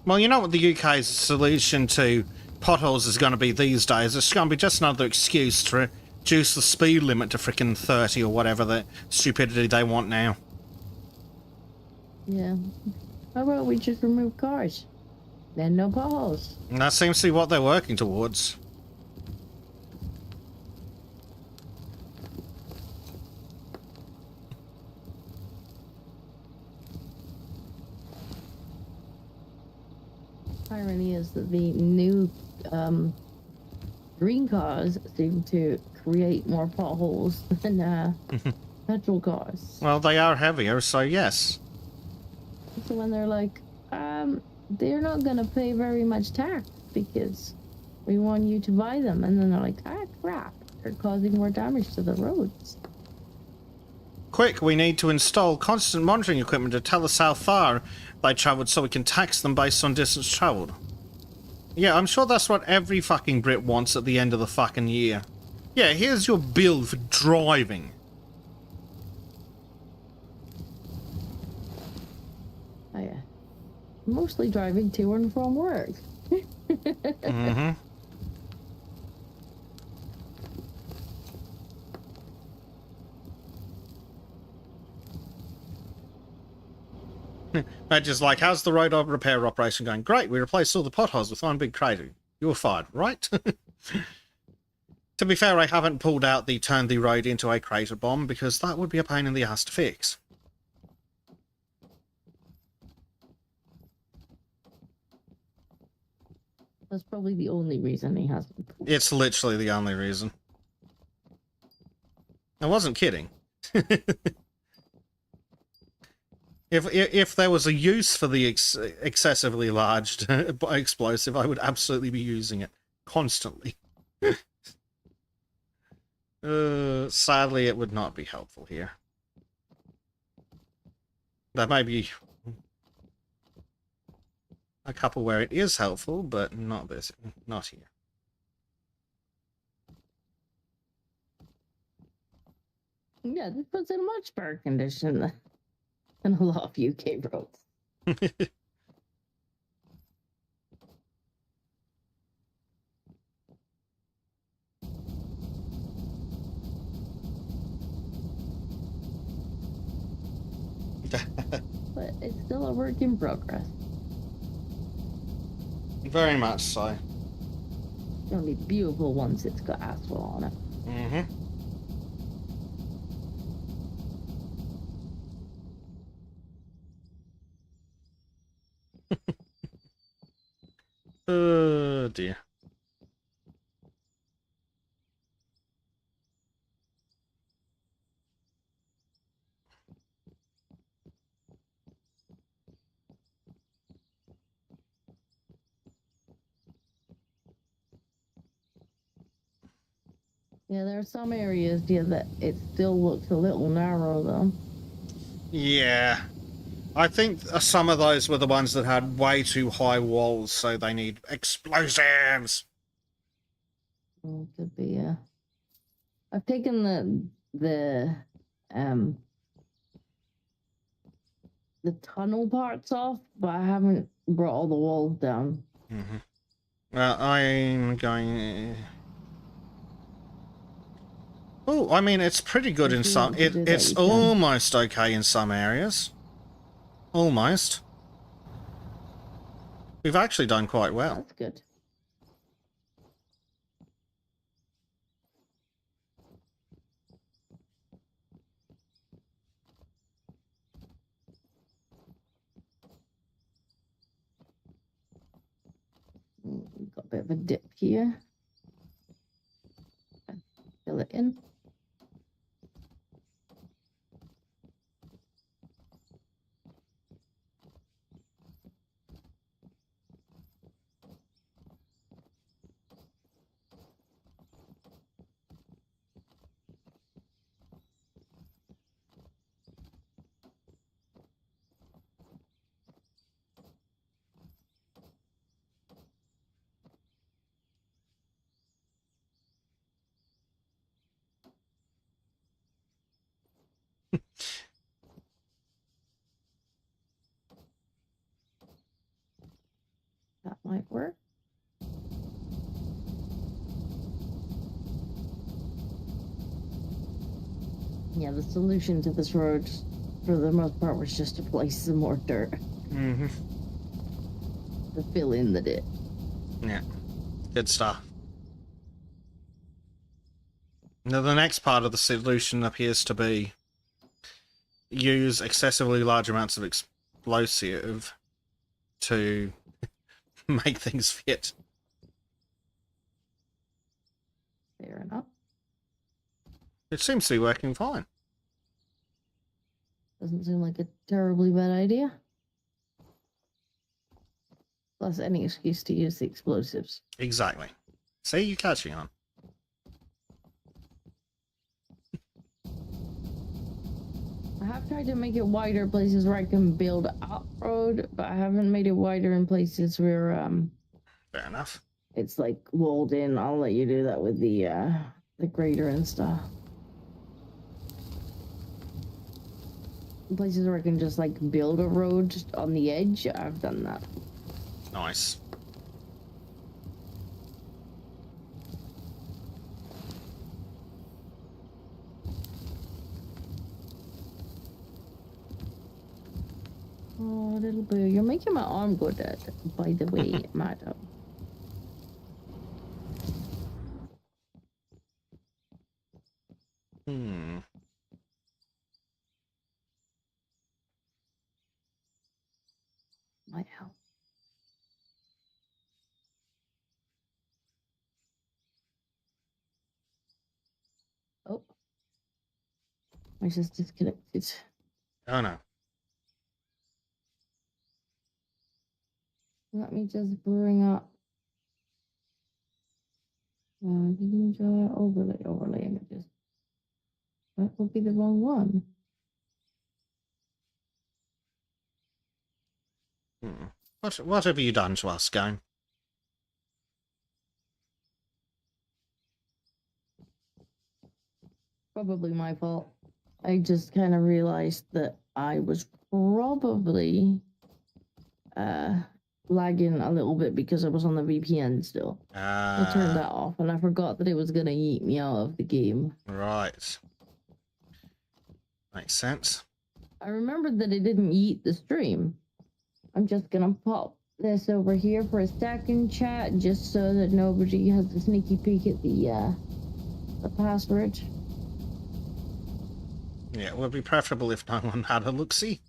Well, you know what the UK's solution to potholes is going to be these days? It's going to be just another excuse to reduce the speed limit to frickin' 30 or whatever the stupidity they want now. Yeah. How about we just remove cars? Then no potholes. And that seems to be what they're working towards. Irony is that the new green cars seem to create more potholes than petrol cars. Well, they are heavier, so yes. So when they're like, they're not gonna pay very much tax because we want you to buy them, and then they're like, ah, crap, they're causing more damage to the roads. Quick, we need to install constant monitoring equipment to tell us how far they travelled so we can tax them based on distance travelled. Yeah, I'm sure that's what every fucking Brit wants at the end of the fucking year. Yeah, here's your bill for driving. Oh yeah. Mostly driving to and from work. Mm-hmm. They're just like, how's the road repair operation going? Great, we replaced all the potholes with one big crater. You were fired, right? To be fair, I haven't pulled out the turn the road into a crater bomb because that would be a pain in the ass to fix. That's probably the only reason he hasn't. It's literally the only reason. I wasn't kidding. If there was a use for the excessively large explosive, I would absolutely be using it constantly. Sadly, it would not be helpful here. There may be a couple where it is helpful, but not here. Yeah, this puts in much better condition than a lot of UK roads. But it's still a work in progress. Very much so. It's gonna be beautiful once it's got asphalt on it. Mm-hmm. Oh dear. Yeah, there are some areas that it still looks a little narrow though. Yeah. I think some of those were the ones that had way too high walls, so they need explosives. Could be. I've taken the tunnel parts off, but I haven't brought all the walls down. Mm-hmm. Well, I'm going. Oh, I mean, it's pretty good in some. It's almost okay in some areas. Almost. We've actually done quite well. That's good. We've got a bit of a dip here. Fill it in. might work. Yeah, the solution to this road, for the most part, was just to place some more dirt Mm-hmm. to fill in the ditch. Yeah. Good stuff. Now, the next part of the solution appears to be use excessively large amounts of explosive to make things fit. Fair enough. It seems to be working fine. Doesn't seem like a terribly bad idea. Plus, any excuse to use the explosives. Exactly. See, you're catching on. I have tried to make it wider places where I can build up road, but I haven't made it wider in places where Fair enough. it's like walled in. I'll let you do that with the grader and stuff. Places where I can just like build a road on the edge, I've done that. Nice. Oh, little boo, you're making my arm go dead, by the way, madam. Hmm. Might help. Oh. I just disconnected. Oh no. Let me just bring up enjoy overlay images. That would be the wrong one. Hmm. What have you done to us, game? Probably my fault. I just kind of realized that I was probably lagging a little bit because I was on the VPN still. I turned that off and I forgot that it was gonna eat me out of the game. Right. Makes sense. I remembered that it didn't eat the stream. I'm just gonna pop this over here for a second, chat, just so that nobody has a sneaky peek at the password. Yeah, it would be preferable if no one had a look-see.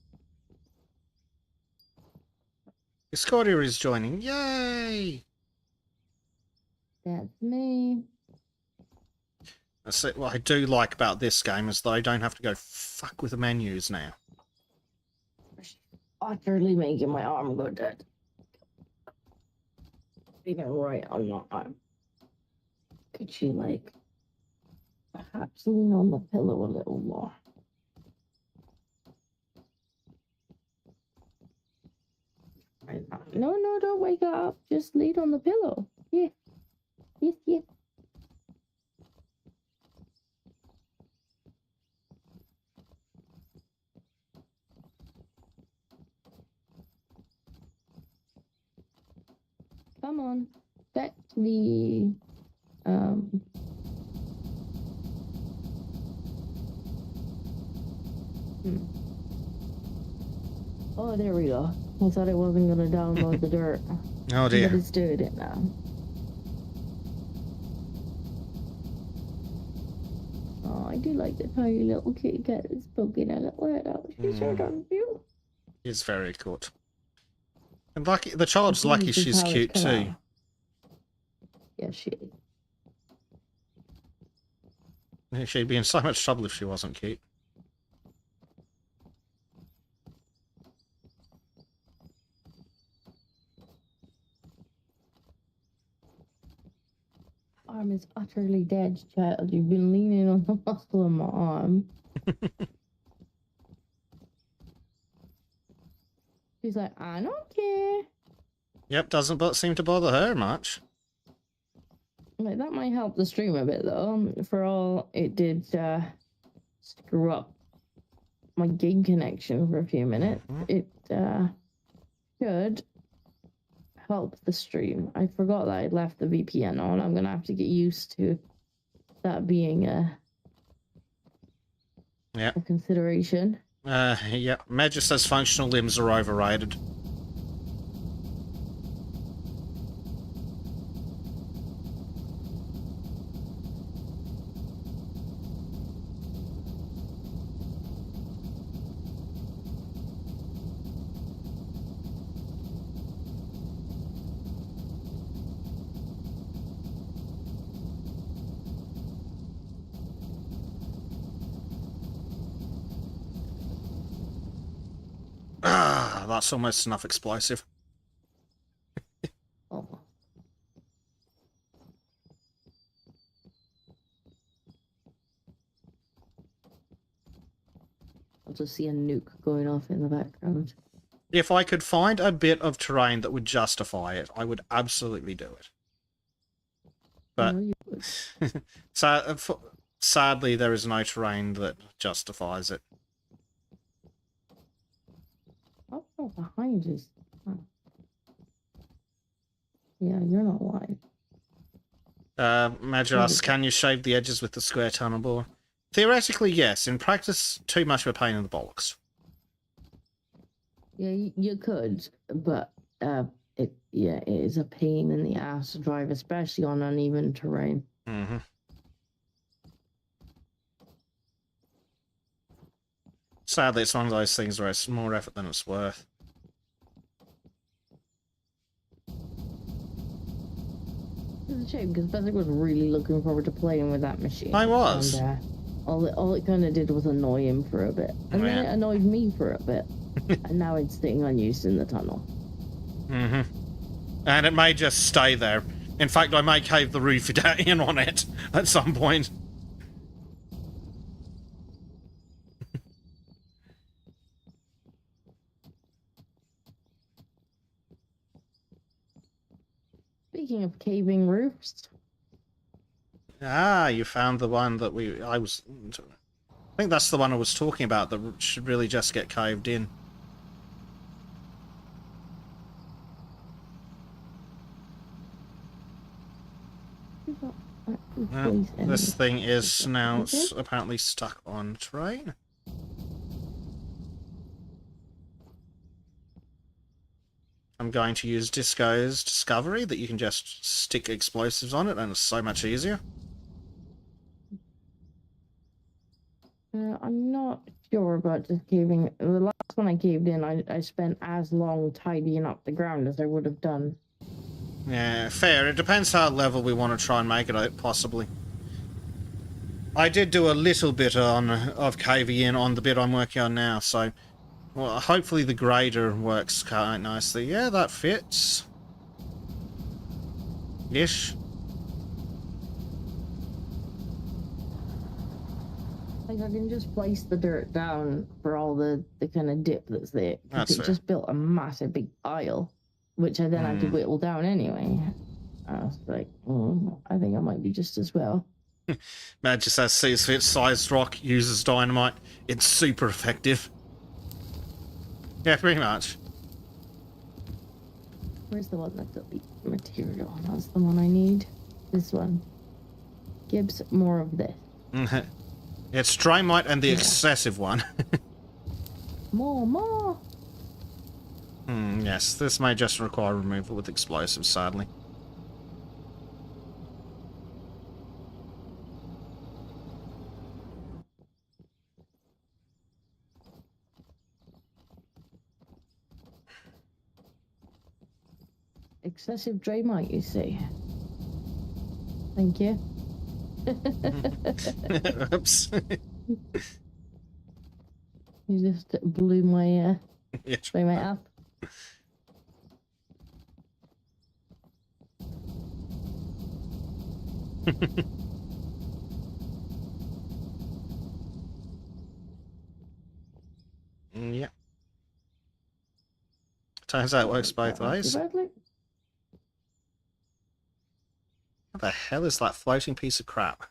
Discordia is joining. Yay! That's me. That's it. What I do like about this game is that I don't have to go fuck with the menus now. Utterly making my arm go dead. Even right on my arm. Could she, like, perhaps lean on the pillow a little more? No, don't wake up. Just lean on the pillow. Yeah. Yes. Come on. Back to the Oh, there we go. I thought it wasn't gonna download the dirt. Oh dear. But it's doing it now. Oh, I do like the tiny little kitty cat that's poking a little head out. She's so darn cute. It's very cute. And lucky, the child's lucky This is she's how it's cute come too. out. Yes, she is. She'd be in so much trouble if she wasn't cute. Arm is utterly dead, child. You've been leaning on the muscle of my arm. She's like, I don't care. Yep, doesn't seem to bother her much. Like, that might help the stream a bit, though. For all it did screw up my gig connection for a few minutes. It should help the stream. I forgot that I left the VPN on. I'm gonna have to get used to that being a consideration. Yeah. Major says functional limbs are overrated. Ah, that's almost enough explosive. Oh. I'll just see a nuke going off in the background. If I could find a bit of terrain that would justify it, I would absolutely do it. But You would. sadly, there is no terrain that justifies it. Oh, behind us. Oh. Yeah, you're not lying. Major asks, can you shave the edges with the square tunnel bore? Theoretically, yes. In practice, too much of a pain in the bollocks. Yeah, you could, but it is a pain in the ass to drive, especially on uneven terrain. Mm-hmm. Sadly, it's one of those things where it's more effort than it's worth. It's a shame because Patrick was really looking forward to playing with that machine. I was. And, all it kind of did was annoy him for a bit, and then it annoyed me for a bit, and now it's sitting unused in the tunnel. Mm-hmm. And it may just stay there. In fact, I may cave the roof in on it at some point. Speaking of caving roofs. Ah, you found the one that I think that's the one I was talking about that should really just get caved in. Well, this thing is now apparently stuck on terrain. I'm going to use Disco's discovery that you can just stick explosives on it and it's so much easier. I'm not sure about just caving. The last one I caved in, I spent as long tidying up the ground as I would have done. Yeah, fair. It depends how level we want to try and make it, possibly. I did do a little bit of caving in on the bit I'm working on now, so well, hopefully the grader works quite nicely. Yeah, that fits. Ish. Like I can just place the dirt down for all the kind of dip that's there. That's fair. Just built a massive big aisle, which I then had to whittle down anyway. I was like, I think I might be just as well. Matt just says sees fit sized rock, uses dynamite. It's super effective. Yeah, pretty much. Where's the one that deletes material? That's the one I need. This one. Gibbs, more of this. It's dynamite and the excessive one. More. Yes, this may just require removal with explosives, sadly. Excessive dynamite, you see. Thank you. Oops. You just blew my dynamite up. Yeah. Turns out it works both ways. Badly. What the hell is that floating piece of crap?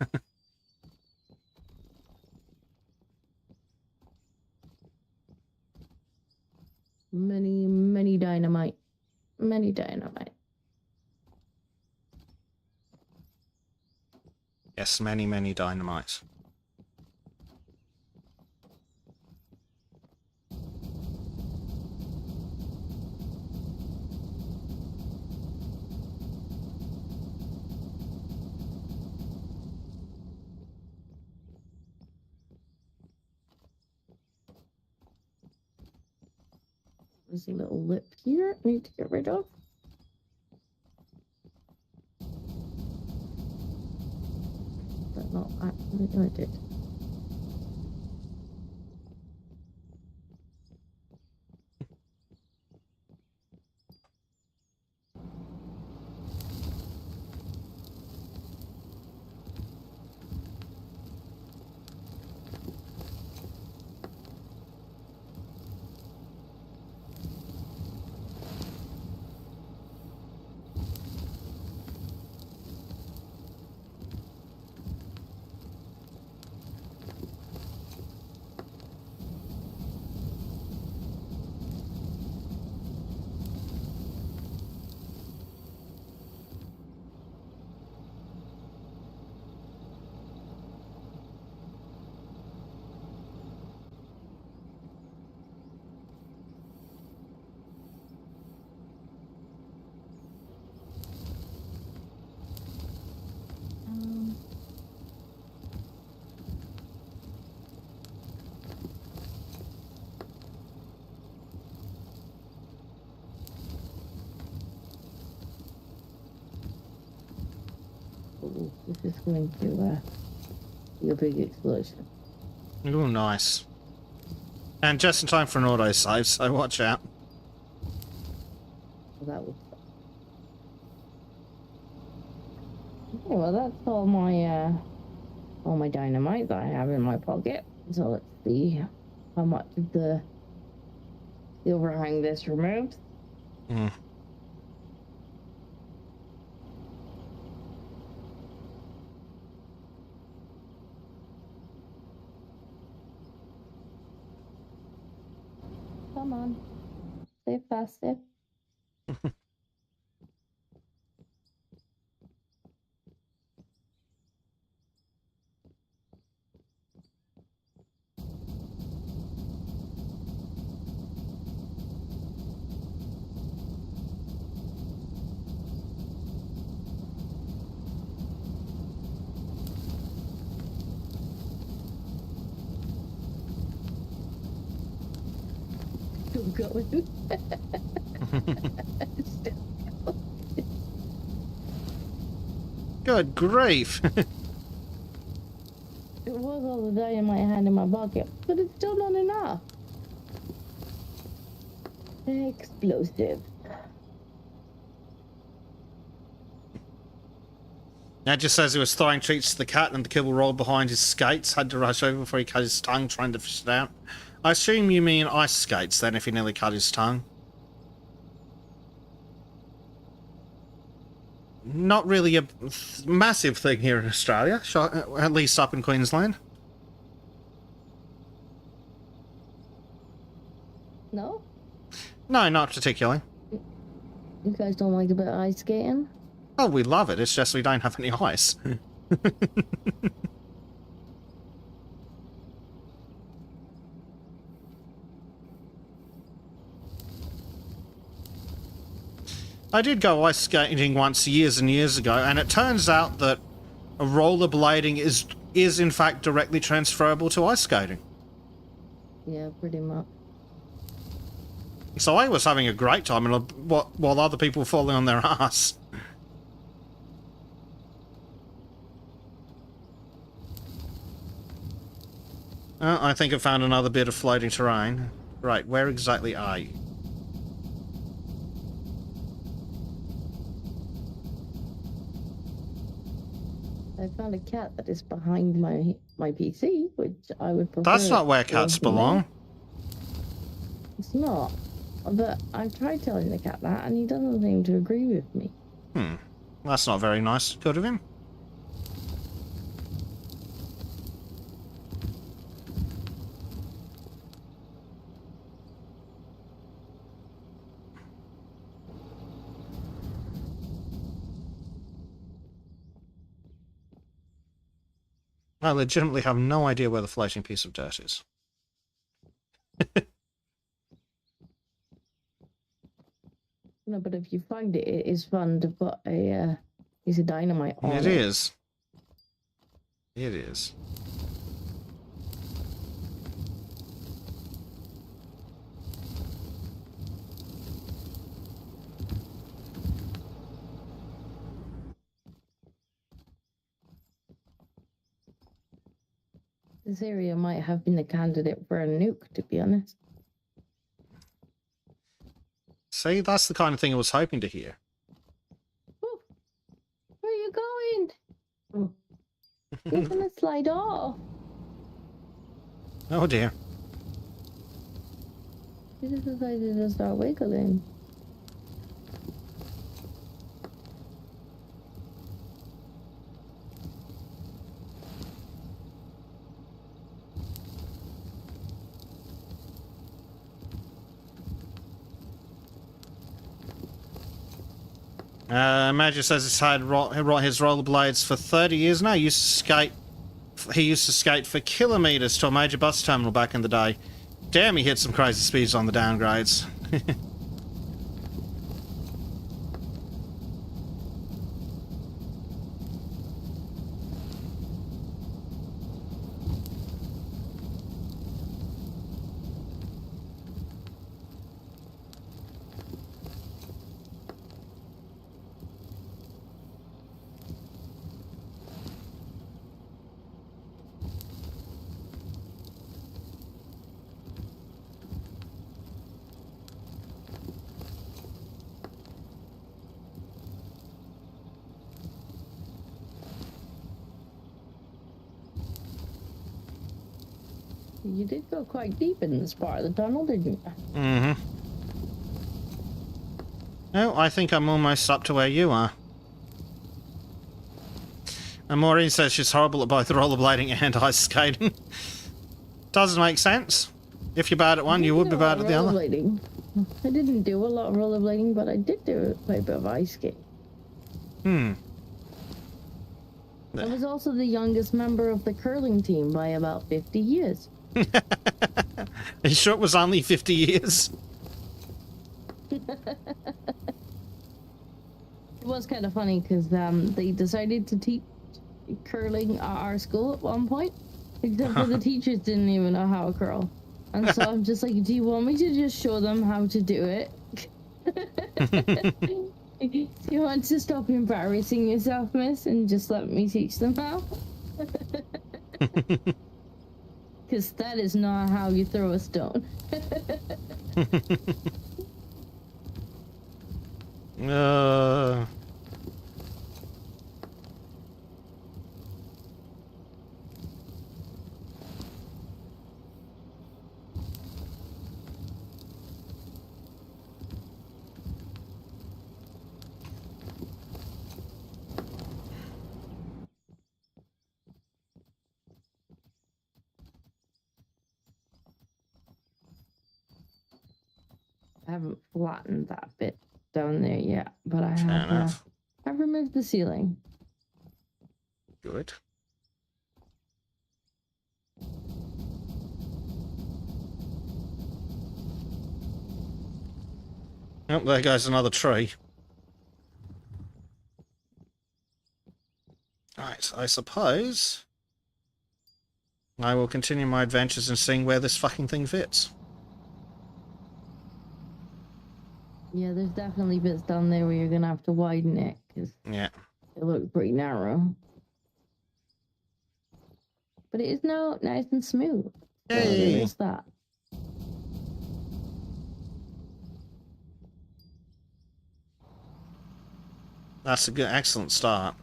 Many dynamite. Many dynamite. Yes, many, many dynamites. There's a little lip here I need to get rid of. But not actually I did. Oh, this is going to be a big explosion. Ooh, nice. And just in time for an autosave, so watch out. So that was fun. Okay, well that's all my dynamite that I have in my pocket. So let's see how much of the overhang this removes. Mm. Come on. Stay faster. Still going. Still going. Good grief. It was all the dynamite I had in my pocket, but it's still not enough. Explosive. Now it just says he was throwing treats to the cat and the kibble rolled behind his skates, had to rush over before he cut his tongue trying to fish it out. I assume you mean ice skates then if he nearly cut his tongue. Not really a massive thing here in Australia, at least up in Queensland. No? No, not particularly. You guys don't like a bit of ice skating? Oh, we love it, it's just we don't have any ice. I did go ice skating once years and years ago, and it turns out that rollerblading is in fact directly transferable to ice skating. Yeah, pretty much. So I was having a great time, and while other people were falling on their ass. I think I found another bit of floating terrain. Right, where exactly are you? I found a cat that is behind my PC, which I would prefer. That's not where for cats human. belong. It's not. But I've tried telling the cat that, and he doesn't seem to agree with me. That's not very nice. Good of him. I legitimately have no idea where the floating piece of dirt is. No, but if you find it, it is fun to put a piece of dynamite on it. It is. It is. This area might have been the candidate for a nuke, to be honest. See, that's the kind of thing I was hoping to hear. Ooh, where are you going? Oh. You're gonna slide off. Oh dear. You just decided to start wiggling. Major says he's had his rollerblades for 30 years now. He used to skate for kilometres to a major bus terminal back in the day. Damn, he hit some crazy speeds on the downgrades. You did go quite deep in this part of the tunnel, didn't you? Mm-hmm. Oh, I think I'm almost up to where you are. And Maureen says she's horrible at both rollerblading and ice skating. Doesn't make sense. If you're bad at one, you would be bad at the other. I didn't do a lot of rollerblading, but I did do quite a bit of ice skating. I was also the youngest member of the curling team by about 50 years. Are you sure it was only 50 years? It was kind of funny because they decided to teach curling at our school at one point, except for the teachers didn't even know how to curl. And so I'm just like, do you want me to just show them how to do it? Do you want to stop embarrassing yourself, miss, and just let me teach them how? Because that is not how you throw a stone. I haven't flattened that bit down there yet, but I have I've removed the ceiling. Good. Oh, there goes another tree. Right, I suppose I will continue my adventures in seeing where this fucking thing fits. Yeah, there's definitely bits down there where you're gonna have to widen it, because Yeah. it looked pretty narrow. But it is now nice and smooth. So there Yay! is that. That's a good, excellent start.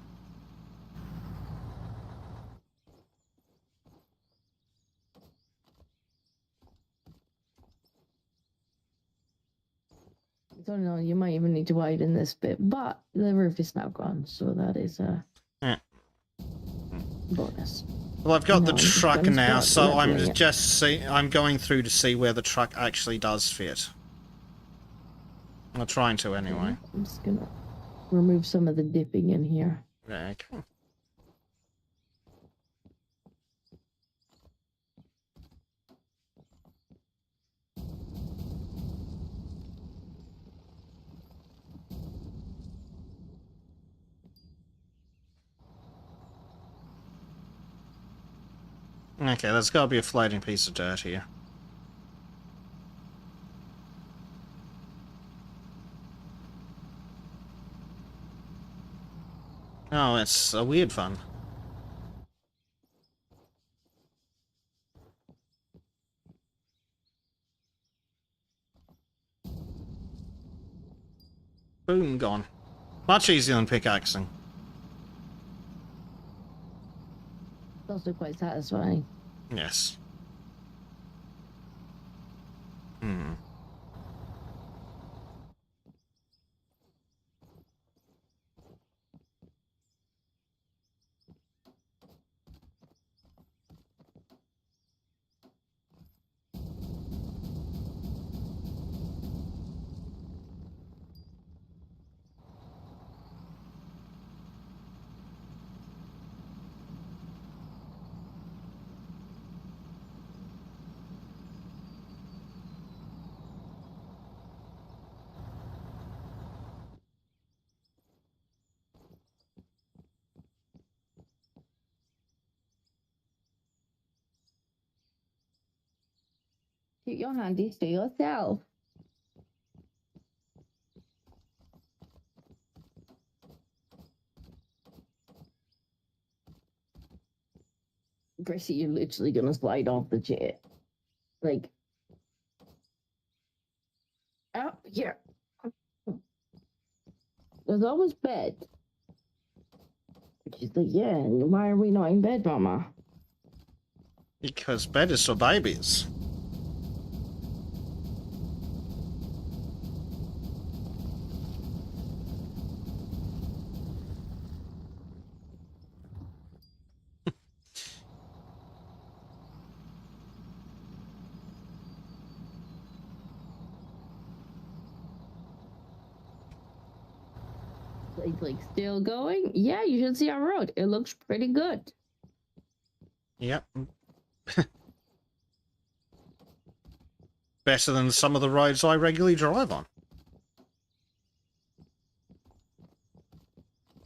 I don't know, you might even need to widen this bit, but the roof is now gone, so that is a bonus. Well, I've got the I'm just truck gonna now, start so I'm leveling it. I'm going through to see where the truck actually does fit. I'm trying to anyway. I'm just gonna remove some of the dipping in here. Yeah, okay. Okay, there's got to be a floating piece of dirt here. Oh, it's a weird fun. Boom, gone. Much easier than pickaxing. It's also quite satisfying. Yes. Hmm. Keep your handies to yourself. Gracie, you're literally gonna slide off the chair. Like, oh, yeah. There's always bed. She's like, yeah, and why are we not in bed, Mama? Because bed is for babies. Like, still going? Yeah, you should see our road. It looks pretty good. Yep. Better than some of the roads I regularly drive on.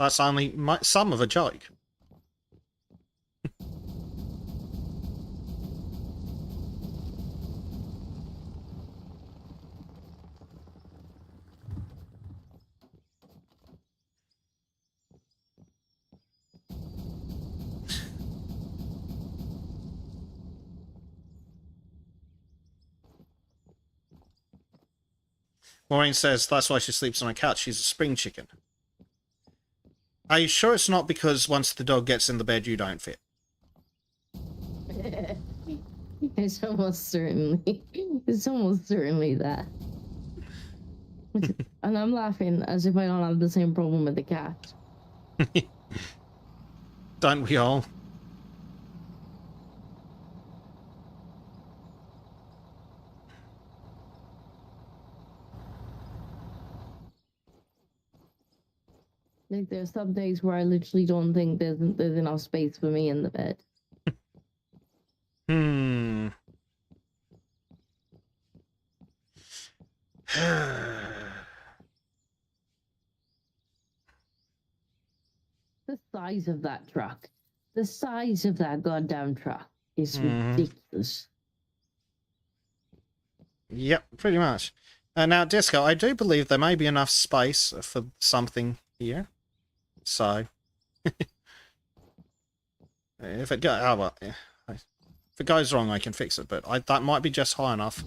That's only some of a joke. Maureen says that's why she sleeps on a couch. She's a spring chicken. Are you sure it's not because once the dog gets in the bed, you don't fit? It's almost certainly that. And I'm laughing as if I don't have the same problem with the cat. Don't we all? Like, there's some days where I literally don't think there's enough space for me in the bed. Hmm. The size of that truck. The size of that goddamn truck is ridiculous. Yep, pretty much. Now, Disco, I do believe there may be enough space for something here. So, if it goes, oh well, yeah. If it goes wrong, I can fix it. But that might be just high enough.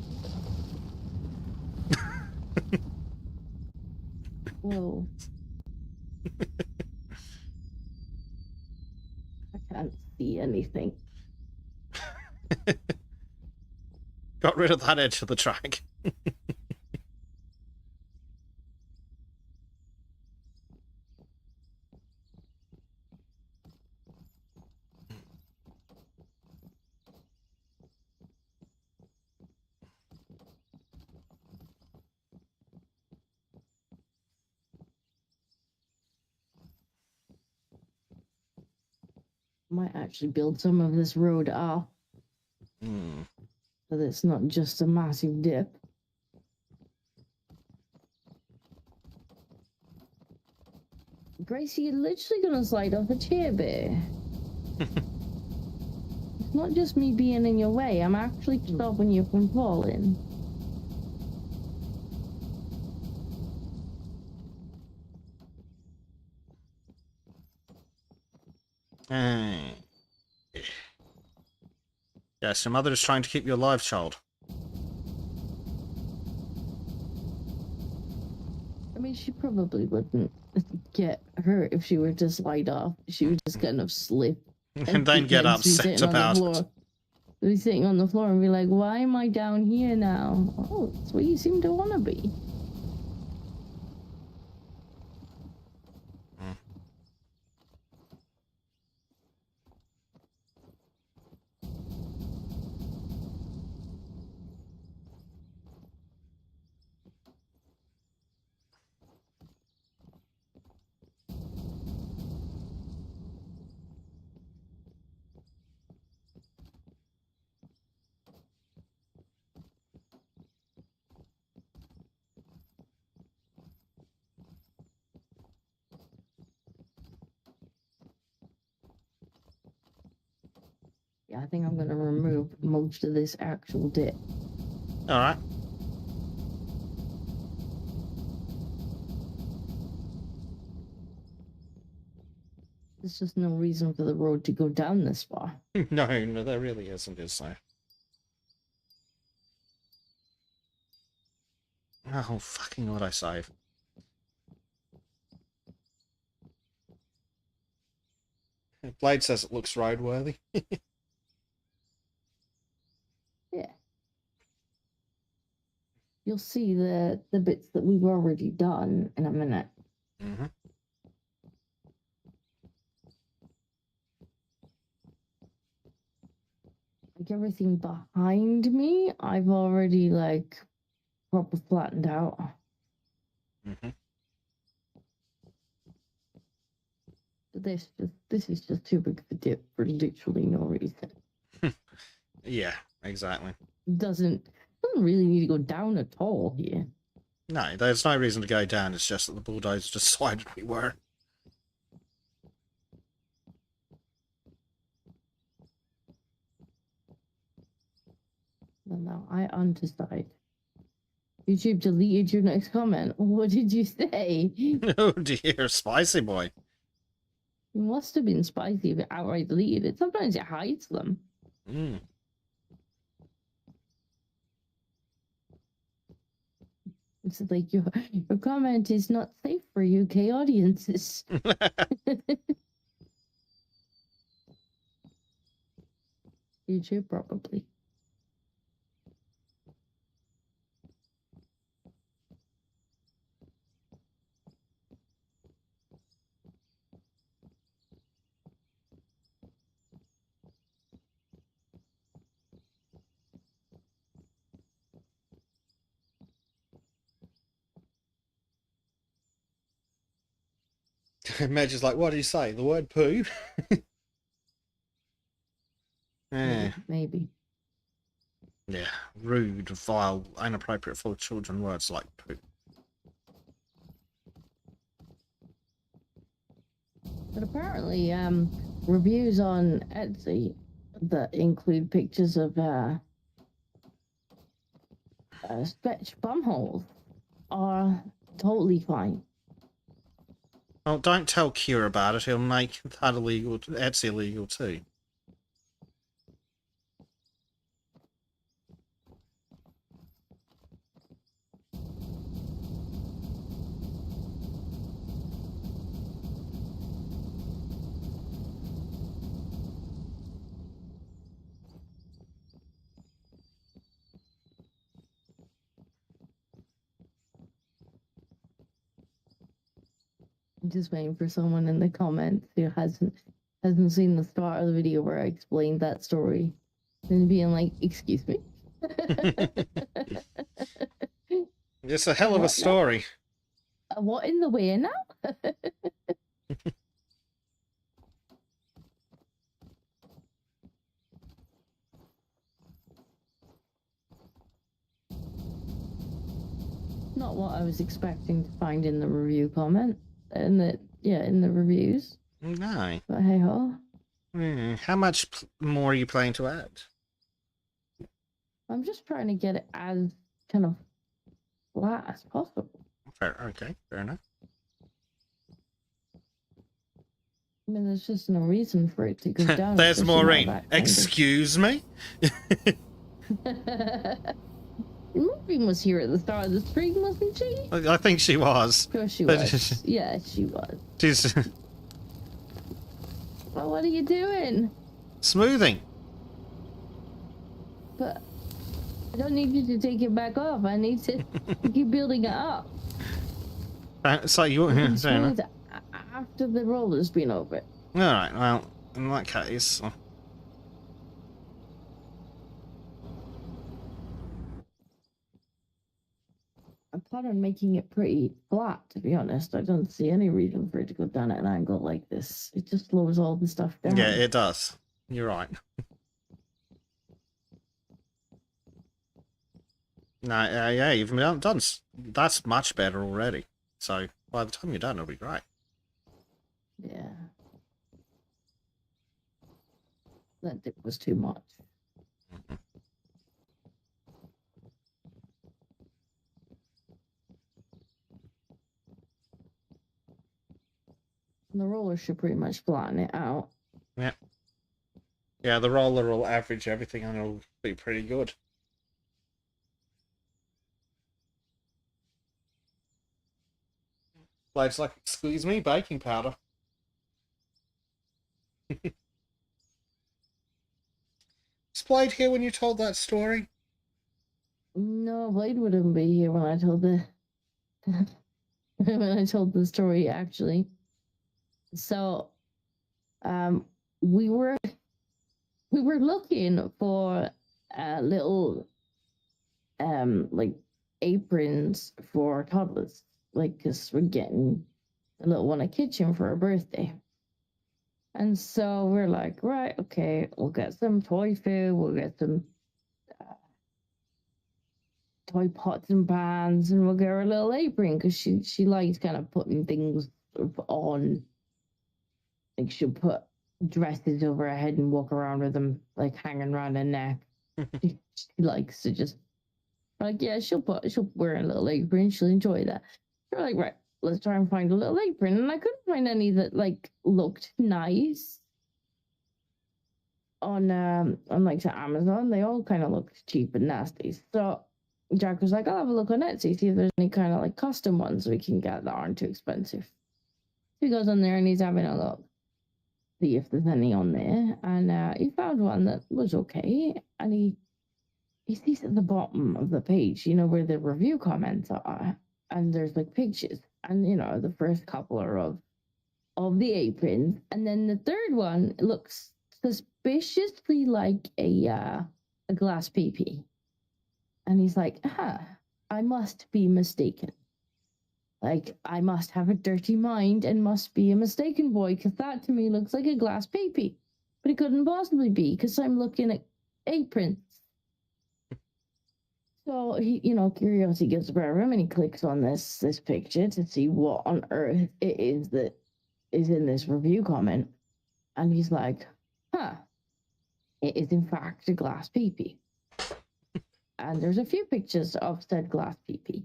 Whoa. I can't see anything. Got rid of that edge of the track. Might actually build some of this road up. So that it's not just a massive dip. Gracie, you're literally gonna slide off a chair, bear. not just me being in your way. I'm actually stopping you from falling. Hey. Yes, your mother is trying to keep you alive, child. I mean, she probably wouldn't get hurt if she were to slide off. She would just kind of slip. And then get upset about it. Be sitting on the floor and be like, why am I down here now? Oh, it's where you seem to want to be. Yeah, I think I'm going to remove most of this actual dip. Alright. There's just no reason for the road to go down this far. No, there really isn't, is there? Oh, fucking would I save? Blade says it looks roadworthy. Yeah. You'll see the bits that we've already done in a minute. Mm-hmm. Like everything behind me, I've already like proper flattened out. Mm-hmm. But this is just too big of a dip for literally no reason. Yeah, exactly. Doesn't really need to go down at all here. No, there's no reason to go down, it's just that the bulldozer decided we were. Well, now I undecide. YouTube deleted your next comment. What did you say? Oh dear, spicy boy. It must have been spicy if it outright deleted it. Sometimes it hides them. Mm. It's like your comment is not safe for UK audiences. YouTube probably. Medge is like, what do you say? The word poo? Eh. Maybe. Yeah, rude, vile, inappropriate for children words like poo. But apparently, reviews on Etsy that include pictures of stretched bumholes are totally fine. Well, don't tell Q about it. He'll make that illegal, Etsy illegal too. I'm just waiting for someone in the comments who hasn't seen the start of the video where I explained that story, and being like, "Excuse me." It's a hell of a story. What in the way now? Not what I was expecting to find in the review comment, in the reviews. No. But hey ho. How much more are you planning to add? I'm just trying to get it as kind of flat as possible. Okay, fair enough. I mean, there's just no reason for it to go down. There's especially now Maureen. that kind of- Excuse me? Maureen was here at the start of the stream, wasn't she? I think she was. Of course she But- was. Yeah, she was. She's Well, what are you doing? smoothing. But I don't need you to take it back off. I need to keep building it up. So you It's fair enough. smooth after the roller's been over. Alright, well, in that case. I plan on making it pretty flat, to be honest. I don't see any reason for it to go down at an angle like this. It just slows all the stuff down. Yeah, it does. You're right. No, yeah, you've done. That's much better already. So by the time you're done, it'll be great. Yeah. That dip was too much. And the roller should pretty much flatten it out. Yeah, the roller will average everything and it'll be pretty good. Blade's like, excuse me, baking powder. Was Blade here when you told that story? No, Blade wouldn't be here when I told the when I told the story actually. So we were looking for little like aprons for toddlers, like, because we're getting a little one a kitchen for her birthday. And so we're like, right, okay, we'll get some toy food, we'll get some toy pots and pans, and we'll get her a little apron because she likes kind of putting things on. Like, she'll put dresses over her head and walk around with them, like hanging around her neck. she likes to just, like, yeah, she'll wear a little apron. She'll enjoy that. We're like, right, let's try and find a little apron, and I couldn't find any that like looked nice on like to Amazon. They all kind of looked cheap and nasty. So Jack was like, I'll have a look on Etsy, see if there's any kind of like custom ones we can get that aren't too expensive. He goes on there and he's having a look, see if there's any on there, and he found one that was okay, and he sees at the bottom of the page, you know, where the review comments are, and there's like pictures, and you know, the first couple are of the aprons, and then the third one looks suspiciously like a glass PP, and he's like, I must be mistaken. Like, I must have a dirty mind and must be a mistaken boy, because that to me looks like a glass PP. But it couldn't possibly be, because I'm looking at aprons. So, he, you know, curiosity gets the better of him, and he clicks on this picture to see what on earth it is that is in this review comment. And he's like, it is in fact a glass PP. And there's a few pictures of said glass PP.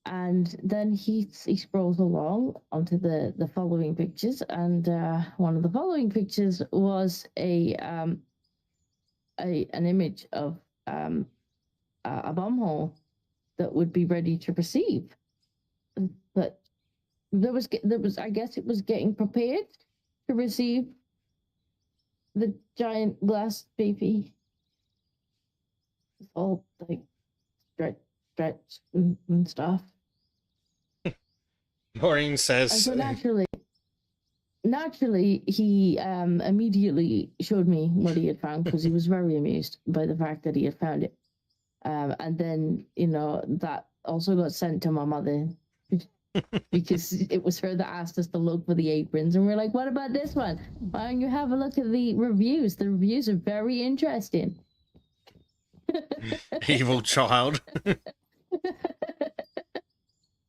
And then he scrolls along onto the following pictures, and one of the following pictures was an image of a bomb hole that would be ready to receive. But there was I guess it was getting prepared to receive the giant glass baby. It's all like stretch and stuff. Maureen And says. so naturally, he immediately showed me what he had found, because he was very amused by the fact that he had found it. And then, you know, that also got sent to my mother because it was her that asked us to look for the aprons. And we're like, what about this one? Why don't you have a look at the reviews? The reviews are very interesting. Evil child.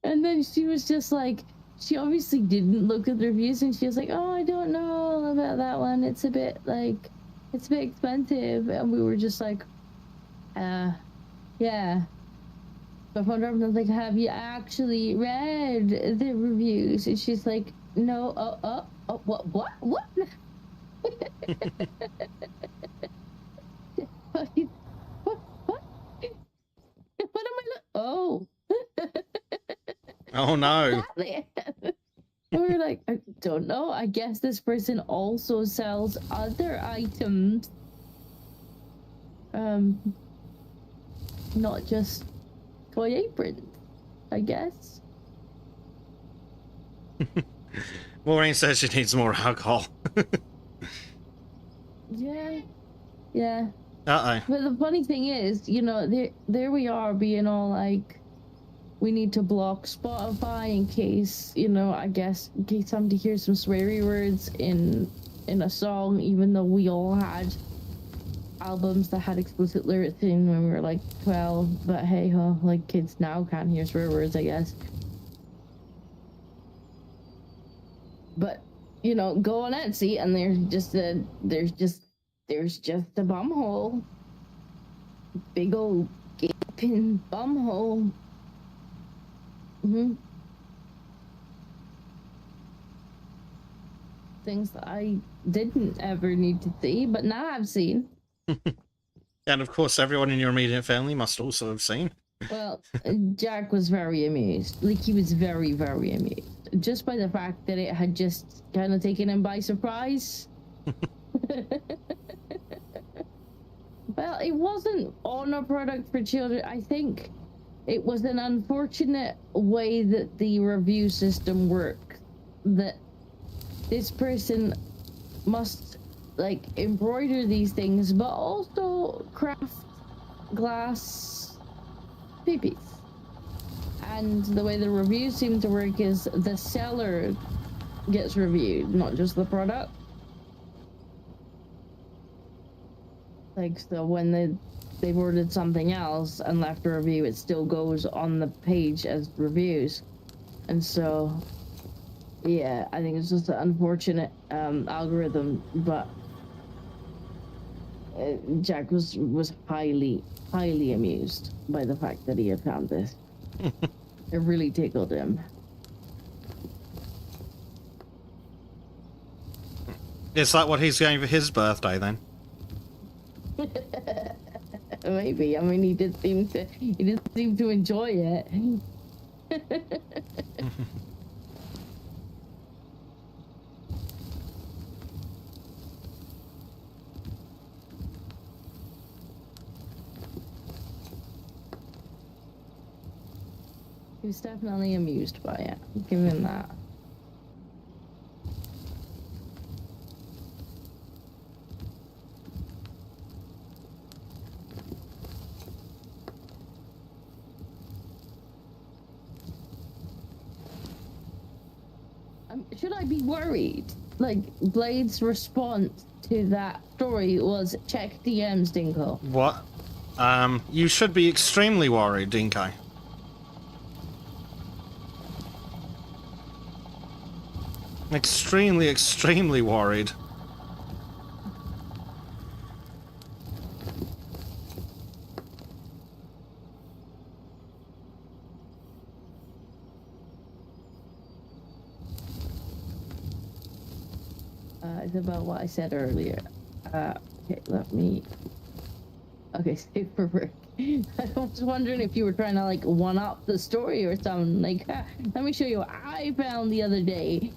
And then she was just like, she obviously didn't look at the reviews, and she was like, "Oh, I don't know about that one. It's a bit expensive." And we were just like, yeah. So I phoned her up and I was like, "Have you actually read the reviews?" And she's like, "No." What? What am I? Oh. Oh no. We were like, I don't know. I guess this person also sells other items. Not just toy aprons, I guess. Maureen says she needs more alcohol. Yeah. Uh-oh. But the funny thing is, you know, there we are being all like, we need to block Spotify in case, you know, I guess, in case somebody hears some sweary words in a song, even though we all had albums that had explicit lyrics in when we were like 12. But hey ho, like kids now can't hear swear words, I guess. But, you know, go on Etsy and there's just a bum hole. Big old gaping bum hole. Things that I didn't ever need to see, but now I've seen. And of course, everyone in your immediate family must also have seen. Well, Jack was very amused. Like, he was very, very amused. Just by the fact that it had just kind of taken him by surprise. Well, it wasn't on a product for children. I think it was an unfortunate way that the review system worked. That this person must, like, embroider these things, but also craft glass peepees. And the way the reviews seem to work is the seller gets reviewed, not just the product. Like, so when they've ordered something else and left a review, it still goes on the page as reviews. And so, yeah, I think it's just an unfortunate algorithm, but Jack was highly amused by the fact that he had found this. It really tickled him. Is that what he's going for his birthday then? Maybe. I mean, he did seem to enjoy it. He was definitely amused by it. Give him that. Should I be worried? Like, Blade's response to that story was, check DMs, Dinko. What? You should be extremely worried, Dinko. Extremely worried. It's about what I said earlier. Okay, let me... Okay, save for work. I was wondering if you were trying to, like, one-up the story or something. Like, let me show you what I found the other day.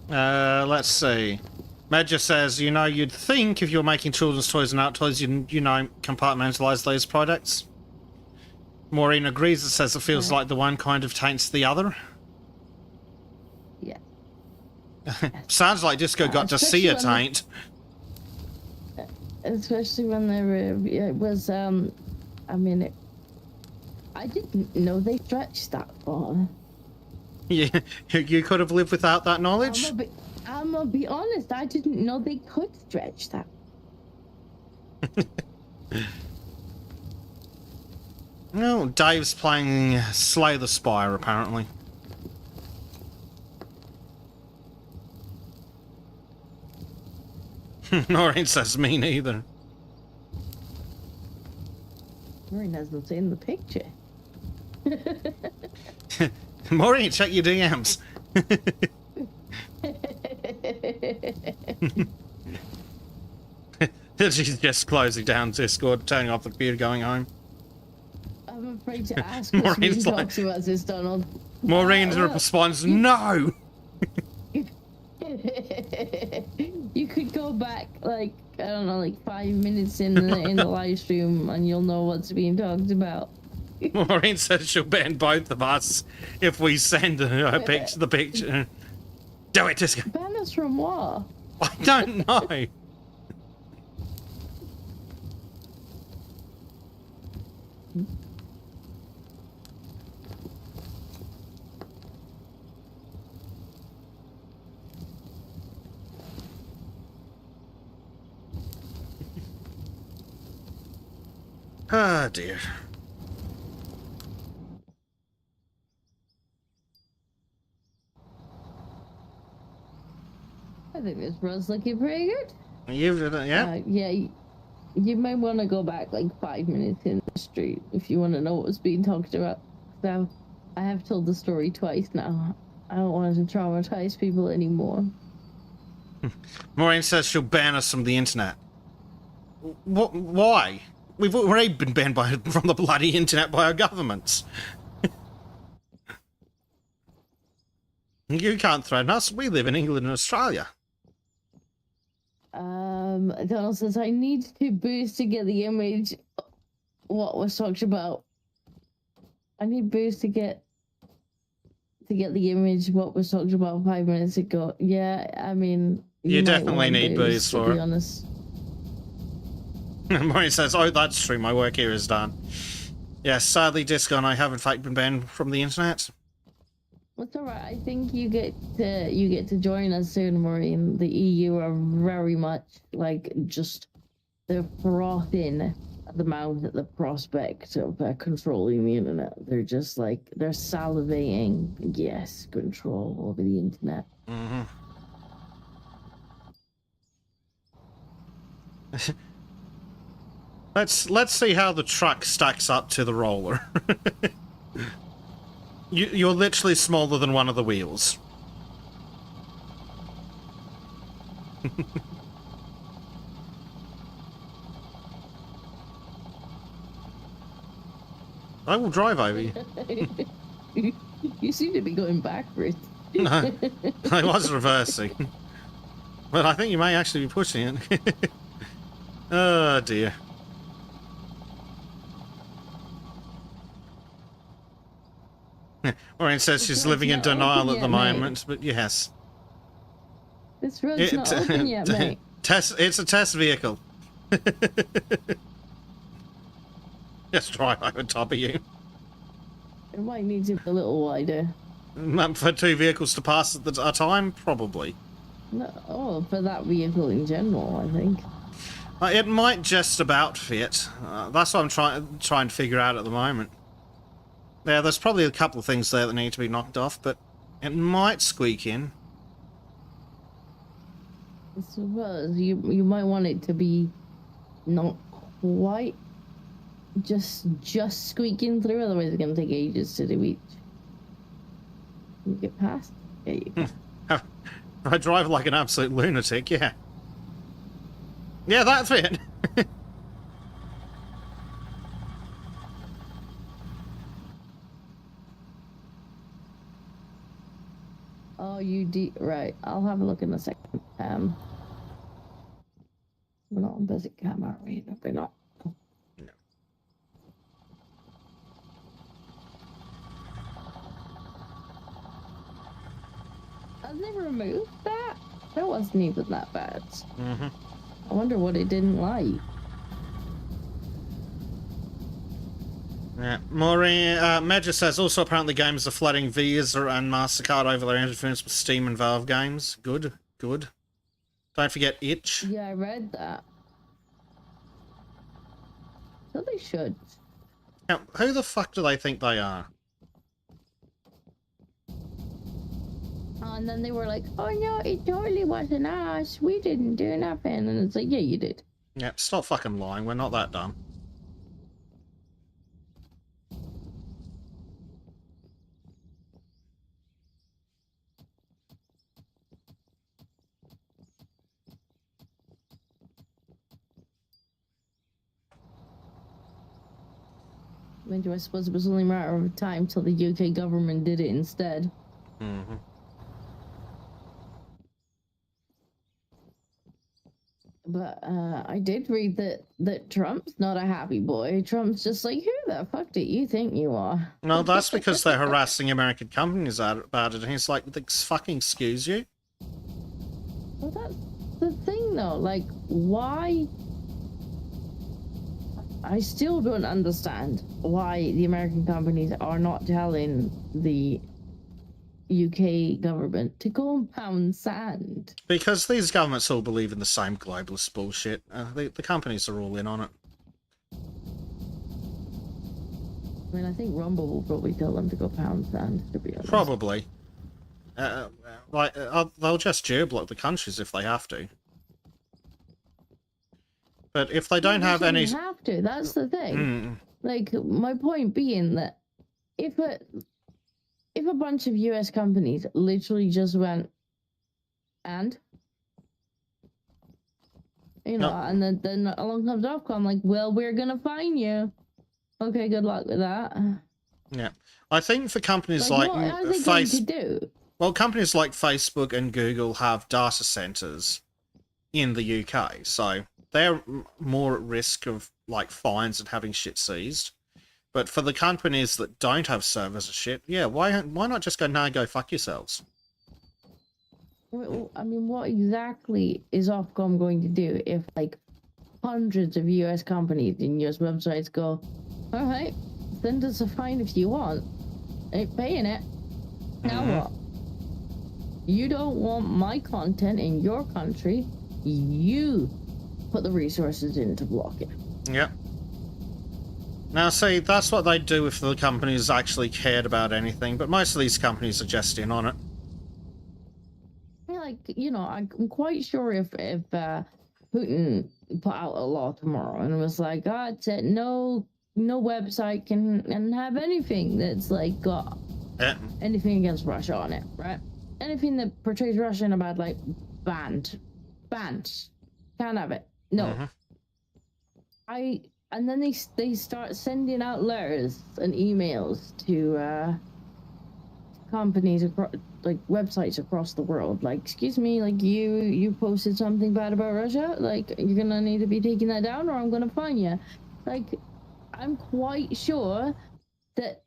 Let's see. Medja says, you know, you'd think if you're making children's toys and art toys, you know, compartmentalize those products. Maureen agrees and says it feels like the one kind of taints the other. Yeah. Sounds like Disco got to see a taint. Especially when they were, it was, I mean, I didn't know they stretched that far. Yeah, you could have lived without that knowledge. I'm gonna be honest, I didn't know they could stretch that. No, Dave's playing Slay the Spire, apparently. Noreen says me neither. Maureen hasn't seen the picture. Maureen, check your DMs. She's just closing down Discord, turning off the computer, going home. I'm afraid to ask what's being talked about this, Donald. Maureen responds, no! You could go back, like, I don't know, like 5 minutes in the live stream and you'll know what's being talked about. Maureen says she'll ban both of us if we send her the picture. Do it, Disco. Ban us from what? I don't know. Ah, dear. I think this road's looking pretty good. Yeah? Yeah, you might want to go back like 5 minutes in the street if you want to know what was being talked about. So I have told the story twice now. I don't want to traumatize people anymore. Maureen says she'll ban us from the internet. Why? We've already been banned from the bloody internet by our governments. You can't threaten us. We live in England and Australia. Donald says I need to boost to get the image. What was talked about? I need boost to get the image. What was talked about 5 minutes ago? Yeah, I mean, you definitely need boost for it. To be honest. Maureen says, "Oh, that's true. My work here is done." Yes, sadly, Disco and I have in fact been banned from the internet. That's alright. I think you get to join us soon, Maureen. The EU are very much like just they're frothing at the mouth at the prospect of controlling the internet. They're just like they're salivating. Yes, control over the internet. Mm-hmm. Let's see how the truck stacks up to the roller. You're literally smaller than one of the wheels. I will drive over you. You seem to be going backwards. No, I was reversing. But I think you may actually be pushing it. Oh dear. Maureen says she's living in denial at the moment, but yes. This road's not open yet, mate. It's a test vehicle. Just drive over top of you. It might need to be a little wider. For two vehicles to pass at a time? Probably. No, for that vehicle in general, I think. It might just about fit. That's what I'm trying to figure out at the moment. Yeah, there's probably a couple of things there that need to be knocked off, but it might squeak in. I suppose you might want it to be not quite just squeaking through, otherwise it's going to take ages to do each. You get past? There you go. I drive like an absolute lunatic, yeah. Yeah, that's it. Oh, right. I'll have a look in a second. We're not on basic camera, right? No, we're not. No. Have they removed that? That wasn't even that bad. Mm-hmm. I wonder what it didn't like. Yeah. Maureen, Major says also apparently games are flooding Visa and MasterCard over their interference with Steam and Valve games. Good. good. Don't forget itch. Yeah, I read that. So they should. Now, who the fuck do they think they are? And then they were like, oh no, it totally wasn't us. We didn't do nothing. And it's like, yeah, you did. Yeah, stop fucking lying. We're not that dumb. Mind you, I suppose it was only a matter of time till the UK government did it instead. Mm-hmm. But I did read that Trump's not a happy boy. Trump's just like, who the fuck do you think you are? No, that's because they're harassing American companies about it. And he's like, fucking excuse you? Well, that's the thing, though. Like, why? I still don't understand why the American companies are not telling the UK government to go and pound sand. Because these governments all believe in the same globalist bullshit. The companies are all in on it. I mean, I think Rumble will probably tell them to go pound sand, to be honest. Probably. They'll just geo-block the countries if they have to. But if they don't have any... have to, that's the thing. Mm. Like, my point being that if a bunch of US companies literally just went, and? You know, No. and then along comes Ofcom, like, well, we're gonna fine you. Okay, good luck with that. Yeah. I think for companies Like, like what are they going to do? Well, companies like Facebook and Google have data centers in the UK, so they're more at risk of like fines and having shit seized. But for the companies that don't have servers and shit, yeah, why not just go, nah, go fuck yourselves? I mean, what exactly is Ofcom going to do if like hundreds of US companies and US websites go, all right, send us a fine if you want, ain't paying it. Now what? You don't want my content in your country, you put the resources in to block it. Yep. Now, see, that's what they'd do if the companies actually cared about anything, but most of these companies are just in on it. Yeah, like, you know, I'm quite sure if Putin put out a law tomorrow and was like, oh, it's it, no website can have anything that's like got anything against Russia on it, right? Anything that portrays Russia in a bad light, banned, can't have it. No. And then they start sending out letters and emails to companies across, like websites across the world. Like, excuse me, like you posted something bad about Russia. Like, you're gonna need to be taking that down, or I'm gonna fine you. Like, I'm quite sure that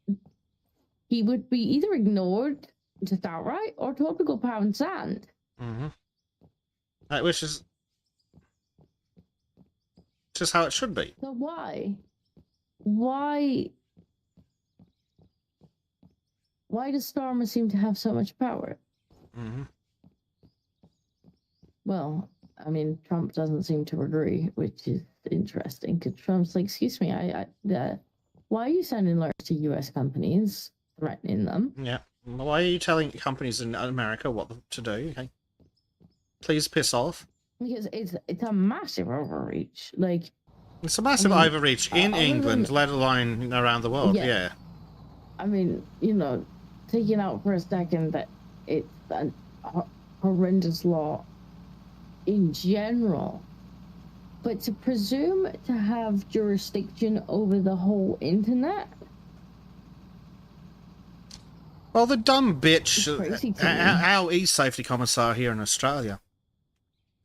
he would be either ignored just outright or told to go pound sand. Which is just how it should be. So why does Starmer seem to have so much power? Well, I mean, Trump doesn't seem to agree, which is interesting, because Trump's like, excuse me, why are you sending alerts to US companies, threatening them? Yeah. Why are you telling companies in America what to do? Okay. Please piss off. Because it's a massive overreach. Like, it's a massive overreach in England, let alone around the world. Yeah. I mean, you know, taking out for a second that it's a horrendous law in general, but to presume to have jurisdiction over the whole internet. Well, the dumb bitch, Crazy to me. our e-safety commissar here in Australia,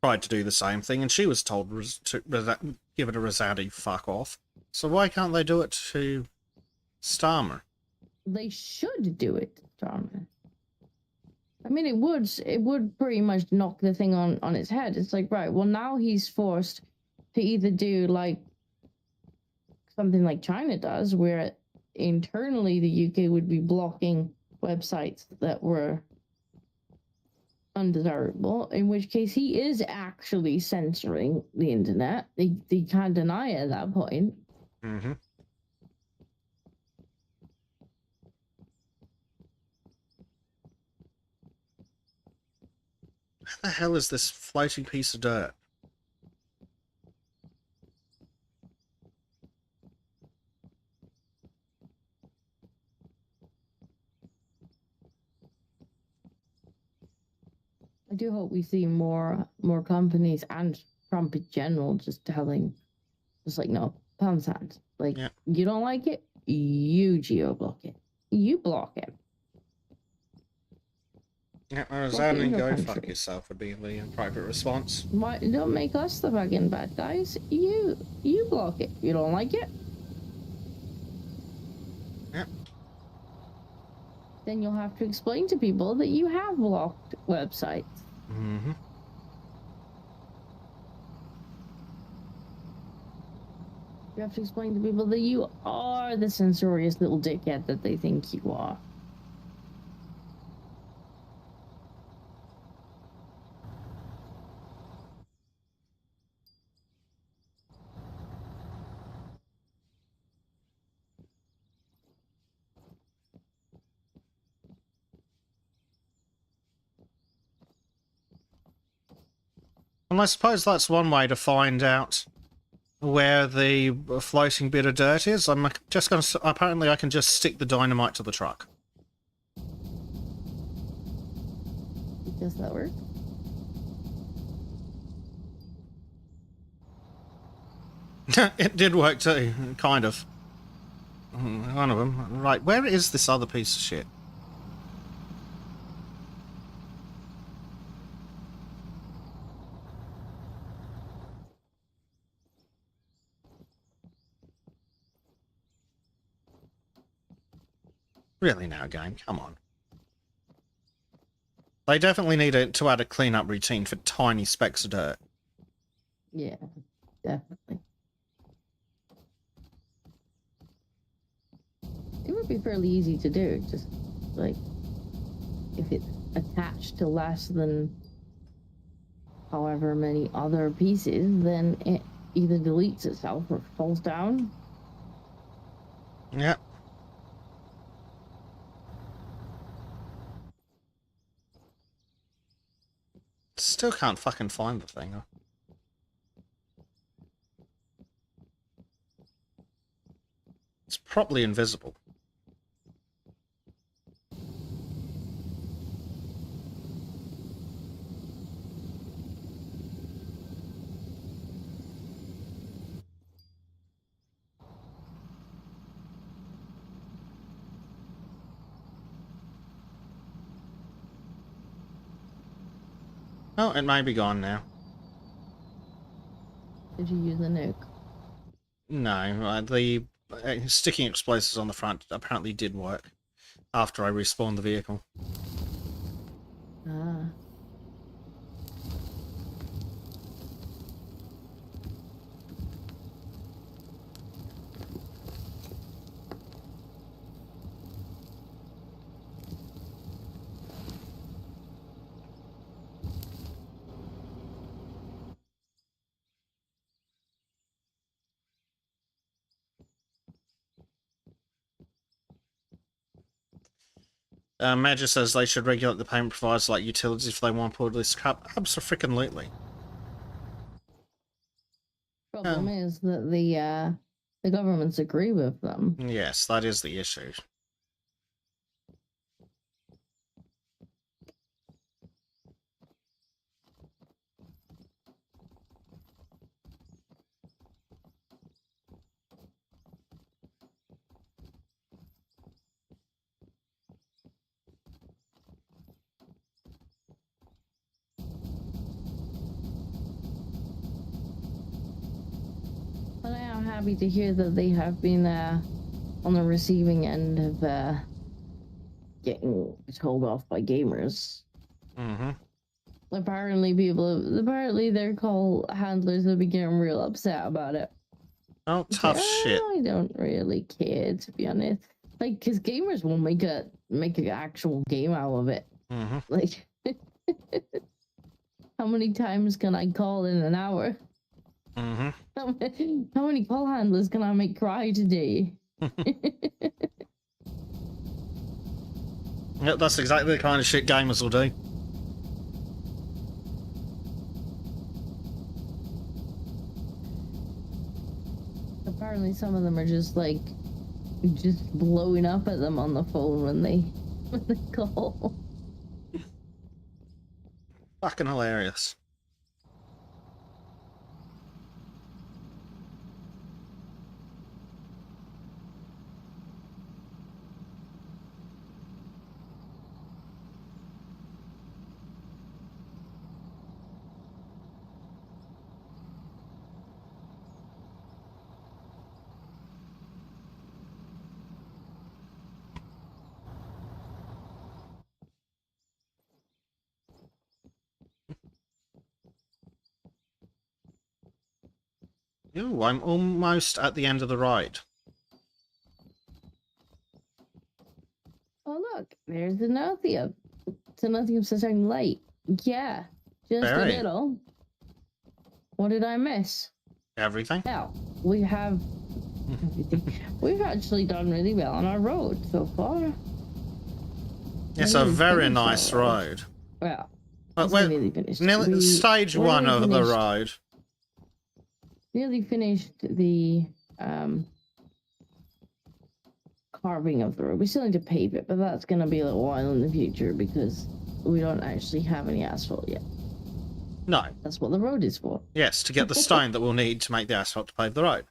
tried to do the same thing, and she was told to give it a resounding fuck off. So why can't they do it to Starmer? They should do it to Starmer. I mean, it would pretty much knock the thing on its head. It's like, right, well, now he's forced to either do like something like China does, where internally the UK would be blocking websites that were undesirable, in which case he is actually censoring the internet. They can't deny it at that point. Mm-hmm. Where the hell is this floating piece of dirt? I do hope we see more companies and Trump in general just telling, just like, no, pound sand. Like, Yeah. you don't like it, you geo-block it. You block it. Yeah, whereas Block it in only your go country. fuck yourself would be the appropriate response. Why don't make us the fucking bad guys? You block it. You don't like it? Yep. Then you'll have to explain to people that you have blocked websites. Mm-hmm. You have to explain to people that you are the censorious little dickhead that they think you are. And I suppose that's one way to find out where the floating bit of dirt is. I'm just going to... Apparently I can just stick the dynamite to the truck. Does that work? It did work too, kind of. One of them. Right, where is this other piece of shit? Really now, game? Come on. They definitely need to add a clean-up routine for tiny specks of dirt. Yeah, definitely. It would be fairly easy to do. Just like if it's attached to less than however many other pieces, then it either deletes itself or falls down. Yep. Still can't fucking find the thing. It's probably invisible. Oh, it may be gone now. Did you use a nuke? No, the sticking explosives on the front apparently did work after I respawned the vehicle. Ah. Major says they should regulate the payment providers like utilities if they want to pull this crap. Abso-freaking-lutely. Problem is that the governments agree with them. Yes, that is the issue. But I am happy to hear that they have been on the receiving end of getting told off by gamers. Mm-hmm. Apparently their call handlers have been getting real upset about it. Oh, tough shit. I don't really care, to be honest. Like, because gamers will make an actual game out of it. Mm-hmm. Like, How many times can I call in an hour? Mm-hmm. How many call handlers can I make cry today? Yep, that's exactly the kind of shit gamers will do. Apparently some of them are just like blowing up at them on the phone when they call. Fucking hilarious. Ooh, I'm almost at the end of the ride. Oh look, there's Enothia. It's Enothia starting late. Yeah, just Very. a little. What did I miss? Everything. Now, we have everything. We've actually done really well on our road so far. It's We're a nearly very finished our nice road. Well, But it's we're nearly finished. stage we're one nearly of the finished. road. Nearly finished the carving of the road. We still need to pave it, but that's going to be a little while in the future because we don't actually have any asphalt yet. No. That's what the road is for. Yes, to get the stone that we'll need to make the asphalt to pave the road.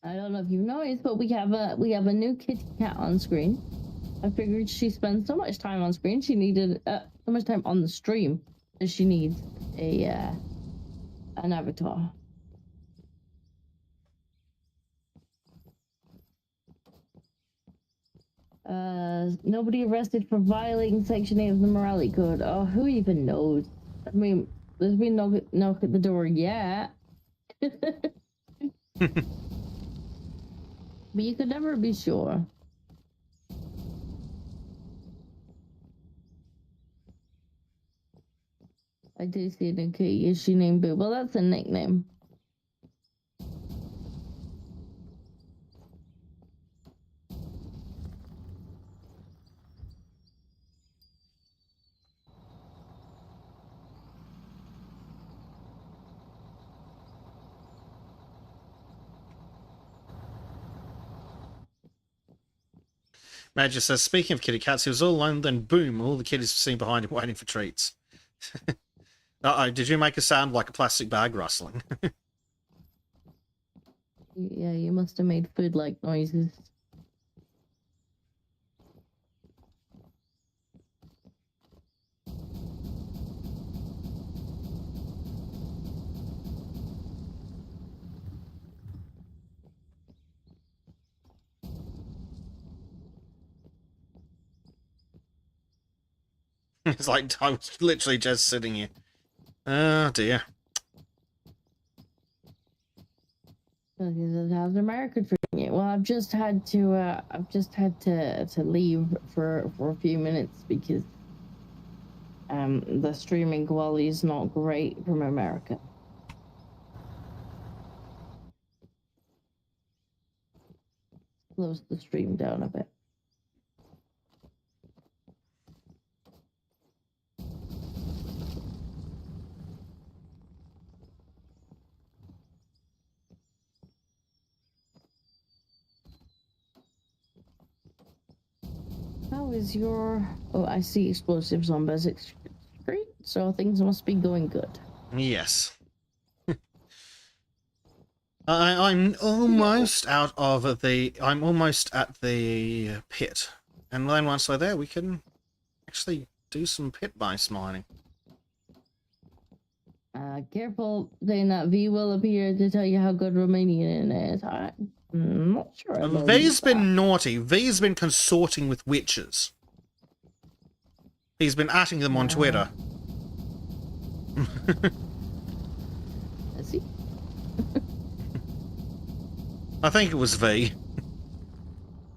I don't know if you've noticed, but we have a new kitty cat on screen. I figured she spends so much time on screen, she needed so much time on the stream that she needs a an avatar. Nobody arrested for violating Section 8 of the Morality Code. Oh, who even knows? I mean, there's been no knock at the door yet. But you could never be sure. I do see it. Okay, is she named Boo? Well, that's a nickname. Major says, speaking of kitty cats, he was all alone, then boom, all the kitties were seen behind him waiting for treats. Uh-oh, did you make a sound like a plastic bag rustling? Yeah, you must have made food-like noises. It's like, I was literally just sitting here. Oh, dear. How's America treating you? Well, I've just had to leave for a few minutes because the streaming quality is not great from America. Close the stream down a bit. How is your... Oh, I see explosives on Basic Street, so things must be going good. Yes. I'm almost out of the... I'm almost at the pit. And then once we're there, we can actually do some pit-based mining. Careful saying that V will appear to tell you how good Romanian is. I'm not sure I believe V's that. been naughty. V's been consorting with witches. He's been atting them on Twitter. Is he? I think it was V.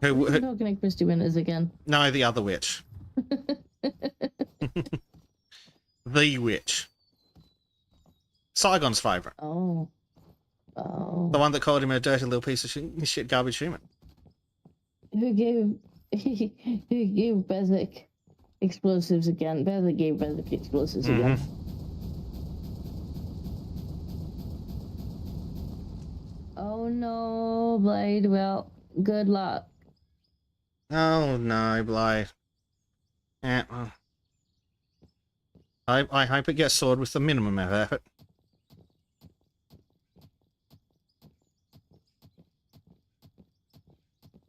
Who, I'm talking like Christy Winters again. no, the other witch. The witch. Saigon's favourite. Oh. The Oh. one that called him a dirty little piece of shit garbage human. Who gave Bezic explosives again? Bezic gave Bezic explosives again. Oh no, Blade. Well, good luck. Oh no, Blythe. Yeah, well. I hope it gets sorted with the minimum of effort.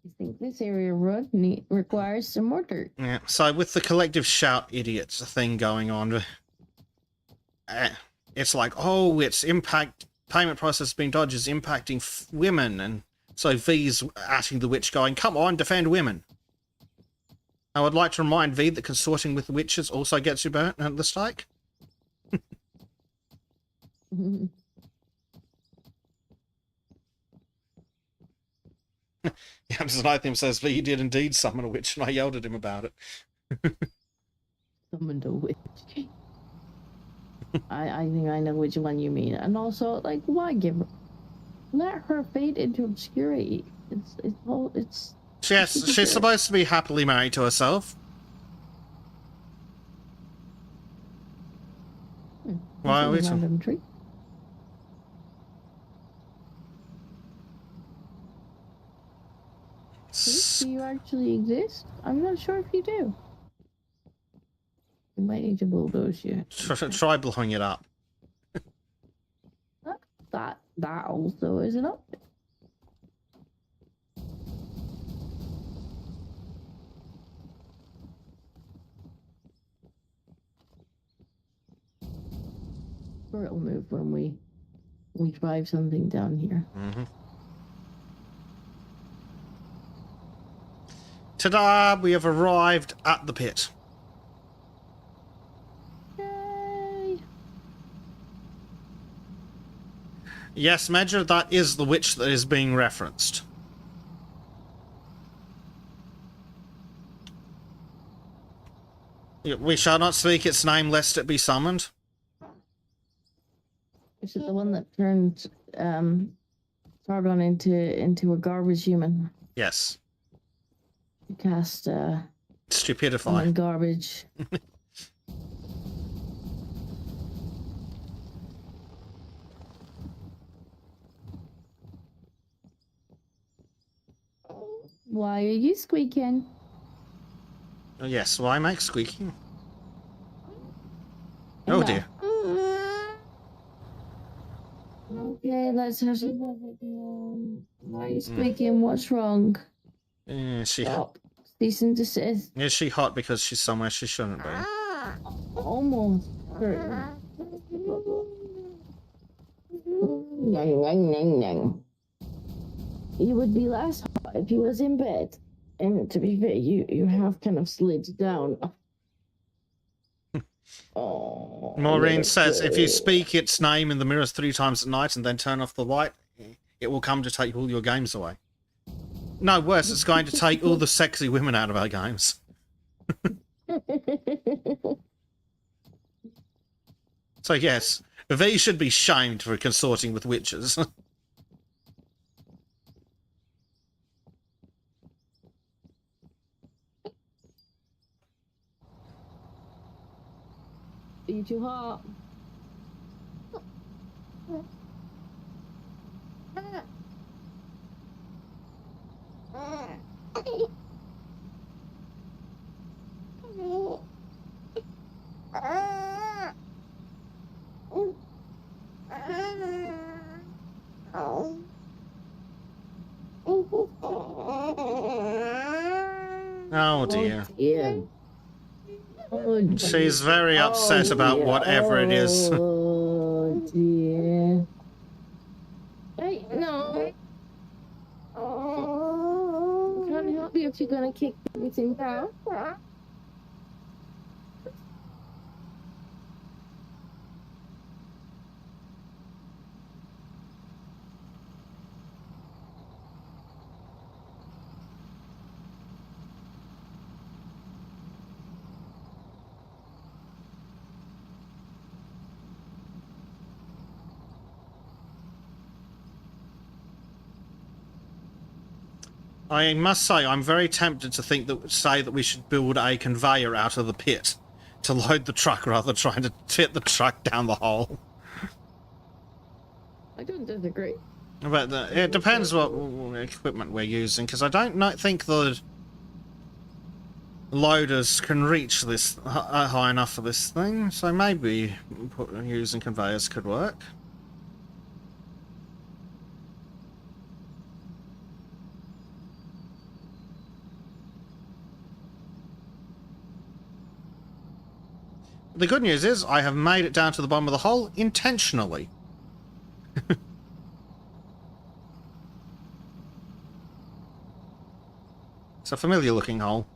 I think this area road requires some more dirt. Yeah, so with the collective shout idiots thing going on, it's like, oh, it's payment process being dodged is impacting women, and so V's asking the witch going, come on, defend women. I would like to remind V that consorting with witches also gets you burnt at the stake. Yamsanathim says V did indeed summon a witch, and I yelled at him about it. Summoned a witch. I think I know which one you mean. And also, like, why let her fade into obscurity? It's Yes, she's supposed to be happily married to herself. Why are we random tree? Do you actually exist? I'm not sure if you do. You might need to bulldoze you. Try blowing it up. That also is an option. Or it'll move when we drive something down here. Ta-da! We have arrived at the pit. Yay! Yes, Major, that is the witch that is being referenced. We shall not speak its name lest it be summoned. Is it the one that turned Sargon into a garbage human? Yes. You cast Stupidify. garbage. Why are you squeaking? Oh, yes, why make squeaking? Oh No. dear. Okay, let's have some. Why are you squeaking? What's wrong? Is she Stop. Cease and desist. Is she hot because she's somewhere she shouldn't be? Almost. You would be less hot if you was in bed. And to be fair, you have kind of slid down. Oh, Maureen says, if you speak its name in the mirrors 3 times at night and then turn off the light, it will come to take all your games away. No, worse, it's going to take all the sexy women out of our games. So yes, V should be shamed for consorting with witches. Are you too hot? Oh dear. Yeah. Oh, dear. She's very upset about dear. whatever it is. Oh dear. Hey, no. Can't help you if you're gonna kick everything down. I must say, I'm very tempted to say that we should build a conveyor out of the pit to load the truck rather than trying to fit the truck down the hole. I don't disagree. But it depends what equipment we're using, because I don't think the loaders can reach this high enough for this thing, so maybe using conveyors could work. The good news is I have made it down to the bottom of the hole intentionally. It's a familiar looking hole.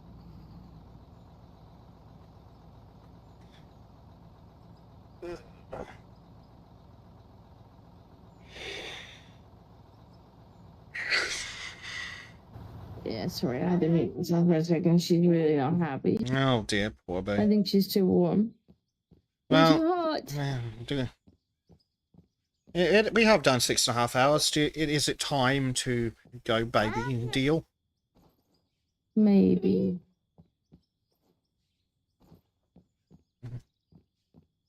Yeah, sorry, I had to make myself for a second. She's really not happy. Oh dear, poor I babe. think she's too warm. Well, too hot. We have done 6.5 hours. Is it time to go baby deal? Maybe.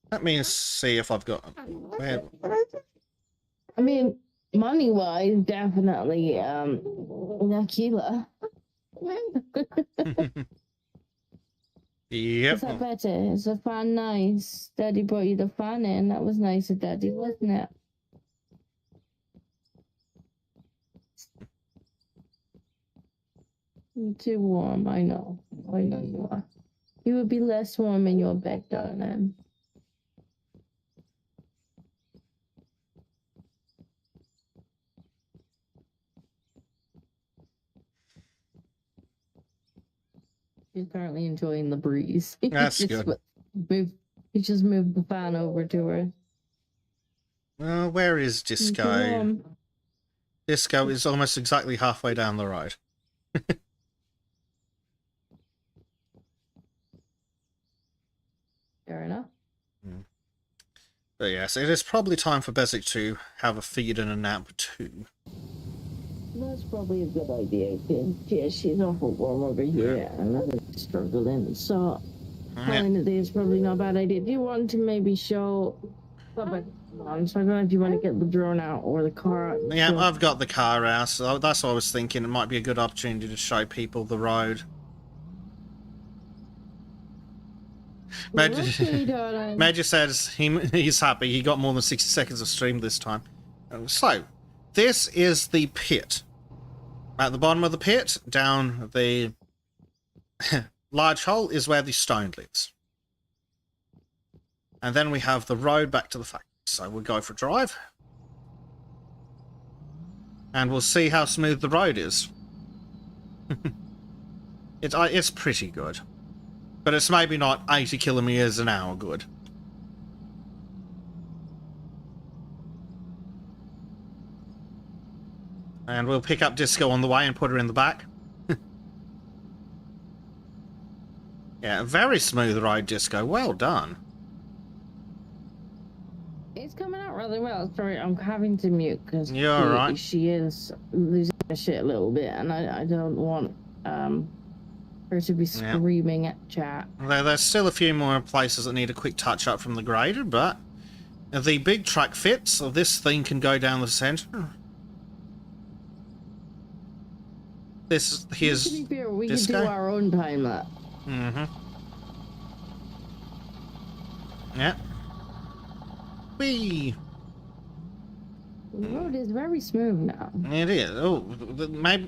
Let me see if I've got... Where... I mean, money-wise, definitely, Nakila. Yep. Is that better? Is the fan nice? Daddy brought you the fan in. That was nice of Daddy, wasn't it? You're too warm, I know. I know you are. You would be less warm in your bed, darling. She's currently enjoying the breeze. That's good. He just moved the fan over to her. Well, where is Disco? Warm. Disco is almost exactly halfway down the road. Fair enough. But yes, it is probably time for Bezic to have a feed and a nap too. That's probably a good idea, because yeah, she's awful warm over here, and I'm struggling. So, calling it is probably not a bad idea. Do you want to maybe show... So I don't know if you want to get the drone out or the car out. Yeah, I've got the car out, so that's what I was thinking. It might be a good opportunity to show people the road. Major says he's happy. He got more than 60 seconds of stream this time. So, this is the pit. At the bottom of the pit, down the large hole, is where the stone lives. And then we have the road back to the factory. So we'll go for a drive. And we'll see how smooth the road is. It's pretty good. But it's maybe not 80 kilometers an hour good. And we'll pick up Disco on the way and put her in the back. Yeah, very smooth ride, Disco. Well done. It's coming out really well. Sorry, I'm having to mute because she is losing her shit a little bit, and I don't want her to be screaming at chat. There's still a few more places that need a quick touch up from the grader, but the big truck fits, so this thing can go down the center. Here's to be fair, we Disco. can do our own time lapse. Yeah. Whee! The road is very smooth now. It is. Oh,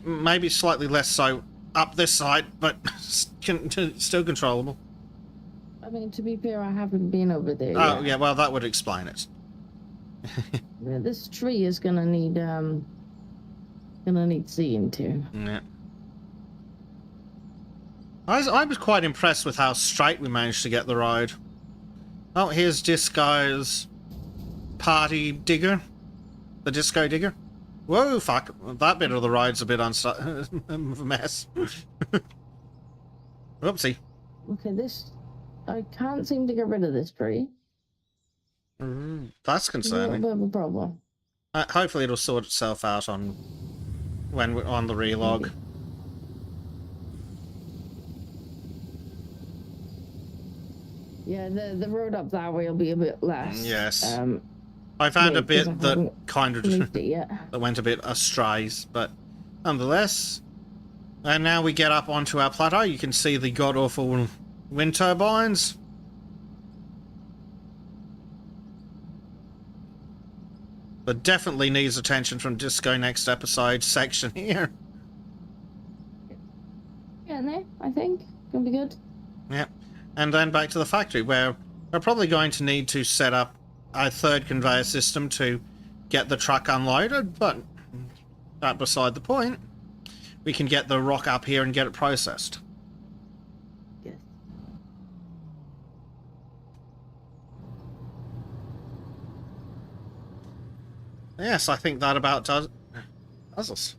maybe slightly less so up this side, but still controllable. I mean, to be fair, I haven't been over there Oh, yet. yeah, well, that would explain it. Yeah, this tree is gonna need seeing to. Yeah. I was quite impressed with how straight we managed to get the road. Oh, here's Disco's party digger. The Disco digger. Whoa, fuck. That bit of the road's a bit of a mess. Whoopsie. Okay, I can't seem to get rid of this tree. That's It's a concerning. little bit of a problem. Hopefully it'll sort itself out on the relog. Yeah, the road up that way will be a bit less. Yes. I found a because I bit that haven't kind of finished it yet. that went a bit astray, but nonetheless. And now we get up onto our plateau. You can see the god-awful wind turbines. But definitely needs attention from Disco Next Episode section here. Yeah, there, I think. Gonna be good. Yep. And then back to the factory, where we're probably going to need to set up a third conveyor system to get the truck unloaded, but that beside the point. We can get the rock up here and get it processed. Yes. Yes, I think that about does us.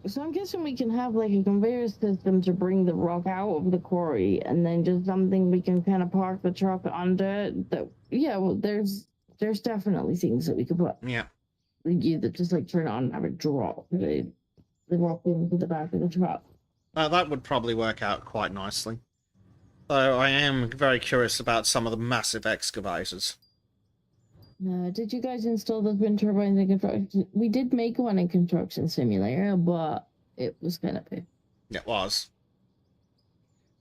So I'm guessing we can have like a conveyor system to bring the rock out of the quarry, and then just something we can kind of park the truck under. That yeah, well, there's definitely things that we could put. Yeah. Either just like turn on and have it drop the rock into the back of the truck. That would probably work out quite nicely. Though I am very curious about some of the massive excavators. Did you guys install those wind turbines in construction? We did make one in Construction Simulator, but it was kind of big. It was.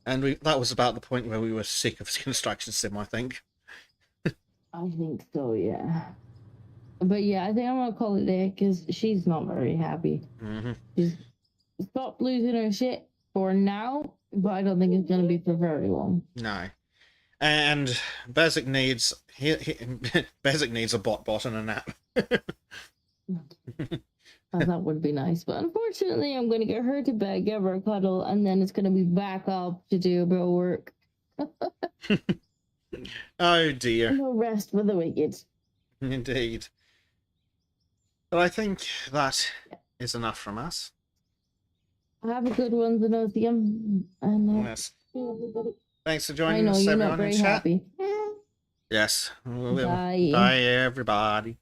And that was about the point where we were sick of Construction Sim, I think. I think so, yeah. But yeah, I think I'm gonna call it there because she's not very happy. Mm-hmm. She's stopped losing her shit for now, but I don't think it's gonna be for very long. No. And Bezic needs Bezic needs a bot and a nap. That would be nice, but unfortunately, I'm gonna get her to bed, give her a cuddle, and then it's gonna be back up to do a bit of work. Oh dear. No rest for the wicked. Indeed. But I think that is enough from us. Have a good one, Zenothium, and Yes. see everybody. Thanks for I joining know us, you're everyone not very in chat. happy. Yes. Bye. Bye, everybody.